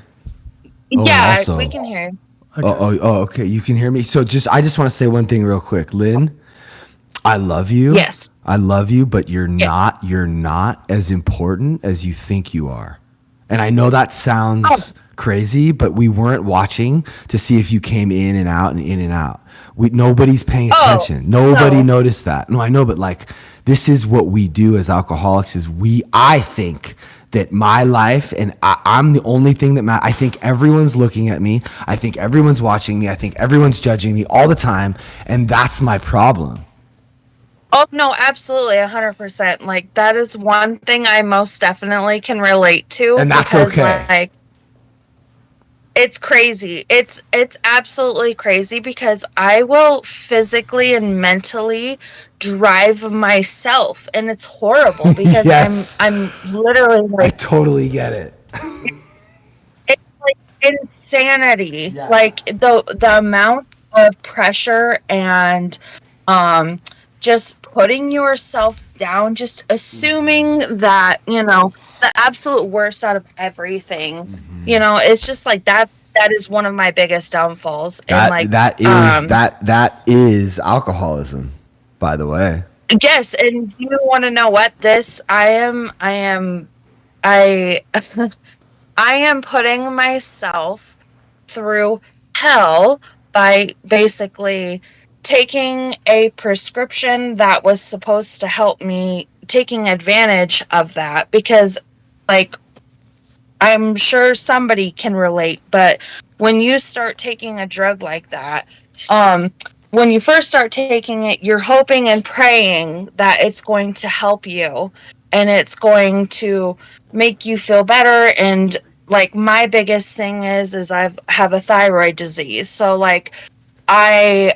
Yeah, also- we can hear. Okay. You can hear me. So I just want to say one thing real quick, Lynn. I love you. Yes. I love you, but you're not as important as you think you are. And I know that sounds crazy, but we weren't watching to see if you came in and out and in and out. Nobody's paying attention. Nobody noticed that. No, I know, but like this is what we do as alcoholics is I think that my life and I'm the only thing that matters. I think everyone's looking at me. I think everyone's watching me. I think everyone's judging me all the time. And that's my problem. Oh, no, absolutely, 100%. Like, that is one thing I most definitely can relate to. And that's because, okay. Like, it's crazy. It's absolutely crazy because I will physically and mentally drive myself, and it's horrible because Yes. I'm literally I like totally get it. it's like insanity. Like the amount of pressure and just putting yourself down, just assuming that, the absolute worst out of everything. It's just like that is one of my biggest downfalls. That is alcoholism, by the way. Yes, and you want to know what I am putting myself through hell by basically taking a prescription that was supposed to help me, taking advantage of that, because like I'm sure somebody can relate, but when you start taking a drug like that, when you first start taking it, you're hoping and praying that it's going to help you and it's going to make you feel better. And like my biggest thing is I have a thyroid disease. So like I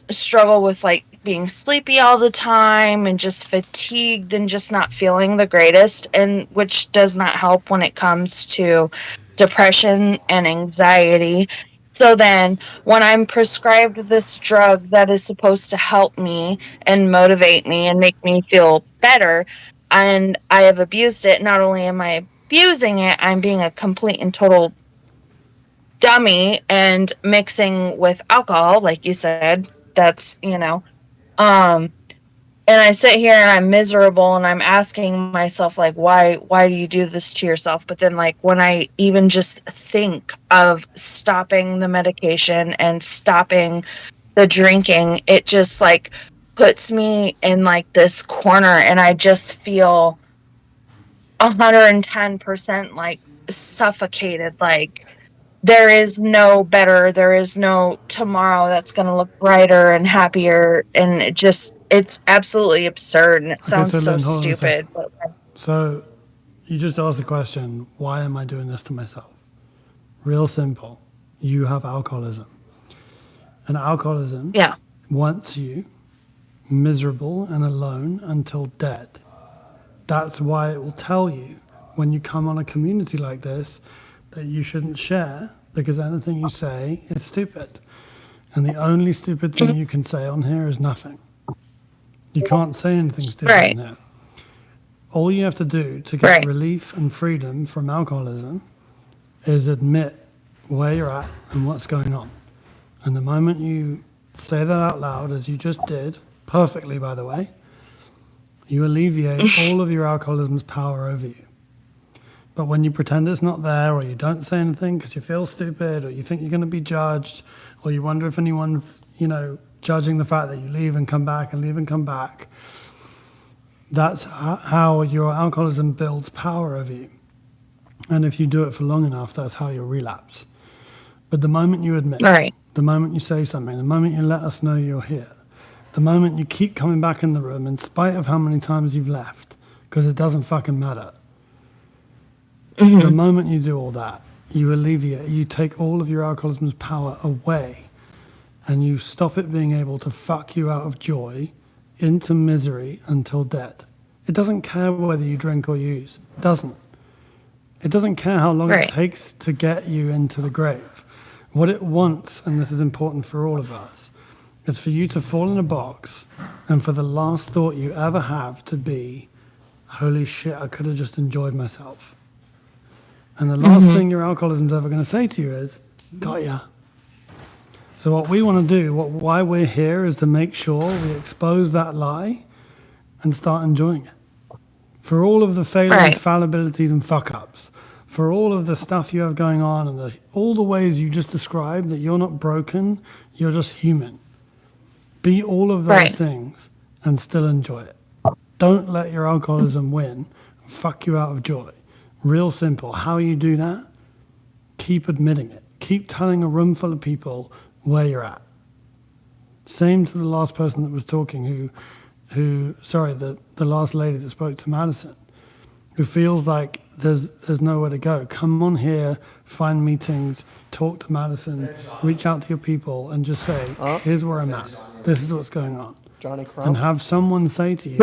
struggle with like being sleepy all the time and just fatigued and just not feeling the greatest, and which does not help when it comes to depression and anxiety. So then when I'm prescribed this drug that is supposed to help me and motivate me and make me feel better, and I have abused it, not only am I abusing it, I'm being a complete and total dummy and mixing with alcohol, like you said. That's and I sit here and I'm miserable and I'm asking myself like why do you do this to yourself? But then like when I even just think of stopping the medication and stopping the drinking, it just like puts me in like this corner and I just feel 110% like suffocated. Like there is no better, there is no tomorrow that's going to look brighter and happier. And it's absolutely absurd and it Okay, sounds so so Lynn, hold on a stupid. second. But So you just asked the question, why am I doing this to myself? Real simple. You have alcoholism. And alcoholism wants you miserable and alone until dead. That's why it will tell you when you come on a community like this that you shouldn't share, because anything you say is stupid. And the only stupid thing you can say on here is nothing. You can't say anything stupid on here. All you have to do to get relief and freedom from alcoholism is admit where you're at and what's going on. And the moment you say that out loud, as you just did, perfectly by the way, you alleviate all of your alcoholism's power over you. But when you pretend it's not there, or you don't say anything because you feel stupid, or you think you're going to be judged, or you wonder if anyone's, judging the fact that you leave and come back and leave and come back, that's how your alcoholism builds power over you. And if you do it for long enough, that's how you'll relapse. But the moment you admit, the moment you say something, the moment you let us know you're here, the moment you keep coming back in the room in spite of how many times you've left, because it doesn't fucking matter. The moment you do all that, you take all of your alcoholism's power away, and you stop it being able to fuck you out of joy into misery until dead. It doesn't care whether you drink or use. It doesn't. It doesn't care how long it takes to get you into the grave. What it wants, and this is important for all of us, is for you to fall in a box and for the last thought you ever have to be, holy shit, I could have just enjoyed myself. And the last thing your alcoholism's ever going to say to you is, got ya. So what we want to do, why we're here, is to make sure we expose that lie and start enjoying it. For all of the failures, fallibilities, and fuck-ups, for all of the stuff you have going on and all the ways you just described that you're not broken, you're just human. Be all of those things and still enjoy it. Don't let your alcoholism win and fuck you out of joy. Real simple. How you do that? Keep admitting it. Keep telling a room full of people where you're at. Same to the last person that was talking the last lady that spoke to Madison, who feels like there's nowhere to go. Come on here, find meetings, talk to Madison, reach out to your people and just say, here's where I'm at. This is what's going on. Johnny Crump. And have someone say to you,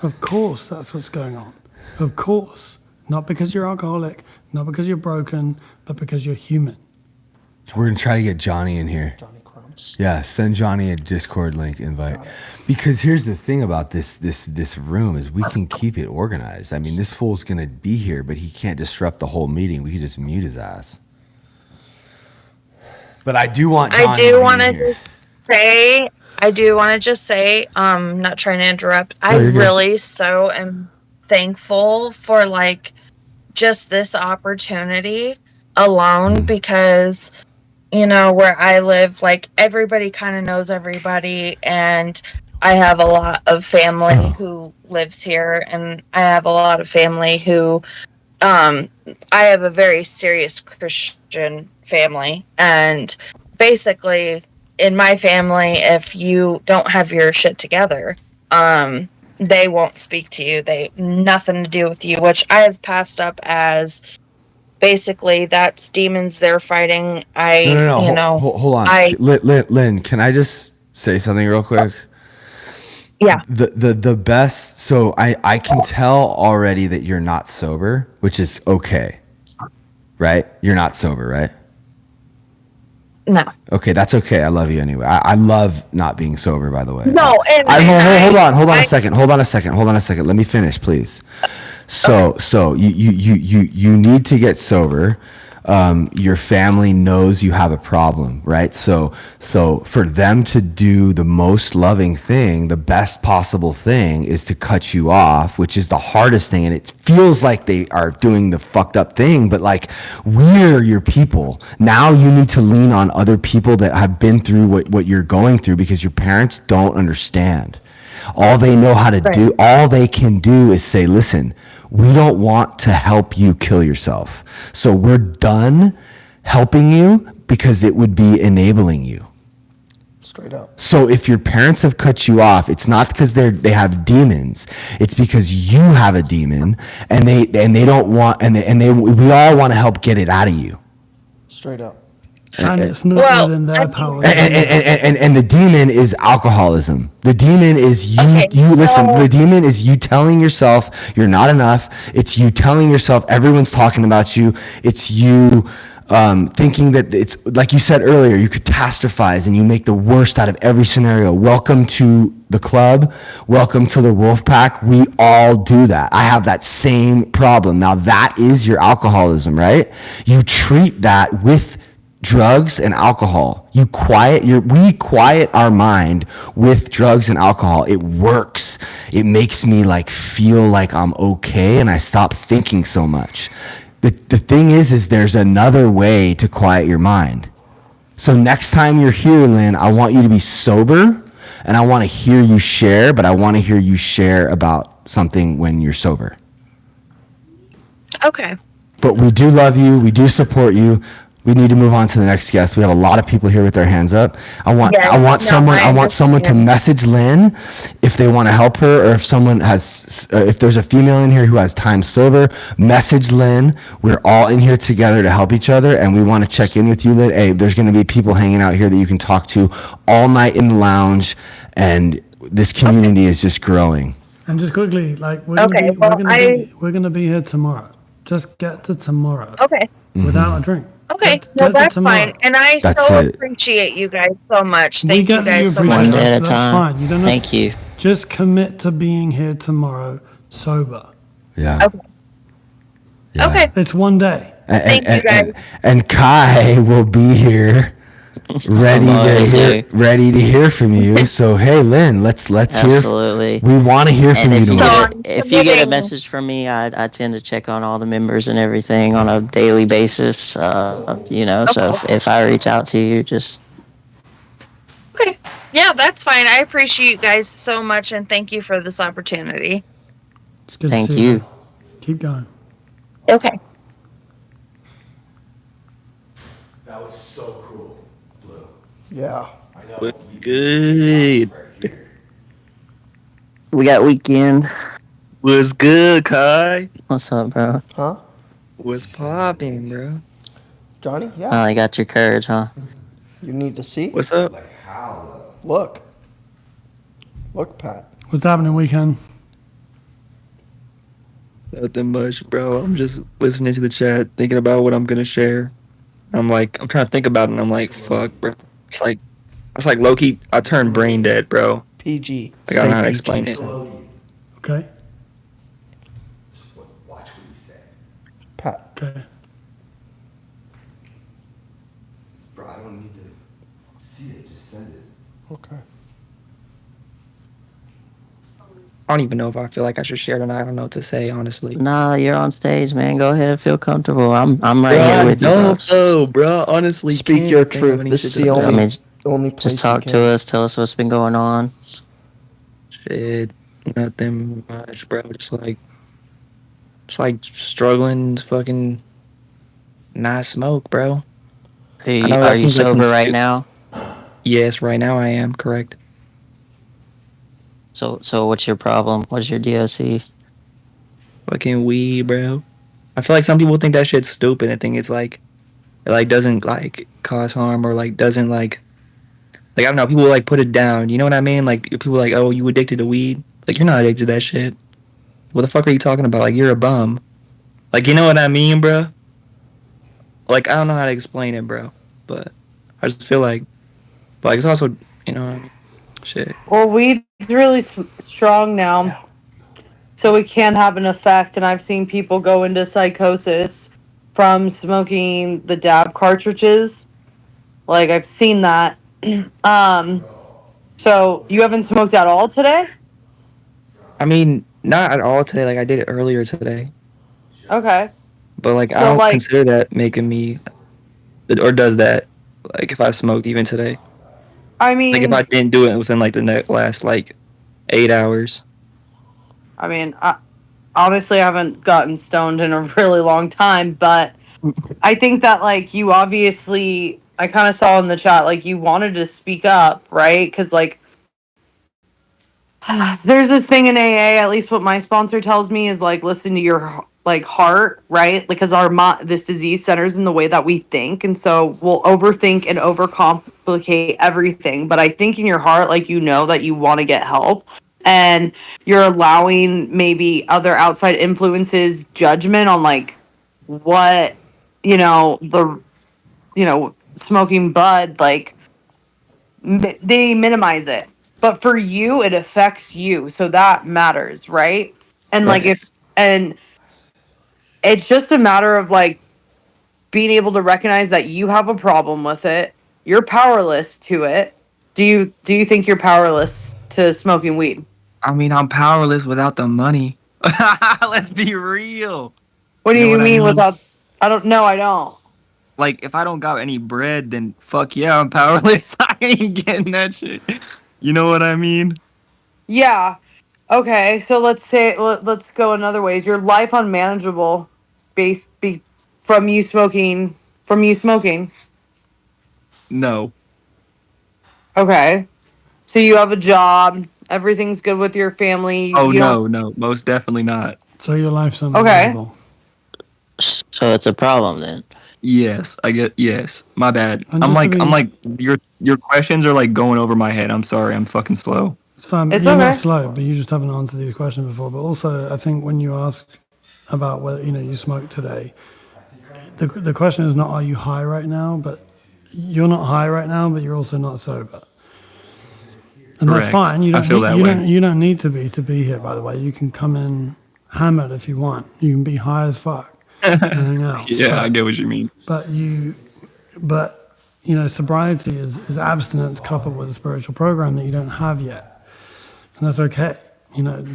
of course that's what's going on. Of course. Not because you're alcoholic, not because you're broken, but because you're human. We're going to try to get Johnny in here. Johnny Crumbs. Yeah, send Johnny a Discord link invite. Because here's the thing about this room is we can keep it organized. I mean, this fool's going to be here, but he can't disrupt the whole meeting. We can just mute his ass. But I do want Johnny I do want to just say, not trying to interrupt. I really so am thankful for like just this opportunity alone, because where I live, like everybody kind of knows everybody, and I have a lot of family who lives here, and I have a lot of family who I have a very serious Christian family, and basically in my family, if you don't have your shit together, they won't speak to you. They nothing to do with you, which I have passed up as basically that's demons they're fighting. No. Hold on. Lynn, can I just say something real quick? Yeah. The best. So I can tell already that you're not sober, which is okay, right? You're not sober, right? No. Okay, that's okay. I love you anyway. I love not being sober, by the way. No, and hold on a second. Let me finish, please. So you need to get sober. your family knows you have a problem, right? So for them to do the most loving thing, the best possible thing is to cut you off, which is the hardest thing. And it feels like they are doing the fucked up thing, but like, we're your people. Now you need to lean on other people that have been through what you're going through, because your parents don't understand. All they know how to do, all they can do is say, listen, we don't want to help you kill yourself. So we're done helping you because it would be enabling you. Straight up. So if your parents have cut you off, it's not because they have demons. It's because you have a demon, and they don't want, we all want to help get it out of you. Straight up. And it's not within their power. And the demon is alcoholism. The demon is the demon is you telling yourself you're not enough. It's you telling yourself everyone's talking about you. It's you thinking that it's, like you said earlier, you catastrophize and you make the worst out of every scenario. Welcome to the club. Welcome to the wolf pack. We all do that. I have that same problem. Now that is your alcoholism, right? You treat that with drugs and alcohol. We quiet our mind with drugs and alcohol. It works. It makes me like feel like I'm okay, and I stop thinking so much. The thing is there's another way to quiet your mind. So next time you're here, Lynn, I want you to be sober, and I want to hear you share, but I want to hear you share about something when you're sober. Okay. But we do love you. We do support you. We need to move on to the next guest. We have a lot of people here with their hands up. I want someone to message Lynn if they want to help her, or if someone has, if there's a female in here who has time sober, message Lynn. We're all in here together to help each other, and we want to check in with you, Lynn. Hey, there's going to be people hanging out here that you can talk to all night in the lounge, and this community is just growing. And just quickly, like we're gonna be here tomorrow. Just get to tomorrow. Okay. Without a drink. Okay, Get that's tomorrow. fine. And I so appreciate you guys so much. Thank you guys so much. One day at a time. Fine. You don't Thank you. Just commit to being here tomorrow sober. Yeah. Okay. Yeah. Okay. It's one day. Thank you guys. And Kai will be here, ready to hear from you. So hey, Lynn, let's Absolutely. hear. We want to hear from you tomorrow. If you get a message from me, I tend to check on all the members and everything on a daily basis. So if I reach out to you, just. Okay. Yeah, that's fine. I appreciate you guys so much, and thank you for this opportunity. It's good Thank to see you. Keep going. Okay. That was so cool, Blue. Yeah. I know. Good. We got weekend. What's good, Kai? What's up, bro? Huh? What's popping, bro? Johnny? Yeah. Oh, you got your courage, huh? You need to see? What's up? Like how? Look. Look, Pat. What's happening weekend? Nothing much, bro. I'm just listening to the chat, thinking about what I'm gonna share. I'm trying to think about it, and I'm like, fuck, bro. It's like low-key, I turned brain dead, bro. PG. I don't know how to explain it. Okay. Watch what you say. Pat. Okay. Bro, I don't need to see it. Just send it. Okay. I don't even know if I feel like I should share it or not. I don't know what to say, honestly. Nah, you're on stage, man. Go ahead, feel comfortable. I'm right here with you, bro. No, bro. Honestly, Speak your truth. This is the only place just talk you to us. Tell us what's been going on. Shit, nothing much, bro. Just like struggling to fucking not smoke, bro. Hey, are you sober right now? Yes, right now I am, correct. So what's your problem? What's your DOC? Fucking weed, bro. I feel like some people think that shit's stupid and think it's like it like doesn't like cause harm or like doesn't like I don't know, people like put it down, you know what I mean? Like people like, oh, you addicted to weed? Like you're not addicted to that shit. What the fuck are you talking about? Like you're a bum. Like you know what I mean, bro? Like I don't know how to explain it, bro. But I just feel like it's also, you know, shit. Well, weed's really strong now, so it can have an effect. And I've seen people go into psychosis from smoking the dab cartridges. Like I've seen that. So you haven't smoked at all today? I mean, not at all today. Like I did it earlier today, Okay. but like I So don't like, consider that making me, or does that, like if I smoked even today, I like if I mean, didn't do it within like the last like 8 hours. I honestly haven't gotten stoned in a really long time, but I think that like you obviously, I kind of saw in the chat like you wanted to speak up, right? Because like there's this thing in AA, at least what my sponsor tells me is like listen to your like heart, right? Because this disease centers in the way that we think, and so we'll overthink and overcomplicate everything. But I think in your heart, like you know that you want to get help, and you're allowing maybe other outside influences judgment on like what smoking bud like they minimize it, but for you it affects you, so that matters, right? And like Right. if and it's just a matter of like being able to recognize that you have a problem with it, you're powerless to it. Do you think you're powerless to smoking weed? I mean, I'm powerless without the money. Let's be real. What do You know you what I mean mean? without? I don't know. I don't. Like, if I don't got any bread, then fuck yeah, I'm powerless. I ain't getting that shit. You know what I mean? Yeah. Okay. So let's go another way. Is your life unmanageable based from you smoking? From you smoking? No. Okay. So you have a job. Everything's good with your family. Oh You don't. no, most definitely not. So your life's Okay. unmanageable. So it's a problem then. Yes, yes. My bad. And I'm just to like, be, your questions are like going over my head. I'm sorry. I'm fucking slow. it's fine. It's You're not okay. slow, but you just haven't answered these questions before. But also, I think when you ask about whether you smoked today, the question is not are you high right now, but you're not high right now, but you're also not sober. And that's Correct. fine. You I don't feel need, that you way. don't you don't need to be here. By the way, you can come in hammered if you want. You can be high as fuck and hang out. Yeah, I get what you mean. But sobriety is abstinence coupled with a spiritual program that you don't have yet, and that's okay.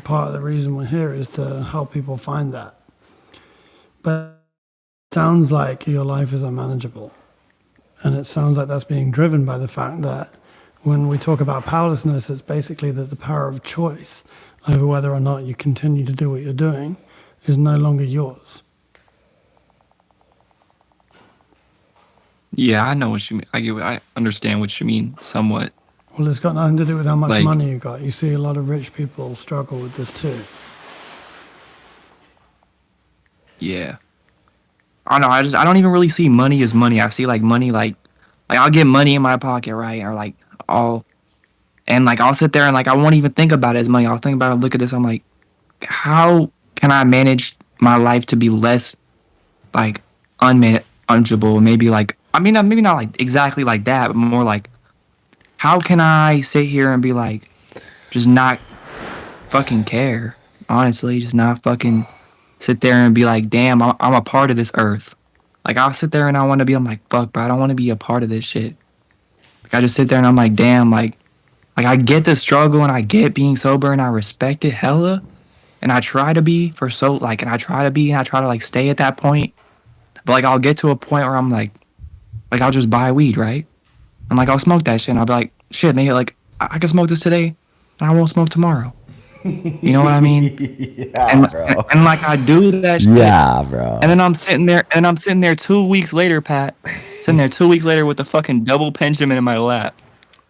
Part of the reason we're here is to help people find that. But it sounds like your life is unmanageable, and it sounds like that's being driven by the fact that when we talk about powerlessness, it's basically that the power of choice over whether or not you continue to do what you're doing is no longer yours. Yeah, I know what you mean. I understand what you mean somewhat. Well, it's got nothing to do with how much Like- money you got. You see a lot of rich people struggle with this too. Yeah. I don't know. I don't even really see money as money. I see like money like I'll get money in my pocket, right? Or like I'll sit there and like I won't even think about it as money. I'll think about it, look at this. I'm like, how can I manage my life to be less like unmanageable? Maybe like maybe not like exactly like that, but more like how can I sit here and be like just not fucking care? Honestly, just not fucking sit there and be like, damn, I'm a part of this earth. Like I'll sit there and I want to be, I'm like, fuck, bro, I don't want to be a part of this shit. Like I just sit there and I'm like, damn, like I get the struggle and I get being sober and I respect it hella. And I try to be and I try to like stay at that point. But like I'll get to a point where I'm like I'll just buy weed, right? And like I'll smoke that shit and I'll be like, shit, maybe like I can smoke this today and I won't smoke tomorrow. You know what I mean? Yeah, bro. And like I do that shit. Yeah, bro. And then I'm sitting there 2 weeks later, Pat. Sitting there 2 weeks later with the fucking double Benjamin in my lap.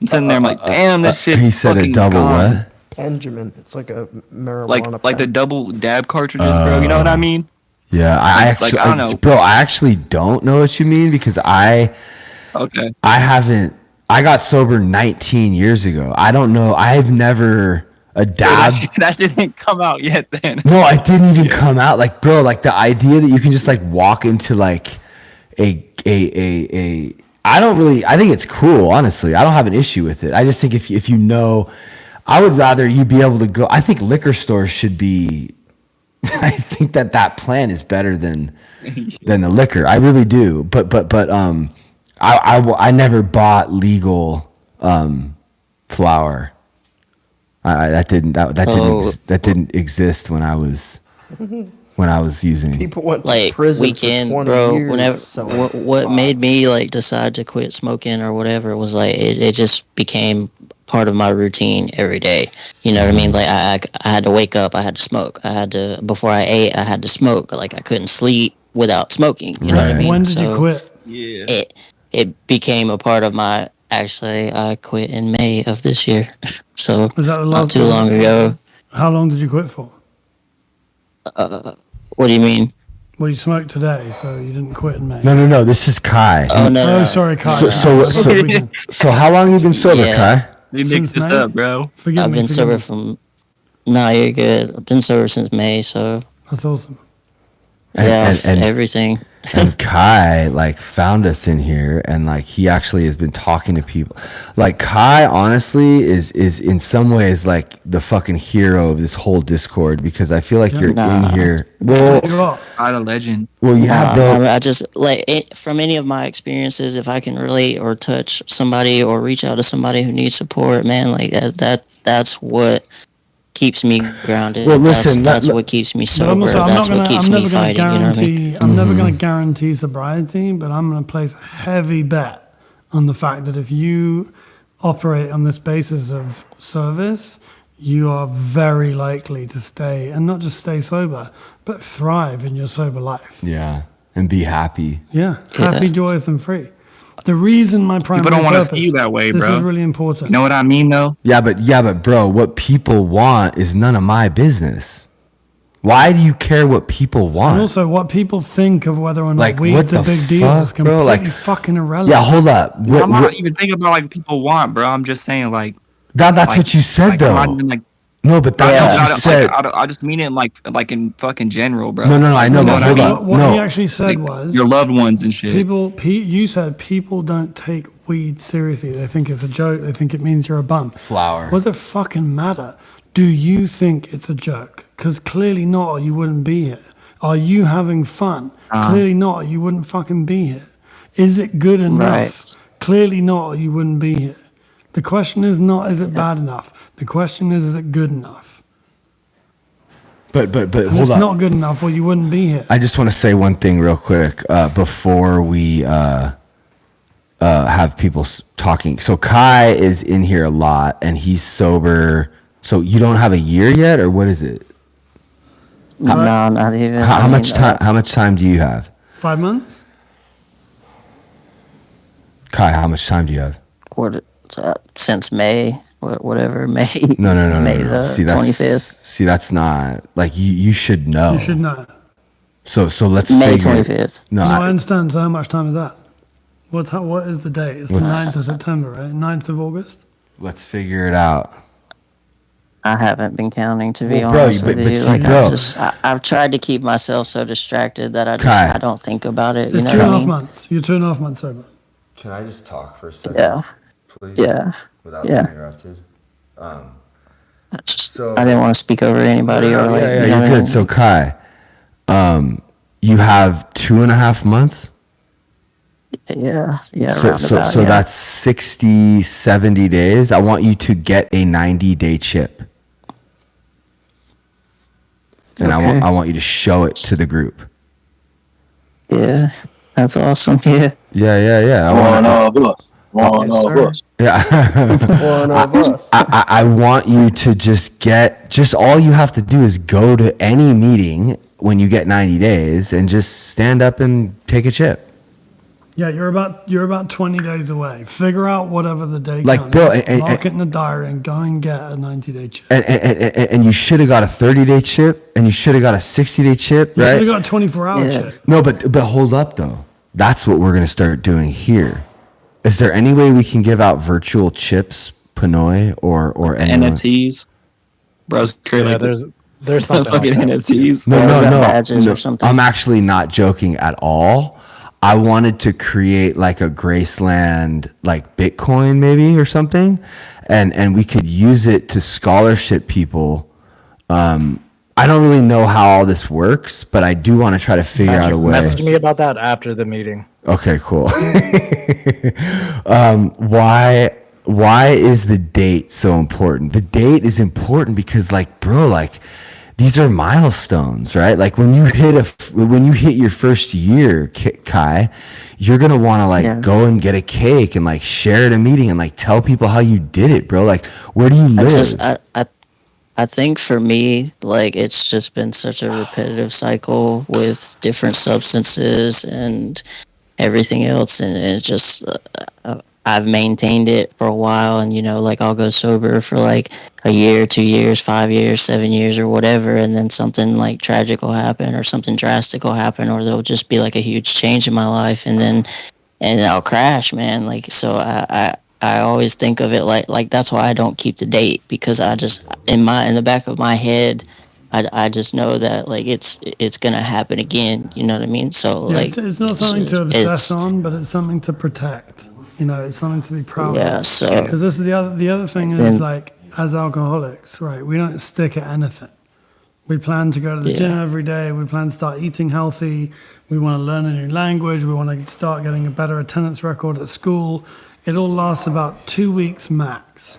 I'm sitting there, I'm like, damn, this shit. He said a fucking double gone. what? Benjamin. It's like a marijuana Like the pen. double dab cartridges, bro. You know what I mean? Yeah, I don't know. bro, I actually don't know what you mean because Okay. I got sober 19 years ago. I don't know. I've never a dab. That shit didn't come out yet then. No, it didn't even come out. Like, bro, like the idea that you can just like walk into like a I think it's cool, honestly. I don't have an issue with it. I just think if you know, I would rather you be able to go. I think liquor stores should be I think that plan is better than the liquor. I really do. But I never bought legal flour. That didn't exist when I was using. People went to Like prison weekend, for 20 bro. years. Whenever selling what made me like decide to quit smoking or whatever was like it just became part of my routine every day. You know what I mean? Like I had to wake up, I had to smoke. I had to before I ate, I had to smoke. Like I couldn't sleep without smoking. You know what I mean? When did you quit? Yeah. It became a part of my. Actually, I quit in May of this year, so Was that the not last too one? long ago. How long did you quit for? What do you mean? Well, you smoked today, so you didn't quit in May. No. This is Kai. Oh no! Oh, sorry, Kai. So how long you been sober, Yeah. Kai? We mixed this up, bro. I've been sober from. Nah, you're good. I've been sober since May, so That's awesome. And everything. And Kai like found us in here, and like he actually has been talking to people. Like Kai honestly is in some ways like the fucking hero of this whole Discord, because I feel like you're in here. Well, not a legend. Well, yeah, bro. I just like from any of my experiences, if I can relate or touch somebody or reach out to somebody who needs support, man, like that's what keeps me grounded. Well, listen, that's what keeps me sober. I'm That's what keeps me fighting. You know what I mean? I'm never going to guarantee sobriety, but I'm going to place a heavy bet on the fact that if you operate on this basis of service, you are very likely to stay, and not just stay sober, but thrive in your sober life. Yeah, and be happy. Yeah, happy, joyous, and free. The reason my primary People don't want to purpose, see you that way, bro. This is really important. You know what I mean, though? Yeah, but bro, what people want is none of my business. Why do you care what people want? And also, what people think of whether or not Like, weed's what a the big deal is fuck, bro? completely Like, fucking irrelevant. Yeah, hold up. I'm not even thinking about like people want, bro. I'm just saying like. That's like, what you said, like, though. I'm not even, like, No, but that's what you said. I just mean it like in fucking general, bro. No, I know, You but what hold mean? on. What he actually said was your loved ones and shit. You said people don't take weed seriously. They think it's a joke. They think it means you're a bum. Flower. What does it fucking matter? Do you think it's a joke? Because clearly not, or you wouldn't be here. Are you having fun? Clearly not, or you wouldn't fucking be here. Is it good enough? Right. Clearly not, or you wouldn't be here. The question is not, is it bad enough? The question is it good enough? But And hold it's on. not good enough, or you wouldn't be here. I just want to say one thing real quick before we have people talking. So Kai is in here a lot, and he's sober. So you don't have a year yet, or what is it? No, not even. How much time? How much time do you have, 5 months? Kai? How much time do you have? Since May, whatever May. No. May the See, 25th. See, that's not like you should know. You should know. So let's May figure. 25th. No, I understand. So how much time is that? What is the date? It's the What's- 9th of September, right? 9th of August? let's figure it out. I haven't been counting, to be Well, bro, honest but with you. see, Like bro. I've tried to keep myself so distracted that Kai. I don't think about it. You It's know 2.5 what I mean? months. You're 2.5 months sober. Can I just talk for a second? Yeah. Please? Yeah. Without Yeah. being interrupted? So I didn't want to speak over anybody or like. Yeah, you know you're what I good. mean? So Kai, you have 2.5 months. Yeah. So roundabout, yeah. that's 60, 70 days. I want you to get a 90-day chip. And Okay. I want you to show it to the group. Yeah, that's awesome. Yeah. Yeah. One of us. One of us. Yeah. One of us. I want you to just all you have to do is go to any meeting when you get 90 days and just stand up and take a chip. Yeah, you're about 20 days away. Figure out whatever the day Like, count bro, is, mark it in the diary and go and get a 90-day chip. And you should have got a 30-day chip, and you should have got a 60-day chip, You should right? have got a 24-hour chip. No, but hold up though. That's what we're gonna start doing here. Is there any way we can give out virtual chips, Pinoy, or anyone? NFTs, bros. Yeah, there's something like fucking that. NFTs. No. I'm actually not joking at all. I wanted to create like a Graceland, like Bitcoin maybe or something, and we could use it to scholarship people. I I don't really know how all this works, but I do want to try to figure out a way. Message me about that after the meeting. Okay, cool. Why is the date so important? The date is important because, like, bro, like, these are milestones, right? Like when you hit your first year, Kai, you're gonna want to like go and get a cake and like share at a meeting and like tell people how you did it, bro. Like, where do you live? I think for me, like it's just been such a repetitive cycle with different substances and everything else, and it just I've maintained it for a while, and like I'll go sober for like a year, 2 years, 5 years, 7 years, or whatever, and then something like tragic will happen, or something drastic will happen, or there'll just be like a huge change in my life, and I'll crash, man. Like so, I always think of it like that's why I don't keep the date, because I just in the back of my head. I just know that like it's gonna happen again. You know what I mean? So Yeah, like it's not something to obsess on, but it's something to protect. It's something to be proud of. Yeah, so because this is the other thing is like as alcoholics, right? We don't stick at anything. We plan to go to the gym every day. We plan to start eating healthy. We want to learn a new language. We want to start getting a better attendance record at school. It all lasts about 2 weeks max,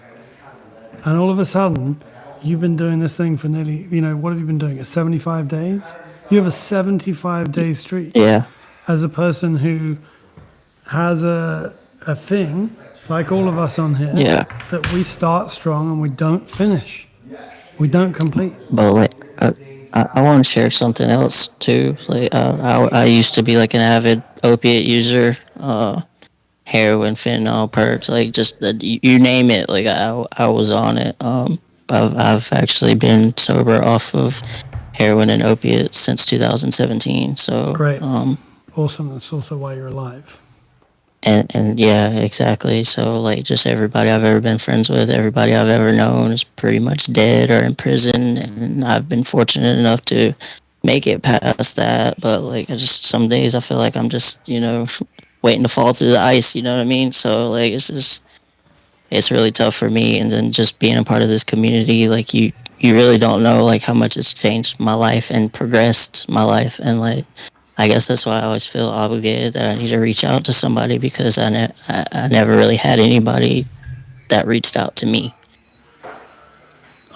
and all of a sudden. You've been doing this thing for nearly, what have you been doing? 75 days? You have a 75-day streak. Yeah. As a person who has a thing, like all of us on here, that we start strong and we don't finish. We don't complete. But wait, I want to share something else too. Like I used to be like an avid opiate user, heroin, fentanyl, perks, like just you name it. Like I was on it. I've actually been sober off of heroin and opiates since 2017. So great, awesome. That's also why you're alive. And yeah, exactly. So like, just everybody I've ever been friends with, everybody I've ever known is pretty much dead or in prison, and I've been fortunate enough to make it past that. But like, some days I feel like I'm just waiting to fall through the ice. You know what I mean? So like, it's really tough for me, and then just being a part of this community, like you really don't know like how much it's changed my life and progressed my life, and like I guess that's why I always feel obligated that I need to reach out to somebody, because I never really had anybody that reached out to me.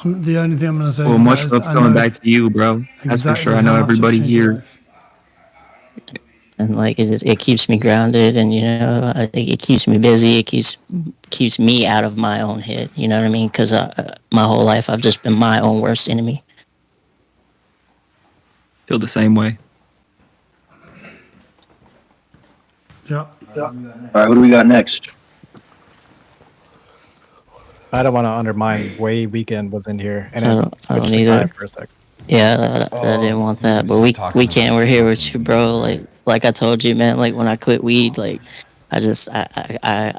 The only thing I'm going to say. Well, much love's coming back to you, bro. That's for sure. I know everybody here. And like it keeps me grounded, and it keeps me busy. It keeps me out of my own head. You know what I mean? Because my whole life I've just been my own worst enemy. Feel the same way. Yeah. All right, what do we got next? I don't want to undermine Way Weekend was in here, and I don't need it for a sec. Yeah, I didn't want that, but we can't. We're here with you, bro. Like I told you, man. Like when I quit weed, like I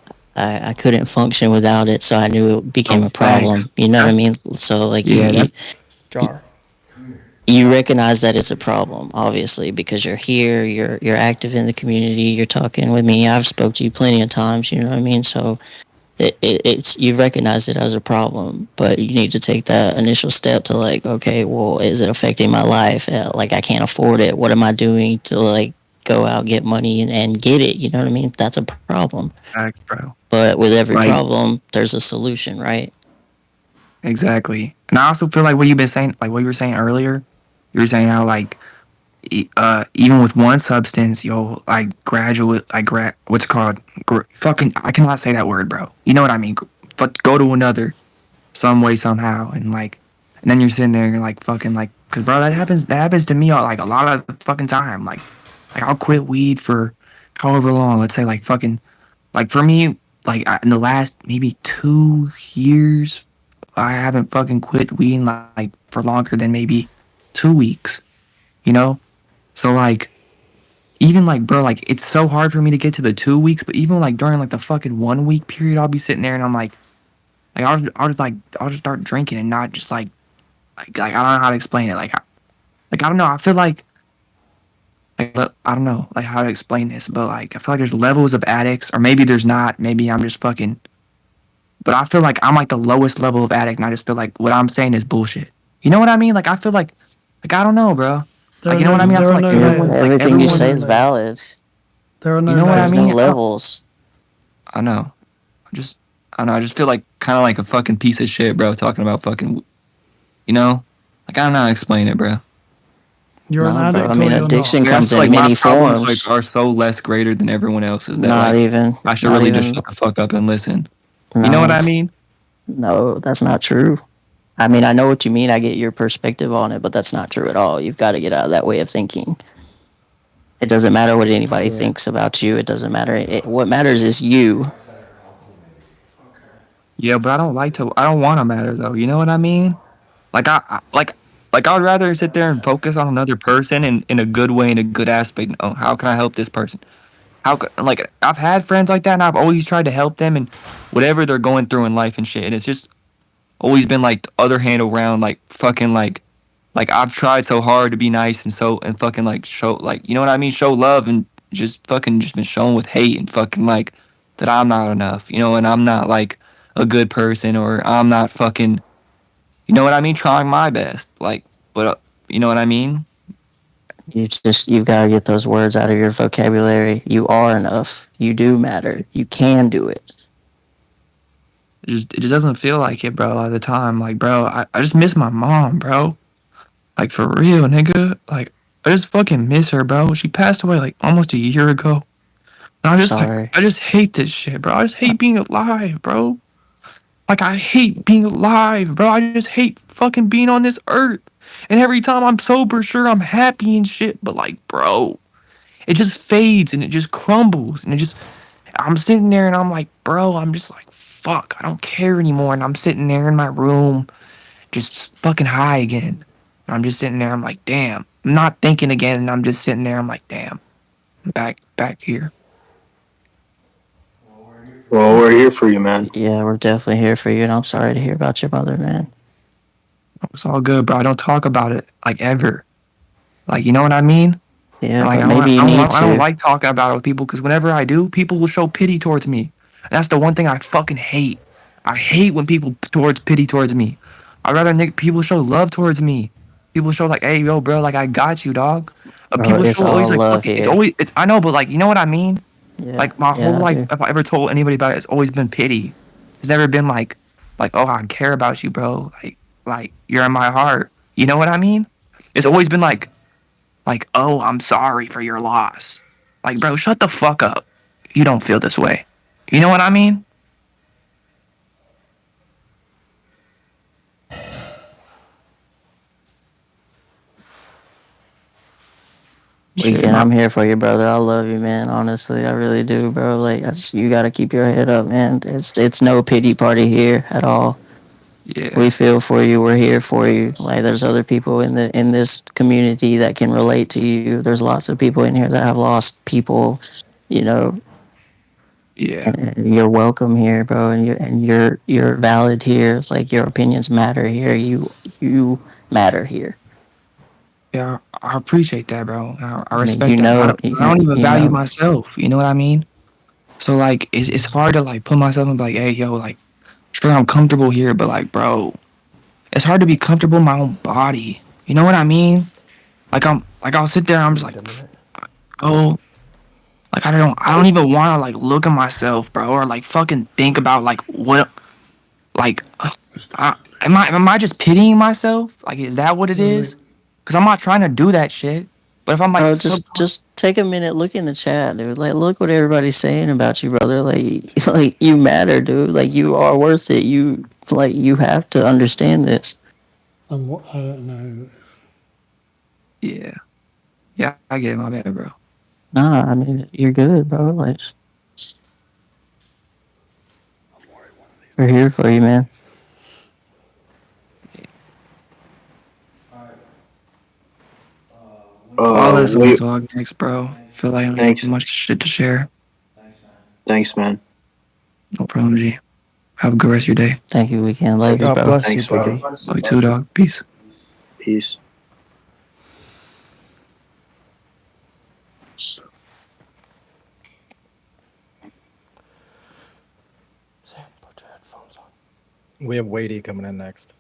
couldn't function without it, so I knew it became a problem. You know what I mean? So like you recognize that it's a problem, obviously, because you're here, you're active in the community, you're talking with me. I've spoke to you plenty of times. You know what I mean? So. It's you recognize it as a problem, but you need to take that initial step to like, okay, well, is it affecting my life? Like, I can't afford it. What am I doing to like go out, get money and get it? You know what I mean? That's a problem. Facts, bro. But with every problem, there's a solution, right? Exactly. And I also feel like what you've been saying, like what you were saying earlier, you were saying how like even with one substance, you'll like what's it called? Fucking, I cannot say that word, bro. You know what I mean? Go to another, some way, somehow, and then you're sitting there and you're like fucking like, cause bro, that happens to me like a lot of the fucking time. Like I'll quit weed for however long. Let's say like fucking, like for me, like in the last maybe 2 years, I haven't fucking quit weed like for longer than maybe 2 weeks. You know. So like, even like, bro, like it's so hard for me to get to the 2 weeks, but even like during like the fucking 1 week period, I'll be sitting there and I'm like I'll just start drinking and not just like I don't know how to explain it. Like I don't know. I feel like I don't know like how to explain this, but like I feel like there's levels of addicts, or maybe there's not. Maybe I'm just fucking. But I feel like I'm like the lowest level of addict, and I just feel like what I'm saying is bullshit. You know what I mean? Like I feel like Like I don't know, bro. There Like are you know what I no, mean? I there feel are like no everyone's names. like Everything you There are say no everyone. is names. valid. There are You no know what I There's names. no mean? levels. I know. Just I don't know. I just feel like kind of like a fucking piece of shit, bro. Talking about fucking, you know, like I don't know how to explain it, bro. You're an No, bro. I addict or mean, you're not. addiction Like I comes feel like in my many problems like forms. are so less greater than everyone else's that Not like even, I should not really just even. shut the fuck up and listen. You know No, what I it's mean? no. That's not true. I mean, I know what you mean. I get your perspective on it, but that's not true at all. You've got to get out of that way of thinking. It doesn't matter what anybody Yeah. thinks about you. It doesn't matter. What matters is you. Yeah, but I don't like to. I don't want to matter though. You know what I mean? Like like I would rather sit there and focus on another person in a good way, in a good aspect. Oh, how can I help this person? Like I've had friends like that, and I've always tried to help them and whatever they're going through in life and shit. And it's just always been like the other hand around, like fucking like I've tried so hard to be nice and so and fucking like show like you know what I mean, show love and just fucking just been shown with hate and fucking like that I'm not enough, you know, and I'm not like a good person or I'm not fucking, you know what I mean, trying my best, like, but you know what I mean. You've got to get those words out of your vocabulary. You are enough. You do matter. You can do it. It just doesn't feel like it, bro. A lot of the time, like, bro, I just miss my mom, bro. Like for real, nigga. Like I just fucking miss her, bro. She passed away like almost a year ago. And I'm I just like sorry. I just hate this shit, bro. I just hate being alive, bro. Like I hate being alive, bro. I just hate fucking being on this earth. And every time I'm sober, sure I'm happy and shit, but like, bro, it just fades and it just crumbles and it just I'm sitting there and I'm like, bro, I'm just like, fuck, I don't care anymore. And I'm sitting there in my room, just fucking high again. And I'm just sitting there, I'm like, damn. I'm not thinking again, and I'm just sitting there, I'm like, damn, I'm back here. Well, we're here for you, man. Yeah, we're definitely here for you, and I'm sorry to hear about your mother, man. It's all good, bro. I don't talk about it like ever. Like, you know what I mean? Yeah, And like, but maybe you need I don't to. like talking about it with people because whenever I do, people will show pity towards me. And that's the one thing I fucking hate. I hate when people towards pity towards me. I'd rather people show love towards me. People show like, hey, yo, bro, like I got you, dog. Bro, People it's show all always like love fucking. It's here. always. It's, I know, but like, you know what I mean? Yeah, Like my whole yeah, I life, do. if I ever told anybody about it, it's always been pity. It's never been like, oh, I care about you, bro. Like you're in my heart. You know what I mean? It's always been like, oh, I'm sorry for your loss. Like, bro, shut the fuck up. You don't feel this way. You know what I mean? Shit, Weekend, my I'm here for you, brother. I love you, man. Honestly, I really do, bro. Like, you got to keep your head up, man. It's no pity party here at all. yeah, We feel for you. We're here for you. Like, there's other people in this community that can relate to you. There's lots of people in here that have lost people, you know. yeah, And you're welcome here, bro. And you're valid here. Like, your opinions matter here. You matter here. yeah. I appreciate that, bro. I I mean, respect that. I don't even you value know. myself. You know what I mean? So like, it's hard to like put myself and be like, hey, yo, like, sure, I'm comfortable here, but like, bro, it's hard to be comfortable in my own body. You know what I mean? I'll sit there and I'm just like, oh, like I don't even want to like look at myself, bro, or like fucking think about like what, like, am I just pitying myself? Like, is that what it is? Because I'm not trying to do that shit. But if I'm like, Bro, just take a minute, look in the chat, dude. Like, look what everybody's saying about you, brother. Like, like you matter, dude. Like, you are worth it. You have to understand this. I don't know. yeah, yeah, I get it, my bad, bro. Nah, I mean, you're good, bro. Like, we're here for you, man. I'll let someone Wait, talk next, bro. Feel like I don't have thanks, much shit to share. thanks, man. No problem, G. Have a good rest of your day. Thank you, Weekend. Love you, God bro. bless you, Thanks, buddy. bro. Love you too, dog. Peace. Peace. Sam, put your headphones on. We have Wadey coming in next.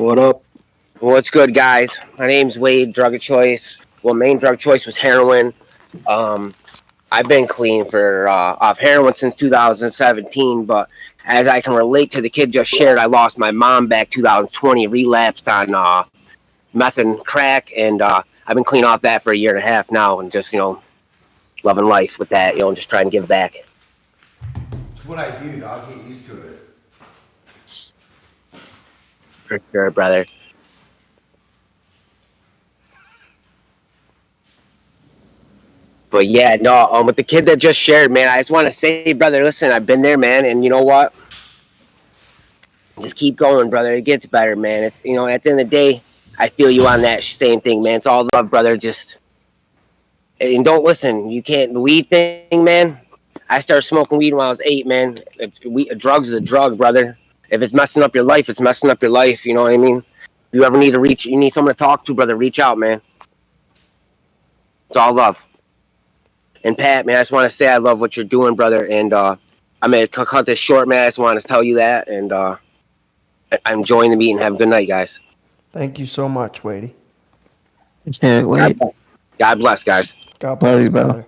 What up? What's good, guys? My name's Wade. Drug of choice. Well, main drug choice was heroin. Um, I've been clean for off heroin since 2017, but as I can relate to the kid just shared, I lost my mom back 2020, relapsed on meth and crack, and I've been clean off that for a year and a half now, and just loving life with that, and just trying to give back. It's what I do, dog. Get used to it. For sure, brother. But yeah, no, with the kid that just shared, man, I just want to say, brother, listen, I've been there, man, and you know what? Just keep going, brother. It gets better, man. It's at the end of the day, I feel you on that same thing, man. It's all love, brother. And don't listen. You can't the weed thing, man. I started smoking weed when I was 8, man. Drugs is a drug, brother. If it's messing up your life, it's messing up your life. You know what I mean? If you ever need you need someone to talk to, brother, reach out, man. It's all love. And Pat, man, I just want to say I love what you're doing, brother. And I'm gonna cut this short, man. I just want to tell you that, and I'm enjoying the meeting. Have a good night, guys. Thank you so much, Wadey. Yeah, wait. God bless, guys. God bless, brother.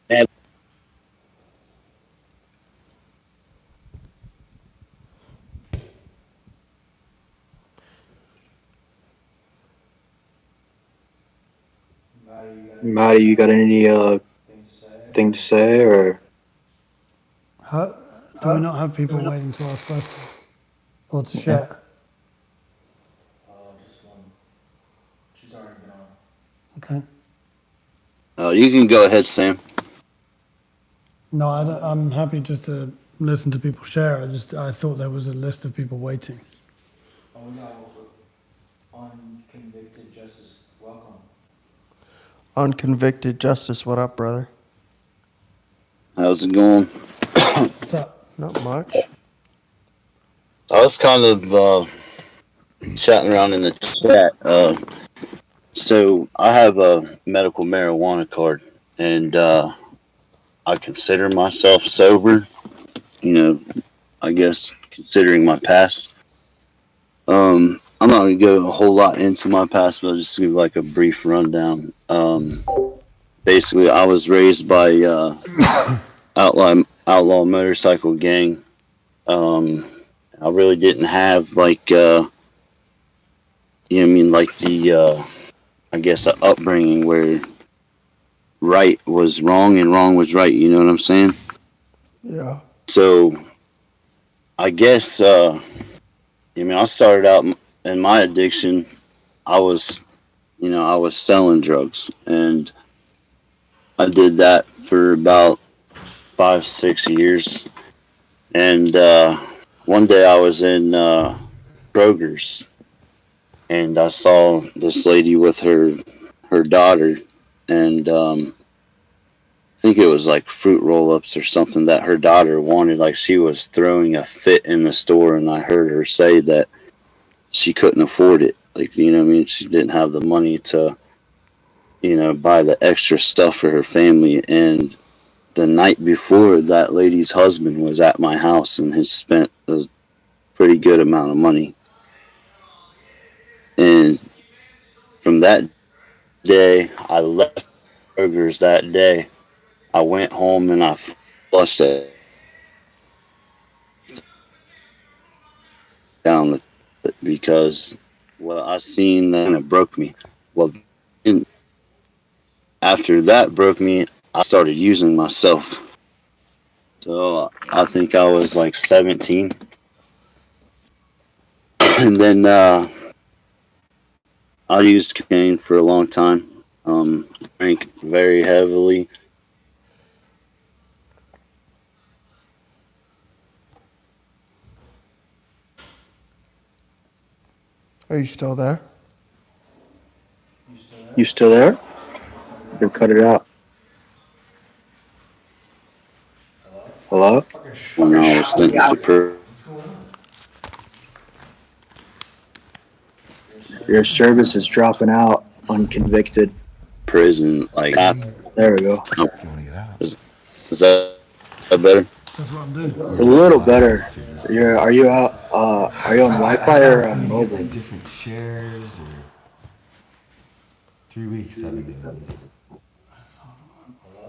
And Maddie, you got any thing to say or? Do we not have people waiting to ask questions or to share? Just one. She's already been on. Okay. You can go ahead, Sam. No, I'm happy just to listen to people share. I thought there was a list of people waiting. Oh, we got unconvicted justice. Welcome. Unconvicted justice. What up, brother? How's it going? What's up? Not much. I was kind of chatting around in the chat. So I have a medical marijuana card, and I consider myself sober. I guess considering my past. I'm not gonna go a whole lot into my past, but I'll just give like a brief rundown. Basically, I was raised by outlaw motorcycle gang. I really didn't have like I guess a upbringing where right was wrong and wrong was right. You know what I'm saying? Yeah. So I guess I started out in my addiction. I was selling drugs, and I did that for about 5-6 years. And one day I was in Kroger's, and I saw this lady with her daughter, and I think it was like fruit roll-ups or something that her daughter wanted. Like, she was throwing a fit in the store, and I heard her say that she couldn't afford it. Like, you know what I mean? She didn't have the money to, buy the extra stuff for her family. And the night before, that lady's husband was at my house and has spent a pretty good amount of money. And from that day, I left Kroger's that day. I went home and I flushed it down because what I seen then it broke me. Well, after that broke me, I started using myself. So I think I was like 17. And then I used cocaine for a long time. Drank very heavily. Are you still there? You still there? You cut it out. Hello? When I was sentenced to Your service is dropping out. Unconvicted. prison, like that. There we go. Is that better? That's what I'm doing. It's a little better. Are you out? Are you on Wi-Fi or on mobile? Different shares or 3 weeks I've been doing this.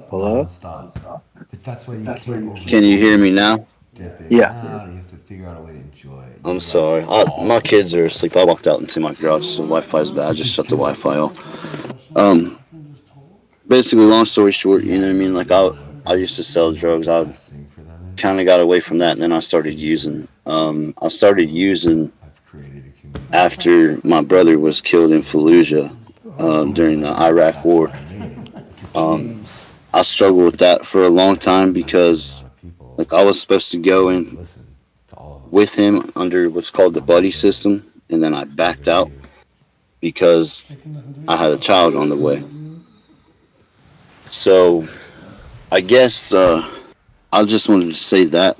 Hello? Stop. But that's why you can't. Can you hear me now? Dip it Yeah. out. You have to figure out a way to enjoy it. I'm sorry. My kids are asleep. I walked out into my garage, so Wi-Fi's bad. I just shut the Wi-Fi off. Basically, long story short, you know what I mean? Like, I used to sell drugs. I kind of got away from that, and then I started using. I started using after my brother was killed in Fallujah during the Iraq War. I struggled with that for a long time because, like, I was supposed to go in with him under what's called the buddy system, and then I backed out because I had a child on the way. So, I guess I just wanted to say that,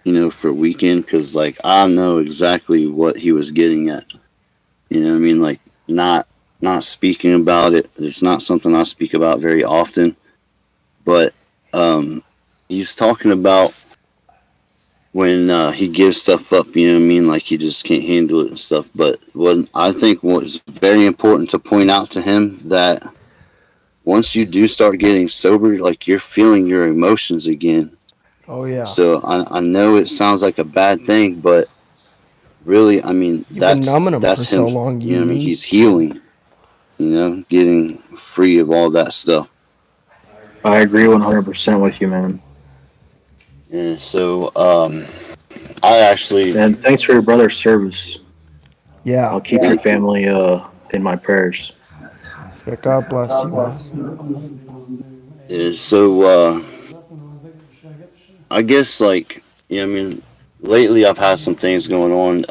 you know, for a weekend, because, like, I know exactly what he was getting at. You know what I mean? Like, not speaking about it. It's not something I speak about very often. But he's talking about when he gives stuff up, you know what I mean? Like, he just can't handle it and stuff. But what I think was very important to point out to him that once you do start getting sober, like, you're feeling your emotions again. Oh yeah. So I know it sounds like a bad thing, but really, I mean, You've been numbing 'em that's for him. so long, You know what I mean? need He's healing. You know, getting free of all that stuff. I agree 100% with you, man. And so, I actually. And thanks for your brother's service. Yeah. I'll keep your family in my prayers. God bless you, man. Yeah, so, I guess, like, you know, I mean, lately I've had some things going on.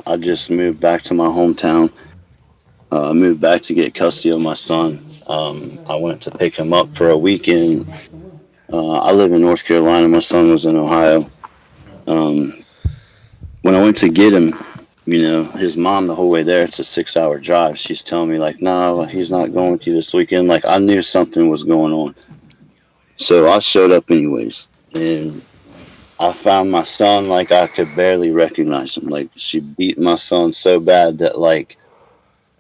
I just moved back to my hometown. I moved back to get custody of my son. I went to pick him up for a weekend. I live in North Carolina. My son was in Ohio. When I went to get him, you know, his mom the whole way there, it's a 6-hour drive. She's telling me, like, no, he's not going with you this weekend. Like, I knew something was going on. So I showed up anyways. And I found my son, like, I could barely recognize him. Like, she beat my son so bad that, like,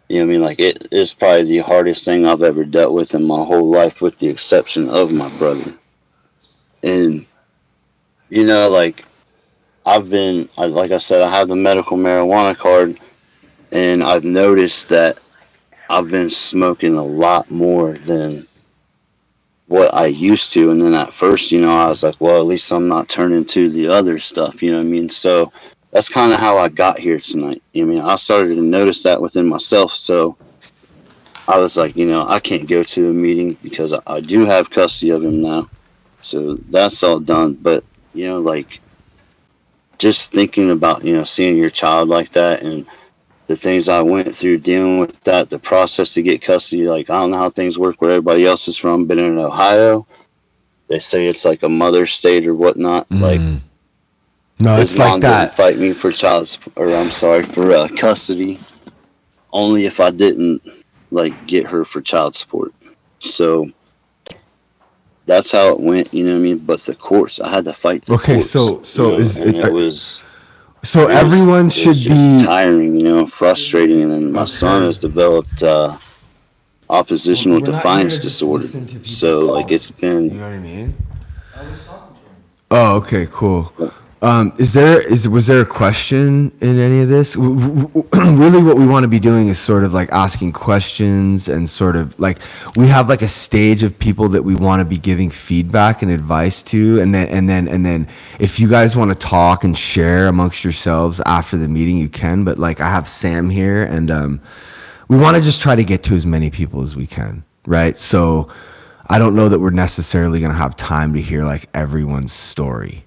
you know what I mean? Like, it is probably the hardest thing I've ever dealt with in my whole life, with the exception of my brother. And, you know, like, like I said, I have the medical marijuana card, and I've noticed that I've been smoking a lot more than what I used to. And then at first, you know, I was like, well, at least I'm not turning to the other stuff, you know what I mean? So that's kind of how I got here tonight. You know what I mean? I started to notice that within myself. So I was like, you know, I can't go to the meeting because I do have custody of him now. So that's all done. But, you know, like, just thinking about, you know, seeing your child like that and the things I went through dealing with that, the process to get custody, like, I don't know how things work where everybody else is from, but in Ohio, they say it's like a mother state or whatnot. Like, No, his it's mom like that. didn't fight me for custody, only if I didn't, like, get her for child support. So that's how it went, you know what I mean? But the courts, I had to fight the Okay, courts. so you know, is and it? it was. So everyone It should was just be. tiring, you know, frustrating, and then my son Okay. has developed oppositional We're not here to defiance just disorder. listen to people's So, like, it's stories. been. You know what I mean? Oh, okay, cool. Was there a question in any of this? Really, what we want to be doing is sort of like asking questions and sort of like we have like a stage of people that we want to be giving feedback and advice to, and then if you guys want to talk and share amongst yourselves after the meeting, you can. But like I have Sam here, and we want to just try to get to as many people as we can, right? So I don't know that we're necessarily going to have time to hear like everyone's story.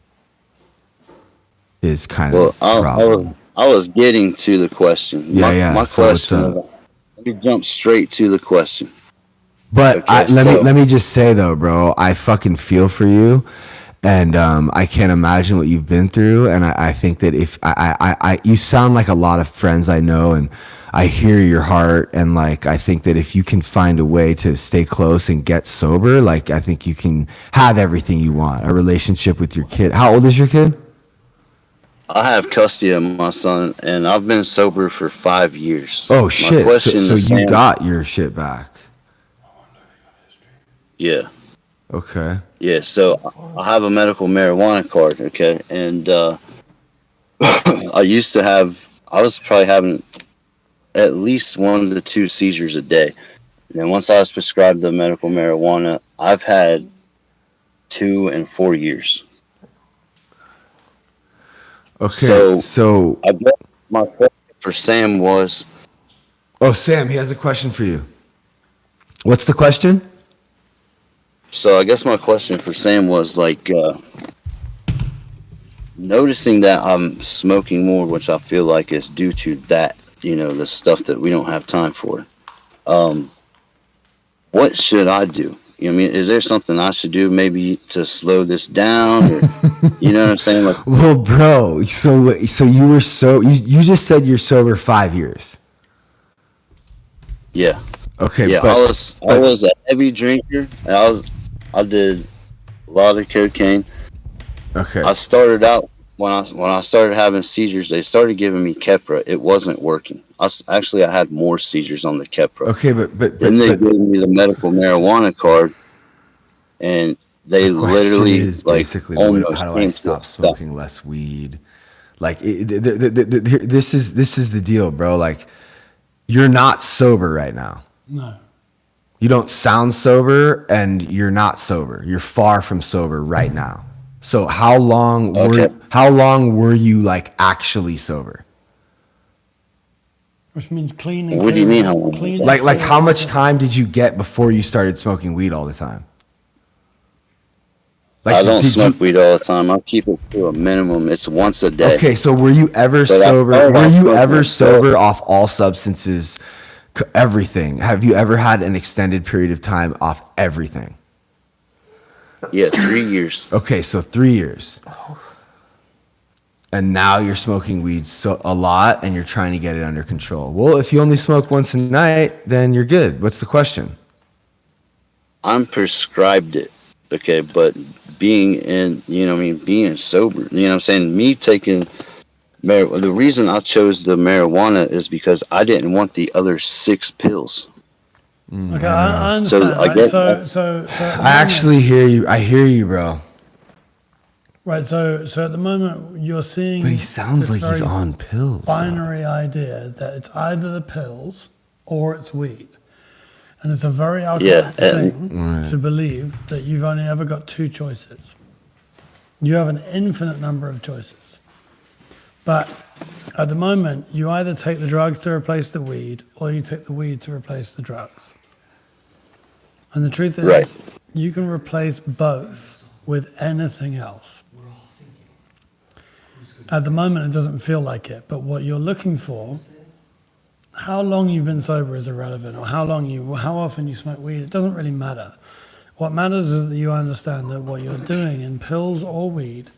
Is kind of the problem. I was getting to the question. Yeah. My So what's question. up? Let me jump straight to the question. But Okay, let me just say though, bro, I fucking feel for you, and I can't imagine what you've been through, and I think that if I you sound like a lot of friends I know, and I hear your heart, and like I think that if you can find a way to stay close and get sober, like I think you can have everything you want. A relationship with your kid. How old is your kid? I have custody of my son, and I've been sober for 5 years. Oh My shit! question So to you Sam, got your shit back. yeah, Okay. yeah. So I have a medical marijuana card, okay, and I used to have. I was probably having at least 1 to 2 seizures a day. And then once I was prescribed the medical marijuana, I've had 2 and 4 years. Okay. So I guess my question for Sam was, oh, Sam, he has a question for you. What's the question? so I guess my question for Sam was like, noticing that I'm smoking more, which I feel like is due to that, the stuff that we don't have time for. Um, what should I do? You know what I mean? Is there something I should do maybe to slow this down? Or, you know what I'm saying? Like, Well, bro, so you were you just said you're sober 5 years. yeah. Okay, Yeah, but I was a heavy drinker. And I did a lot of cocaine. okay. I started out when I started having seizures. They started giving me Keppra. It wasn't working. Actually I had more seizures on the Keppra. Okay, but Then they gave me the medical marijuana card, and they the question literally is like basically almost how do I came to stop a stop. smoking less weed? Like this is the deal, bro. Like you're not sober right now. No. You don't sound sober, and you're not sober. You're far from sober right now. So how long were you like actually sober? Which means clean and What do you clear. mean how long? Clean and Like clear. how much time did you get before you started smoking weed all the time? I don't did smoke weed all the time. I keep it to a minimum. It's once a day. Okay, so were you ever But I sober? started Were off you smoking ever a sober dope. off all substances, everything? Have you ever had an extended period of time off everything? Yeah, 3 years. Okay, so 3 years. And now you're smoking weed a lot, and you're trying to get it under control. Well, if you only smoke once a night, then you're good. What's the question? I'm prescribed it, okay, but being being sober, I'm saying, me taking the reason I chose the marijuana is because I didn't want the other 6 pills. Okay, I So understand. I Right? guess So at the I moment- actually hear you. I hear you, bro. Right, so at the moment you're seeing. But he sounds this like he's very on pills. Binary idea that it's either the pills or it's weed, and it's a very archaic thing to believe that you've only ever got 2 choices. You have an infinite number of choices, but at the moment you either take the drugs to replace the weed or you take the weed to replace the drugs. And the truth is, you can replace both with anything else. At the moment, it doesn't feel like it, but what you're looking for, how long you've been sober is irrelevant, or how often you smoke weed, it doesn't really matter. What matters is that you understand that what you're doing in pills or weed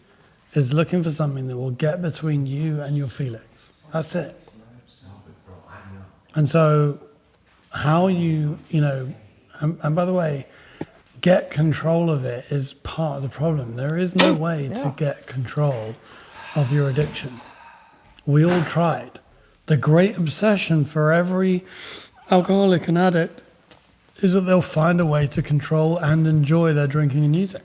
is looking for something that will get between you and your feelings. That's it. And so, how and by the way, get control of it is part of the problem. There is no way to get control of your addiction. We all tried. The great obsession for every alcoholic and addict is that they'll find a way to control and enjoy their drinking and using.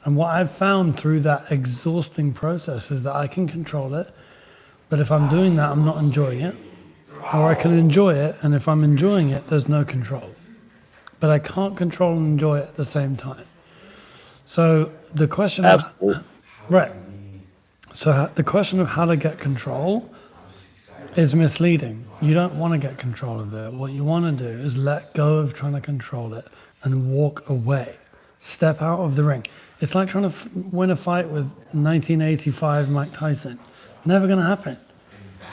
And what I've found through that exhausting process is that I can control it, but if I'm doing that, I'm not enjoying it. Or I can enjoy it, and if I'm enjoying it, there's no control. But I can't control and enjoy it at the same time. So the question the question of how to get control is misleading. You don't want to get control of it. What you want to do is let go of trying to control it and walk away. Step out of the ring. It's like trying to win a fight with 1985 Mike Tyson. Never going to happen.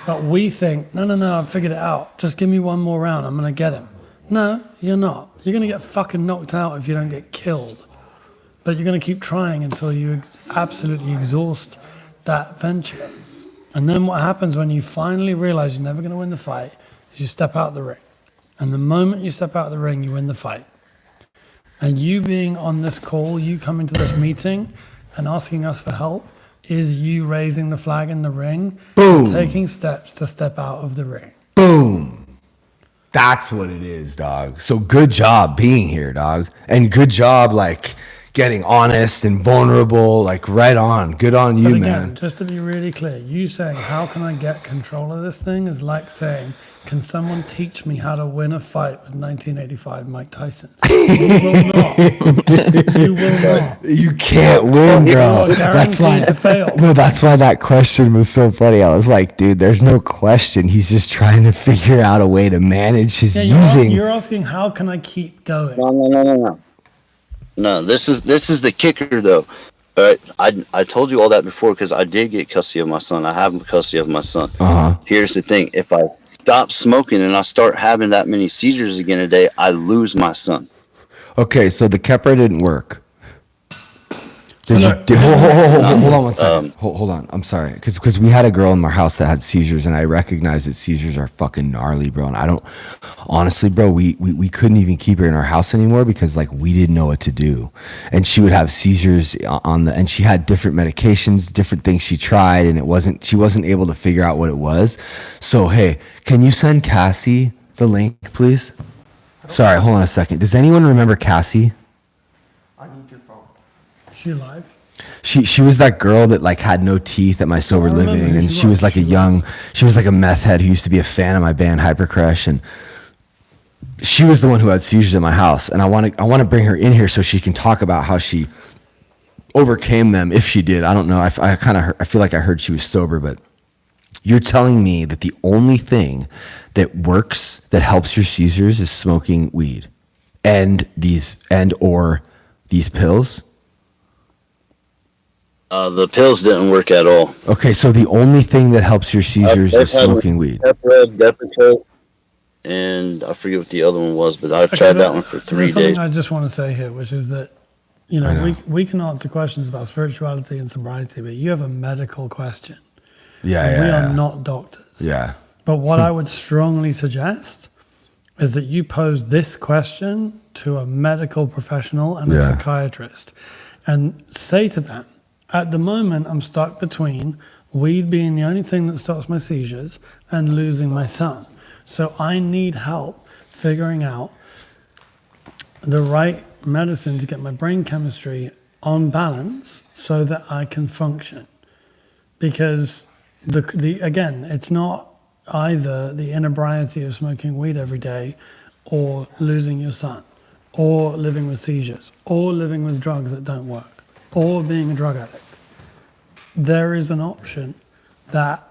But we think, no, I've figured it out. Just give me one more round. I'm going to get him. No, you're not. You're going to get fucking knocked out if you don't get killed. But you're going to keep trying until you absolutely exhaust that venture. And then what happens when you finally realize you're never going to win the fight is you step out of the ring. And the moment you step out of the ring, you win the fight. And you being on this call, you coming to this meeting and asking us for help is you raising the flag in the ring, Boom. and taking steps to step out of the ring. Boom. That's what it is, dog. So good job being here, dog. And good job, like, getting honest and vulnerable, like, right on. Good on you, But again, man. just to be really clear, you saying, how can I get control of this thing is like saying, can someone teach me how to win a fight with 1985 Mike Tyson? You will not. You will not. You can't win, You bro. are That's why. guaranteed to fail. No, that's why that question was so funny. I was like, dude, there's no question. He's just trying to figure out a way to manage his Yeah, using. you're asking, how can I keep going? No, this is the kicker though. All right, I told you all that before because I did get custody of my son. I have custody of my son. Here's the thing: if I stop smoking and I start having that many seizures again a day, I lose my son. Okay, so the Keppra didn't work. So Hold on one second. Hold on. I'm sorry, because we had a girl in our house that had seizures, and I recognize that seizures are fucking gnarly, bro. And I don't, honestly, bro, we couldn't even keep her in our house anymore because like we didn't know what to do, and she would have seizures and she had different medications, different things she tried, and she wasn't able to figure out what it was. So hey, can you send Cassie the link, please? Sorry, hold on a second. Does anyone remember Cassie? I need your phone. Is she alive? She was that girl that like had no teeth at my Sober Living, and she was like she was like a meth head who used to be a fan of my band Hypercrash, and she was the one who had seizures at my house, and I want to bring her in here so she can talk about how she overcame them, if she did. I don't know. I feel like I heard she was sober, but you're telling me that the only thing that works that helps your seizures is smoking weed or these pills? The pills didn't work at all. Okay, so the only thing that helps your seizures is smoking weed. Depakote, and I forget what the other one was, but I tried that one for 3 There's something days. I just want to say here, which is that, you know, we can answer questions about spirituality and sobriety, but you have a medical question. And we are not doctors. Yeah. But what I would strongly suggest is that you pose this question to a medical professional and a psychiatrist and say to them, at the moment, I'm stuck between weed being the only thing that stops my seizures and losing my son. So I need help figuring out the right medicine to get my brain chemistry on balance so that I can function. Because again, it's not either the inebriety of smoking weed every day or losing your son or living with seizures or living with drugs that don't work or being a drug addict. There is an option that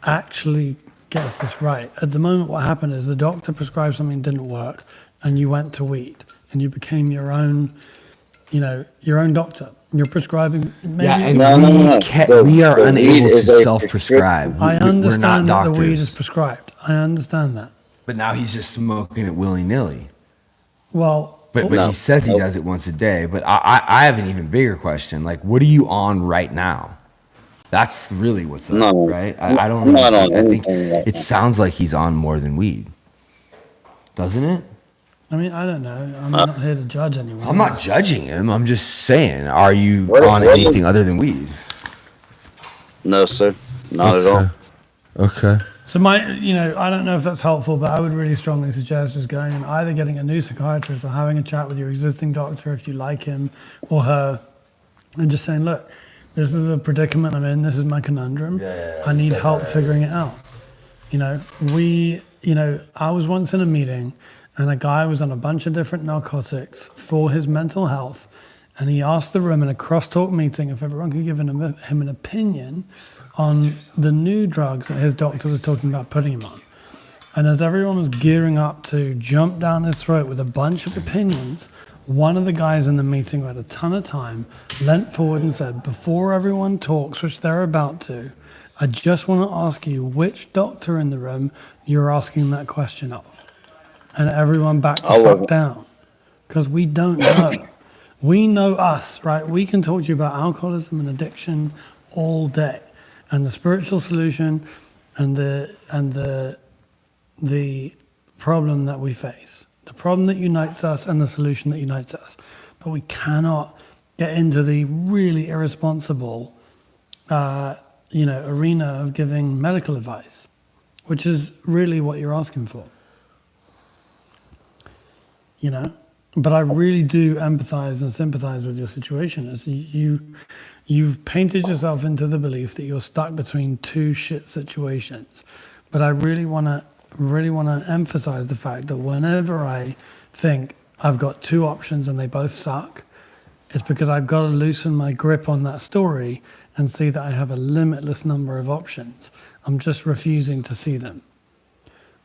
actually gets this right. At the moment, what happened is the doctor prescribed something that didn't work and you went to weed and you became your own, your own doctor. You're prescribing. We are unable to self-prescribe. I We're not understand that the weed doctors. is prescribed. I understand that. But now he's just smoking it willy-nilly. Well, But he says he does it once a day. But I have an even bigger question. Like, what are you on right now? That's really what's up, right? I don't know. I think it sounds like he's on more than weed. Doesn't it? I mean, I don't know. I'm not here to judge anyone. I'm not judging him. I'm just saying, are you on anything other than weed? No, sir. Not at all. Okay. So I don't know if that's helpful, but I would really strongly suggest just going and either getting a new psychiatrist or having a chat with your existing doctor if you like him or her and just saying, look, this is a predicament I'm in. This is my conundrum. I need help figuring it out. I was once in a meeting and a guy was on a bunch of different narcotics for his mental health. And he asked the room in a crosstalk meeting if everyone could give him an opinion on the new drugs that his doctor was talking about putting him on. And as everyone was gearing up to jump down his throat with a bunch of opinions, one of the guys in the meeting who had a ton of time leant forward and said, before everyone talks, which they're about to, I just want to ask you which doctor in the room you're asking that question of. And everyone backed the fuck down. Because we don't know. We know us, right? We can talk to you about alcoholism and addiction all day. And the spiritual solution and the the problem that we face, the problem that unites us and the solution that unites us. But we cannot get into the really irresponsible, arena of giving medical advice, which is really what you're asking for. But I really do empathize and sympathize with your situation. As you've painted yourself into the belief that you're stuck between two shit situations. But I really want to emphasize the fact that whenever I think I've got two options and they both suck, it's because I've got to loosen my grip on that story and see that I have a limitless number of options. I'm just refusing to see them.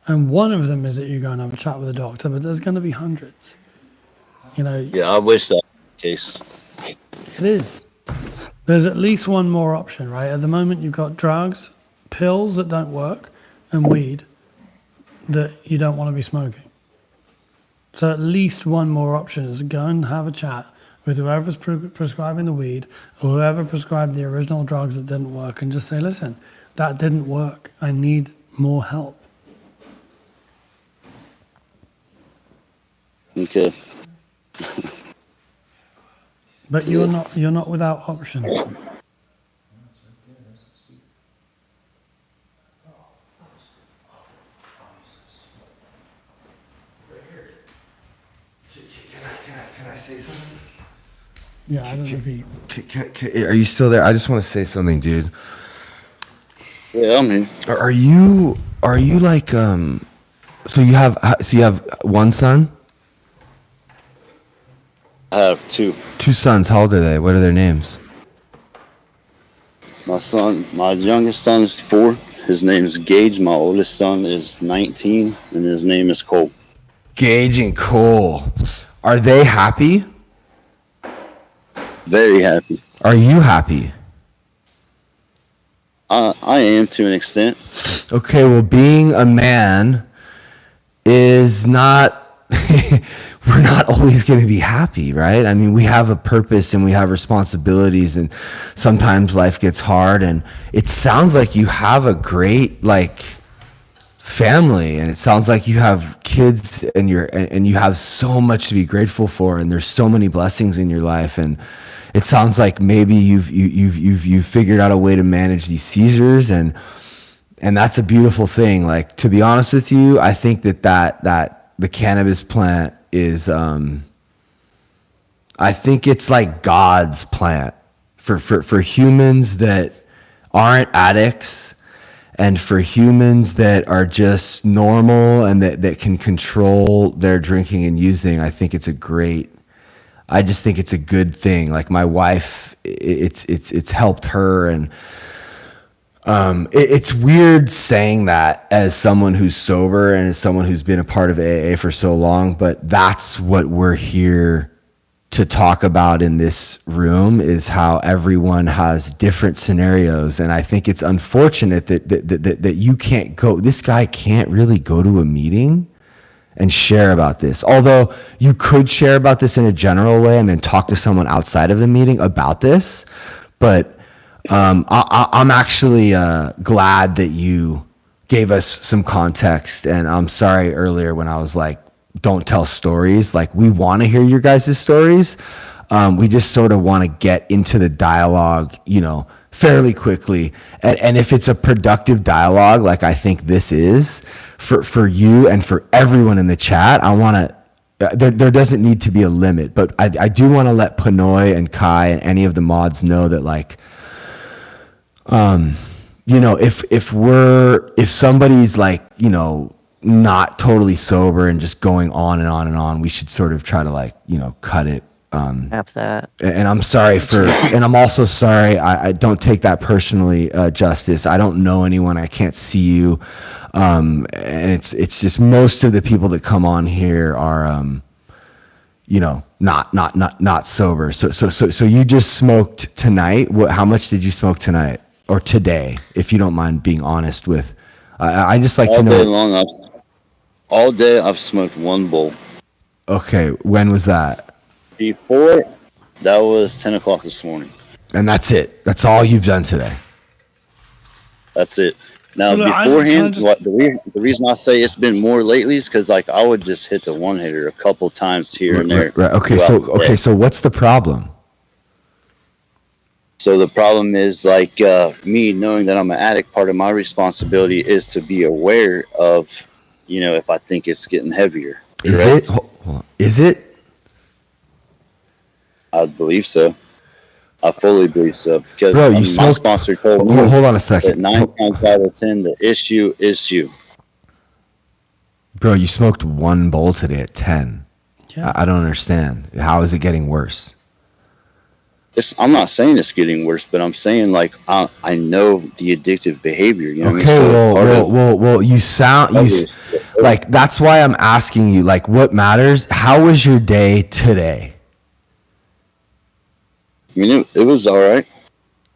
And one of them is that you go and have a chat with a doctor, but there's going to be hundreds. Yeah, I wish that was the case. It is. There's at least one more option, right? At the moment, you've got drugs, pills that don't work, and weed that you don't want to be smoking. So at least one more option is go and have a chat with whoever's prescribing the weed or whoever prescribed the original drugs that didn't work and just say, listen, that didn't work. I need more help. Okay. But you're not without options. Can I say something? Yeah, I don't know if he... Are you still there? I just want to say something, dude. Yeah, I'm here. Are you like so you have one son? I have two. Two sons. How old are they? What are their names? My youngest son is 4. His name is Gage. My oldest son is 19, and his name is Cole. Gage and Cole. Are they happy? Very happy. Are you happy? I am to an extent. Okay, well, being a man is not we're not always going to be happy, right? I mean, we have a purpose and we have responsibilities, and sometimes life gets hard, and it sounds like you have a great family, and it sounds like you have kids, and you have so much to be grateful for, and there's so many blessings in your life, and it sounds like maybe you've figured out a way to manage these seizures, and that's a beautiful thing. Like, to be honest with you, I think that the cannabis plant is I think it's like God's plant for humans that aren't addicts, and for humans that are just normal and that can control their drinking and using. I just think it's a good thing. Like, my wife, it's helped her, and it's weird saying that as someone who's sober and as someone who's been a part of AA for so long, but that's what we're here to talk about in this room, is how everyone has different scenarios. And I think it's unfortunate that you can't go, this guy can't really go to a meeting and share about this. Although you could share about this in a general way and then talk to someone outside of the meeting about this. But I'm actually glad that you gave us some context, and I'm sorry earlier when I was like, don't tell stories. Like, we want to hear your guys' stories. We just sort of want to get into the dialogue, fairly quickly. And if it's a productive dialogue, like I think this is, for you and for everyone in the chat, I want to, there doesn't need to be a limit, but I do want to let Panoy and Kai and any of the mods know that, like, if somebody's like, not totally sober and just going on and on and on, we should sort of try to cut it. Perhaps that. And I'm sorry and I'm also sorry. I don't take that personally, Justice. I don't know anyone. I can't see you. And it's just most of the people that come on here are, not sober. So you just smoked tonight. How much did you smoke tonight or today, if you don't mind being honest with? I just like to know. All day I've smoked 1 bowl. Okay, when was that? Before, that was 10 o'clock this morning. And that's it. That's all you've done today. That's it. Now, So look, beforehand, can I just- the reason I say it's been more lately is because like I would just hit the one hitter a couple times here and there. Right. Okay. throughout So the day. okay. So what's the problem? So the problem is like me knowing that I'm an addict. Part of my responsibility is to be aware of, if I think it's getting heavier. Is Correct? it? Hold on. Is it? I believe so. I fully believe so because Bro, you my smoked- sponsor told me. Hold on a second. That 9 times out of 10, the issue is you. Bro, you smoked one bowl today at 10. Yeah. I don't understand. How is it getting worse? I'm not saying it's getting worse, but I'm saying like I know the addictive behavior. You know what I mean? Okay, So part of- well, you sound like that's why I'm asking you. Like, what matters? How was your day today? I mean, it was all right.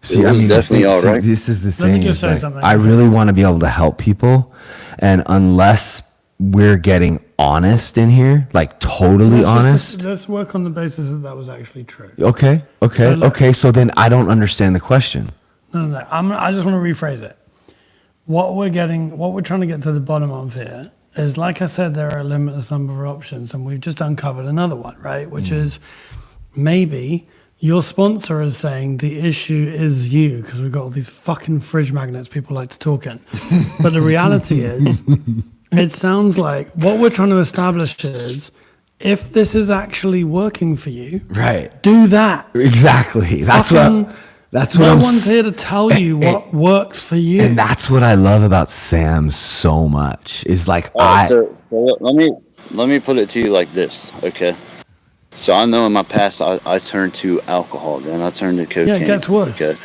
See, It was definitely all right. This is the Let me thing. just is say like, something. I really want to be able to help people, and unless we're getting honest in here, like totally honest. Let's work on the basis that was actually true. Okay. So look- Okay. So then I don't understand the question. No. I just want to rephrase it. What we're trying to get to the bottom of here is, like I said, there are a limitless number of options, and we've just uncovered another one, right? Which is maybe your sponsor is saying the issue is you because we've got all these fucking fridge magnets people like to talk in. But the reality is, it sounds like what we're trying to establish is if this is actually working for you, Right. do that. Exactly. That's Fucking- what no I'm one's here to tell you what works for you. And that's what I love about Sam so much is like All right, so let me put it to you like this, okay? So I know in my past I turned to alcohol, then I turned to cocaine. Yeah, it gets worse. Okay.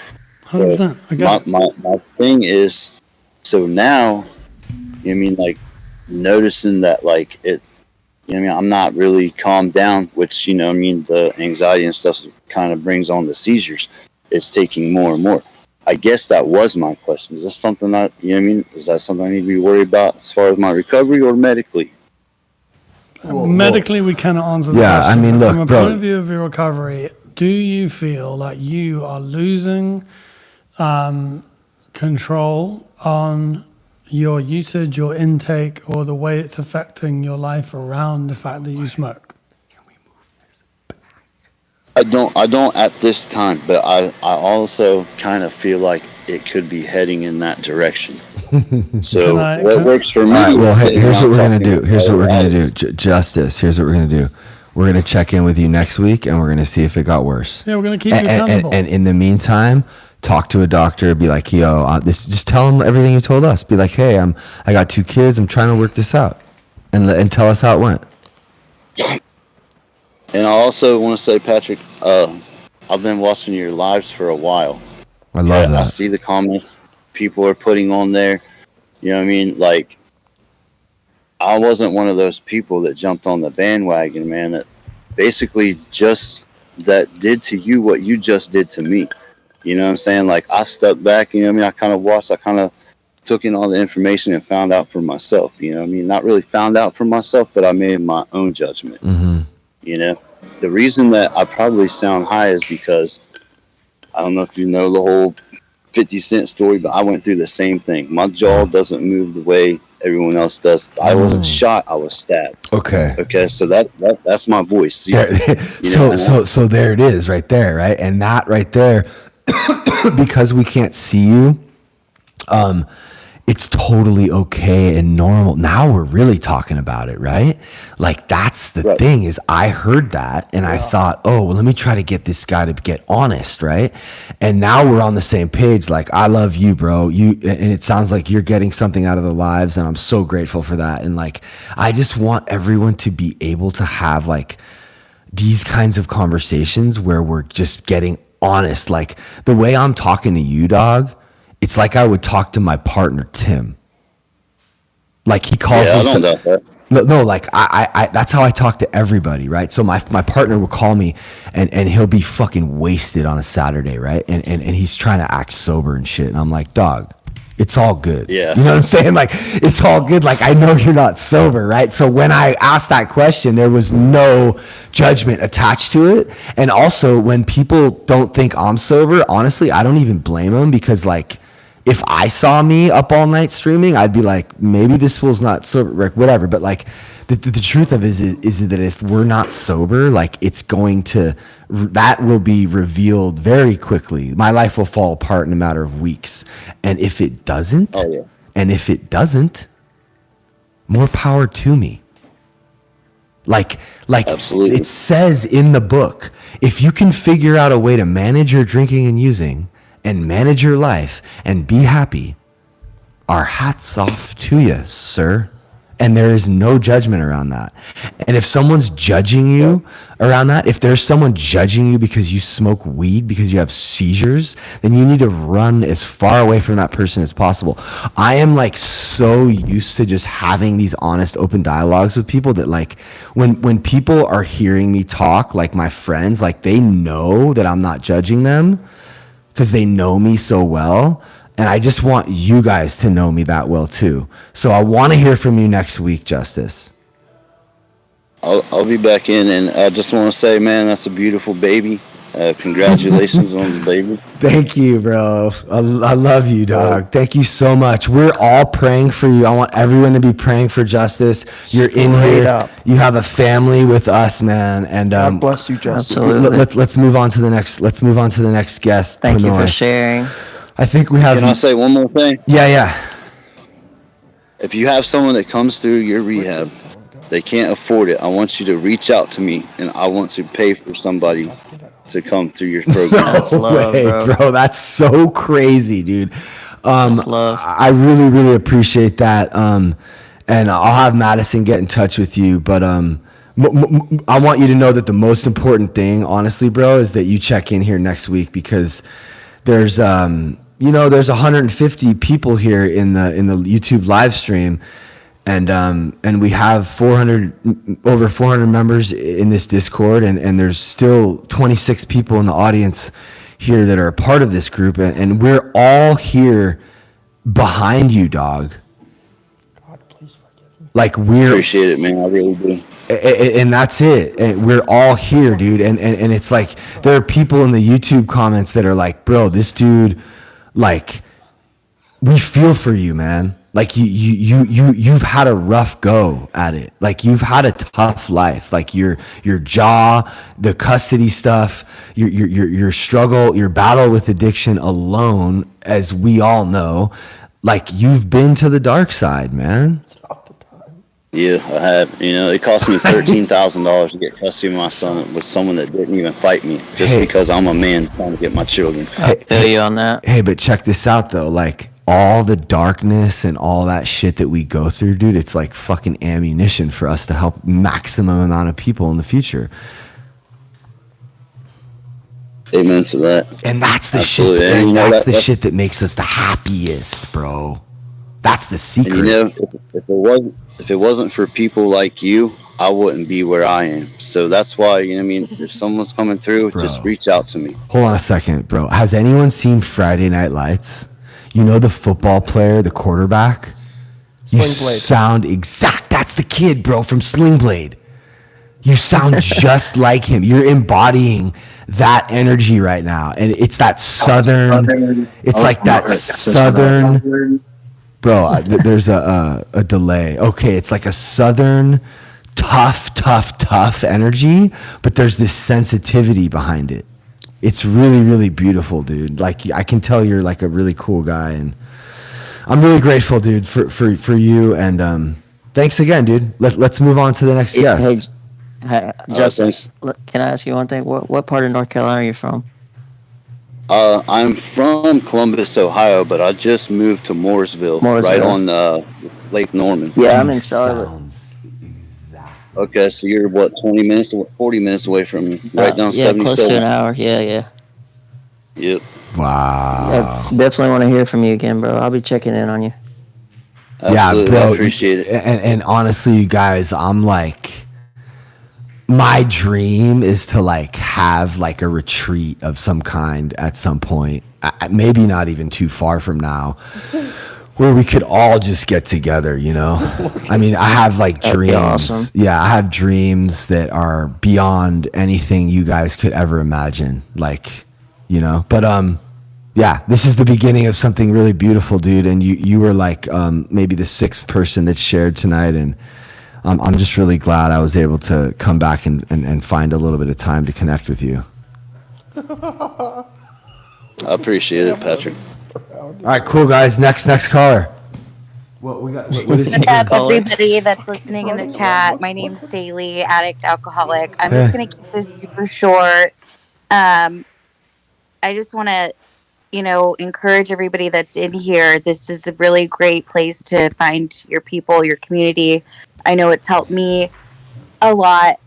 100%. I get it. My thing is, so now, I mean, like noticing that like it, I mean, I'm not really calmed down, which I mean, the anxiety and stuff kind of brings on the seizures. It's taking more and more. I guess that was my question. Is this something that I mean? Is that something I need to be worried about as far as my recovery or medically? Medically, we cannot answer the Yeah, question. I mean, but look, from a bro. point of view of your recovery, do you feel like you are losing control on your usage, your intake, or the way it's affecting your life around the fact that you smoke? I don't at this time, but I also kind of feel like it could be heading in that direction. So what works for me? All right, well, is sitting here's what around we're gonna talking do. Here's what we're about gonna do. Justice. Here's what we're gonna do. We're gonna check in with you next week, and we're gonna see if it got worse. Yeah, we're gonna keep you accountable. And in the meantime, talk to a doctor. Be like, yo, just tell them everything you told us. Be like, hey, I got 2 kids. I'm trying to work this out, and tell us how it went. And I also want to say, Patrick, I've been watching your lives for a while. I love I that. see the comments people are putting on there. You know what I mean? Like, I wasn't one of those people that jumped on the bandwagon, man, that basically that did to you what you just did to me. You know what I'm saying? Like, I stepped back, you know what I mean? I kind of took in all the information and found out for myself. You know what I mean? Not really found out for myself, but I made my own judgment. Mm-hmm. You know, the reason that I probably sound high is because I don't know if you know the whole 50 Cent story, but I went through the same thing. My jaw doesn't move the way everyone else does. I wasn't shot, I was stabbed. Okay. Okay, so that's my voice. You There, so there it is, right there, right, and that right there, because we can't see you, it's totally okay and normal. Now we're really talking about it, right? Like, that's the thing is I heard that and I thought, oh, well, let me try to get this guy to get honest, right? And now we're on the same page. Like, I love you, bro. And it sounds like you're getting something out of the lives, and I'm so grateful for that. And like, I just want everyone to be able to have like these kinds of conversations where we're just getting honest. Like the way I'm talking to you, dog, it's like I would talk to my partner, Tim. Like he calls me. I don't doubt that. No, like I that's how I talk to everybody, right? So my partner will call me and he'll be fucking wasted on a Saturday, right? And he's trying to act sober and shit. And I'm like, dog, it's all good. Yeah. You know what I'm saying? Like, it's all good. Like, I know you're not sober, right? So when I asked that question, there was no judgment attached to it. And also, when people don't think I'm sober, honestly, I don't even blame them because, like, if I saw me up all night streaming, I'd be like, maybe this fool's not sober, like whatever. But like the truth of it is that if we're not sober, like that will be revealed very quickly. My life will fall apart in a matter of weeks. And if it doesn't, more power to me. Like Absolutely. It says in the book, if you can figure out a way to manage your drinking and using and manage your life and be happy, our hats off to you, sir. And there is no judgment around that. And if someone's judging you around that, if there's someone judging you because you smoke weed, because you have seizures, then you need to run as far away from that person as possible. I am like so used to just having these honest, open dialogues with people that like when people are hearing me talk, like my friends, like they know that I'm not judging them because they know me so well. And I just want you guys to know me that well too. So I want to hear from you next week, Justice. I'll be back in, and I just want to say, man, that's a beautiful baby. Congratulations on the baby. Thank you, bro. I love you, dog. Thank you so much. We're all praying for you. I want everyone to be praying for Justice. You're in here. Up. You have a family with us, man. And God bless you, Justice. Absolutely. Let's move on to the next. Let's move on to the next guest. Thank you Prannoy. for sharing. I think we have. Can I say one more thing? Yeah. If you have someone that comes through your rehab, they can't afford it, I want you to reach out to me, and I want to pay for somebody to come through your program. That's love, bro. That's so crazy, dude. That's love. I really, really appreciate that. And I'll have Madison get in touch with you. But I want you to know that the most important thing, honestly, bro, is that you check in here next week, because there's there's 150 people here in the YouTube live stream, and we have over 400 members in this Discord, and there's still 26 people in the audience here that are a part of this group, and we're all here behind you, dog. Like Appreciate it, man. I really do. And that's it. And we're all here, dude. And it's like there are people in the YouTube comments that are like, bro, this dude, like, we feel for you, man. Like you've had a rough go at it. Like you've had a tough life. Like your jaw, the custody stuff, your struggle, your battle with addiction alone, as we all know, like you've been to the dark side, man. Yeah, I have. It cost me $13,000 to get custody of my son with someone that didn't even fight me, just because I'm a man trying to get my children. I feel you on that. Hey, but check this out though. Like all the darkness and all that shit that we go through, dude, it's like fucking ammunition for us to help maximum amount of people in the future. Amen to that. And that's the Absolutely. shit. And And that's that's the shit that makes us the happiest, bro. That's the secret. And if it wasn't for people like you, I wouldn't be where I am. So that's why, if someone's coming through, just reach out to me. Hold on a second, bro. Has anyone seen Friday Night Lights? You know the football player, the quarterback? You sound exact. That's the kid, bro, from Sling Blade. You sound just like him. You're embodying that energy right now. And it's that southern, it's like that southern, bro, there's a delay. Okay, it's like a southern, tough energy, but there's this sensitivity behind it. It's really, really beautiful, dude. Like, I can tell you're like a really cool guy, and I'm really grateful, dude, for you. And thanks again, dude. Let's move on to the next guest. Hey, Justice, can I ask you one thing? What part of North Carolina are you from? I'm from Columbus, Ohio, but I just moved to Mooresville, right on Lake Norman. Yeah, I'm in Charlotte. Okay, so you're 40 minutes away from me, right down 77. Yeah, close to an hour. Yeah. Yep. Wow. I definitely want to hear from you again, bro. I'll be checking in on you. Absolutely, Yeah, bro. I appreciate it. And honestly, you guys, I'm like, my dream is to like have like a retreat of some kind at some point, maybe not even too far from now, where we could all just get together, I mean, I have like dreams. Awesome. Yeah, I have dreams that are beyond anything you guys could ever imagine. Like, but Yeah, this is the beginning of something really beautiful, dude. And you were like maybe the 6th person that shared tonight, and I'm just really glad I was able to come back and find a little bit of time to connect with you. I appreciate it, Patrick. All right, cool guys. Next caller. What we got? What is What's up, everybody that's listening in the chat? My name's Saley, addict, alcoholic. I'm just going to keep this super short. I just want to, encourage everybody that's in here. This is a really great place to find your people, your community. I know it's helped me a lot,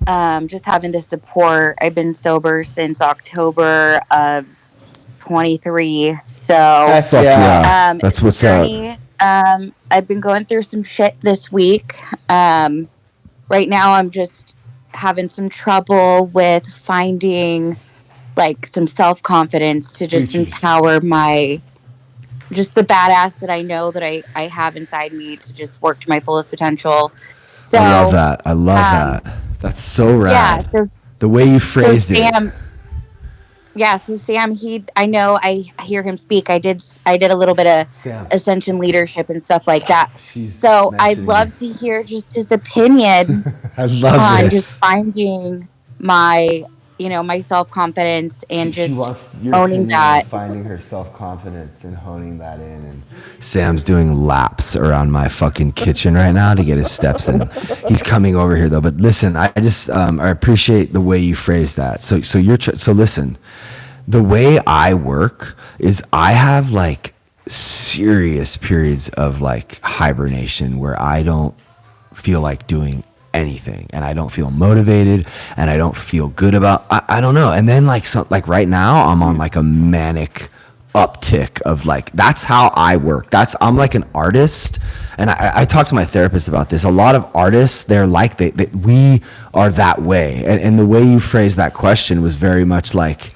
just having the support. I've been sober since October of 23. So, Fuck yeah. That's what's journey, up. I've been going through some shit this week. Right now I'm just having some trouble with finding like some self-confidence to just empower just the badass that I know that I have inside me to just work to my fullest potential. So I love that. I love that. That's so rad. Yeah, the way you phrased it. Yeah, so Sam, I hear him speak. I did a little bit of Ascension leadership and stuff like that. So I'd love to hear just his opinion I love on this. just finding my self-confidence and just owning that. Finding her self-confidence and honing that in. And Sam's doing laps around my fucking kitchen right now to get his steps in. He's coming over here though. But listen, I just I appreciate the way you phrased that. So listen, the way I work is I have like serious periods of like hibernation where I don't feel like doing anything and I don't feel motivated and I don't feel good about I don't know. And then like right now I'm on like a manic uptick of like, that's how I work. I'm like an artist, and I talked to my therapist about this. A lot of artists, they're like we are that way, and the way you phrased that question was very much like,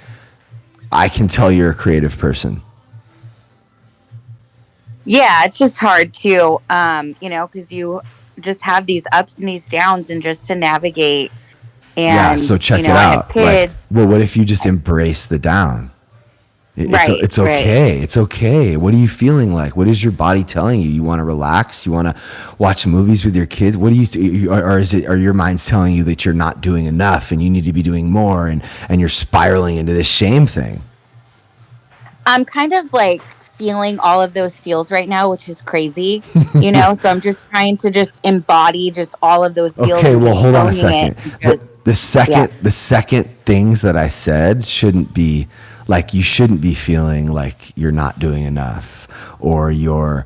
I can tell you're a creative person. Yeah, it's just hard too, because you just have these ups and these downs, and just to navigate. And yeah, so check it out. Like, well, what if you just embrace the down? It's okay. Right. It's okay. What are you feeling like? What is your body telling you? You want to relax? You want to watch movies with your kids? What do you, or are your minds telling you that you're not doing enough and you need to be doing more, and you're spiraling into this shame thing? I'm kind of like feeling all of those feels right now, which is crazy, so I'm just trying to just embody just all of those feels. Okay, well, hold on a second. The second things that I said shouldn't be like, you shouldn't be feeling like you're not doing enough, or you're,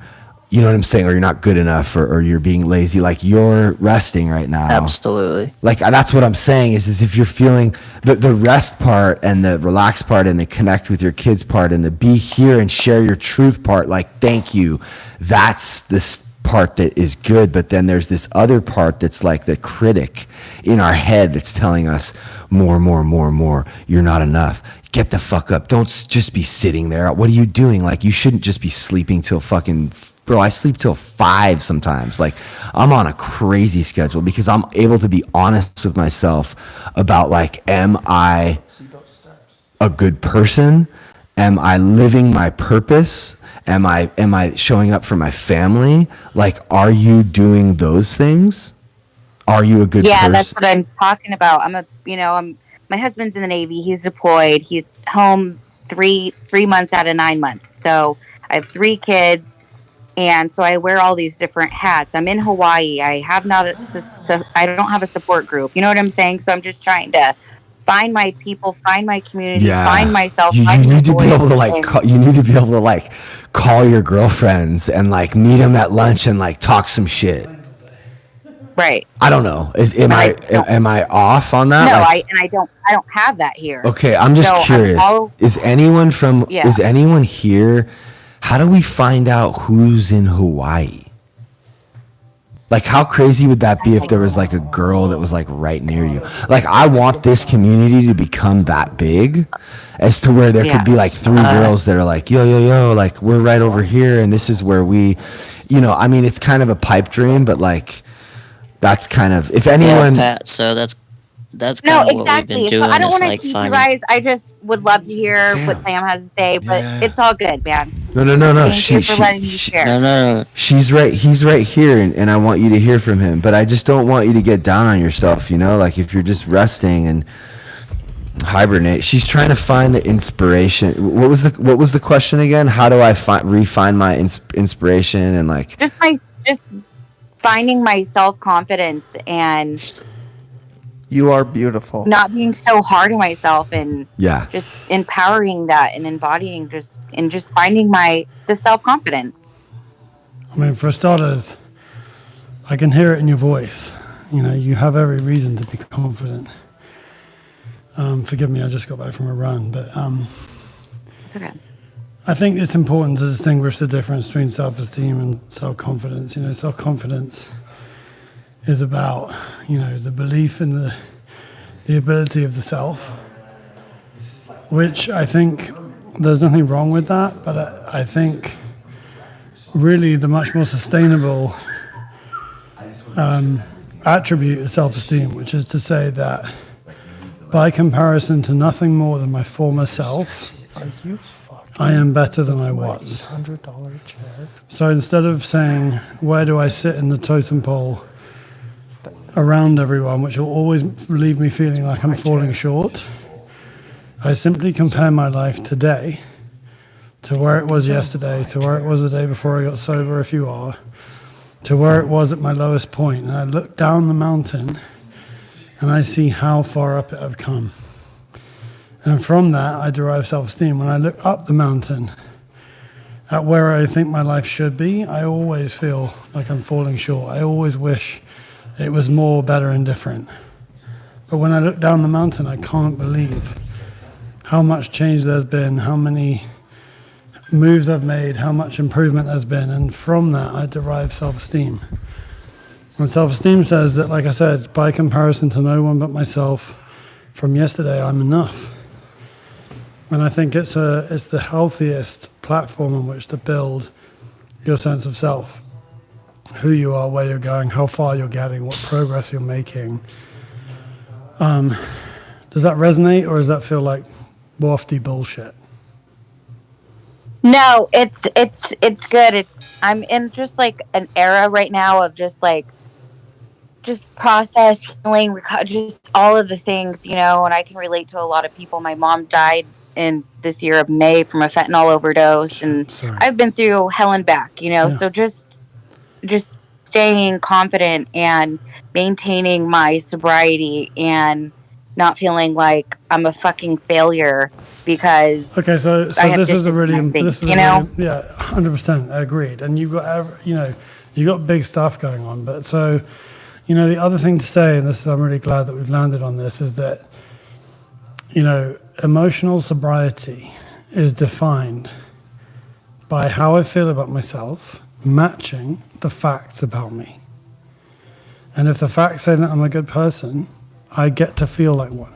you know what I'm saying, or you're not good enough, or you're being lazy. Like, you're resting right now. Absolutely. Like, that's what I'm saying is if you're feeling the rest part and the relax part and the connect with your kids part and the be here and share your truth part, like, thank you. That's this part that is good. But then there's this other part that's like the critic in our head that's telling us more. You're not enough. Get the fuck up. Don't just be sitting there. What are you doing? Like, you shouldn't just be sleeping till fucking... Bro, I sleep till 5 sometimes. Like, I'm on a crazy schedule because I'm able to be honest with myself about, like, am I a good person? Am I living my purpose? Am I showing up for my family? Like, are you doing those things? Are you a good person? Yeah, that's what I'm talking about. My husband's in the Navy. He's deployed. He's home 3 months out of 9 months. So I have 3 kids. And so I wear all these different hats. I'm in Hawaii. I don't have a support group. You know what I'm saying? So I'm just trying to find my people, find my community, find myself. You need to be able to like call your girlfriends and like meet them at lunch and like talk some shit. Right. I don't know. Am I off on that? No, like, I don't have that here. Okay, I'm just curious. Is anyone here? How do we find out who's in Hawaii? Like, how crazy would that be if there was like a girl that was like right near you? Like, I want this community to become that big as to where there could be like 3 girls that are like, yo, like, we're right over here and this is where we, I mean, it's kind of a pipe dream, but like, that's kind of, if anyone... Yeah, Pat, so that's that's No, kind of what we've been exactly. So I doing. don't It's want to like keep you finding. guys. I just would love to hear what Sam. Sam has to say, but Yeah. it's all good, man. No. Thank you for letting me share. No. She's right. He's right here, and I want you to hear from him. But I just don't want you to get down on yourself. You know, like if you're just resting and hibernate. She's trying to find the inspiration. What was the question again? How do I refine my inspiration and like just finding my self-confidence and You are beautiful. not being so hard on myself and Yeah. just empowering that and embodying just finding the self-confidence. I mean, for starters, I can hear it in your voice. You know, you have every reason to be confident. Forgive me, I just got back from a run, but It's okay. I think it's important to distinguish the difference between self-esteem and self-confidence. You know, self-confidence is about, you know, the belief in the ability of the self, which I think there's nothing wrong with that, but I think really the much more sustainable attribute is self-esteem, which is to say that by comparison to nothing more than my former self, I am better than I was. $800 chair. So instead of saying, where do I sit in the totem pole around everyone, which will always leave me feeling like I'm falling short, I simply compare my life today to where it was yesterday, to where it was the day before I got sober, if you are, to where it was at my lowest point. And I look down the mountain and I see how far up it I've come. And from that, I derive self-esteem. When I look up the mountain at where I think my life should be, I always feel like I'm falling short. I always wish it was more, better, and different. But when I look down the mountain, I can't believe how much change there's been, how many moves I've made, how much improvement there's been. And from that, I derive self-esteem. And self-esteem says that, like I said, by comparison to no one but myself, from yesterday, I'm enough. And I think it's the healthiest platform on which to build your sense of self. Who you are, where you're going, how far you're getting, what progress you're making. Does that resonate, or does that feel like wafty bullshit? No, it's good. I'm in just like an era right now of just process healing, just all of the things, you know, and I can relate to a lot of people. My mom died in this year of May from a fentanyl overdose, and I've been through hell and back, you know, so just staying confident and maintaining my sobriety and not feeling like I'm a fucking failure because okay, so this is a really, you know, yeah, 100%, agreed. And you got big stuff going on, but so, you know, the other thing to say, and this is, I'm really glad that we've landed on this, is that, you know, emotional sobriety is defined by how I feel about myself matching the facts about me. And if the facts say that I'm a good person, I get to feel like one.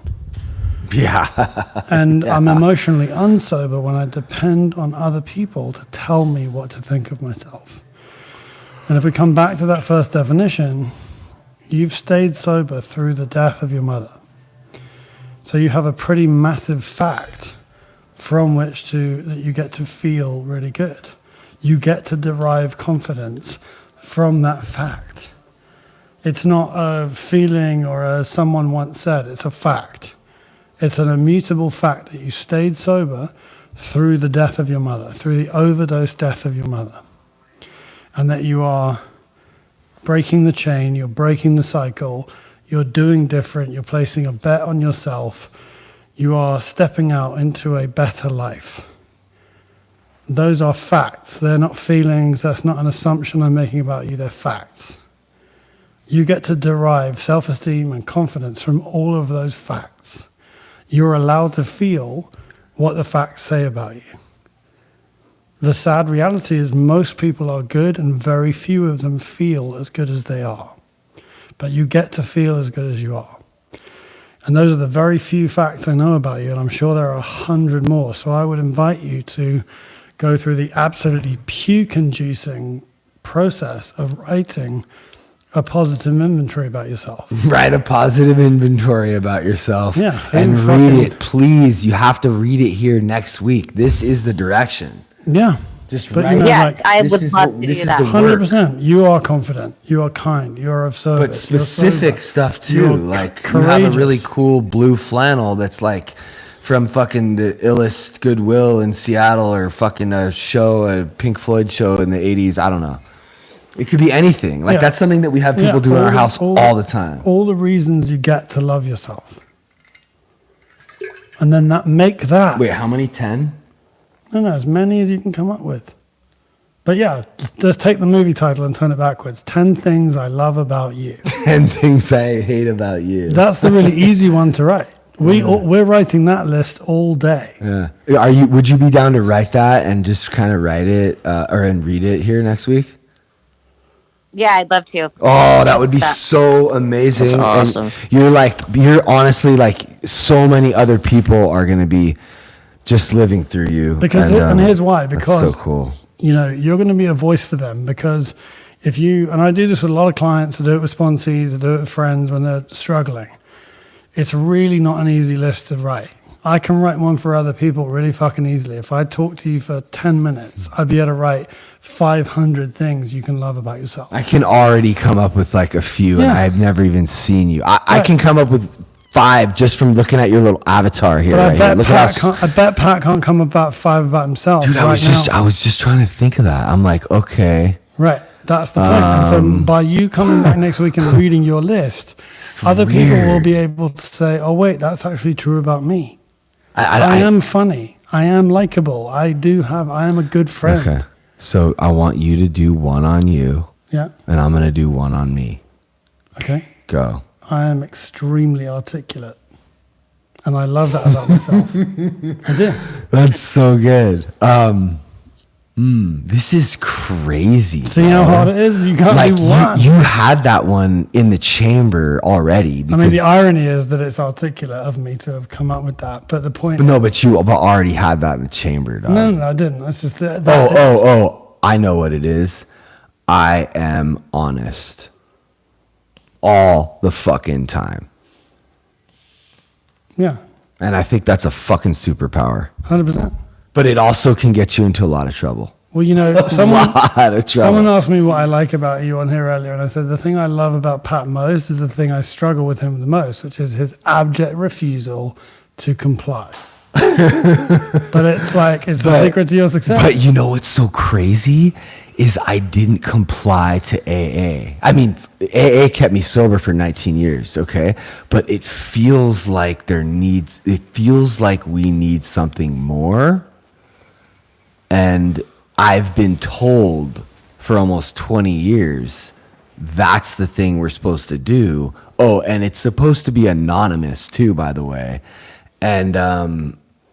Yeah. And I'm emotionally unsober when I depend on other people to tell me what to think of myself. And if we come back to that first definition, you've stayed sober through the death of your mother. So you have a pretty massive fact from which that you get to feel really good. You get to derive confidence from that fact. It's not a feeling or as someone once said, it's a fact. It's an immutable fact that you stayed sober through the death of your mother, through the overdose death of your mother. And that you are breaking the chain, you're breaking the cycle, you're doing different, you're placing a bet on yourself, you are stepping out into a better life. Those are facts. They're not feelings. That's not an assumption I'm making about you. They're facts. You get to derive self-esteem and confidence from all of those facts. You're allowed to feel what the facts say about you. The sad reality is most people are good and very few of them feel as good as they are. But you get to feel as good as you are. And those are the very few facts I know about you, and I'm sure there are 100 more. So I would invite you to go through the absolutely puke-inducing process of writing a positive inventory about yourself. Write a positive inventory about yourself. Yeah, and and read fucking- it, please. You have to read it here next week. This is the direction. Yeah. Just But, write. you know, Yes, like, I this would is love what- to this do is that. the work. 100%. You are confident. You are kind. You are of service. But specific you're stuff too. You're Like you have a courageous. really cool blue flannel that's like from fucking the illest Goodwill in Seattle, or fucking a Pink Floyd show in the 80s. I don't know. It could be anything. Like Yeah. that's something that we have people do in our house all the time. All the reasons you get to love yourself. And then make that. Wait, how many? 10? No, as many as you can come up with. But yeah, let's take the movie title and turn it backwards. 10 things I love about you. 10 things I hate about you. That's the really easy one to write. We're writing that list all day. Yeah. Would you be down to write that and just kind of write it and read it here next week? Yeah, I'd love to. Oh, that would be so amazing. That's awesome. And you're honestly like, so many other people are going to be just living through you. Because and here's why. Because that's so cool. You know, you're going to be a voice for them, because if you, and I do this with a lot of clients, I do it with sponsees, I do it with friends when they're struggling. It's really not an easy list to write. I can write one for other people really fucking easily. If I talk to you for 10 minutes, I'd be able to write 500 things you can love about yourself. I can already come up with like a few, and Yeah. I've never even seen you. I can come up with 5 just from looking at your little avatar here. But Right here. Look at how I bet Pat can't come about 5 about himself. Dude, I was just trying to think of that. I'm like, okay. Right, that's the point. And so by you coming back next week and reading your list, other people will be able to say, oh wait, that's actually true about me. I am funny. I am likable. I am a good friend. Okay. So I want you to do one on you. Yeah. And I'm going to do one on me. Okay. Go. I am extremely articulate. And I love that about myself. I do. That's so good. This is crazy. See how hard it is? You can't do one. You had that one in the chamber already. I mean, the irony is that it's articulate of me to have come up with that. But the point But you already had that in the chamber, dog. No, I didn't. That's just that. I know what it is. I am honest. All the fucking time. Yeah. And I think that's a fucking superpower. 100%. But it also can get you into a lot of trouble. Well, you know, lot of trouble. someone asked me what I like about you on here earlier, and I said the thing I love about Pat most is the thing I struggle with him the most, which is his abject refusal to comply. But it's like it's the secret to your success. But you know what's so crazy is I didn't comply to AA. I mean, AA kept me sober for 19 years, okay? But it feels like we need something more. And I've been told for almost 20 years that's the thing we're supposed to do. Oh, and it's supposed to be anonymous too, by the way. And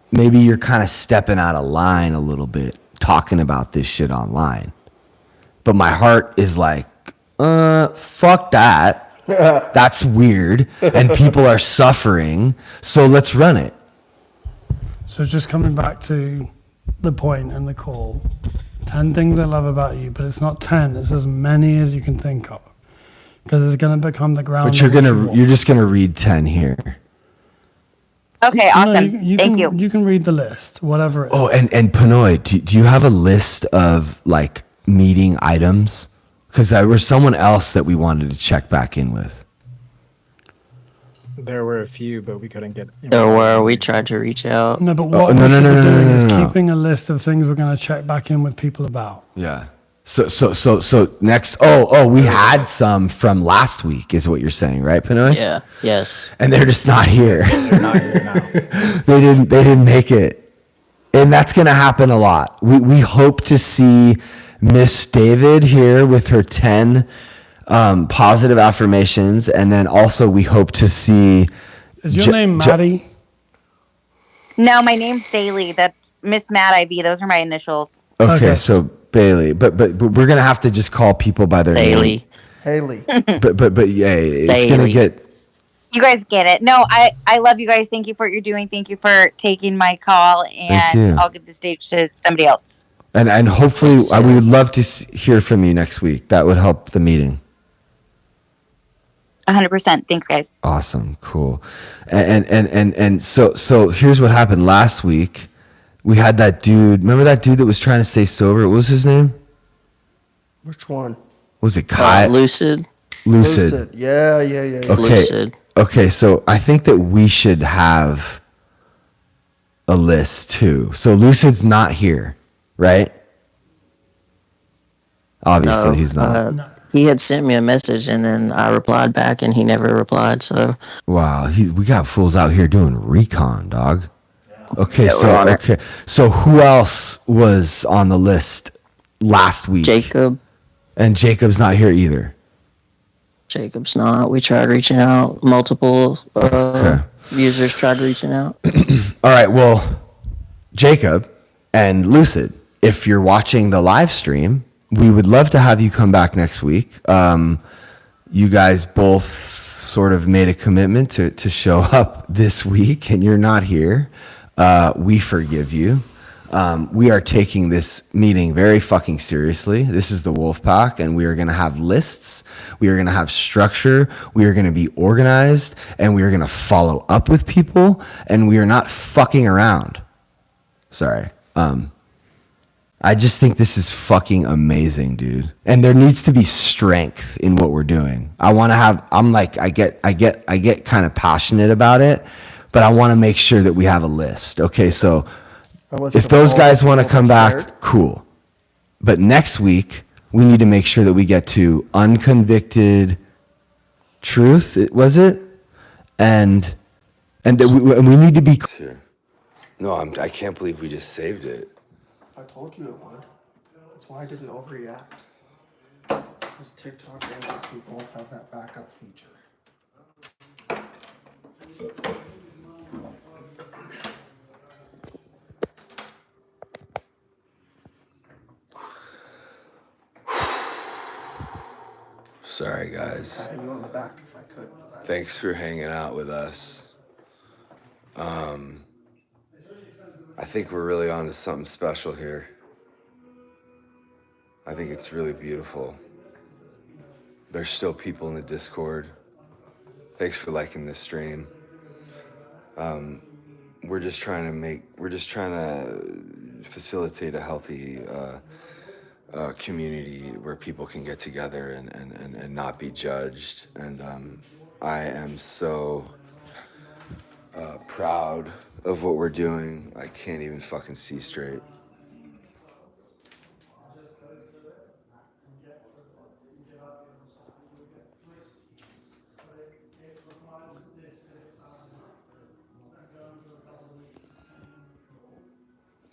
maybe you're kind of stepping out of line a little bit talking about this shit online. But my heart is like, fuck that. That's weird. And people are suffering. So let's run it. So just coming back to the point and the call, 10 things I love about you, but it's not 10, it's as many as you can think of, because it's going to become the ground. But you're just gonna read 10 here. Okay, awesome. Thank you. You can read the list, whatever it is. Oh, and Pinoy, do you have a list of like meeting items? Because there was someone else that we wanted to check back in with. There were a few, but we couldn't get. We tried to reach out. No, but what we should be doing is keeping a list of things we're going to check back in with people about. Yeah. So next. We had some from last week, is what you're saying, right, Pinoy? Yeah. Yes. And they're just not here. They're not here now. They didn't make it, and that's gonna happen a lot. We hope to see Miss David here with her 10 positive affirmations, and then also we hope to see. Is your name Maddie? No, my name's Bailey. That's Miss Matt IB. Those are my initials. Okay, so Bailey, but we're gonna have to just call people by their name. Haley. But yeah, it's gonna get. You guys get it. No, I love you guys. Thank you for what you're doing. Thank you for taking my call, Thank and you. I'll give the stage to somebody else. And hopefully we would love to hear from you next week. That would help the meeting. 100%. Thanks, guys. Awesome. Cool. And so here's what happened last week. We had that dude. Remember that dude that was trying to stay sober? What was his name? Which one? Was it Kai? Lucid. Lucid. Yeah. Okay. Lucid. Okay. So I think that we should have a list too. So Lucid's not here, right? Obviously, No, he's not. he had sent me a message and then I replied back and he never replied. So Wow, we got fools out here doing recon, dog. Okay, Yeah, we're on it. so who else was on the list last week? Jacob. And Jacob's not here either. Jacob's not. We tried reaching out. Multiple users tried reaching out. All right, well, Jacob and Lucid, if you're watching the live stream, we would love to have you come back next week. You guys both sort of made a commitment to show up this week, and you're not here. We forgive you. We are taking this meeting very fucking seriously. This is the Wolf Pack, and we are going to have lists. We are going to have structure. We are going to be organized, and we are going to follow up with people, and we are not fucking around. Sorry. I just think this is fucking amazing, dude. And there needs to be strength in what we're doing. I get kind of passionate about it, but I want to make sure that we have a list. Okay, so if those guys want to come back, cool. But next week, we need to make sure that we get to unconvicted truth, was it? And that we need to be. No, I can't believe we just saved it. I told you it would. That's why I didn't overreact. Because TikTok and YouTube both have that backup feature. Sorry, guys. Pat you on the back if I could. Thanks for hanging out with us. I think we're really onto something special here. I think it's really beautiful. There's still people in the Discord. Thanks for liking this stream. We're just trying to facilitate a healthy community where people can get together and not be judged. And I am so proud of what we're doing. I can't even fucking see straight.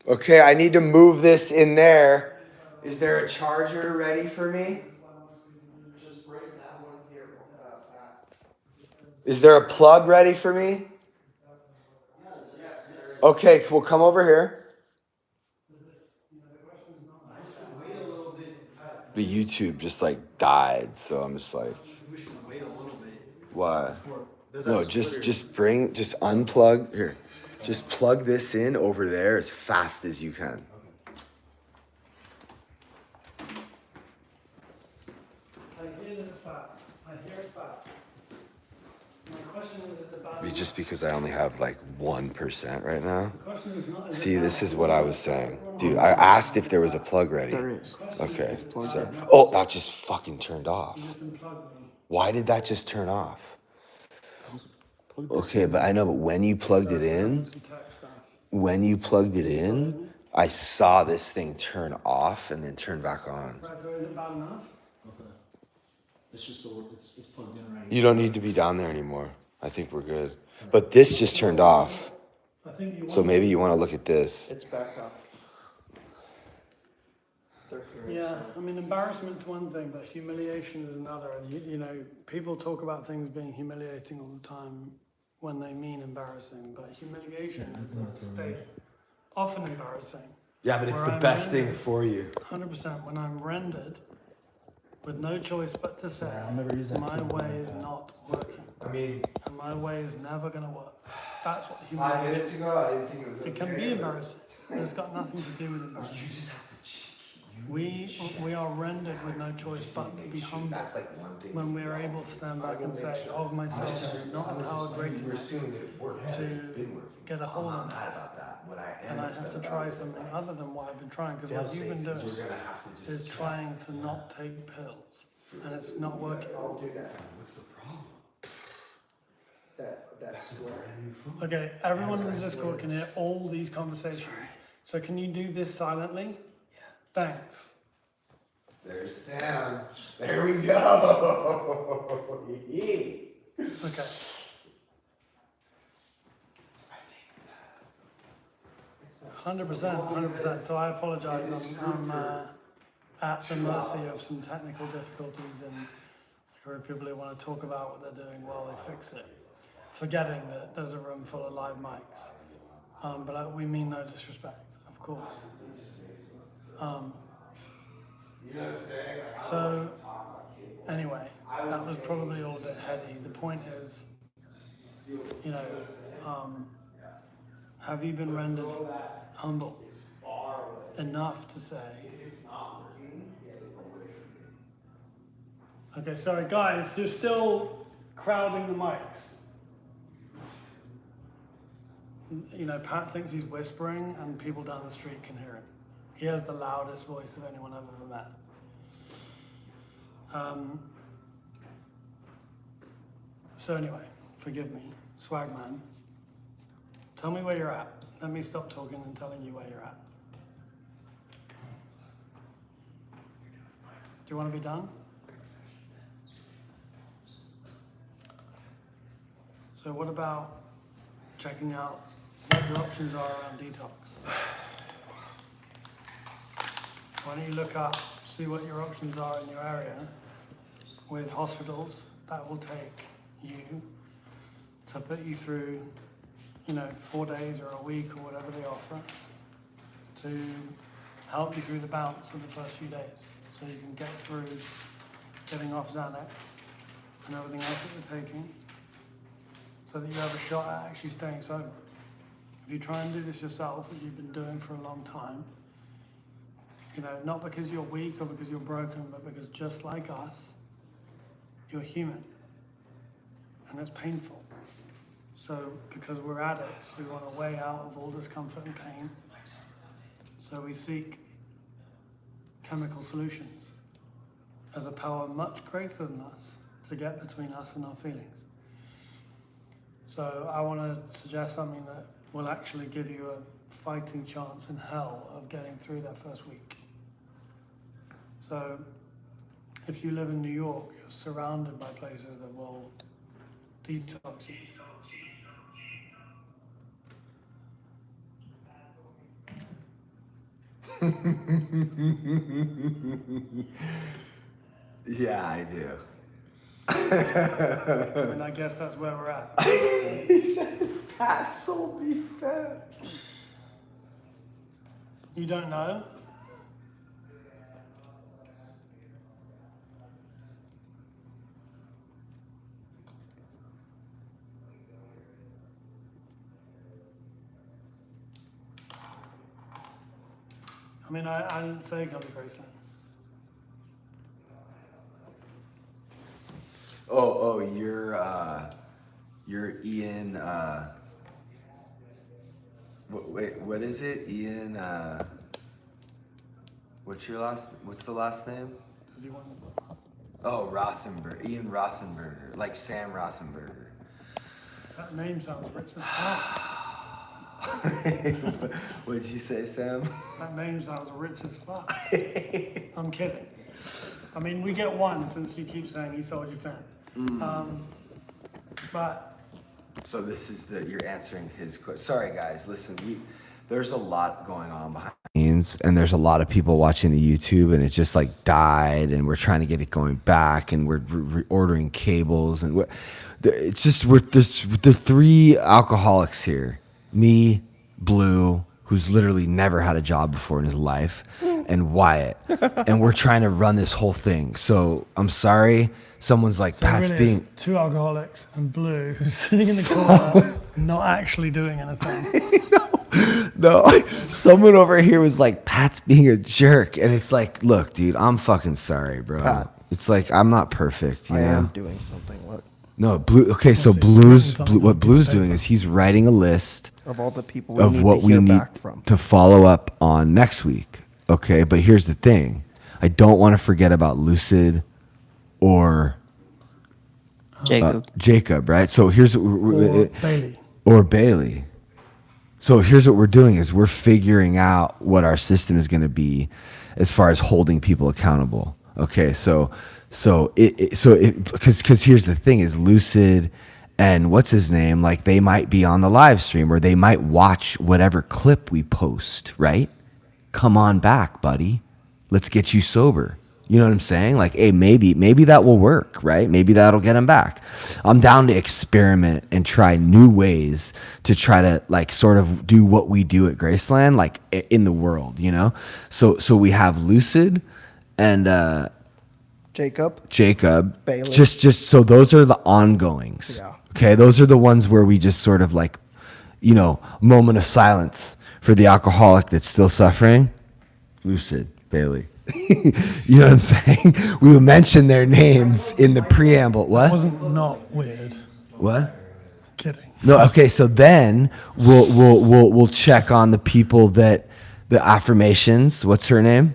Okay, I need to move this in there. Is there a charger ready for me? Just bring that one here, Pat. Is there a plug ready for me? Okay, well, come over here. The YouTube just like died, so I'm just like. We should wait a little bit. Why? No, just unplug here. Just plug this in over there as fast as you can. I hear it back. My question is about. It's just because I only have like 1% right now. The question is not. See, this is what I was saying. Dude, I asked if there was a plug ready. There is. Okay. It's plugged So, in. oh, that just fucking turned off. You just unplug me. Why did that just turn off? Okay, but I know, but when you plugged it in, I saw this thing turn off and then turn back on. Right, so is it bad enough? Okay. It's just it's plugged in right. You don't need to be down there anymore. I think we're good. But this just turned off. I think you want. So maybe you want to look at this. It's back up. They're here. Yeah, I mean, embarrassment's one thing, but humiliation is another. And you know, people talk about things being humiliating all the time when they mean embarrassing, but humiliation is a state, often embarrassing. Yeah, but it's where the I'm best thing rendered- for you. 100%. When I'm rendered with no choice but to say, my way is not working. I mean, and my way is never going to work. That's what 5 humiliation minutes ago, I didn't think it was It can be embarrassing. It's got nothing to do with embarrassing. You just have to we are rendered with no choice but to be humble. That's like one thing. When we are able to stand back and say, of myself, not empowered great enough to get a hold on this. And I have to try something other than what I've been trying, because what you've been doing is trying to not take pills, and it's not working. What's the problem? That's brand new food. Okay, everyone in the Discord can hear all these conversations. So can you do this silently? Yeah. Thanks. There's Sam. There we go. Okay. 100%. So I apologize. I'm at the mercy of some technical difficulties, and for people who want to talk about what they're doing while they fix it, forgetting that there's a room full of live mics. But we mean no disrespect, of course. So anyway, that was probably all a bit heady. The point is, have you been rendered humble enough to say, okay, sorry guys, you're still crowding the mics. Pat thinks he's whispering and people down the street can hear him. He has the loudest voice of anyone I've ever met. So anyway, forgive me, Swagman. Tell me where you're at. Let me stop talking and telling you where you're at. Do you want to be done? So what about checking out what your options are around detox? Why don't you look up, see what your options are in your area with hospitals that will take you to put you through 4 days or a week or whatever they offer, to help you through the bounce of the first few days, so you can get through getting off Xanax and everything else that you're taking, so that you have a shot at actually staying sober. If you try and do this yourself, as you've been doing for a long time, not because you're weak or because you're broken, but because just like us, you're human, and it's painful. So because we're addicts, we want a way out of all discomfort and pain. So we seek chemical solutions as a power much greater than us to get between us and our feelings. So I want to suggest something that will actually give you a fighting chance in hell of getting through that first week. So if you live in New York, you're surrounded by places that will detox you. Yeah, I do. I guess that's where we're at. He said Pat sold me fat. You don't know? I didn't say come to Graceland. Oh, you're Ian, wait, what is it? Ian, what's the last name? Does he want Oh, Rothenberg, Ian Rothenberger, like Sam Rothenberger. That name sounds rich as fuck. What'd you say, Sam? That name sounds rich as fuck. I'm kidding. We get one since you keep saying he sold you fent. But so this is you're answering his question. Sorry, guys. Listen, there's a lot going on behind. And there's a lot of people watching the YouTube, and it just died, and we're trying to get it going back, and we're ordering cables, and it's just there's three alcoholics here. Me, Blue, who's literally never had a job before in his life, and Wyatt. And we're trying to run this whole thing. So I'm sorry. Someone's like, so Pat's really being... two alcoholics and Blue, who's sitting in the corner, not actually doing anything. No, someone over here was like, Pat's being a jerk. And it's like, look, dude, I'm fucking sorry, bro. Pat. It's like, I'm not perfect, you I know? am doing something. What? No, okay, so what Blue's doing is he's writing a list Of all the people we of need what to we hear need back from. to follow up on next week. Okay, but here's the thing. I don't want to forget about Lucid or Jacob, right? So here's what Bailey. Or Bailey. So here's what we're doing is we're figuring out what our system is going to be as far as holding people accountable. Okay, because here's the thing is Lucid and what's his name, like they might be on the live stream or they might watch whatever clip we post, right? Come on back, buddy. Let's get you sober. You know what I'm saying? Like, hey, maybe that will work, right? Maybe that'll get him back. I'm down to experiment and try new ways to try to like sort of do what we do at Graceland, like in the world, you know? So we have Lucid and Jacob. Bailey. Just so those are the ongoings. Yeah. Okay, those are the ones where we just sort of like, you know, moment of silence for the alcoholic that's still suffering. Lucid, Bailey. You know what I'm saying? We will mention their names in the preamble. What? It wasn't not weird. What? Kidding. No, okay, so then we'll check on the people that the affirmations. What's her name?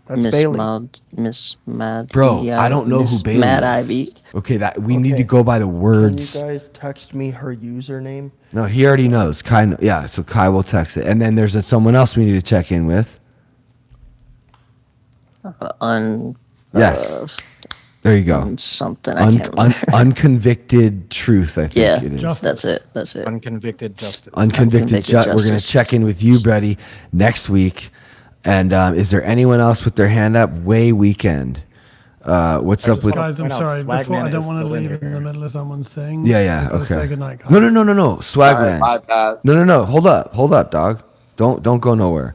That's Miss Bailey. Miss Mad. Bro, I don't know who Bailey Mad is. Ivy. Okay, that we need to go by the words. Can you guys text me her username? No, he already knows. Kai, yeah, so Kai will text it. And then there's someone else we need to check in with. Yes. There you go. Something I can't remember. Unconvicted truth, I think Yeah, it is. that's it. That's it. Unconvicted justice. Unconvicted justice. We're going to justice. check in with you, buddy, next week. And is there anyone else with their hand up? Way Weekend. What's up with... Guys, I'm sorry. Before, I don't want to leave in the middle of someone's thing. Yeah, I gotta okay. Say goodnight, guys. No. Swagman. All right, bye, Pat. No. Hold up, dog. Don't go nowhere.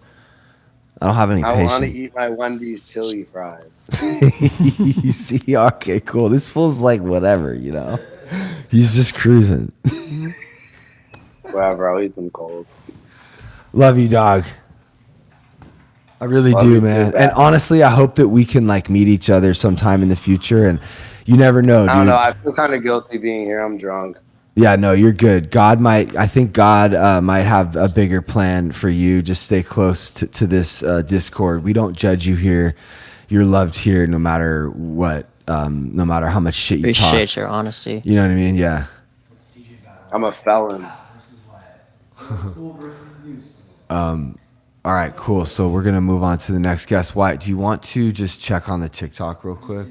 I don't have any I patience. want to eat my Wendy's chili fries. You see, okay, cool. This fool's like whatever, you know. He's just cruising. Whatever, I'll eat them cold. Love you, dog. I really Love do, you too, man. Pat. And honestly, I hope that we can like meet each other sometime in the future. And you never know, dude. I don't know. I feel kind of guilty being here. I'm drunk. Yeah, no, you're good. I think God might have a bigger plan for you. Just stay close to this Discord. We don't judge you here. You're loved here no matter what, no matter how much shit you talk. Appreciate your honesty. You know what I mean? Yeah. I'm a felon. All right, cool. So we're going to move on to the next guest. Wyatt, do you want to just check on the TikTok real quick?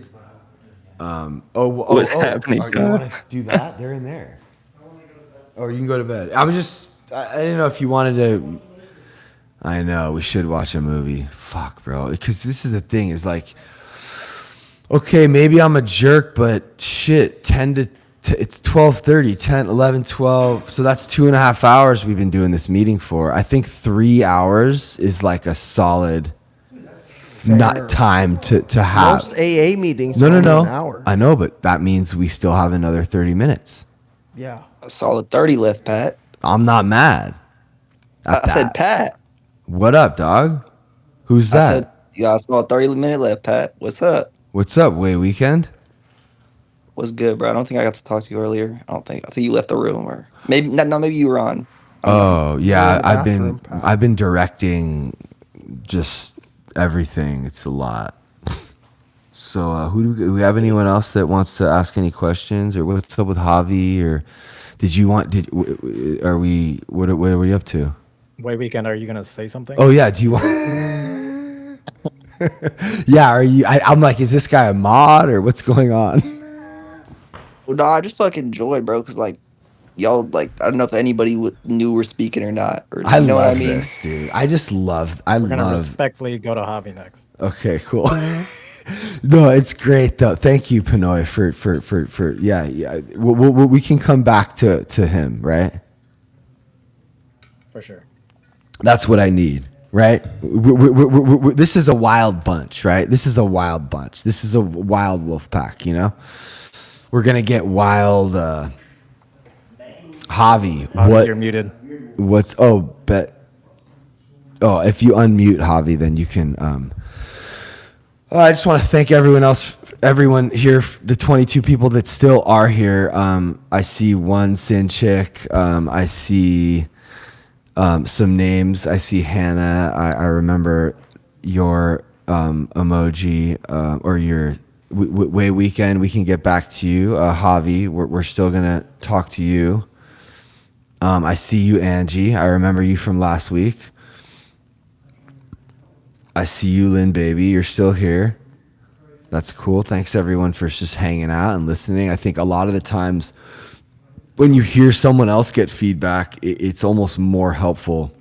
What's happening, You want God? to do that? They're in there. Or you can go to bed. I didn't know if you wanted to. I know, we should watch a movie. Fuck, bro. Because this is the thing is like, okay, maybe I'm a jerk, but shit, it's 12:30, 10, 11, 12. So that's 2.5 hours we've been doing this meeting for. I think 3 hours is like a solid not time to have. Most AA meetings No. are only an hour. I know, but that means we still have another 30 minutes. Yeah. A solid 30 left, Pat. I'm not mad. I said Pat. What up, dog? Who's I that? said, yeah, I saw a 30-minute left, Pat. What's up? What's up, Way Weekend? What's good, bro? I don't think I got to talk to you earlier. I think you left the room, or maybe maybe you were on. Oh yeah, You're in the bathroom, I've been directing just everything. It's a lot. So do we have anyone else that wants to ask any questions, or what's up with Javi, or what are we up to? Way Weekend, are you gonna say something? Oh yeah, do you want? Yeah, are you? I'm like, is this guy a mod or what's going on? Well, no, I just fucking enjoy, bro, because like y'all, like, I don't know if anybody knew we're speaking or not, or I you know love what I mean. this, dude. I We're gonna respectfully go to Javi next. Okay, cool. No, it's great though. Thank you, Pinoy, for yeah. We can come back to him, right? For sure. That's what I need, right? This is a wild bunch, right? This is a wild bunch. This is a wild wolf pack, you know? We're going to get wild Javi, Javi, what? you're muted. What's if you unmute Javi, then you can. I just want to thank everyone here, the 22 people that still are here. I see one Sin Chick. I see some names. I see Hannah. I remember your emoji or your way weekend. We can get back to you, Javi. We're still gonna talk to you. I see you, Angie. I remember you from last week. I see you, Lynn Baby. You're still here. That's cool. Thanks everyone for just hanging out and listening. I think a lot of the times when you hear someone else get feedback, it's almost more helpful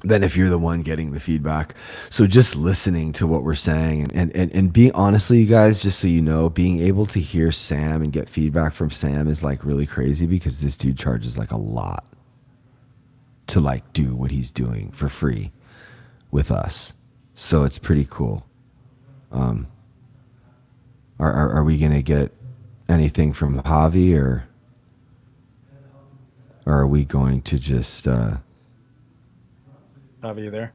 than if you're the one getting the feedback. So just listening to what we're saying and being, honestly, you guys, just so you know, being able to hear Sam and get feedback from Sam is like really crazy because this dude charges like a lot to like do what he's doing for free with us. So it's pretty cool. Are we gonna get anything from Javi or are we going to just Javi, you there?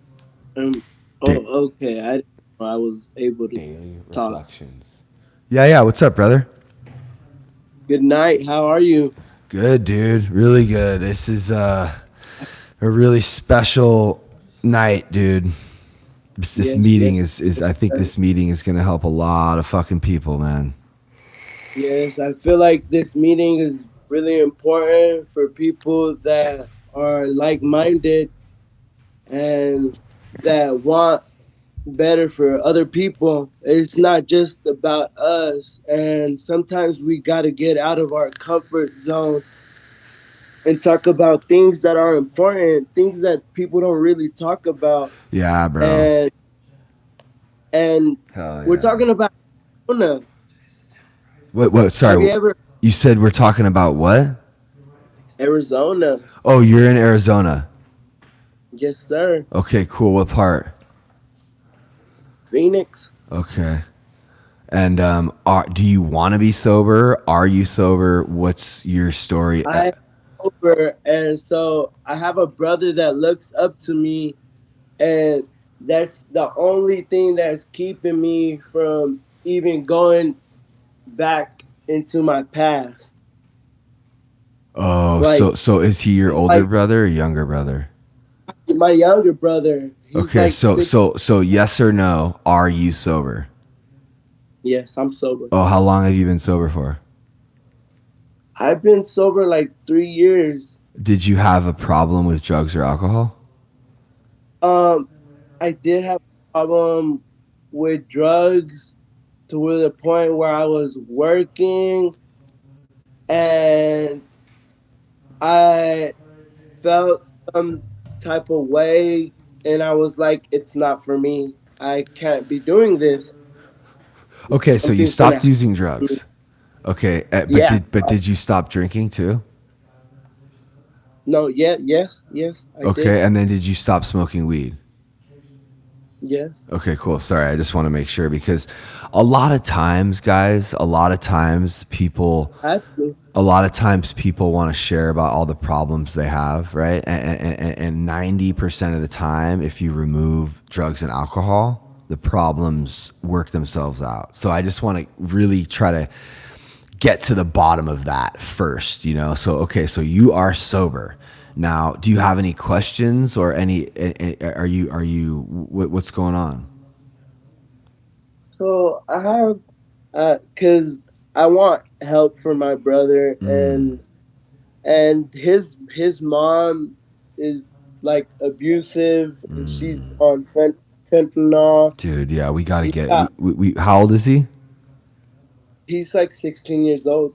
Okay. I was able to Daily talk. reflections. Yeah. What's up, brother? Good night. How are you? Good, dude. Really good. This is a really special night, dude. This meeting is I think this meeting is gonna help a lot of fucking people, man. Yes, I feel like this meeting is really important for people that are like-minded and that want better for other people. It's not just about us, and sometimes we got to get out of our comfort zone and talk about things that are important, things that people don't really talk about. Yeah, bro. And we're talking about Arizona. What? Sorry. Have you You said we're talking about what? Arizona. Oh, you're in Arizona. Yes, sir. Okay, cool. What part? Phoenix. Okay. And do you want to be sober? Are you sober? What's your story? I'm sober, and so I have a brother that looks up to me, and that's the only thing that's keeping me from even going back into my past. Oh, so is he your older brother or younger brother? My younger brother. Okay, like so yes or no, are you sober? Yes, I'm sober. Oh, how long have you been sober for? I've been sober like 3 years. Did you have a problem with drugs or alcohol? I did have a problem with drugs to the point where I was working and I felt some type of way and I was like, it's not for me. I can't be doing this. Okay, so you Something's stopped gonna using drugs. Okay, but did you stop drinking too? No, yes, I Okay, did. and then did you stop smoking weed? Yes. Okay, cool. Sorry, I just want to make sure because a lot of times, guys, people want to share about all the problems they have, right? And 90% of the time, if you remove drugs and alcohol, the problems work themselves out. So I just want to really try to get to the bottom of that first, you know? So, okay, so you are sober. Now, do you have any questions or what's going on? So I have, cause I want help for my brother and his mom is like abusive and she's on fentanyl. Dude, yeah, we got to get, we how old is he? He's like 16 years old.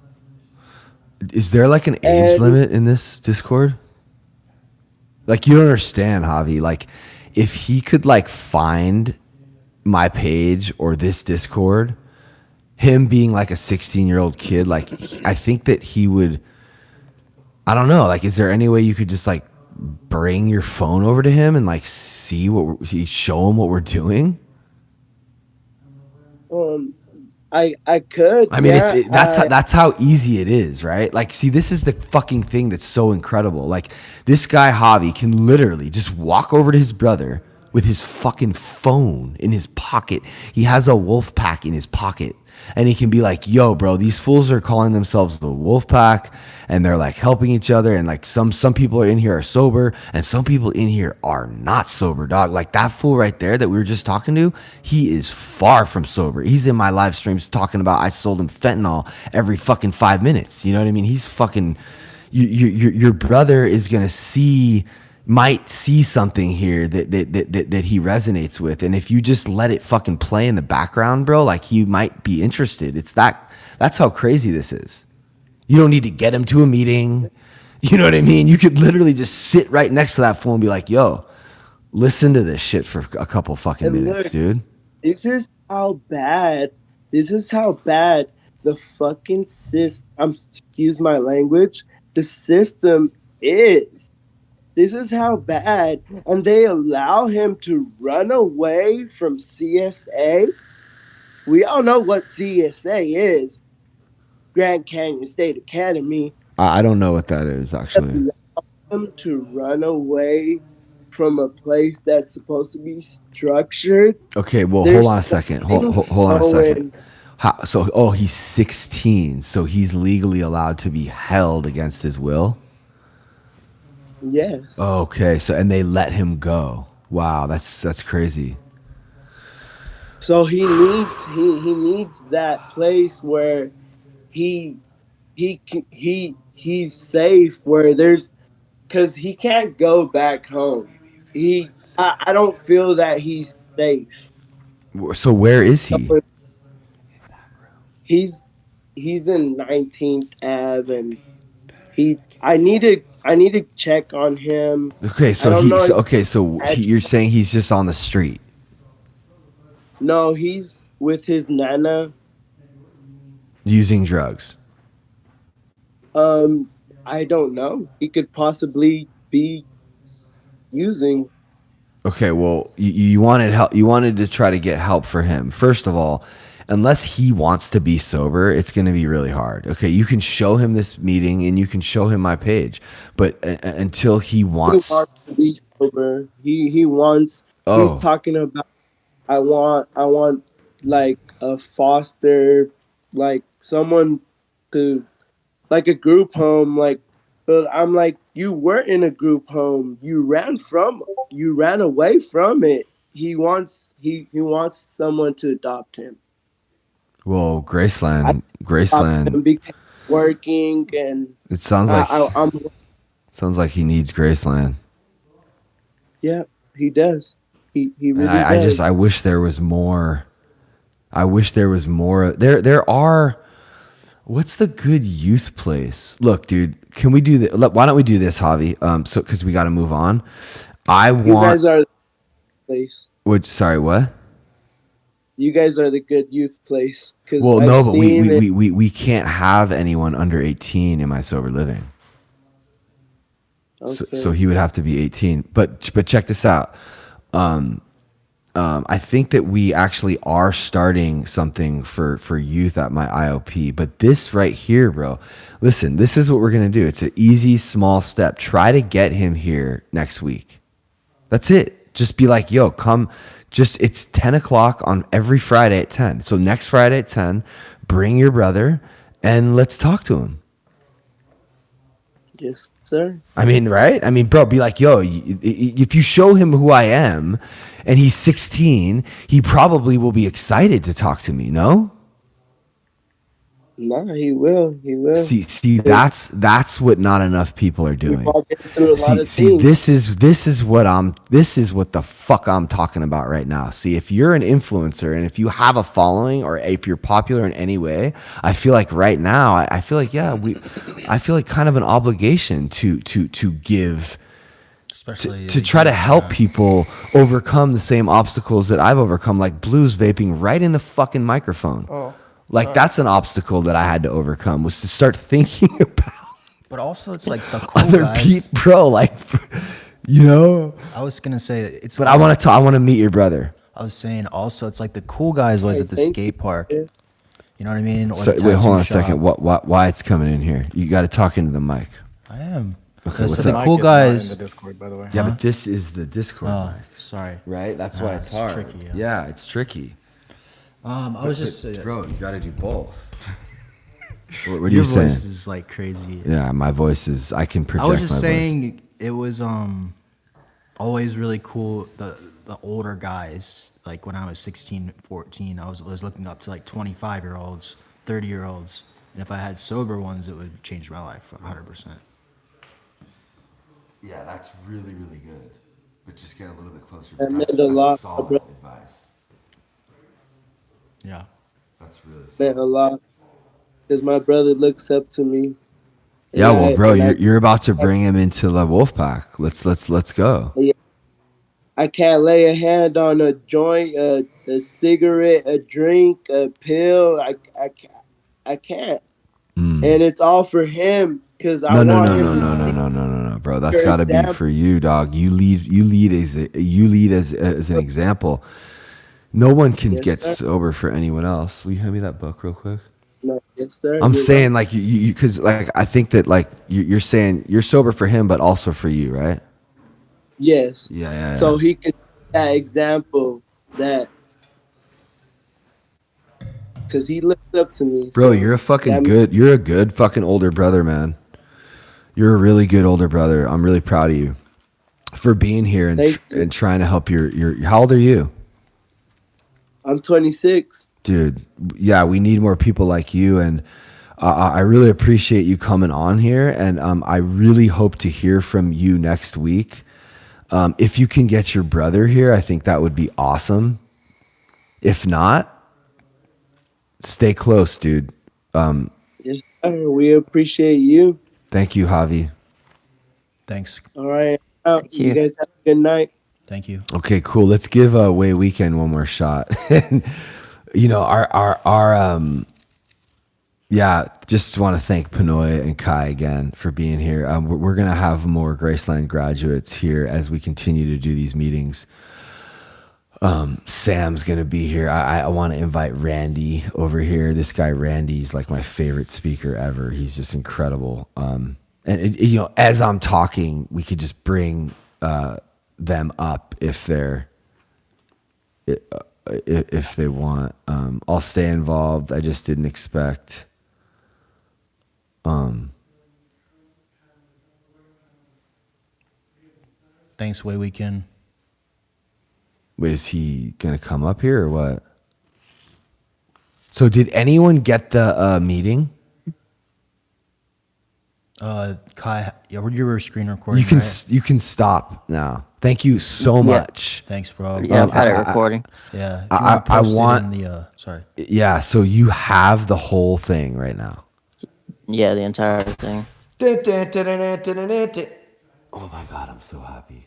Is there like an age limit in this Discord? Like, you don't understand, Javi. Like, if he could like find my page or this Discord, him being like a 16-year-old kid, like, I think that he would, I don't know. Like, is there any way you could just like bring your phone over to him and like show him what we're doing? I could. I mean, yeah, that's how easy it is, right? Like, see, this is the fucking thing that's so incredible. Like, this guy Javi can literally just walk over to his brother with his fucking phone in his pocket. He has a wolf pack in his pocket, and he can be like, "Yo, bro, these fools are calling themselves the wolf pack, and they're like helping each other. And like some people are in here are sober, and some people in here are not sober, dog. Like that fool right there that we were just talking to, he is far from sober. He's in my live streams talking about I sold him fentanyl every fucking 5 minutes. You know what I mean? He's fucking. Your brother is gonna might see something here that he resonates with, and if you just let it fucking play in the background, bro, like he might be interested. That's how crazy this is. You don't need to get him to a meeting. You know what I mean? You could literally just sit right next to that phone and be like, "Yo, listen to this shit for a couple fucking minutes, dude." This is how bad. This is how bad the fucking excuse my language. The system is. This is how bad, and they allow him to run away from CSA. We all know what CSA is, Grand Canyon State Academy. I don't know what that is, actually. Allow him to run away from a place that's supposed to be structured. Okay, well, hold on a second. Hold on a second. He's 16, so he's legally allowed to be held against his will? Yes. Okay, so and they let him go. Wow, that's crazy. So he needs that place where he's safe, where there's, because he can't go back home. I don't feel that he's safe. So where is he? He's in 19th Ave, and I need to check on him. Okay, so you're saying he's just on the street? No, he's with his nana. Using drugs? I don't know. He could possibly be using. Okay, well, you wanted help. You wanted to try to get help for him. First of all, unless he wants to be sober, it's going to be really hard. Okay, you can show him this meeting and you can show him my page, but until he wants to be sober, he wants. Oh. He's talking about. I want like a foster, like someone to, like a group home, like. But I'm like, you were in a group home. You ran away from it. He wants someone to adopt him. Well, Graceland, working, and it sounds like he needs Graceland. Yeah, he does. He really does. I wish there was more. There are. What's the good youth place? Look, dude, can we do that? Why don't we do this, Javi? So because we got to move on. You guys are the place. Sorry, what? You guys are the good youth place. Well, no, but we can't have anyone under 18 in my sober living. Okay. So he would have to be 18. But check this out. I think that we actually are starting something for youth at my IOP. But this right here, bro, listen, this is what we're going to do. It's an easy, small step. Try to get him here next week. That's it. Just be like, yo, come. It's 10 o'clock on every Friday at 10. So next Friday at 10, bring your brother and let's talk to him. Yes, sir. I mean, right? I mean, bro, be like, yo, if you show him who I am and he's 16, he probably will be excited to talk to me, no? No, he will. He will. See, that's what not enough people are doing. This is what the fuck I'm talking about right now. See, if you're an influencer and if you have a following or if you're popular in any way, I feel like right now, I feel like kind of an obligation to give. Especially to try to help people overcome the same obstacles that I've overcome, like Blues vaping right in the fucking microphone. That's an obstacle that I had to overcome, was to start thinking about. But also, it's like the cool other guys. people, bro. Like, you know. I was gonna say it's. But I want to meet your brother. I was saying also, it's like the cool guys was at the skate park. You know what I mean? Or So the wait, hold on a tattoo second. shop. Why it's coming in here? You got to talk into the mic. I am. Okay, So what's the up? cool Mike is not in guys. the Discord, by the way. Yeah, Huh? but this is the Discord Oh, mic, sorry. right? That's why it's hard. tricky. Yeah, it's tricky. I was just bro, you got to do both. What are your you saying? voice is like crazy. Yeah, my voice is. I can project. I was just my saying voice. it was always really cool the older guys. Like when I was 16, 14, I was looking up to like 25-year-olds, 30-year-olds, and if I had sober ones, it would change my life 100%. Yeah, that's really, really good. But just get a little bit closer. That meant a lot, solid bro. advice. Yeah. That's really Meant a lot because my brother looks up to me. Yeah, And well, bro, and you're about to bring him into the wolf pack. Let's go. I can't lay a hand on a joint, a cigarette, a drink, a pill. I can't. And it's all for him because I No, want him to see no, bro. That's your got to be example. for you, dog. You lead as an example. No one can Yes, get sir. sober for anyone else. Will you hand me that book real quick? No, yes, sir. I'm You're saying like you because like I think that like you're saying you're sober for him, but also for you, right? Yes. Yeah. So he could that example that because he looked up to me. Bro, so you're a fucking that good. You're a good fucking older brother, man. You're a really good older brother. I'm really proud of you for being here and trying to help your. How old are you? I'm 26. Dude, yeah, we need more people like you, and I really appreciate you coming on here, and I really hope to hear from you next week. If you can get your brother here, I think that would be awesome. If not, stay close, dude. Yes, sir. We appreciate you. Thank you, Javi. Thanks. All right. You you. guys have a good night. Thank you. Okay, cool. Let's give Way Weekend one more shot. And, you know, yeah, just want to thank Pinoy and Kai again for being here. We're going to have more Graceland graduates here as we continue to do these meetings. Sam's going to be here. I want to invite Randy over here. This guy, Randy's like my favorite speaker ever. He's just incredible. And, you know, as I'm talking, we could just bring them up if they want. I'll stay involved. I just didn't expect. Thanks, Way Weekend. Is he gonna come up here or what? So did anyone get the meeting? Kai, you were screen recording. You can right? you can stop now. Thank you so much. Thanks, bro. Yeah, I've had it recording. Yeah. I want. In the, sorry. Yeah, so you have the whole thing right now. Yeah, the entire thing. Oh my God, I'm so happy.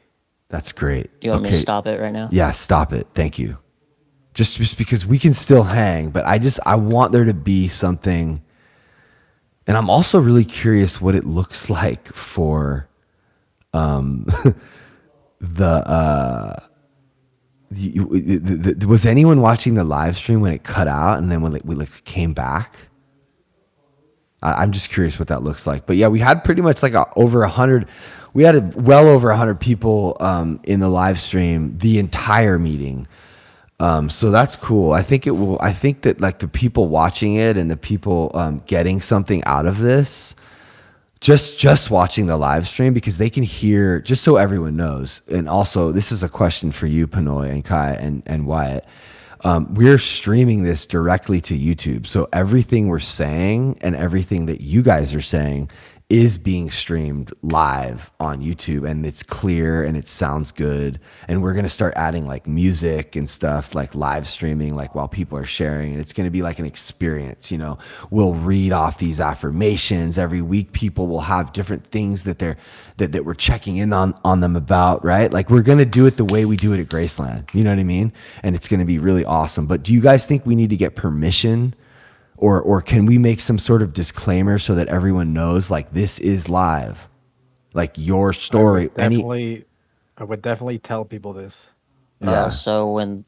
That's great. You want me to stop it right now? Yeah, stop it. Thank you. Just because we can still hang, but I want there to be something. And I'm also really curious what it looks like for was anyone watching the live stream when it cut out and then when we came back? I'm just curious what that looks like. But yeah, we had pretty much like over 100. We had well over 100 people in the live stream the entire meeting. So that's cool. I think that like the people watching it and the people getting something out of this, just watching the live stream, because they can hear, just so everyone knows. And also, this is a question for you, Pinoy and Kai and Wyatt. We're streaming this directly to YouTube. So everything we're saying and everything that you guys are saying is being streamed live on YouTube, and it's clear and it sounds good. And we're going to start adding like music and stuff, like live streaming, like while people are sharing, and it's going to be like an experience. You know, we'll read off these affirmations every week. People will have different things that we're checking in on them about, right? Like we're going to do it the way we do it at Graceland. You know what I mean? And it's going to be really awesome. But do you guys think we need to get permission? Or can we make some sort of disclaimer so that everyone knows, like, this is live, like your story? I would definitely tell people this. Yeah. So when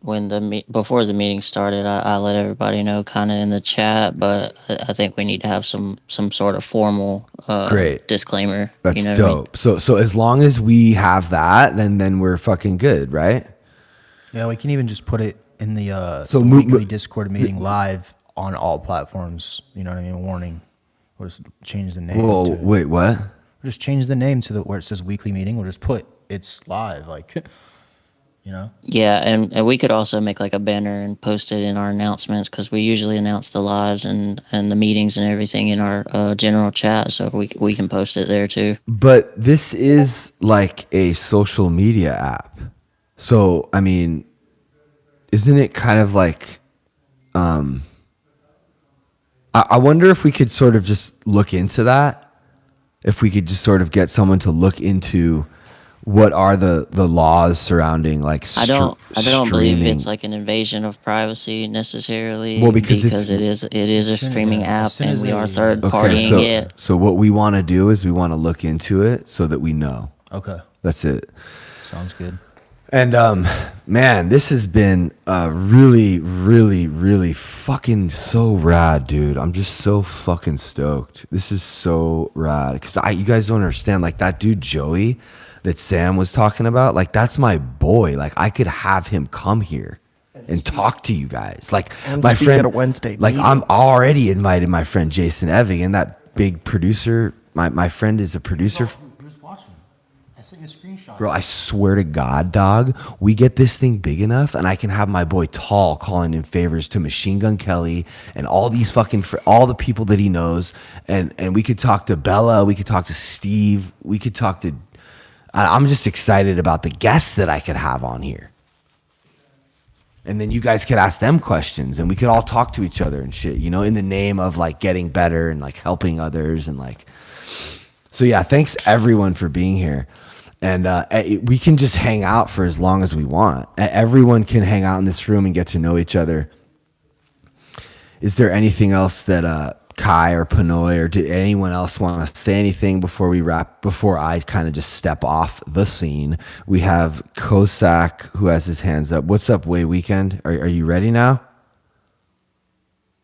before the meeting started, I let everybody know kind of in the chat, but I think we need to have some sort of formal Great. disclaimer. That's You know what I mean? dope. So as long as we have that, then we're fucking good, right? Yeah, we can even just put it in the So the mo- weekly mo- Discord meeting live on all platforms. You know what I mean? Warning. We'll just change the name. Whoa, wait, what? We'll just change the name to where it says weekly meeting. We'll just put it's live, like, you know. Yeah, and we could also make like a banner and post it in our announcements because we usually announce the lives and the meetings and everything in our general chat, so we can post it there too. But this is like a social media app. So, I mean, isn't it kind of like, I wonder if we could sort of just look into that. If we could just sort of get someone to look into what are the laws surrounding like I don't believe streaming. it's like an invasion of privacy necessarily. Well, because it is a streaming app and we are third Okay, partying it. so what we want to do is we want to look into it so that we know. Okay. That's it. Sounds good. And man, this has been really, really, really fucking so rad, dude. I'm just so fucking stoked. This is so rad because you guys don't understand. Like that dude Joey that Sam was talking about, like that's my boy. Like I could have him come here and talk to you guys. Like And my speak friend, at a Wednesday like meeting. I'm already invited my friend Jason Eving and that big producer. My friend is a producer. Just watching. I sent you a screenshot. Bro, I swear to God, dog, we get this thing big enough and I can have my boy Tall calling in favors to Machine Gun Kelly and all these fucking, all the people that he knows. And we could talk to Bella. We could talk to Steve. We could talk to, I'm just excited about the guests that I could have on here. And then you guys could ask them questions and we could all talk to each other and shit, you know, in the name of like getting better and like helping others and like, so yeah, thanks everyone for being here. And we can just hang out for as long as we want. Everyone can hang out in this room and get to know each other. Is there anything else that Kai or Panoy or did anyone else want to say anything before we wrap, before I kind of just step off the scene? We have Kosak who has his hands up. What's up, Way Weekend? Are you ready now?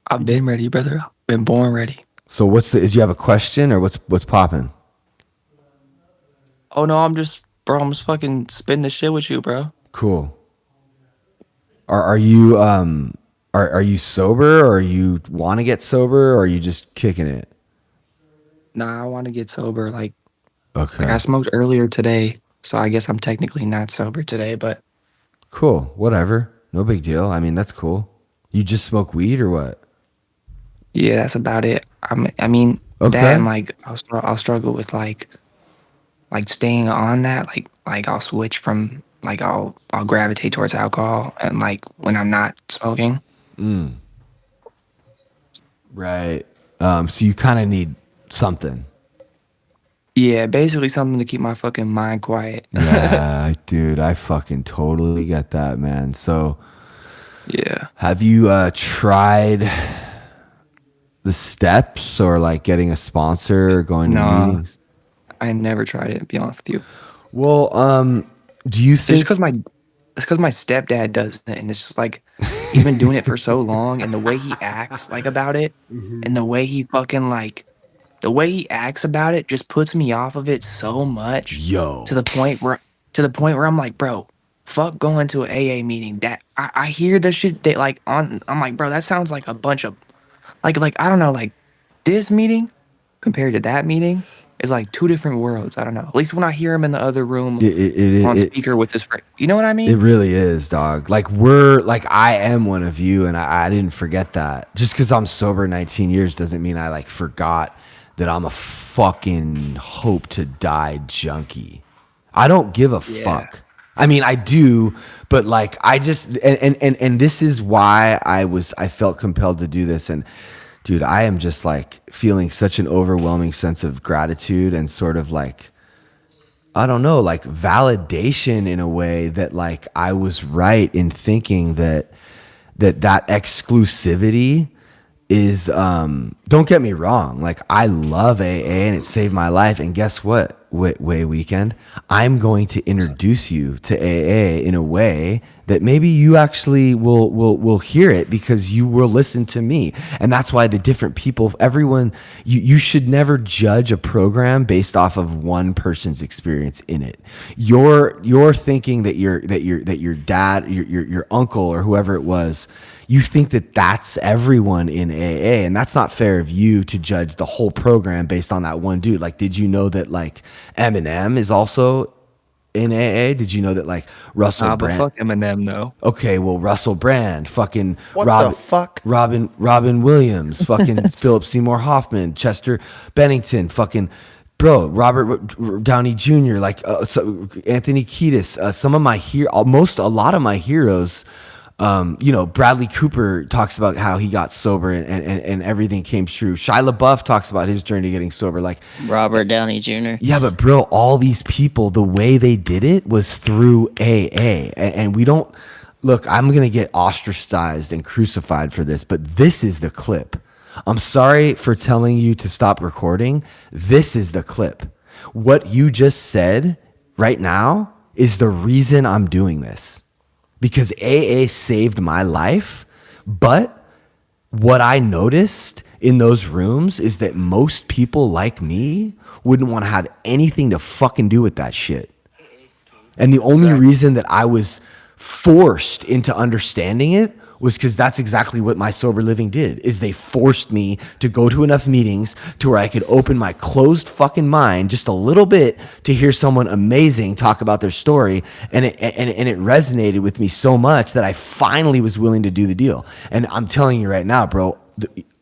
I've been ready, brother. I've been born ready. So is you have a question or what's popping? Oh no, I'm just fucking spitting the shit with you, bro. Cool. Are you are you sober or you want to get sober or are you just kicking it? Nah, I want to get sober. Like Okay. I smoked earlier today, so I guess I'm technically not sober today, but Cool. Whatever. No big deal. I mean, that's cool. You just smoke weed or what? yeah, that's about it. I mean, Okay. that and like I'll struggle with like staying on that. Like I'll switch from like I'll gravitate towards alcohol and like when I'm not smoking. Right. So you kind of need something. Yeah, basically something to keep my fucking mind quiet. Yeah, dude, I fucking totally get that, man. So yeah. have you tried the steps or like getting a sponsor or going to Nah. meetings? I never tried it, to be honest with you. Well, do you think It's because my stepdad does it, and it's just like he's been doing it for so long, and the way he acts like about it, and the way he fucking like, the way he acts about it, just puts me off of it so much. Yo. To the point where I'm like, bro, fuck going to an AA meeting. That I hear the shit that like on. I'm like, bro, that sounds like a bunch of, like I don't know, like this meeting compared to that meeting is like two different worlds. I don't know. At least when I hear him in the other room on speaker with his friend, you know what I mean? It really is, dog. Like I am one of you, and I didn't forget that. Just because I'm sober 19 years doesn't mean I like forgot that I'm a fucking hope to die junkie. I don't give a fuck. I mean, I do, but like I just and this is why I felt compelled to do this. And dude, I am just like feeling such an overwhelming sense of gratitude and sort of like, I don't know, like validation in a way that like I was right in thinking that exclusivity is, don't get me wrong. Like I love AA and it saved my life. And guess what? Way weekend, I'm going to introduce you to AA in a way that maybe you actually will hear it because you will listen to me. And that's why the different people, everyone, you should never judge a program based off of one person's experience in it. You're thinking that your dad, your uncle, or whoever it was, you think that that's everyone in AA, and that's not fair of you to judge the whole program based on that one dude. Like, did you know that like Eminem is also in AA? Did you know that like Russell Brand? But fuck Eminem though. Okay, well Russell Brand, fucking What the fuck? Robin Williams, fucking Philip Seymour Hoffman, Chester Bennington, fucking bro, Robert Downey Jr., like Anthony Kiedis, a lot of my heroes. Bradley Cooper talks about how he got sober and everything came true. Shia LaBeouf talks about his journey getting sober, like Robert Downey Jr. Yeah, but bro, all these people, the way they did it was through AA. And we don't look, I'm going to get ostracized and crucified for this, but this is the clip. I'm sorry for telling you to stop recording. This is the clip. What you just said right now is the reason I'm doing this. Because AA saved my life, but what I noticed in those rooms is that most people like me wouldn't want to have anything to fucking do with that shit. And the only reason that I was forced into understanding it was because that's exactly what my sober living did, is they forced me to go to enough meetings to where I could open my closed fucking mind just a little bit to hear someone amazing talk about their story. And it resonated with me so much that I finally was willing to do the deal. And I'm telling you right now, bro,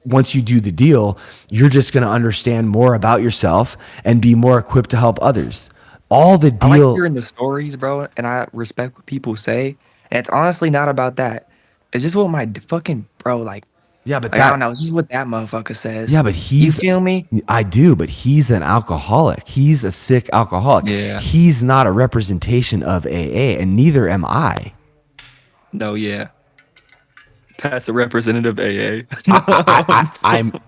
once you do the deal, you're just going to understand more about yourself and be more equipped to help others. All the deal. I like hearing the stories, bro, and I respect what people say. And it's honestly not about that. It's just what my fucking bro, like. Yeah, but like, I don't know. It's just what that motherfucker says. Yeah, but you feel me? I do, but he's an alcoholic. He's a sick alcoholic. Yeah. He's not a representation of AA, and neither am I. No, yeah. That's a representative AA.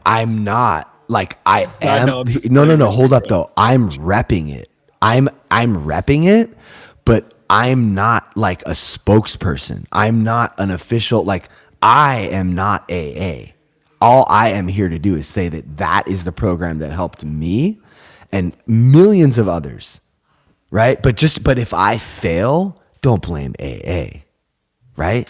I'm not. Like I am. know, No. Hold up though. I'm repping it. I'm repping it, but I'm not like a spokesperson. I'm not an official, like I am not AA. All I am here to do is say that is the program that helped me and millions of others. Right? But if I fail, don't blame AA. Right?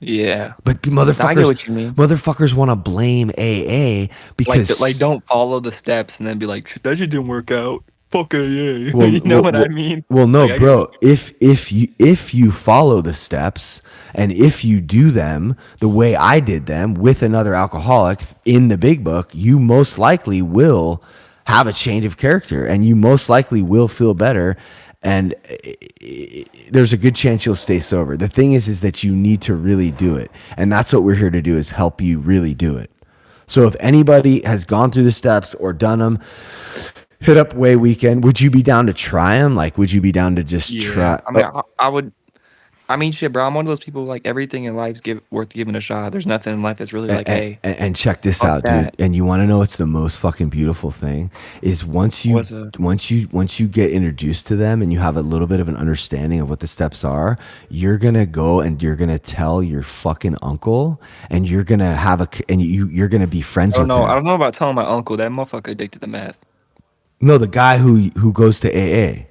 Yeah. But I get what you mean. motherfuckers want to blame AA because like don't follow the steps and then be like, that shit didn't work out. Fuck AA. You know what I mean? Well, no, like, bro. If you follow the steps and if you do them the way I did them with another alcoholic in the big book, you most likely will have a change of character and you most likely will feel better. And there's a good chance you'll stay sober. The thing is that you need to really do it. And that's what we're here to do, is help you really do it. So if anybody has gone through the steps or done them, hit up Way Weekend. Would you be down to try them? Like, would you be down to just try? I mean, I would. I mean, shit, bro. I'm one of those people, like, everything in life's worth giving a shot. There's nothing in life that's really like, hey. And check this fuck out, that. dude. And you want to know what's the most fucking beautiful thing is once you get introduced to them and you have a little bit of an understanding of what the steps are, you're gonna go and you're gonna tell your fucking uncle, and you're gonna you're gonna be friends with him. I don't know about telling my uncle. That motherfucker addicted to meth. No, the guy who goes to AA.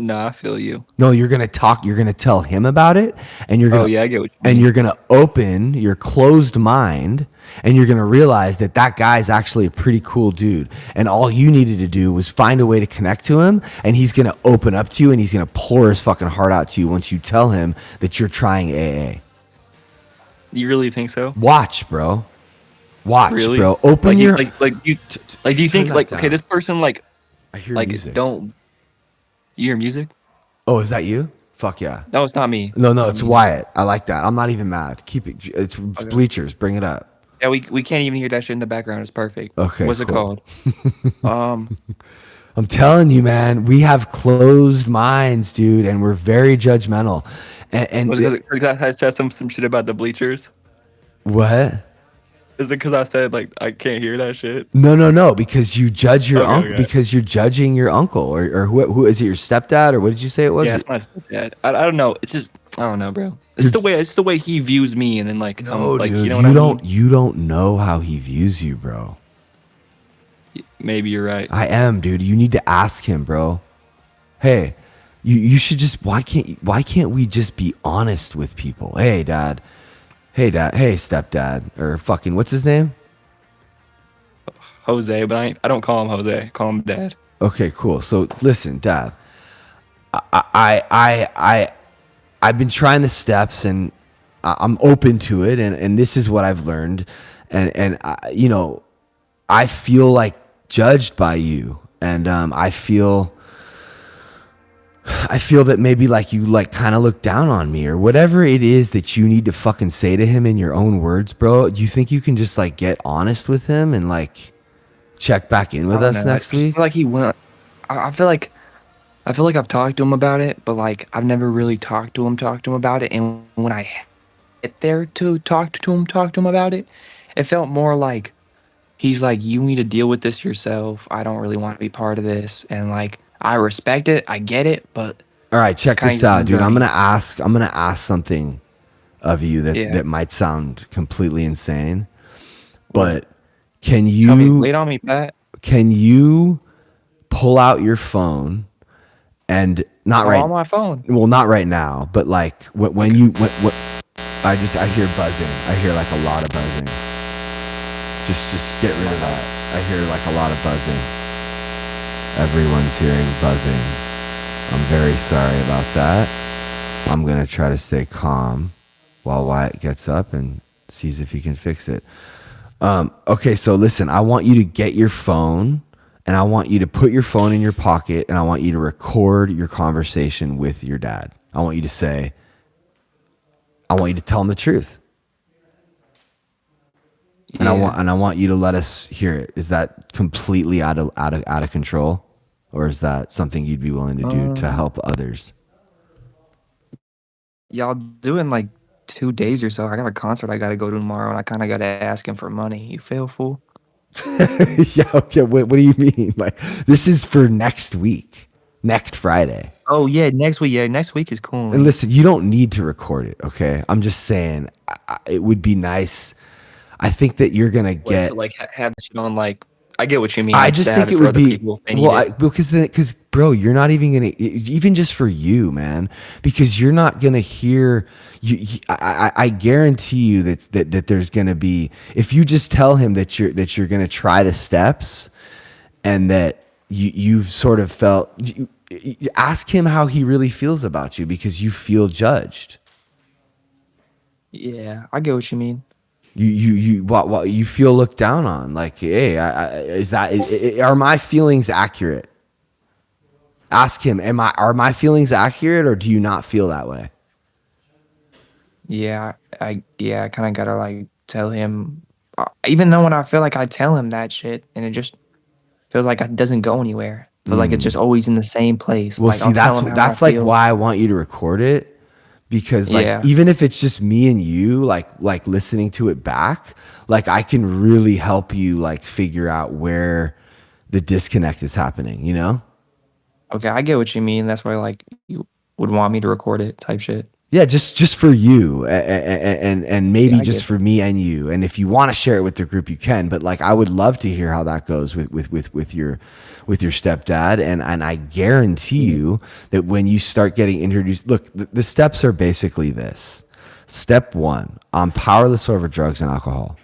Nah, I feel you. No, you're gonna tell him about it, and you're gonna. Oh yeah, I get what you and mean. you're gonna open your closed mind, and you're gonna realize that guy's actually a pretty cool dude, and all you needed to do was find a way to connect to him, and he's gonna open up to you, and he's gonna pour his fucking heart out to you once you tell him that you're trying AA. You really think so? Watch, bro. Watch, Really? bro. Open like your. do you think that like down. okay, this person like I hear like music. don't you hear music? Oh, is that you? Fuck yeah. No, it's not me. No, not it's me. Wyatt. I like that. I'm not even mad. Keep it. It's bleachers. Bring it up. Yeah, we can't even hear that shit in the background. It's perfect. Okay, What's it cool. called? I'm telling you, man, we have closed minds, dude, and we're very judgmental. And was it I said some shit about the bleachers? What? Is it because I said like I can't hear that shit? No, because you judge your Okay, uncle, okay. because you're judging your uncle, or who is it? Your stepdad, or what did you say it was? Yeah, it's my stepdad. I don't know. It's just I don't know, bro. It's the way he views me, and then like No, like dude, you know what I mean? you don't know how he views you, bro. Maybe you're right. I am, dude. You need to ask him, bro. Hey, you should just why can't we just be honest with people? Hey, dad. Hey, stepdad, or fucking what's his name? Jose, but I don't call him Jose. I call him Dad. Okay, cool. So listen, Dad. I've been trying the steps, and I'm open to it, and this is what I've learned, and you know, I feel like judged by you, and I feel that maybe like you like kind of look down on me or whatever it is that you need to fucking say to him in your own words, bro. Do you think you can just like get honest with him and like check back in with us next week? I feel like he went. I feel like I've talked to him about it, but like I've never really talked to him about it. And when I get there to talk to him about it, it felt more like he's like, you need to deal with this yourself. I don't really want to be part of this, and like I respect it, I get it, but all right, check this out, dude. I'm gonna ask something of you that might sound completely insane, but can you lay it on me, Pat? Can you pull out your phone and not right on my phone? Well, not right now, but like when I hear buzzing. I hear like a lot of buzzing. Just get rid of that. I hear like a lot of buzzing. Everyone's hearing buzzing. I'm very sorry about that. I'm going to try to stay calm while Wyatt gets up and sees if he can fix it. Okay, so listen, I want you to get your phone, and I want you to put your phone in your pocket, and I want you to record your conversation with your dad. I want you to tell him the truth. And I want you to let us hear it. Is that completely out of control? Or is that something you'd be willing to do to help others? Y'all doing like 2 days or so. I got a concert I got to go to tomorrow, and I kind of got to ask him for money. You feel, fool? Yeah, okay. What do you mean? Like, this is for next week, next Friday. Oh, yeah, next week. Yeah, next week is cool. And listen, you don't need to record it, okay? I'm just saying it would be nice. I think that you're going to get... To, like, have shit on, like... I get what you mean. I like, just think it would be because bro, you're not even gonna, even just for you, man, because you're not gonna hear. I guarantee you that there's gonna be, if you just tell him that you're gonna try the steps, and that you've sort of felt. Ask him how he really feels about you, because you feel judged. Yeah, I get what you mean. You feel looked down on, like, hey, are my feelings accurate? Ask him, are my feelings accurate, or do you not feel that way? Yeah, I kind of gotta like tell him, even though when I feel like I tell him that shit, and it just feels like it doesn't go anywhere. Feels like it's just always in the same place. Well, like, see, that's like why I want you to record it. Because like, even if it's just me and you, like listening to it back, like I can really help you like figure out where the disconnect is happening, you know? Okay, I get what you mean. That's why like you would want me to record it type shit. Yeah, just for you, and maybe just for me and you. And if you want to share it with the group, you can. But like, I would love to hear how that goes with your stepdad. And I guarantee you that when you start getting introduced, look, the steps are basically this. Step 1: I'm powerless over drugs and alcohol,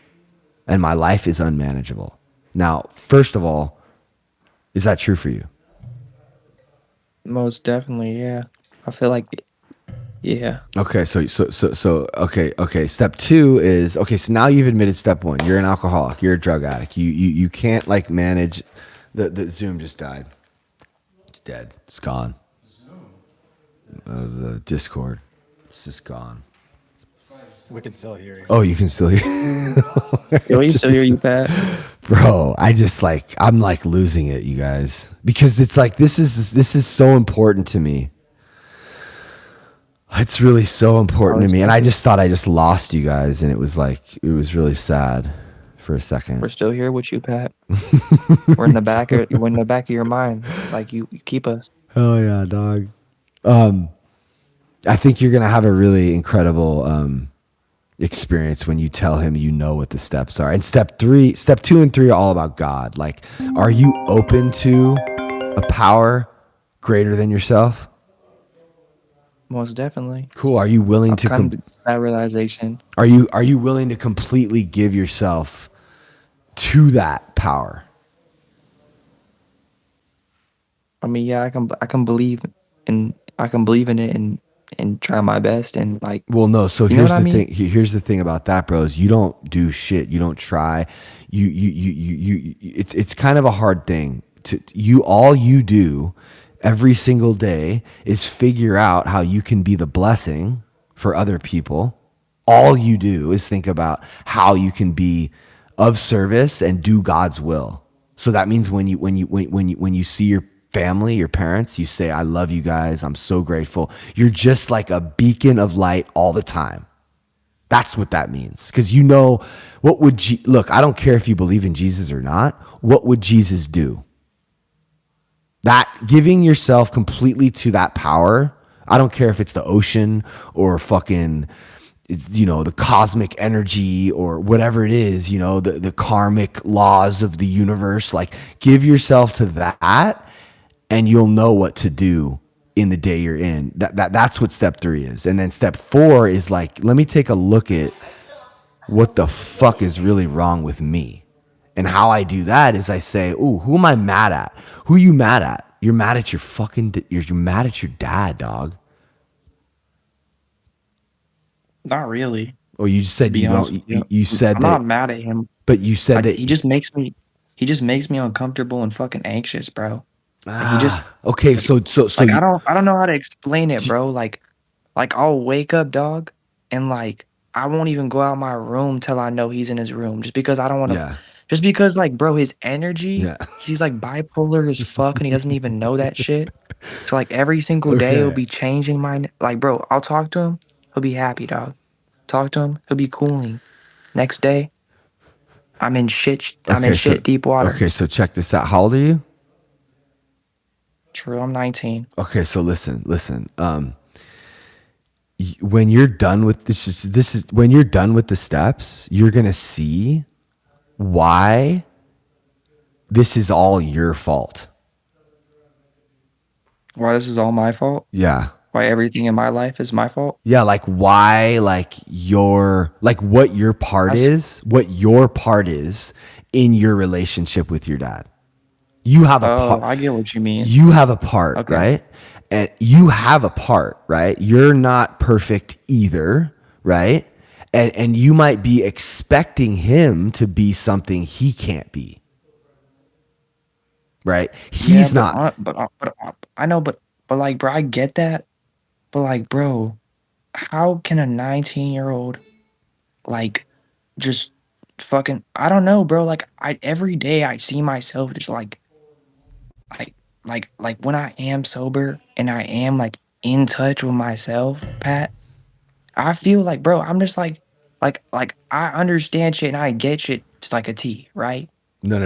and my life is unmanageable. Now, first of all, is that true for you? Most definitely, yeah. I feel like. Yeah. Okay, so okay. Step 2 is, okay, so now you've admitted step 1. You're an alcoholic. You're a drug addict. You can't like manage. The Zoom just died. It's dead. It's gone. The Discord. It's just gone. We can still hear you. Oh, you can still hear. Yeah, we can still hear you, Pat. Bro, I'm like losing it, you guys, because it's like this is so important to me. It's really so important to me, and I just thought I just lost you guys, and it was really sad. for a second. We're still here with you, Pat. We're in the back of your mind. Like you keep us. Oh yeah, dog. I think you're gonna have a really incredible experience when you tell him you know what the steps are. And step 2 and 3 are all about God. Like, are you open to a power greater than yourself? Most definitely. Cool. Are you willing I've to come to that realization. Are you willing to completely give yourself to that power? I mean, yeah, I can believe in it and try my best and like. Well, no. So you know here's what the I mean? thing. Here's the thing about that, bros. You don't do shit. You don't try. You. It's kind of a hard thing to you. All you do every single day is figure out how you can be the blessing for other people. All you do is think about how you can be of service and do God's will. So that means when you see your family, your parents, you say, I love you guys. I'm so grateful. You're just like a beacon of light all the time. That's what that means. Because you know, look, I don't care if you believe in Jesus or not. What would Jesus do? That giving yourself completely to that power, I don't care if it's the ocean or fucking, the cosmic energy or whatever it is, the karmic laws of the universe. Like, give yourself to that and you'll know what to do in the day you're in. That's what step 3 is. And then step 4 is like, let me take a look at what the fuck is really wrong with me. And how I do that is I say, ooh, who am I mad at? Who are you mad at? You're mad at you're mad at your dad, dog. Not really. Oh, you said you don't. You said I'm that. not mad at him. But you said like, that he just makes me uncomfortable and fucking anxious, bro. Like, he just okay. So like I don't know how to explain it, bro. Like I'll wake up, dog, and like I won't even go out my room till I know he's in his room, just because I don't want to. Yeah. Just because, like, bro, his energy, he's like bipolar as fuck, and he doesn't even know that shit. So like every single day, it'll be changing my like, bro. I'll talk to him, he'll be happy, dog. Talk to him, he'll be cooling. Next day, I'm in shit deep water. Okay, so check this out. How old are you? True, I'm 19. Okay, so listen. When you're done with when you're done with the steps, you're gonna see why this is all your fault. Why this is all my fault? Yeah. Why everything in my life is my fault? Yeah, like why, like what your part is in your relationship with your dad. You have a part. I get what you mean. You have a part, right? And you have a part, right? You're not perfect either, right? And you might be expecting him to be something he can't be. Right? He's not. But I know, but like, bro, I get that. But like, bro, how can a 19-year-old like just fucking, I don't know, bro. Like every day I see myself just like when I am sober and I am like in touch with myself, Pat, I feel like, bro, I'm just like I understand shit and I get shit to like a T, right? No.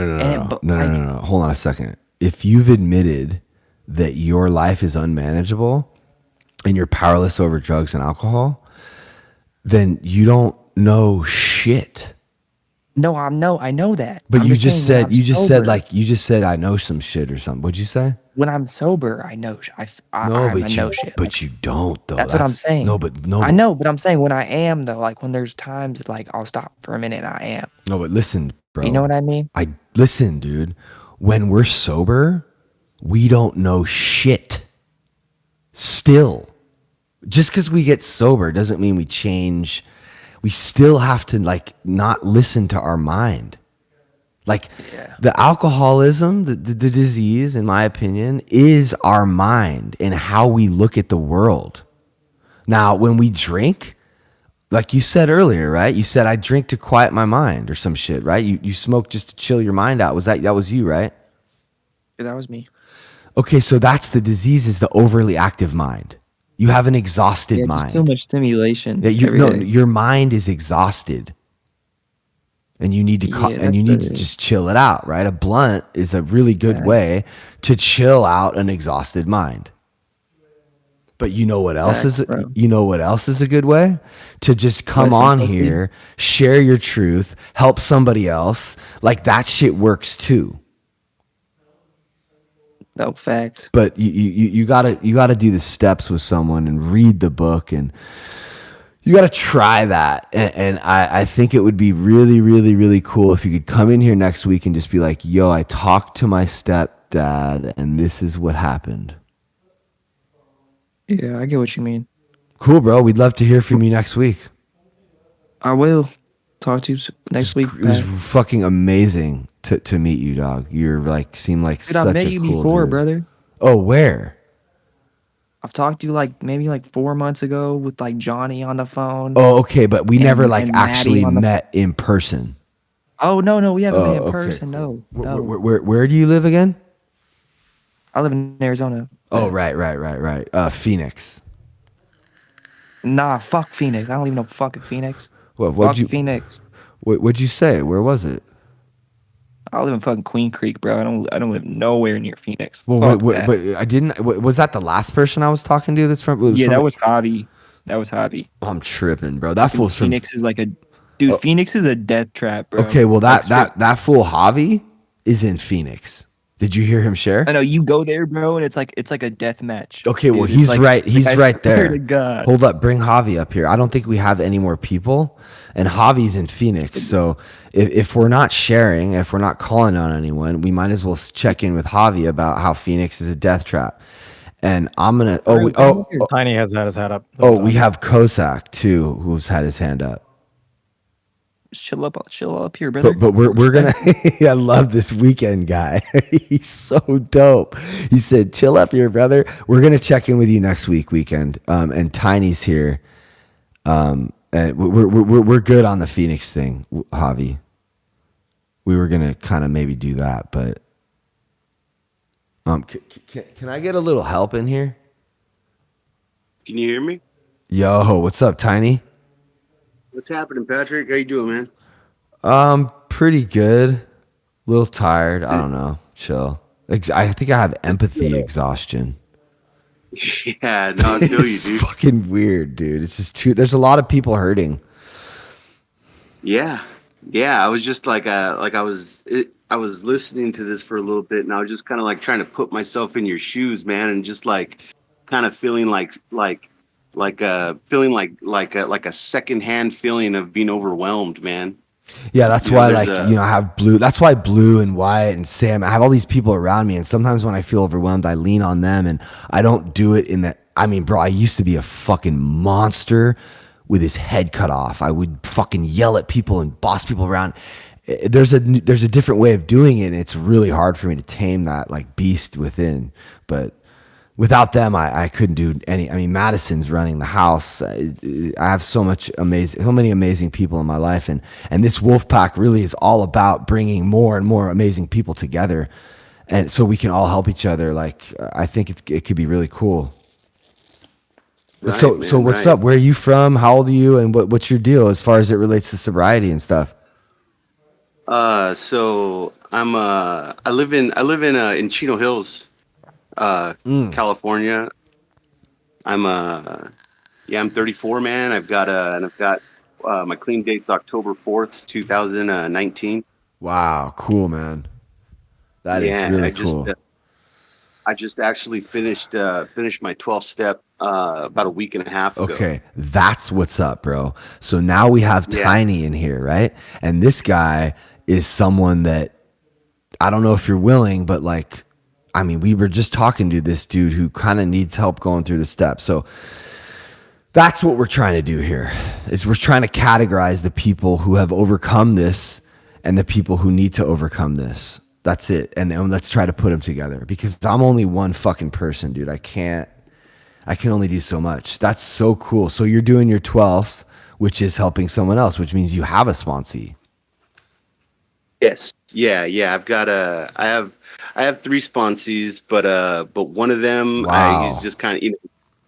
Hold on a second. If you've admitted that your life is unmanageable and you're powerless over drugs and alcohol, then you don't know shit. No, I know that. But I'm you just said sober. I know some shit or something. What'd you say? When I'm sober, I know I know shit. But you don't though. That's what I'm saying. No. I know, but I'm saying when I am though, like when there's times like I'll stop for a minute and I am. No, but listen, bro. You know what I mean? Listen, dude. When we're sober, we don't know shit. Still. Just because we get sober doesn't mean we change. We still have to like not listen to our mind. Like the alcoholism, the disease, in my opinion, is our mind and how we look at the world. Now, when we drink, like you said earlier, right? You said I drink to quiet my mind or some shit, right? You smoke just to chill your mind out. That was you, right? Yeah, that was me. Okay, so that's the disease, is the overly active mind. You have an exhausted mind. Too much stimulation. Your mind is exhausted. and you need to just chill it out, right? A blunt is a really good way to chill out an exhausted mind. But you know what else is a good way? To just come on here, share your truth, help somebody else. Like that shit works too. No facts. But you gotta do the steps with someone and read the book, and you gotta try that. And I think it would be really, really, really cool if you could come in here next week and just be like, yo, I talked to my stepdad and this is what happened. Yeah, I get what you mean. Cool, bro. We'd love to hear from you next week. I will talk to you next week. It was fucking amazing to meet you, dog. You're like, seem like Dude, such I met a you cool before, dude. brother. Oh, where? I've talked to you like maybe like 4 months ago with like Johnny on the phone. Oh, okay, but we never like and actually Maddie on the- met in person. Oh no, we haven't met in okay, person. cool. No. Where do you live again? I live in Arizona. Oh, right. Phoenix. Nah, fuck Phoenix. I don't even know fucking Phoenix. What'd you Phoenix? What'd you say? Where was it? I live in fucking Queen Creek, bro. I don't live nowhere near Phoenix. Well, Fuck that. but I didn't. Was that the last person I was talking to? That's from. That was Javi. I'm tripping, bro. That fool's from Phoenix is like a dude. Phoenix is a death trap, bro. Okay, well Like, that fool Javi is in Phoenix. Did you hear him share? I know you go there, bro, and it's like a death match. Okay, well Dude, he's like, right. He's I right swear there. to God. Hold up, bring Javi up here. I don't think we have any more people, and Javi's in Phoenix. So if we're not sharing, if we're not calling on anyone, we might as well check in with Javi about how Phoenix is a death trap. And I'm gonna. Tiny has had his hand up. We have Kosak too, who's had his hand up. Chill up here, brother. But we're gonna. I love this weekend guy. He's so dope. He said, "Chill up here, brother. We're gonna check in with you next weekend." And Tiny's here. And we're good on the Phoenix thing, Javi. We were gonna kind of maybe do that, but can I get a little help in here? Can you hear me? Yo, what's up, Tiny? What's happening, Patrick? How you doing, man? Pretty good. A little tired. I don't know. Chill. I think I have empathy exhaustion. Yeah, no, I feel you, It's dude. fucking weird, dude. It's just there's a lot of people hurting. Yeah. I was just like I was listening to this for a little bit, and I was just kind of like trying to put myself in your shoes, man, and just like kind of feeling like a secondhand feeling of being overwhelmed, man. Yeah, that's why I have Blue. That's why Blue and Wyatt and Sam, I have all these people around me, and sometimes when I feel overwhelmed, I lean on them, and I don't do it in that. I mean, bro, I used to be a fucking monster with his head cut off. I would fucking yell at people and boss people around. There's a different way of doing it, and it's really hard for me to tame that like beast within. But without them, I couldn't do any. I mean, Madison's running the house. I have so many amazing people in my life, and this wolf pack really is all about bringing more and more amazing people together, and so we can all help each other. Like I think it could be really cool. Right, So man, what's right. up? Where are you from? How old are you? And what's your deal as far as it relates to sobriety and stuff? So I live in Chino Hills, California. I'm 34, man. I've got my clean date's October 4th, 2019. Wow, cool, man. That is really cool. I just actually finished my 12 step about a week and a half ago. Okay, that's what's up, bro. So now we have Tiny in here, right? And this guy is someone that I don't know if you're willing, but like, I mean, we were just talking to this dude who kind of needs help going through the steps. So that's what we're trying to do here is we're trying to categorize the people who have overcome this and the people who need to overcome this. That's it. And then let's try to put them together because I'm only one fucking person, dude. I can only do so much. That's so cool. So you're doing your 12th, which is helping someone else, which means you have a sponsee. Yes. Yeah. I have 3 sponsees, but one of them, Wow. he's just kind of,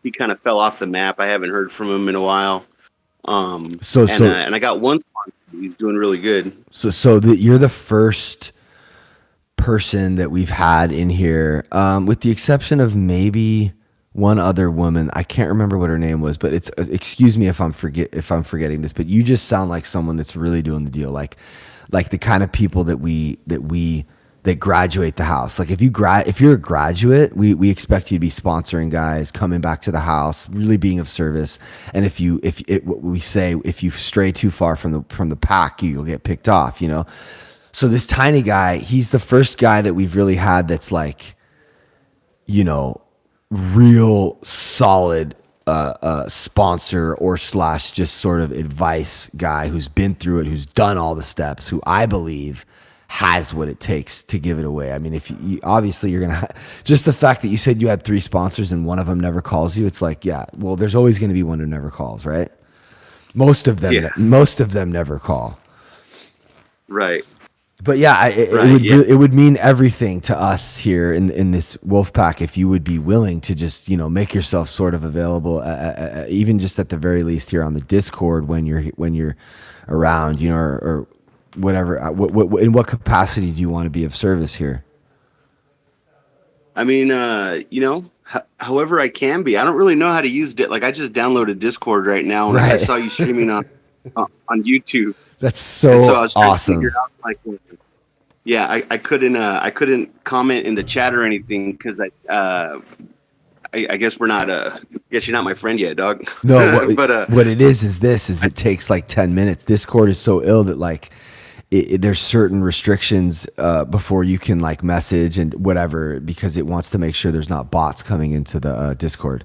he kind of fell off the map. I haven't heard from him in a while. And I got one sponsee He's doing really good. So you're the first person that we've had in here, with the exception of maybe one other woman. I can't remember what her name was, but it's excuse me if I'm forgetting this, but you just sound like someone that's really doing the deal, like the kind of people that graduate the house. Like if you're a graduate, we expect you to be sponsoring guys, coming back to the house, really being of service. And if you stray too far from the pack, you'll get picked off, you know? So this tiny guy, he's the first guy that we've really had that's like, you know, real solid sponsor or / just sort of advice guy who's been through it, who's done all the steps, who I believe has what it takes to give it away. I mean, if you obviously you're gonna just the fact that you said you had 3 sponsors and one of them never calls you, it's like, yeah, well, there's always going to be one who never calls, right? Most of them never call. Right. But yeah, it would mean everything to us here in this wolf pack if you would be willing to just, you know, make yourself sort of available, even just at the very least here on the Discord when you're around, you know, or whatever. In what capacity do you want to be of service here? I mean, you know, however I can be. I don't really know how to use it. Like I just downloaded Discord right now, and I saw you streaming on YouTube. That's so I was trying to awesome. figure out, like, yeah, I couldn't comment in the chat or anything because I guess we're not guess you're not my friend yet, dog. No, but what it is it takes like 10 minutes. Discord is so ill that like there's certain restrictions before you can like message and whatever, because it wants to make sure there's not bots coming into the Discord.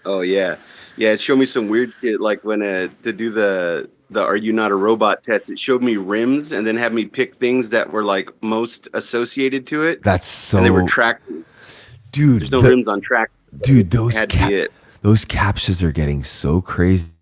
Oh yeah, it showed me some weird shit, like when to do the "Are you not a robot" test. It showed me rims and then had me pick things that were like most associated to it. That's so. And they were tractors. Dude, there's no rims on tractors. Dude, those captchas are getting so crazy.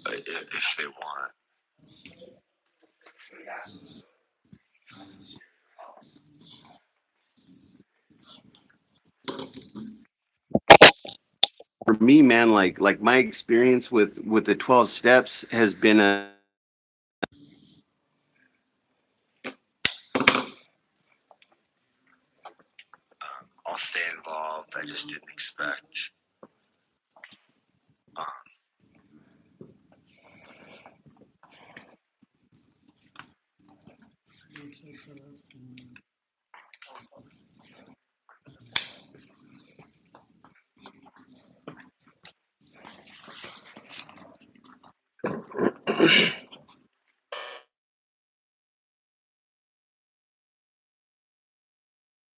If they want. For me, man, like my experience with the 12 steps has been I'll stay involved. I just didn't expect.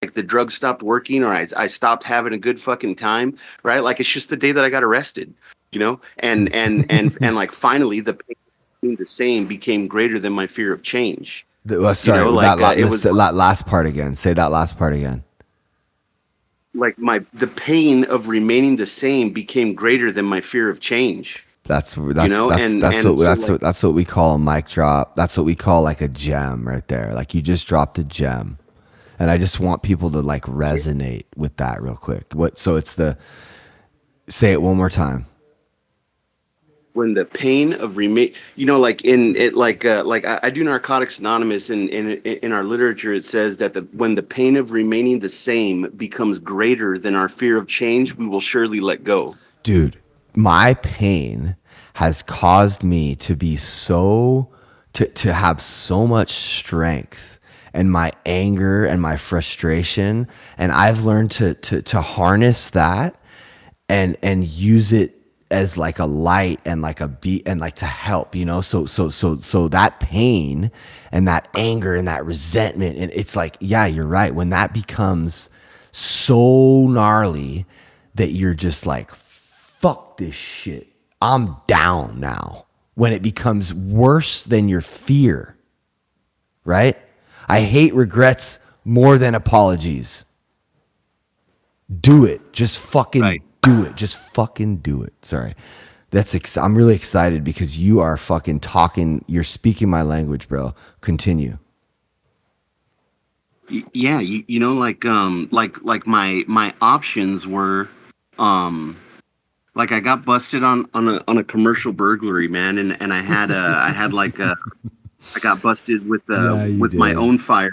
Like the drug stopped working, or I stopped having a good fucking time, right? Like it's just the day that I got arrested, you know, and like finally the pain being the same became greater than my fear of change. Sorry, you know, like, it was that last part again. Say that last part again. Like the pain of remaining the same became greater than my fear of change. That's you know, that's what we call a mic drop. That's what we call like a gem right there. Like you just dropped a gem. And I just want people to like resonate with that real quick. Say it one more time. When the pain of remain, you know, like in it, like I do Narcotics Anonymous, and in our literature it says that when the pain of remaining the same becomes greater than our fear of change, we will surely let go. Dude, my pain has caused me to be to have so much strength, and my anger and my frustration, and I've learned to harness that and use it as like a light and like a beat and like to help, you know. So that pain and that anger and that resentment, and it's like, yeah, you're right. When that becomes so gnarly that you're just like, fuck this shit, I'm down now. When it becomes worse than your fear, right? I hate regrets more than apologies. Do it. Just fucking Do it. Just fucking do it. Sorry. I'm really excited because you are fucking talking. You're speaking my language, bro. Continue. Yeah, you know, like my options were, like I got busted on a commercial burglary, man, and I got busted with my own fire,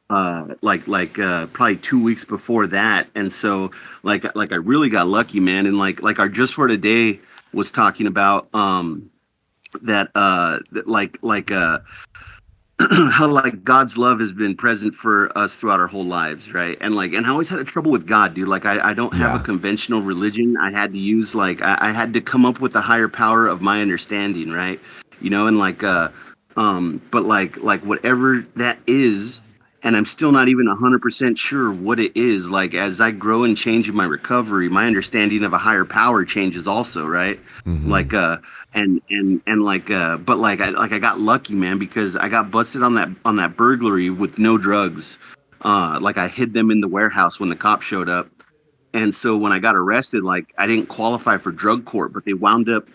probably 2 weeks before that, and so like I really got lucky, man, and like our Just for Today was talking about how like God's love has been present for us throughout our whole lives, right? And I always had a trouble with God, dude. Like I don't have a conventional religion. I had to use I had to come up with a higher power of my understanding, right? You know, and but whatever that is, and I'm still not even 100% sure what it is. Like as I grow and change in my recovery, my understanding of a higher power changes also, right? Mm-hmm. I got lucky, man, because I got busted on that burglary with no drugs. I hid them in the warehouse when the cops showed up, and so when I got arrested, I didn't qualify for drug court, but they wound up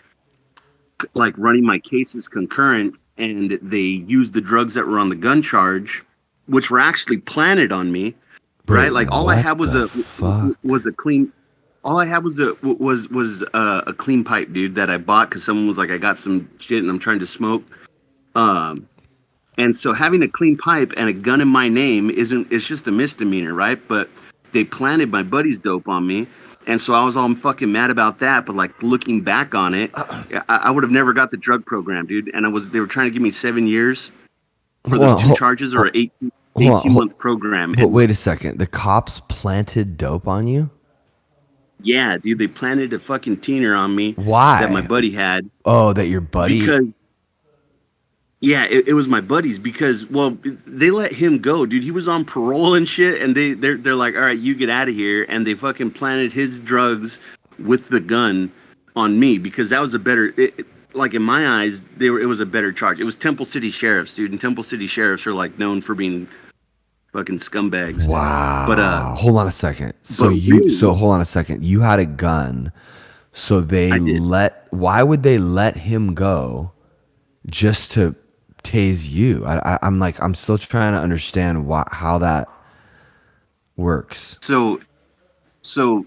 running my cases concurrent, and they used the drugs that were on the gun charge, which were actually planted on me, right? Like all I had was a clean. All I had was a clean pipe, dude, that I bought because someone was like, I got some shit and I'm trying to smoke. And so having a clean pipe and a gun in my name it's just a misdemeanor, right? But they planted my buddy's dope on me. And so I was all fucking mad about that. But looking back on it, I would have never got the drug program, dude. And they were trying to give me 7 years for those two charges or 18-month program. But wait a second. The cops planted dope on you? Yeah, dude, they planted a fucking teener on me. Why? That my buddy had. Oh, that your buddy? Because, yeah, it was my buddy's because, well, they let him go, dude. He was on parole and shit, and they're like, all right, you get out of here, and they fucking planted his drugs with the gun on me because that was a better, in my eyes, it was a better charge. It was Temple City Sheriffs, dude, and Temple City Sheriffs are known for being fucking scumbags. Wow. But hold on a second. So hold on a second. You had a gun. So why would they let him go just to tase you? I'm still trying to understand how that works. So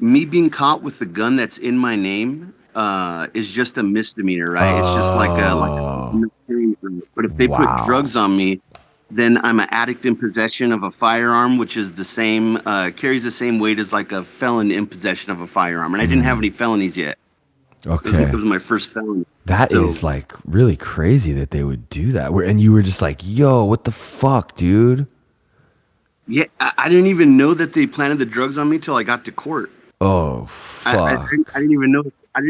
me being caught with the gun that's in my name is just a misdemeanor, right? It's just but if they put drugs on me, then I'm an addict in possession of a firearm, which is the same, carries the same weight as a felon in possession of a firearm. And I didn't have any felonies yet. Okay. It was my first felony. That is really crazy that they would do that. And you were just like, yo, what the fuck, dude? Yeah, I didn't even know that they planted the drugs on me till I got to court. Oh, fuck. I didn't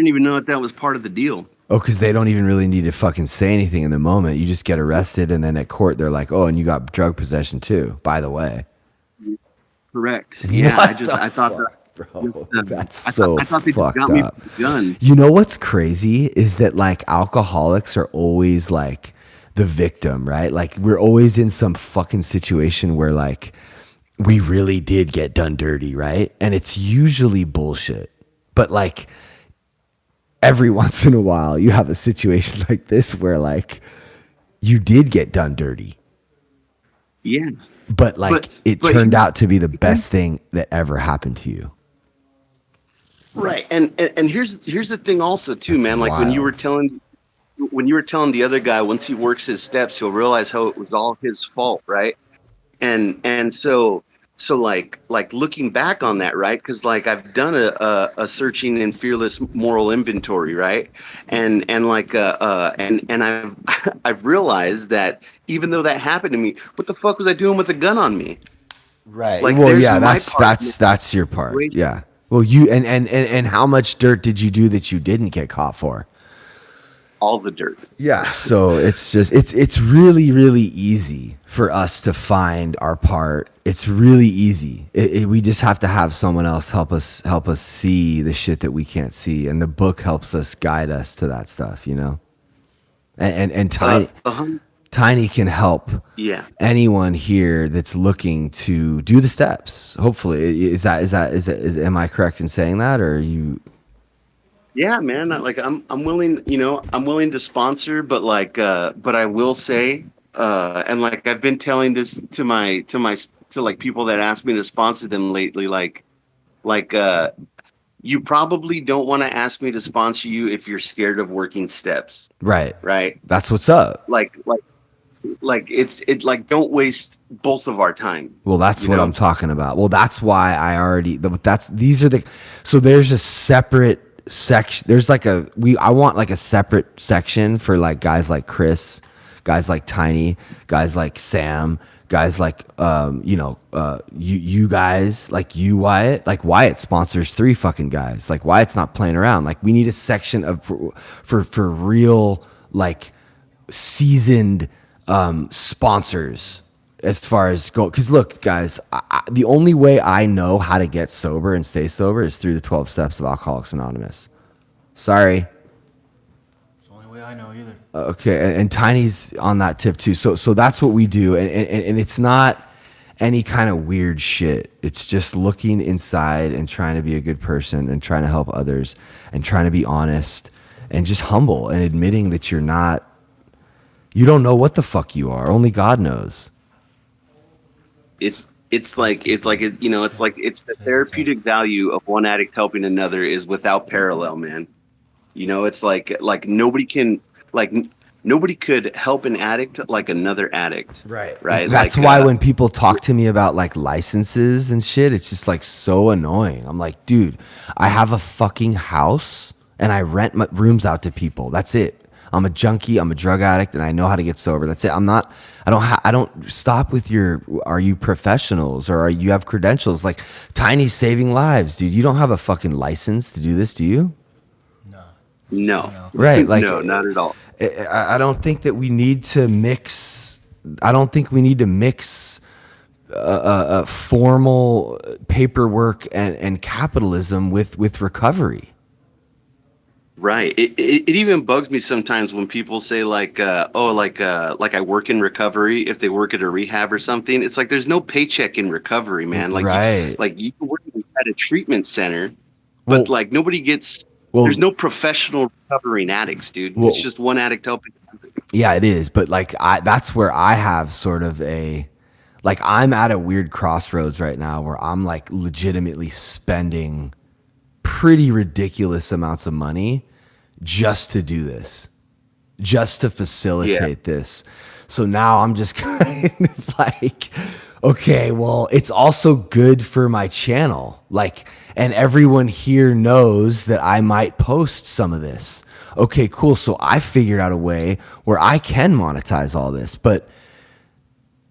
even know that was part of the deal. Oh, because they don't even really need to fucking say anything in the moment. You just get arrested, and then at court, they're like, "Oh, and you got drug possession too, by the way." Correct. Yeah, I thought that, bro. That's so I thought they fucked got me up. with the gun. You know what's crazy is that alcoholics are always the victim, right? We're always in some fucking situation where we really did get done dirty, right? And it's usually bullshit, but every once in a while you have a situation like this where you did get done dirty. Yeah. But it turned out to be the best thing that ever happened to you. Right. And here's the thing also too, man. When you were telling the other guy, once he works his steps, he'll realize how it was all his fault, right? And so looking back on that, right? Because I've done a searching and fearless moral inventory, right? And I've realized that even though that happened to me, what the fuck was I doing with a gun on me? Right. Well, yeah, that's your part. Yeah. Well, you and how much dirt did you do that you didn't get caught for? All the dirt. Yeah. So it's really, really easy for us to find our part. It's really easy. We just have to have someone else help us see the shit that we can't see. And the book helps us guide us to that stuff, you know? And Tiny can help Yeah. anyone here that's looking to do the steps. Hopefully, is am I correct in saying that, or are you? Yeah, man. Like I'm willing, I'm willing to sponsor, but but I will say, and like I've been telling this to like people that ask me to sponsor them lately, you probably don't want to ask me to sponsor you if you're scared of working steps. Right. Right. That's what's up. It's like don't waste both of our time. Well, that's what I'm talking about. Well, that's why so there's a separate section. There's like I want like a separate section for like guys like Chris, guys like Tiny, guys like Sam, guys like you guys, like you, Wyatt. Like Wyatt sponsors 3 fucking guys. Like Wyatt's not playing around. Like we need a section of for real, like seasoned sponsors as far as go. Because look, guys, the only way I know how to get sober and stay sober is through the 12 steps of Alcoholics Anonymous. Sorry. It's the only way I know either. Okay, and Tiny's on that tip too. So that's what we do, and it's not any kind of weird shit. It's just looking inside and trying to be a good person and trying to help others and trying to be honest and just humble and admitting that you don't know what the fuck you are. Only God knows. It's the therapeutic value of one addict helping another is without parallel, man. It's like nobody could help an addict like another addict. Right. That's why when people talk to me about like licenses and shit, it's just like so annoying. I'm like, dude, I have a fucking house and I rent my rooms out to people. That's it. I'm a junkie. I'm a drug addict, and I know how to get sober. That's it. I don't stop with are you professionals or you have credentials? Like Tiny's saving lives, dude. You don't have a fucking license to do this, do you? No. Right. Like, no, not at all. I don't think that we need to mix. I don't think we need to mix formal paperwork and capitalism with recovery. Right. It even bugs me sometimes when people say like I work in recovery if they work at a rehab or something. It's like there's no paycheck in recovery, man. Like right. You can work at a treatment center, but like nobody gets. There's no professional recovering addicts, dude. It's just one addict helping. Yeah, it is. But like that's where I have sort of I'm at a weird crossroads right now where I'm like legitimately spending pretty ridiculous amounts of money just to do this, just to facilitate this. So now I'm just kind of like, okay, well, it's also good for my channel. Like, and everyone here knows that I might post some of this. Okay, cool. So I figured out a way where I can monetize all this, but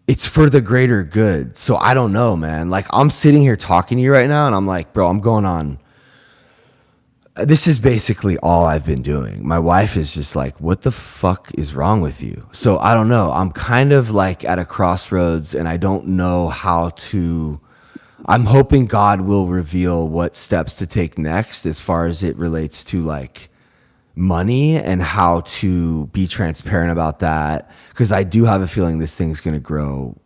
it's for the greater good. So I don't know, man. Like I'm sitting here talking to you right now and I'm like, bro, I'm going on. This is basically all I've been doing. My wife is just like, what the fuck is wrong with you? So I don't know. I'm kind of like at a crossroads and I don't know how to. I'm hoping God will reveal what steps to take next as far as it relates to like money and how to be transparent about that. Because I do have a feeling this thing's going to grow.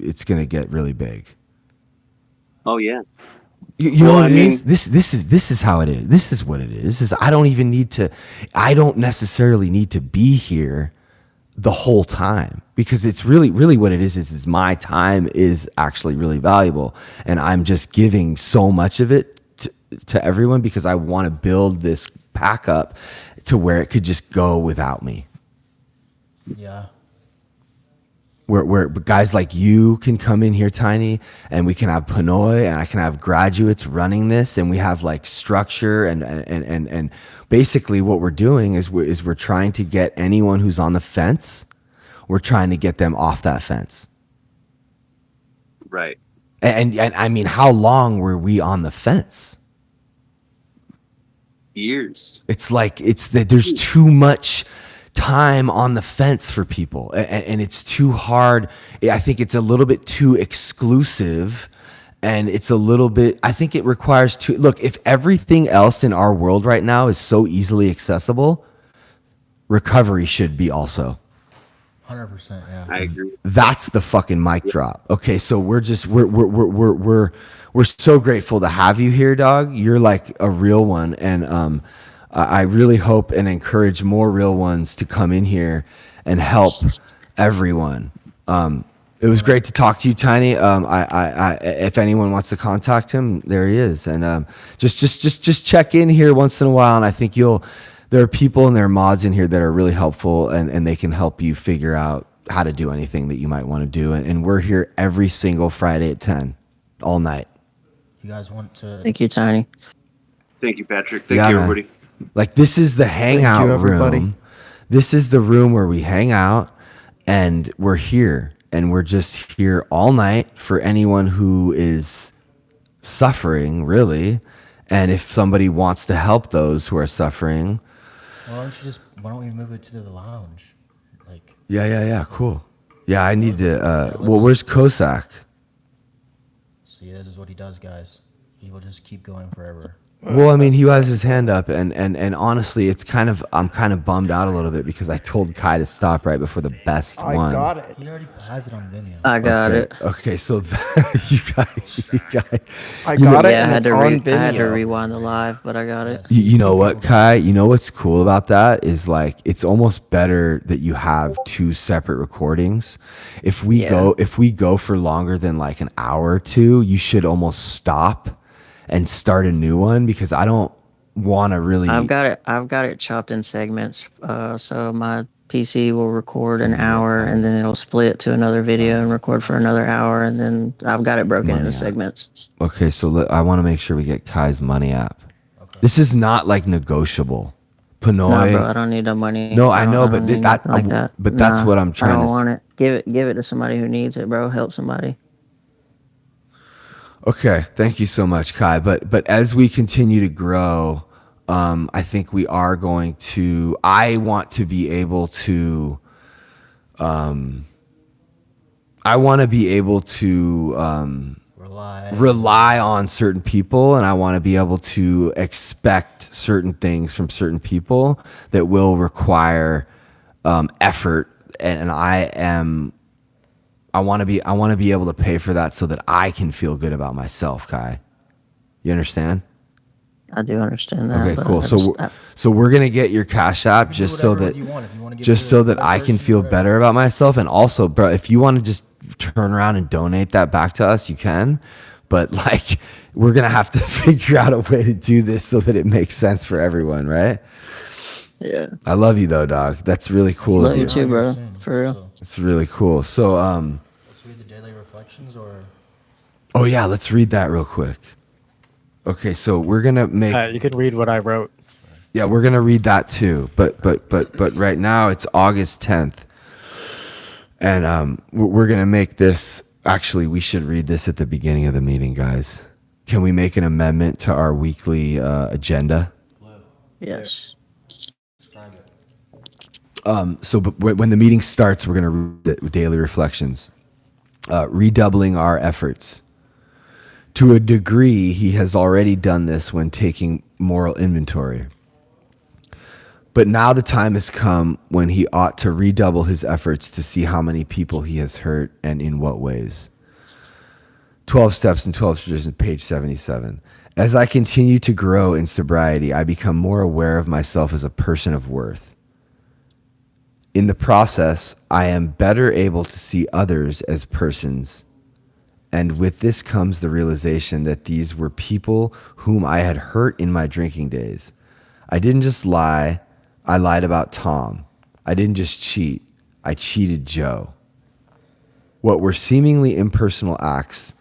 It's going to get really big. Oh, yeah. You know what it is? This is how it is. This is what it is. I don't necessarily need to be here the whole time because it's really what it is my time is actually really valuable and I'm just giving so much of it to everyone because I want to build this pack up to where it could just go without me. Yeah. Where guys like you can come in here, Tiny, and we can have Pinoy and I can have graduates running this and we have like structure and basically what we're doing is we're trying to get anyone who's on the fence, we're trying to get them off that fence. Right. And I mean, how long were we on the fence? Years. It's like there's too much time on the fence for people and it's too hard. I think it's a little bit too exclusive and it's a little bit, I think it requires look, if everything else in our world right now is so easily accessible, recovery should be also. 100%, yeah. I agree. That's the fucking mic drop. Okay, so we're so grateful to have you here, dog. You're like a real one, and I really hope and encourage more real ones to come in here and help everyone. It was great to talk to you, Tiny. If anyone wants to contact him, there he is, and just check in here once in a while, and I think there are people and there are mods in here that are really helpful, and they can help you figure out how to do anything that you might want to do. And we're here every single Friday at 10, all night. You guys want to? Thank you, Tiny. Thank you, Patrick. Thank Yeah, you, man. everybody. Like, this is the hangout room. This is the room where we hang out, and we're here, and we're just here all night for anyone who is suffering, really. And if somebody wants to help those who are suffering. Why don't we move it to the lounge? Like. Yeah. Cool. Yeah, I need to. Well, where's Kosak? See, this is what he does, guys. He will just keep going forever. Well, I mean, he has his hand up, and honestly, I'm kind of bummed out a little bit because I told Kai to stop right before the best one. I got it. He already has it on video. I got it. Okay, so you guys. I got it. Yeah, I And had it's to on video. I had to rewind the live, but I got it. You know what, Kai? You know what's cool about that is like it's almost better that you have two separate recordings. If we go for longer than like an hour or two, you should almost stop and start a new one because I don't want to really. I've got it chopped in segments. So my PC will record an hour and then it'll split to another video and record for another hour, and then I've got it broken into segments. Okay, so I want to make sure we get Kai's money app. Okay. This is not like negotiable. Pinoy. No, bro, I don't need the money. No, I know, but that's Nah, what I'm trying I don't to. want it. Give it to somebody who needs it, bro. Help somebody. Okay, thank you so much, Kai. But as we continue to grow, I think we are going to. I want to be able to. I want to be able to rely on certain people, and I want to be able to expect certain things from certain people that will require effort, and I want to be able to pay for that so that I can feel good about myself, Kai. You understand? I do understand that. Okay, cool. So we're gonna get your Cash App just so that I can feel better about myself, and also, bro, if you want to just turn around and donate that back to us, you can. But like, we're gonna have to figure out a way to do this so that it makes sense for everyone, right? Yeah. I love you though, dog. That's really cool. Love you too, bro. For real. It's really cool. So Let's read the daily reflections, or. Oh yeah, let's read that real quick. Okay, so we're gonna make. You can read what I wrote. Yeah, we're gonna read that too. But right now it's August 10th, and we're gonna make this. Actually, we should read this at the beginning of the meeting, guys. Can we make an amendment to our weekly agenda? Yes. But when the meeting starts, we're gonna read the daily reflections, redoubling our efforts. To a degree, he has already done this when taking moral inventory. But now the time has come when he ought to redouble his efforts to see how many people he has hurt and in what ways. 12 Steps and 12 Traditions, page 77. As I continue to grow in sobriety, I become more aware of myself as a person of worth. In the process, I am better able to see others as persons. And with this comes the realization that these were people whom I had hurt in my drinking days. I didn't just lie. I lied about Tom. I didn't just cheat. I cheated Joe. What were seemingly impersonal acts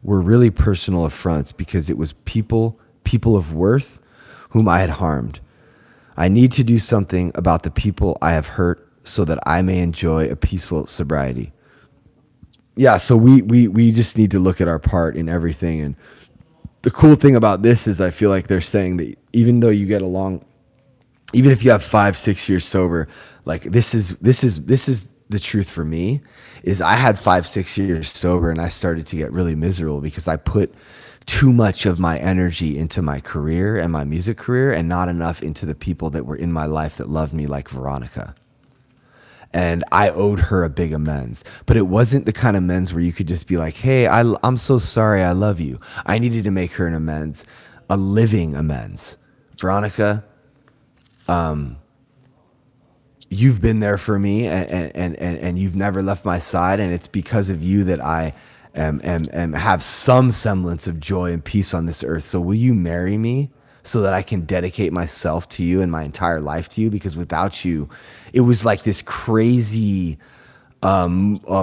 were really personal affronts because it was people of worth whom I had harmed. I need to do something about the people I have hurt so that I may enjoy a peaceful sobriety. Yeah, so we just need to look at our part in everything. And the cool thing about this is I feel like they're saying that even though you get along, even if you have 5-6 years sober, like this is the truth for me, is I had 5-6 years sober and I started to get really miserable because I put too much of my energy into my career and my music career and not enough into the people that were in my life that loved me, like Veronica. and I owed her a big amends. But it wasn't the kind of amends where you could just be like, hey, I'm so sorry, I love you. I needed to make her an amends, a living amends. Veronica, you've been there for me, and you've never left my side, and it's because of you that I am have some semblance of joy and peace on this earth. So will you marry me so that I can dedicate myself to you and my entire life to you? Because without you, it was like this crazy a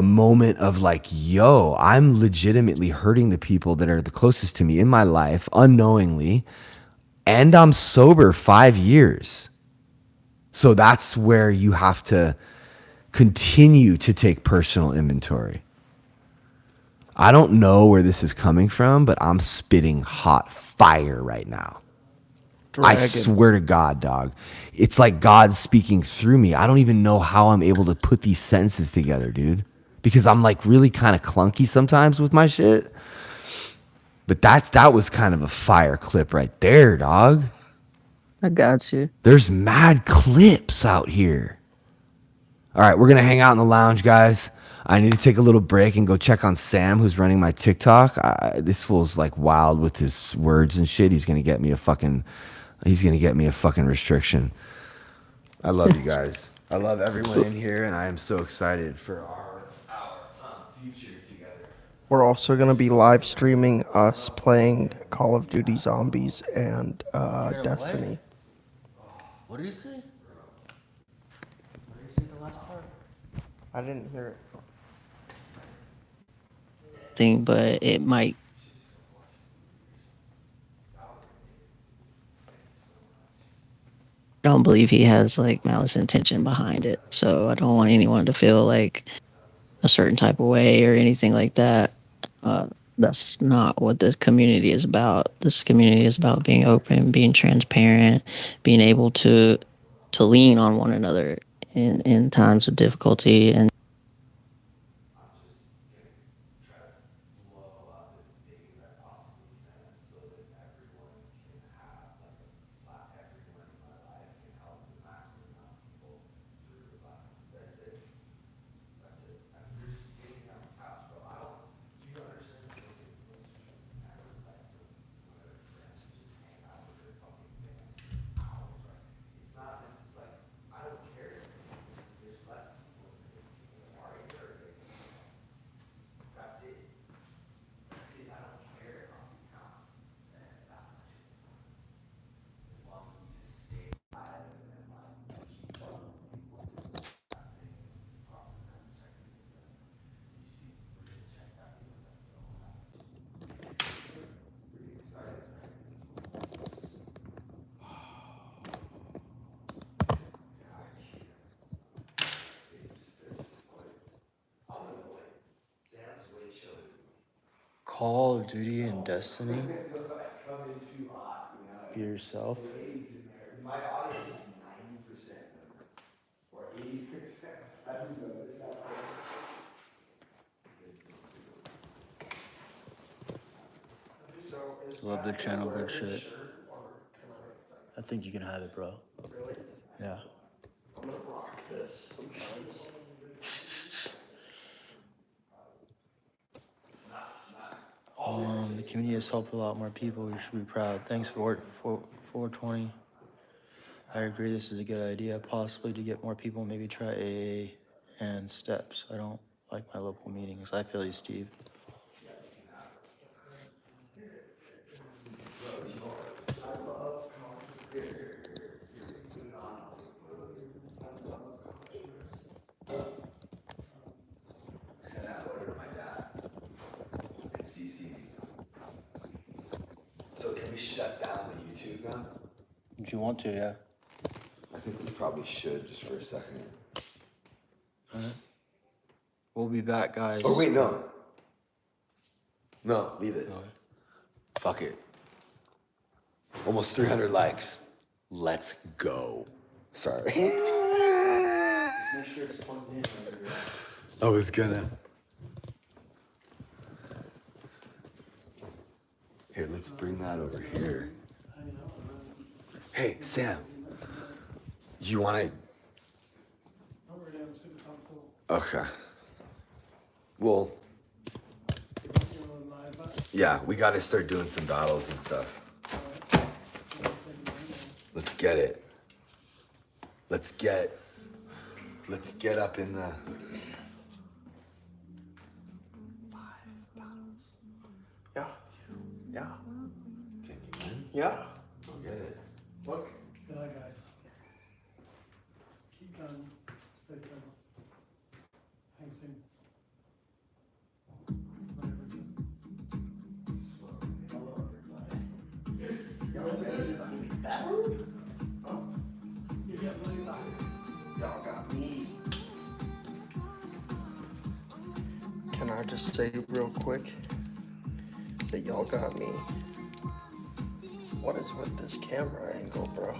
moment of like, yo, I'm legitimately hurting the people that are the closest to me in my life unknowingly, and I'm sober 5 years. So that's where you have to continue to take personal inventory. I don't know where this is coming from, but I'm spitting hot fire right now. I swear to God, dog. It's like God speaking through me. I don't even know how I'm able to put these sentences together, dude. Because I'm like really kind of clunky sometimes with my shit. But that was kind of a fire clip right there, dog. I got you. There's mad clips out here. All right, we're going to hang out in the lounge, guys. I need to take a little break and go check on Sam, who's running my TikTok. This fool's like wild with his words and shit. He's going to get me a fucking restriction. I love you guys. I love everyone in here, and I am so excited for our future together. We're also going to be live streaming us playing Call of Duty Zombies and Destiny. What did he say? What did he say the last part? I didn't hear it. Thing, but it might. I don't believe he has like malice intention behind it, so I don't want anyone to feel like a certain type of way or anything like that. That's not what this community is about. This community is about being open, being transparent, being able to lean on one another in times of difficulty. And Call of Duty and Destiny? Be yourself? My audience is 90% or 80%. I don't know. It's not Love the channel, good shit. I think you can have it, bro. Really? Yeah. I'm gonna rock this sometimes. The community has helped a lot more people. We should be proud. Thanks for 420. I agree this is a good idea, possibly to get more people, maybe try AA and steps. I don't like my local meetings. I feel you, Steve. Send that photo to my dad. And CC me. So can we shut down the YouTube now? If you want to, yeah. I think we probably should just for a second. Alright. We'll be back, guys. Oh wait, no. No, leave it. Okay. Fuck it. Almost 300 likes. Let's go. Sorry. Make sure it's plugged in. I was gonna. Here, let's bring that over here. Hey, Sam. You wanna... Okay. Well, yeah, we got to start doing some battles and stuff. Let's get it. Let's get up in the. Yeah. Yeah. Can you win? Yeah. Go get it. Look. Good night, guys. Keep going. Stay steady. Hang soon. Y'all ready to see that? Oh. Y'all got me. Can I just say real quick that y'all got me? What is with this camera angle, bro?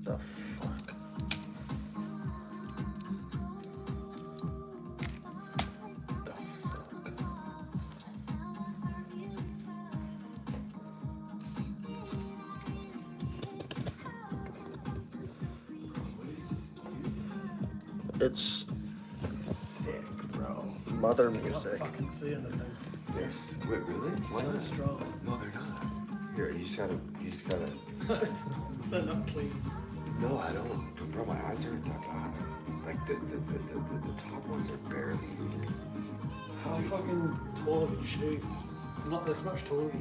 The fuck? The fuck? It's sick, bro. Mother music. I can see anything. Yes. Wait, really? Why So not? strong. No, they're not. Here, you just gotta. They're not clean. No, I don't. But bro, my eyes aren't that bad. Like the top ones are barely. How fucking tall are these shoes? Not this much taller.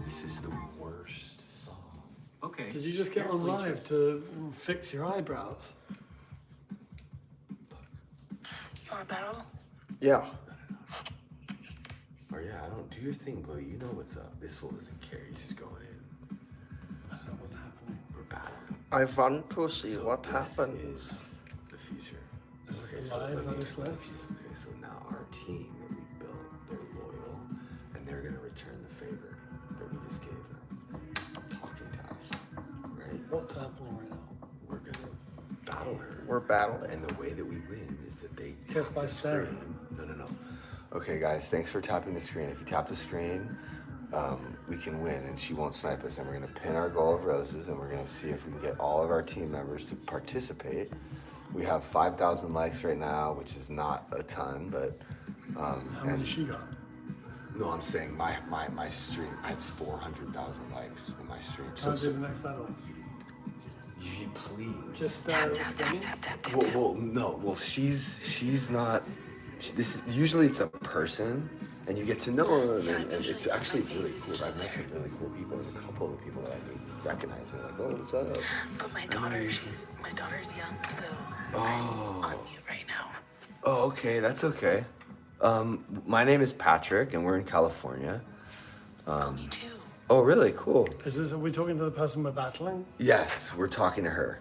This is the worst song. Okay. Did you just get on live to fix your eyebrows? For a battle? Yeah. Oh yeah, I don't do your thing, Blue. You know what's up. This fool doesn't care. He's just going in. I don't know what's happening. We're battling. I want to see So what this happens. is the future. This Okay, is so live let on me- this left. Okay, so now our team that we built, they're loyal, and they're gonna return the favor that we just gave them. Talking to us, right? What's happening right now? We're gonna battle her. We're battling. And the way that we win is that they Just tap by the staring. screen. No. Okay, guys, thanks for tapping the screen. If you tap the screen, we can win, and she won't snipe us. And we're gonna pin our goal of roses, and we're gonna see if we can get all of our team members to participate. We have 5,000 likes right now, which is not a ton, but How many she got? no, I'm saying my stream. I have 400,000 likes in my stream. I'll do the next battle. You please. Just spinning? Well, she's not. This is usually it's a person, and you get to know them, and it's actually really cool. I've met some really cool people, and a couple of the people that I knew recognize me, like, oh, what's up? But my daughter's young, so Oh. I'm on mute right now. Oh, okay, that's okay. My name is Patrick, and we're in California. Me too. Oh, really? Cool. Are we talking to the person we're battling? Yes, we're talking to her.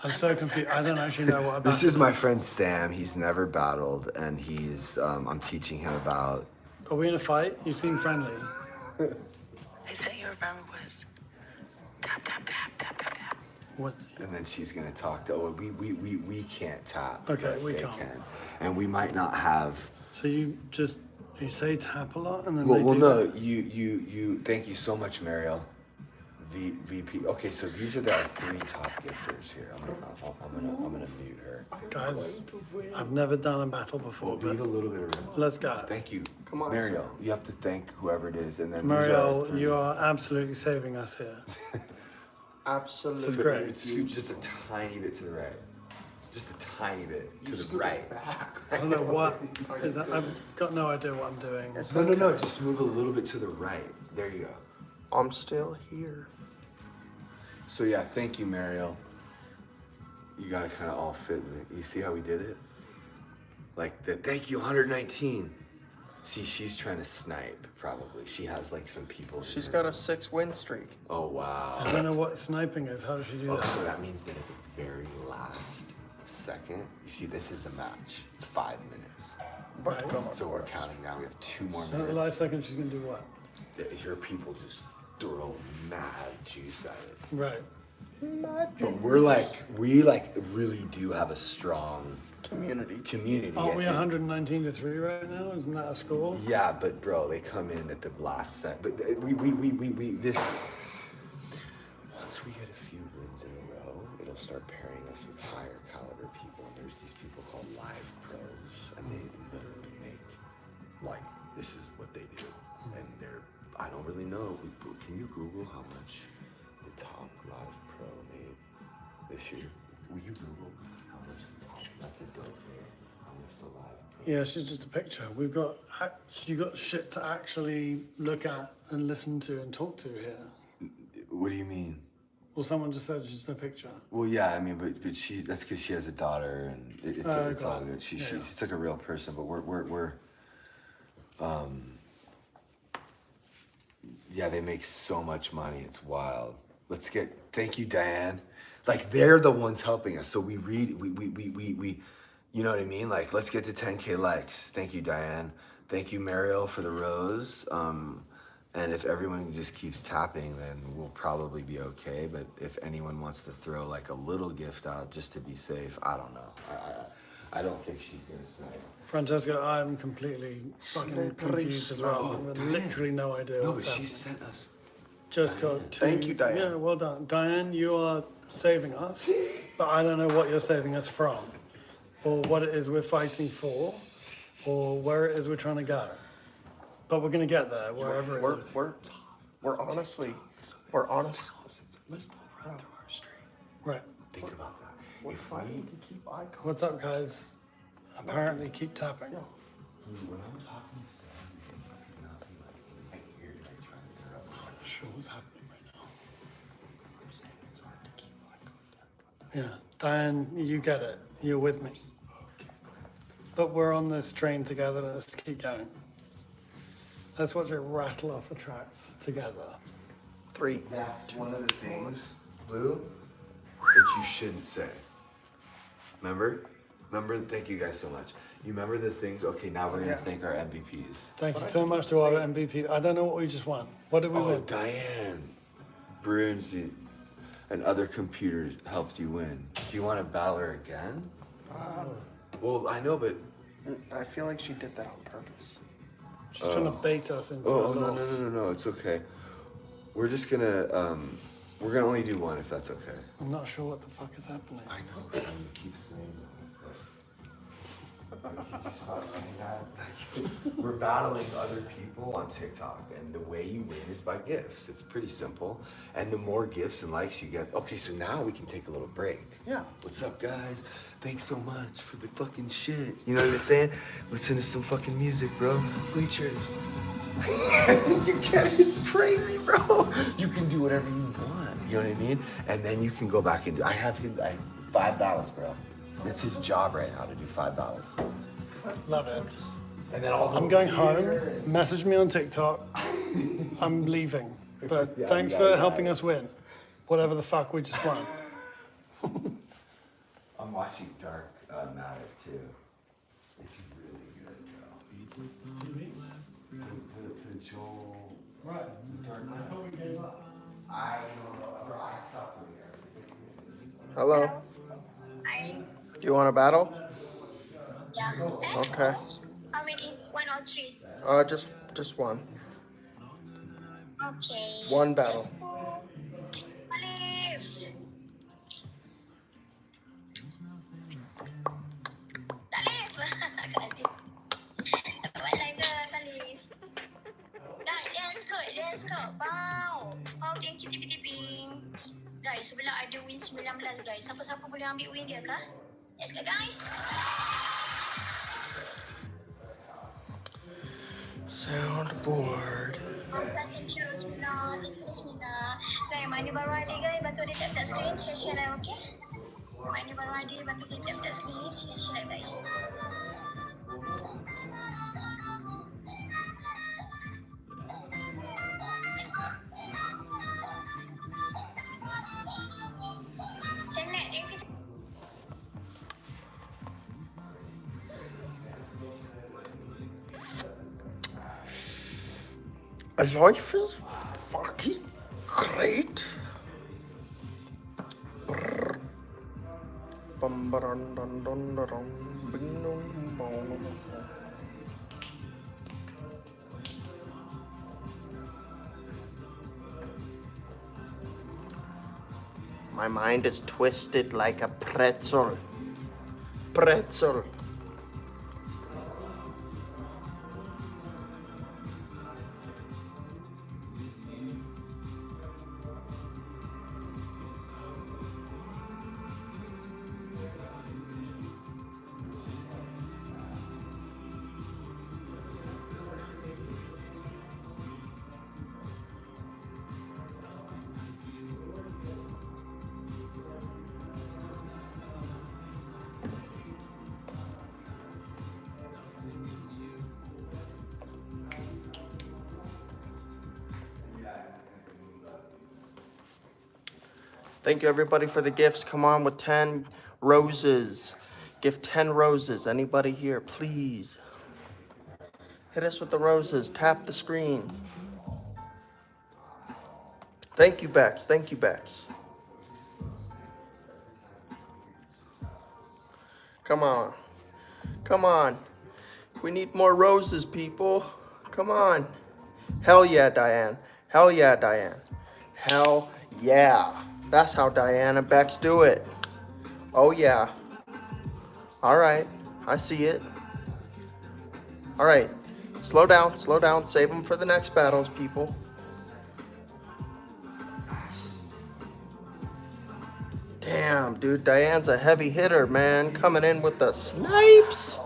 I'm so confused. I don't actually know what a This battle is my friend Sam. He's never battled, and he's. I'm teaching him about. Are we in a fight? You seem friendly. They said your battle was tap, tap, tap, tap, tap, tap. What? And then she's gonna talk to. Oh, we can't tap. Okay, but we they can't. can, and we might not have. So you say tap a lot and then Well, they well, do no. that? You. Thank you so much, Mariel. VP. Okay, so these are our 3 top gifters here. I'm gonna mute her. Guys, I've never done a battle before, Leave a but little bit of room. let's go. Thank you. Come on, Mariel. Sam. You have to thank whoever it is, and then these are our Mariel, 3. you are absolutely saving us here. Absolutely. This is great. Scoot just a tiny bit to the right. Just a tiny bit to the right. I don't know what is that. I've got no idea what I'm doing. No. Just move a little bit to the right. There you go. I'm still here. So yeah, thank you, Mariel. You gotta kind of all fit in it. You see how we did it? Like the thank you 119. See, she's trying to snipe. Probably she has like some people. She's got a 6-win streak. Oh wow. I don't know what sniping is. How does she do Oh, that? so that means that at the very last second, you see, this is the match. It's 5 minutes. Right. So we're counting now. We have 2 more So the minutes. last second she's gonna do what? Your people just throw mad juice at it. Right. But we really do have a strong community. Aren't we 119 to 3 right now? Isn't that a score? Yeah, but bro, they come in at the last set. But this once we get a few wins in a row, it'll start start pairing us with higher caliber people. And there's these people called live pros, and they literally make, like, this is what they do. And they're, I don't really know. Can you Google how much the top live pro made this year? Will you Google how much the top, that's a dope here. How much the live pro? Yeah, she's just a picture. You got shit to actually look at and listen to and talk to here. What do you mean? Well, someone just said she's a picture. Well, yeah, I mean, but that's because she has a daughter, and it's all good. She's like a real person, but we're yeah, they make so much money, it's wild. Thank you, Diane. Like, they're the ones helping us. So we you know what I mean? Like, let's get to 10K likes. Thank you, Diane. Thank you, Mariel, for the rose. And if everyone just keeps tapping, then we'll probably be okay. But if anyone wants to throw like a little gift out just to be safe, I don't know. I don't think she's gonna say. Francesca, I'm completely fucking confused as well. I have literally no idea. No, but she sent us. Just got to. Thank you, Diane. Yeah, well done. Diane, you are saving us, but I don't know what you're saving us from, or what it is we're fighting for, or where it is we're trying to go. But we're gonna get there, wherever it is. We're honestly, we're honest. Listen, Right. Think about that. We're trying to keep eye contact. What's up, guys? Apparently, keep tapping. When I'm talking to Sam, I hear you like trying to interrupt. I'm not sure what's happening right now. Yeah, Diane, you get it. You're with me. But we're on this train together. Let's keep going. Let's watch it rattle off the tracks together. 3. That's one of the things, Blue, that you shouldn't say. Remember? Thank you guys so much. You remember the things? Okay, now we're gonna thank our MVPs. Thank you so much to our MVP. I don't know what we just won. What did we win? Diane, Bruins, and other computers helped you win. Do you want to battle her again? Well, I know, but I feel like she did that on purpose. She's trying to bait us into a loss. No, it's okay. We're just gonna, we're gonna only do one if that's okay. I'm not sure what the fuck is happening. I know, you keep saying that. We're battling other people on TikTok, and the way you win is by gifts. It's pretty simple. And the more gifts and likes you get, okay, so now we can take a little break. Yeah. What's up, guys? Thanks so much for the fucking shit. You know what I'm saying? Listen to some fucking music, bro. Bleachers. You get it? It's crazy, bro. You can do whatever you want. You know what I mean? And then you can go back and I have 5 battles, bro. It's his job right now to do 5 battles. Love it. And then I'm going home. Message me on TikTok. I'm leaving. But thanks for helping us win. Whatever the fuck we just won. I'm watching Dark Matter too. It's really good, bro. The Joel. Right. Dark Matter. I thought we gave up. I don't know, bro. I stopped doing everything. Hello. Do you want to battle? Yeah. Okay. How many? 1 or 3? Just one. Okay. One battle. Let's go. Alif. Alif. Alif. Dapat lagi Alif. Dah, let's go. Wow. Oh, thank you tipi-tiping. Guys, sebelah ada win 19 guys. Siapa-siapa boleh ambil win dia kah? Let's go, guys. Soundboard. Thank you, Bismillah. Guys, mana baru ada guys, bantu dia tap screen, share live, okay? Mana baru ada, bantu dia tap screen, share live, guys. Life is fucking great. Bum ba dun dun dun dun dun bing dun bong. My mind is twisted like a pretzel. Pretzel. Thank you, everybody, for the gifts. Come on with 10 roses. Give 10 roses. Anybody here, please. Hit us with the roses. Tap the screen. Thank you, Bex. Thank you, Bex. Come on. Come on. We need more roses, people. Come on. Hell yeah, Diane. Hell yeah, Diane. Hell yeah. That's how Diane and Bex do it. Oh yeah. All right. I see it. All right. Slow down. Slow down. Save them for the next battles, people. Damn, dude. Diane's a heavy hitter, man. Coming in with the snipes.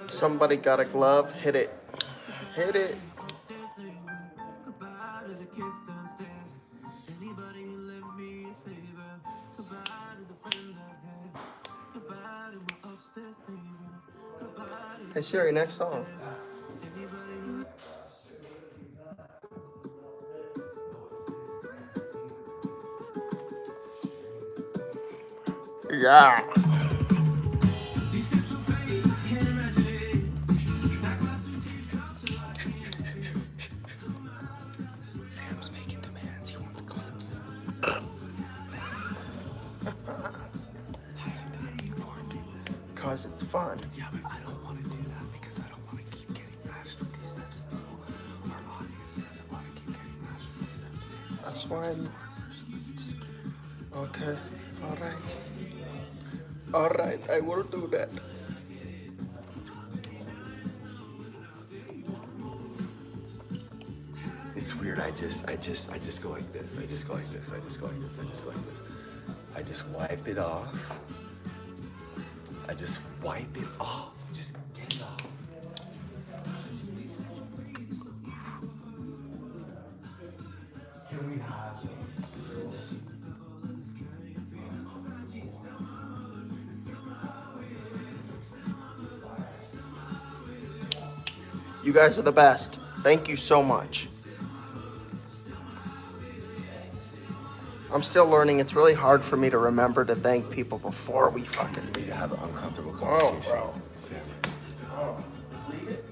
Somebody got a glove. Hit it. Hit it. Hey Siri, next song. Yeah. Sam's making demands. He wants clips. Cause it's fun. Yeah, but I don't want to do that because I don't want to keep getting mashed with these types of people. Our audience doesn't want to keep getting mashed with these types of people. That's why I'm... Okay. All right. All right. I will do that. It's weird. I just go like this. I just go like this. I just go like this. I just go like this. I just wipe it off. I just wipe it off. Just get it off. Can we have You guys are the best. Thank you so much. I'm still learning. It's really hard for me to remember to thank people before we fucking need to have an uncomfortable Oh, conversation? bro. Oh, leave it.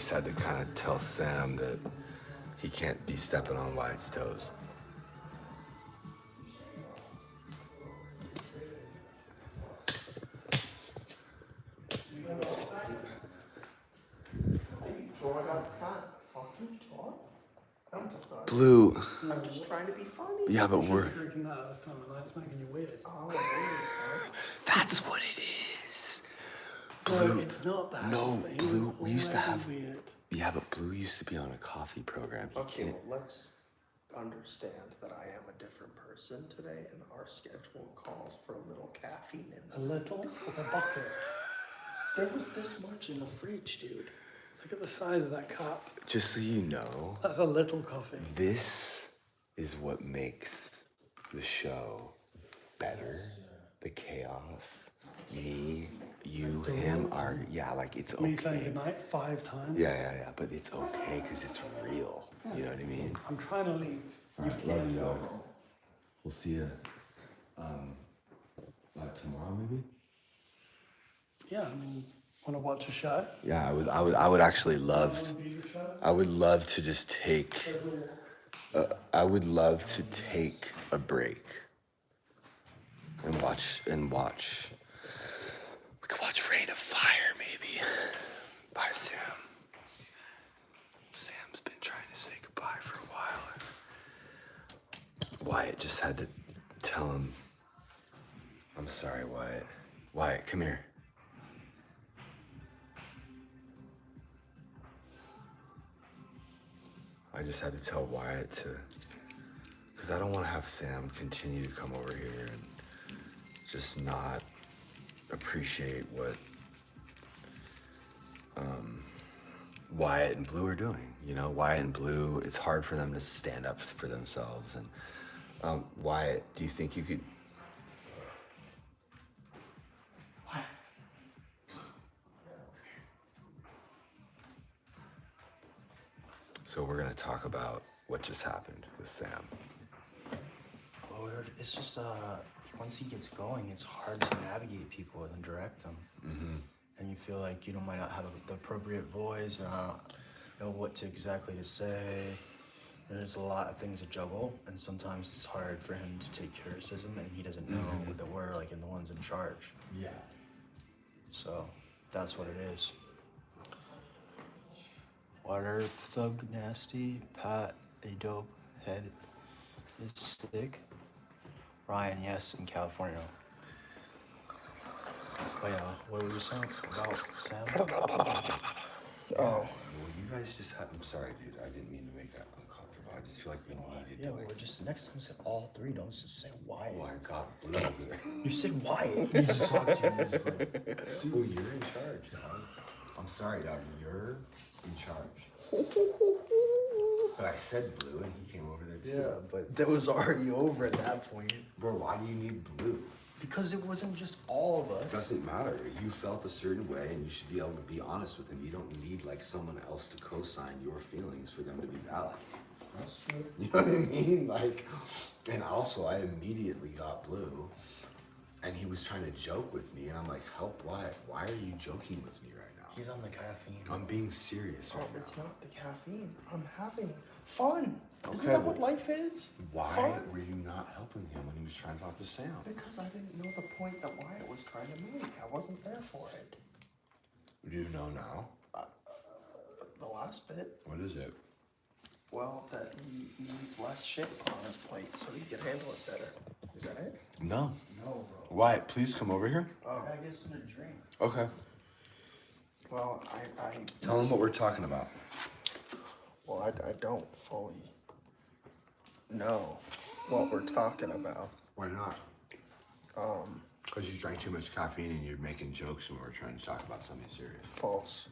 just had to kind of tell Sam that he can't be stepping on Wyatt's toes. Blue. I'm just trying to be funny. Yeah, but we're. Drinking that this time of night, it's making you weird. That's what it is. No, Blue. it's not that. No, It's Blue. We used to already have. weird. Yeah, but Blue used to be on a coffee program. He Okay, can't. well, let's understand that I am a different person today, and our schedule calls for a little caffeine in A them. little with a bucket. There was this much in the fridge, dude. Look at the size of that cup. Just so you know, That's a little coffee. this is what makes the show better. The chaos. Me, you, him, our. Yeah, like it's Me saying okay. goodnight 5 times. Yeah, but it's okay because it's real. You know what I mean? I'm trying to leave. All right, love you, dog. We'll see you tomorrow, maybe. Yeah, I mean, want to watch a show? Yeah, I would actually love. I would love to just take. I would love to take a break and watch. We could watch Rain of Fire, maybe. Bye, Sam. Sam's been trying to say goodbye for a while. Wyatt just had to tell him. I'm sorry, Wyatt. Wyatt, come here. I just had to tell Wyatt to, because I don't want to have Sam continue to come over here and just not appreciate what Wyatt and Blue are doing. You know, Wyatt and Blue, it's hard for them to stand up for themselves. And Wyatt, do you think you could? So we're gonna talk about what just happened with Sam. Well, it's just once he gets going, it's hard to navigate people and direct them. Mm-hmm. And you feel like you might not have the appropriate voice, know what to exactly to say. There's a lot of things to juggle, and sometimes it's hard for him to take criticism, and he doesn't know that we're like the ones in charge. Yeah. So that's what it is. Water Thug Nasty, Pat, a dope head is sick. Ryan, yes, in California. Oh yeah, what were you saying about Sam? Well, you guys just had. I'm sorry, dude. I didn't mean to make that uncomfortable. I just feel like we needed Yeah, to. we're just next time say all three. Don't just say Wyatt. Oh, I got Blue over there. You said Wyatt. He's just talking to you. Dude, you're in charge, dog. I'm sorry, dog. You're in charge. But I said Blue, and he came over there too. Yeah, but that was already over at that point. Bro, why do you need Blue? Because it wasn't just all of us. Doesn't matter. You felt a certain way, and you should be able to be honest with him. You don't need like someone else to co-sign your feelings for them to be valid. That's true. You know what I mean? Like, and also I immediately got Blue, and he was trying to joke with me, and I'm like, help, why? Why are you joking with me right now? He's on the caffeine. I'm being serious right now. It's not the caffeine. I'm having fun. Isn't Okay, that what life is? Why Fun? were you not helping him when he was trying to talk to Sam? Because I didn't know the point that Wyatt was trying to make. I wasn't there for it. You know now? The last bit, What is it? well, that he needs less shit on his plate so he can handle it better. Is that it? No. No, bro. Wyatt, please come over here. Oh. I gotta get something to drink. Okay. Well, I Tell him what we're talking about. Well, I don't fully know what we're talking about. Why not? Because you drank too much caffeine and you're making jokes when we're trying to talk about something serious. False.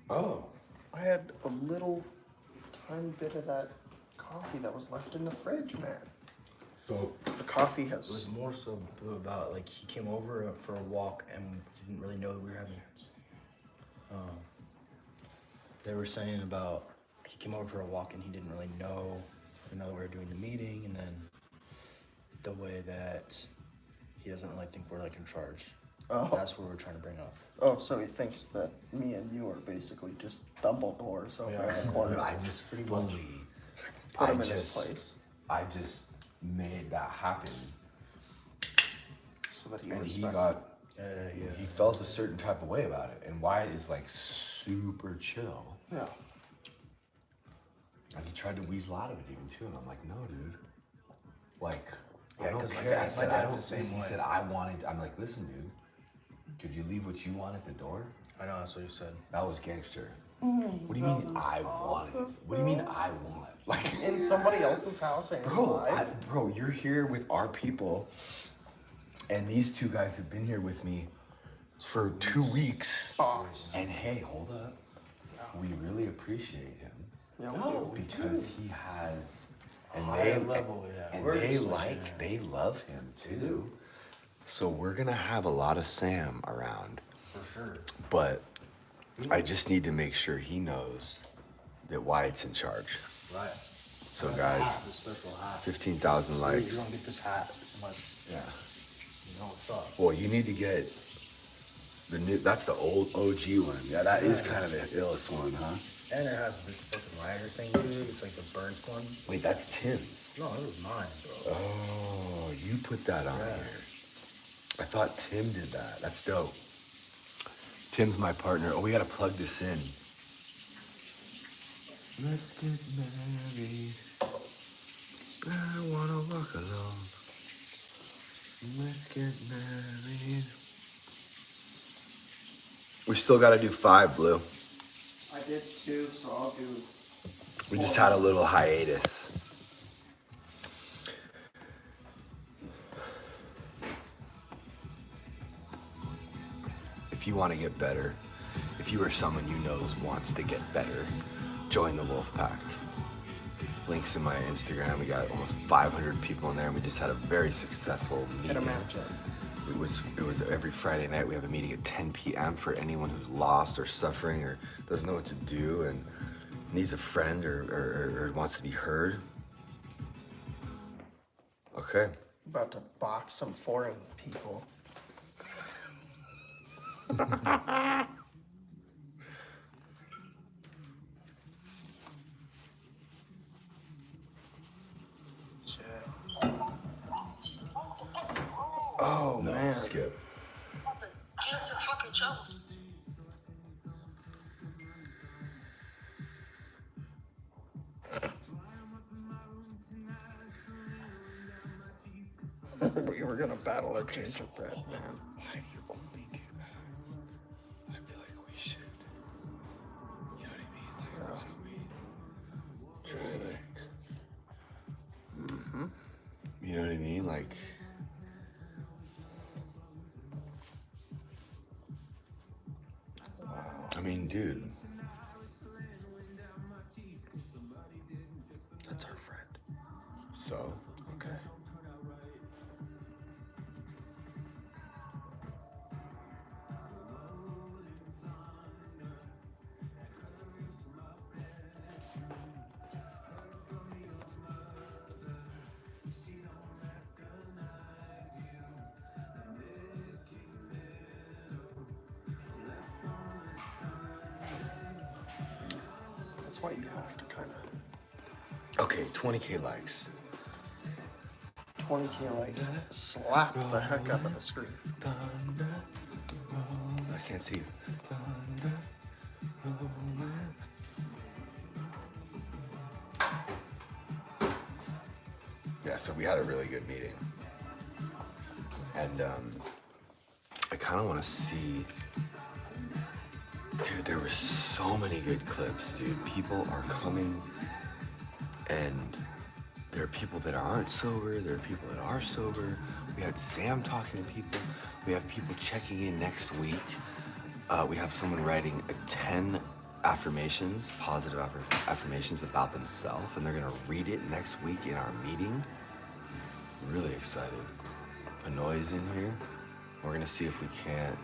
Oh. I had a little tiny bit of that coffee that was left in the fridge, man. So the coffee It was has. more so Blue about like he came over for a walk and didn't really know we were having. They were saying about he came over for a walk and he didn't really know we were doing the meeting, and then the way that he doesn't really think we're like in charge. Oh. That's what we're trying to bring up. Oh, so he thinks that me and you are basically just Dumbledores over in the corner. I just fully, Put him in his place. I just made that happen. So that he and respects he got, it. he felt a certain type of way about it. And Wyatt is like super chill. Yeah. And he tried to weasel out of it even too. And I'm like, no, dude. Like, Yeah, I don't 'cause my care. dad- I my said, dad's I don't, the same he way. said, I wanted, I'm like, listen, dude. Could you leave what you want at the door? I know, that's what you said. That was gangster. What do you mean I want it? What do you mean I want? Like in somebody else's house ain't bro, you're here with our people, and these two guys have been here with me for 2 weeks. And hey, hold up, we really appreciate him. Yeah, because he has, and Higher they level, yeah. and We're they just like they love him too. So we're gonna have a lot of Sam around. For sure. But I just need to make sure he knows that Wyatt's in charge. Right. So The guys, hat, the special hat. 15,000 So likes. You don't get this hat unless Yeah. you know what's up. Well, you need to get the new. That's the old OG one. Yeah, that is kind of the illest one, huh? And it has this fucking rider thing, dude. It's like the burnt one. Wait, that's Tim's. No, it was mine, bro. Oh, you put that on here. I thought Tim did that. That's dope. Tim's my partner. Oh, we gotta plug this in. Let's get married. I wanna walk alone. Let's get married. We still gotta do 5, Blue. I did 2, so I'll do. We just had a little hiatus. If you want to get better, if you are someone you know wants to get better, join the Wolf Pack. Links in my Instagram. We got almost 500 people in there, and we just had a very successful meeting. imagine. It was every Friday night. We have a meeting at 10 p.m. for anyone who's lost or suffering or doesn't know what to do and needs a friend or wants to be heard. Okay. About to box some foreign people. Oh, no, man. Skip. Get us in fucking trouble. We were gonna battle a gingerbread man. Why do you only do that? I feel like we should. You know what I mean? Like, why don't we try like. You know what I mean? Like. I mean, dude. That's our friend. So, okay. That's why you have to kind of. Okay, 20K likes. 20K likes. Slap the heck out of the screen. I can't see you. Yeah, so we had a really good meeting. And I kind of want to see. Dude, there were so many good clips, dude. People are coming, and there are people that aren't sober. There are people that are sober. We had Sam talking to people. We have people checking in next week. We have someone writing 10 affirmations, positive affirmations about themselves, and they're gonna read it next week in our meeting. Really excited. Panoy's in here. We're gonna see if we can't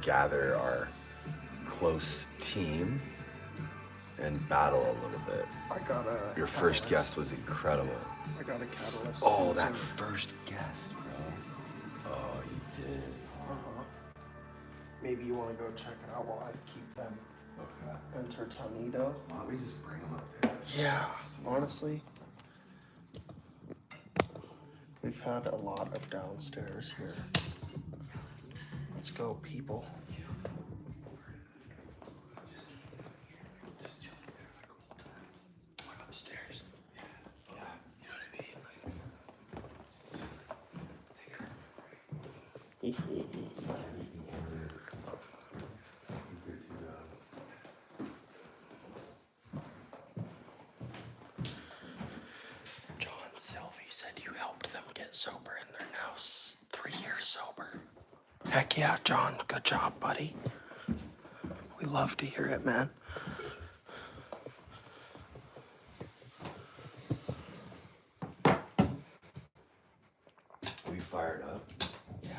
gather our close team and battle a little bit. I got a. Your first catalyst. guest was incredible. I got a catalyst. Oh, that first guest, bro. Oh, you did. Maybe you want to go check it out while I keep them entretenido. Why don't we just bring them up there? Yeah, honestly. We've had a lot of downstairs here. Let's go, people. Upstairs. Yeah. You know what I mean? John Sylvie said you helped them get sober and they're now 3 years sober. Heck yeah, John. Good job, buddy. We love to hear it, man. We fired up. Yeah.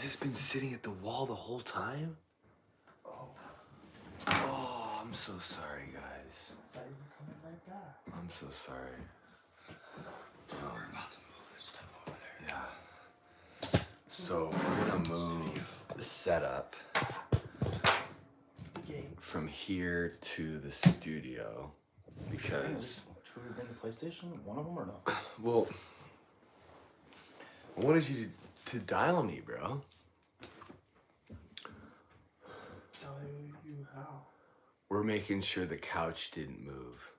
Has this been sitting at the wall the whole time? Oh, I'm so sorry, guys. I thought you were coming right back. I'm so sorry. We're about to move this stuff over there. Yeah. So we're gonna move the setup from here to the studio because. Should we bring the PlayStation? One of them or no? Well, I wanted you to dial me, bro. Dial you how? We're making sure the couch didn't move.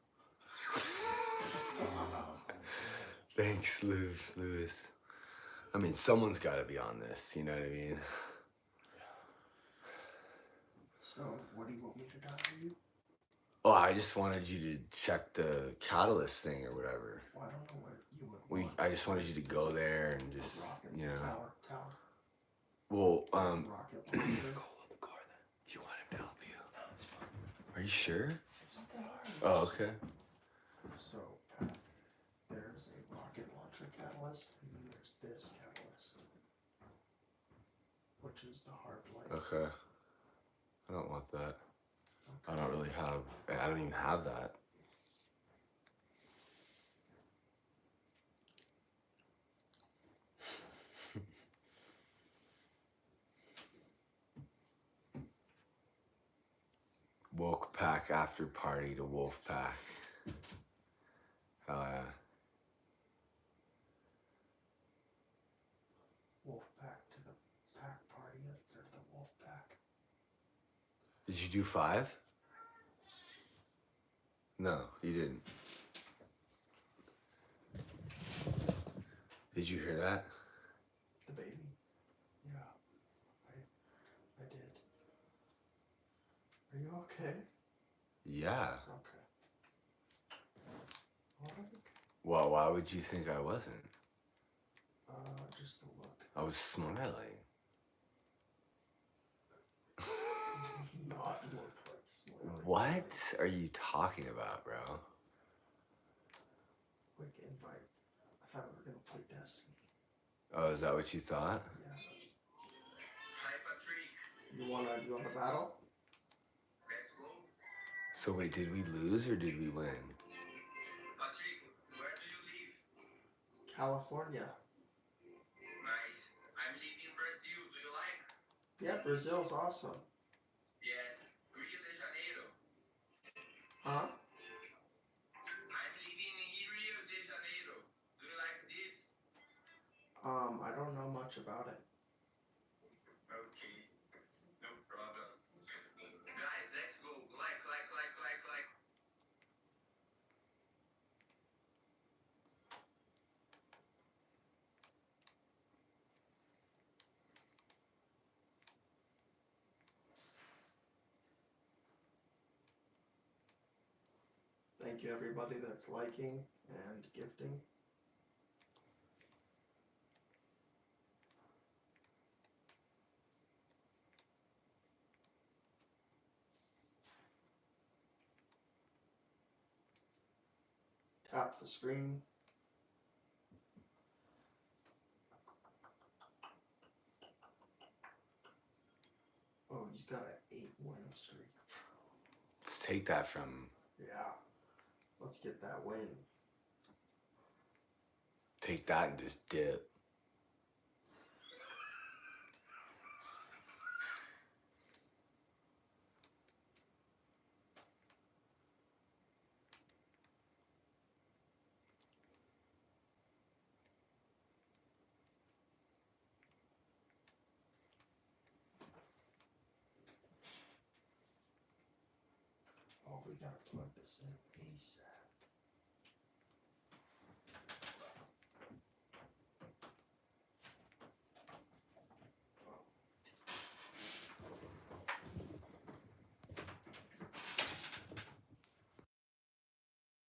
Thanks, Lewis. I mean, someone's got to be on this. You know what I mean? So, what do you want me to dial you? Oh, I just wanted you to check the catalyst thing or whatever. Well, I don't know what you would want. I just wanted you to go there and just, you know. Tower. Well, Rocket launcher. Go in the car then. Do you want him to help you? No, it's fine. Are you sure? It's not that hard. Oh, okay. So, Pat, there's a rocket launcher catalyst, and then there's this catalyst, which is the hard light. Okay. I don't want that. I don't even have that. Woke Pack after party to Wolf Pack. Hell yeah. Wolf pack to the pack party after the wolf pack. Did you do 5? No, you didn't. Did you hear that? The baby. Yeah, I did. Are you okay? Yeah. Okay. Alright. Well, why would you think I wasn't? Just a look. I was smiling. Not look like smiling. What are you talking about, bro? Quick invite. I thought we were gonna play Destiny. Oh, is that what you thought? Yeah. You wanna battle? So wait, did we lose or did we win? California. Nice. I'm living in Brazil. Do you like? Yeah, Brazil's awesome. Yes. Rio de Janeiro. Huh? I'm living in Rio de Janeiro. Do you like this? I don't know much about it. Okay. No problem. Guys, let's go. Like. Thank you everybody that's liking and gifting. Tap the screen. Oh, he's got an 8-win streak. Let's take that from. Yeah. Let's get that win. Take that and just dip. Oh, we gotta plug this in.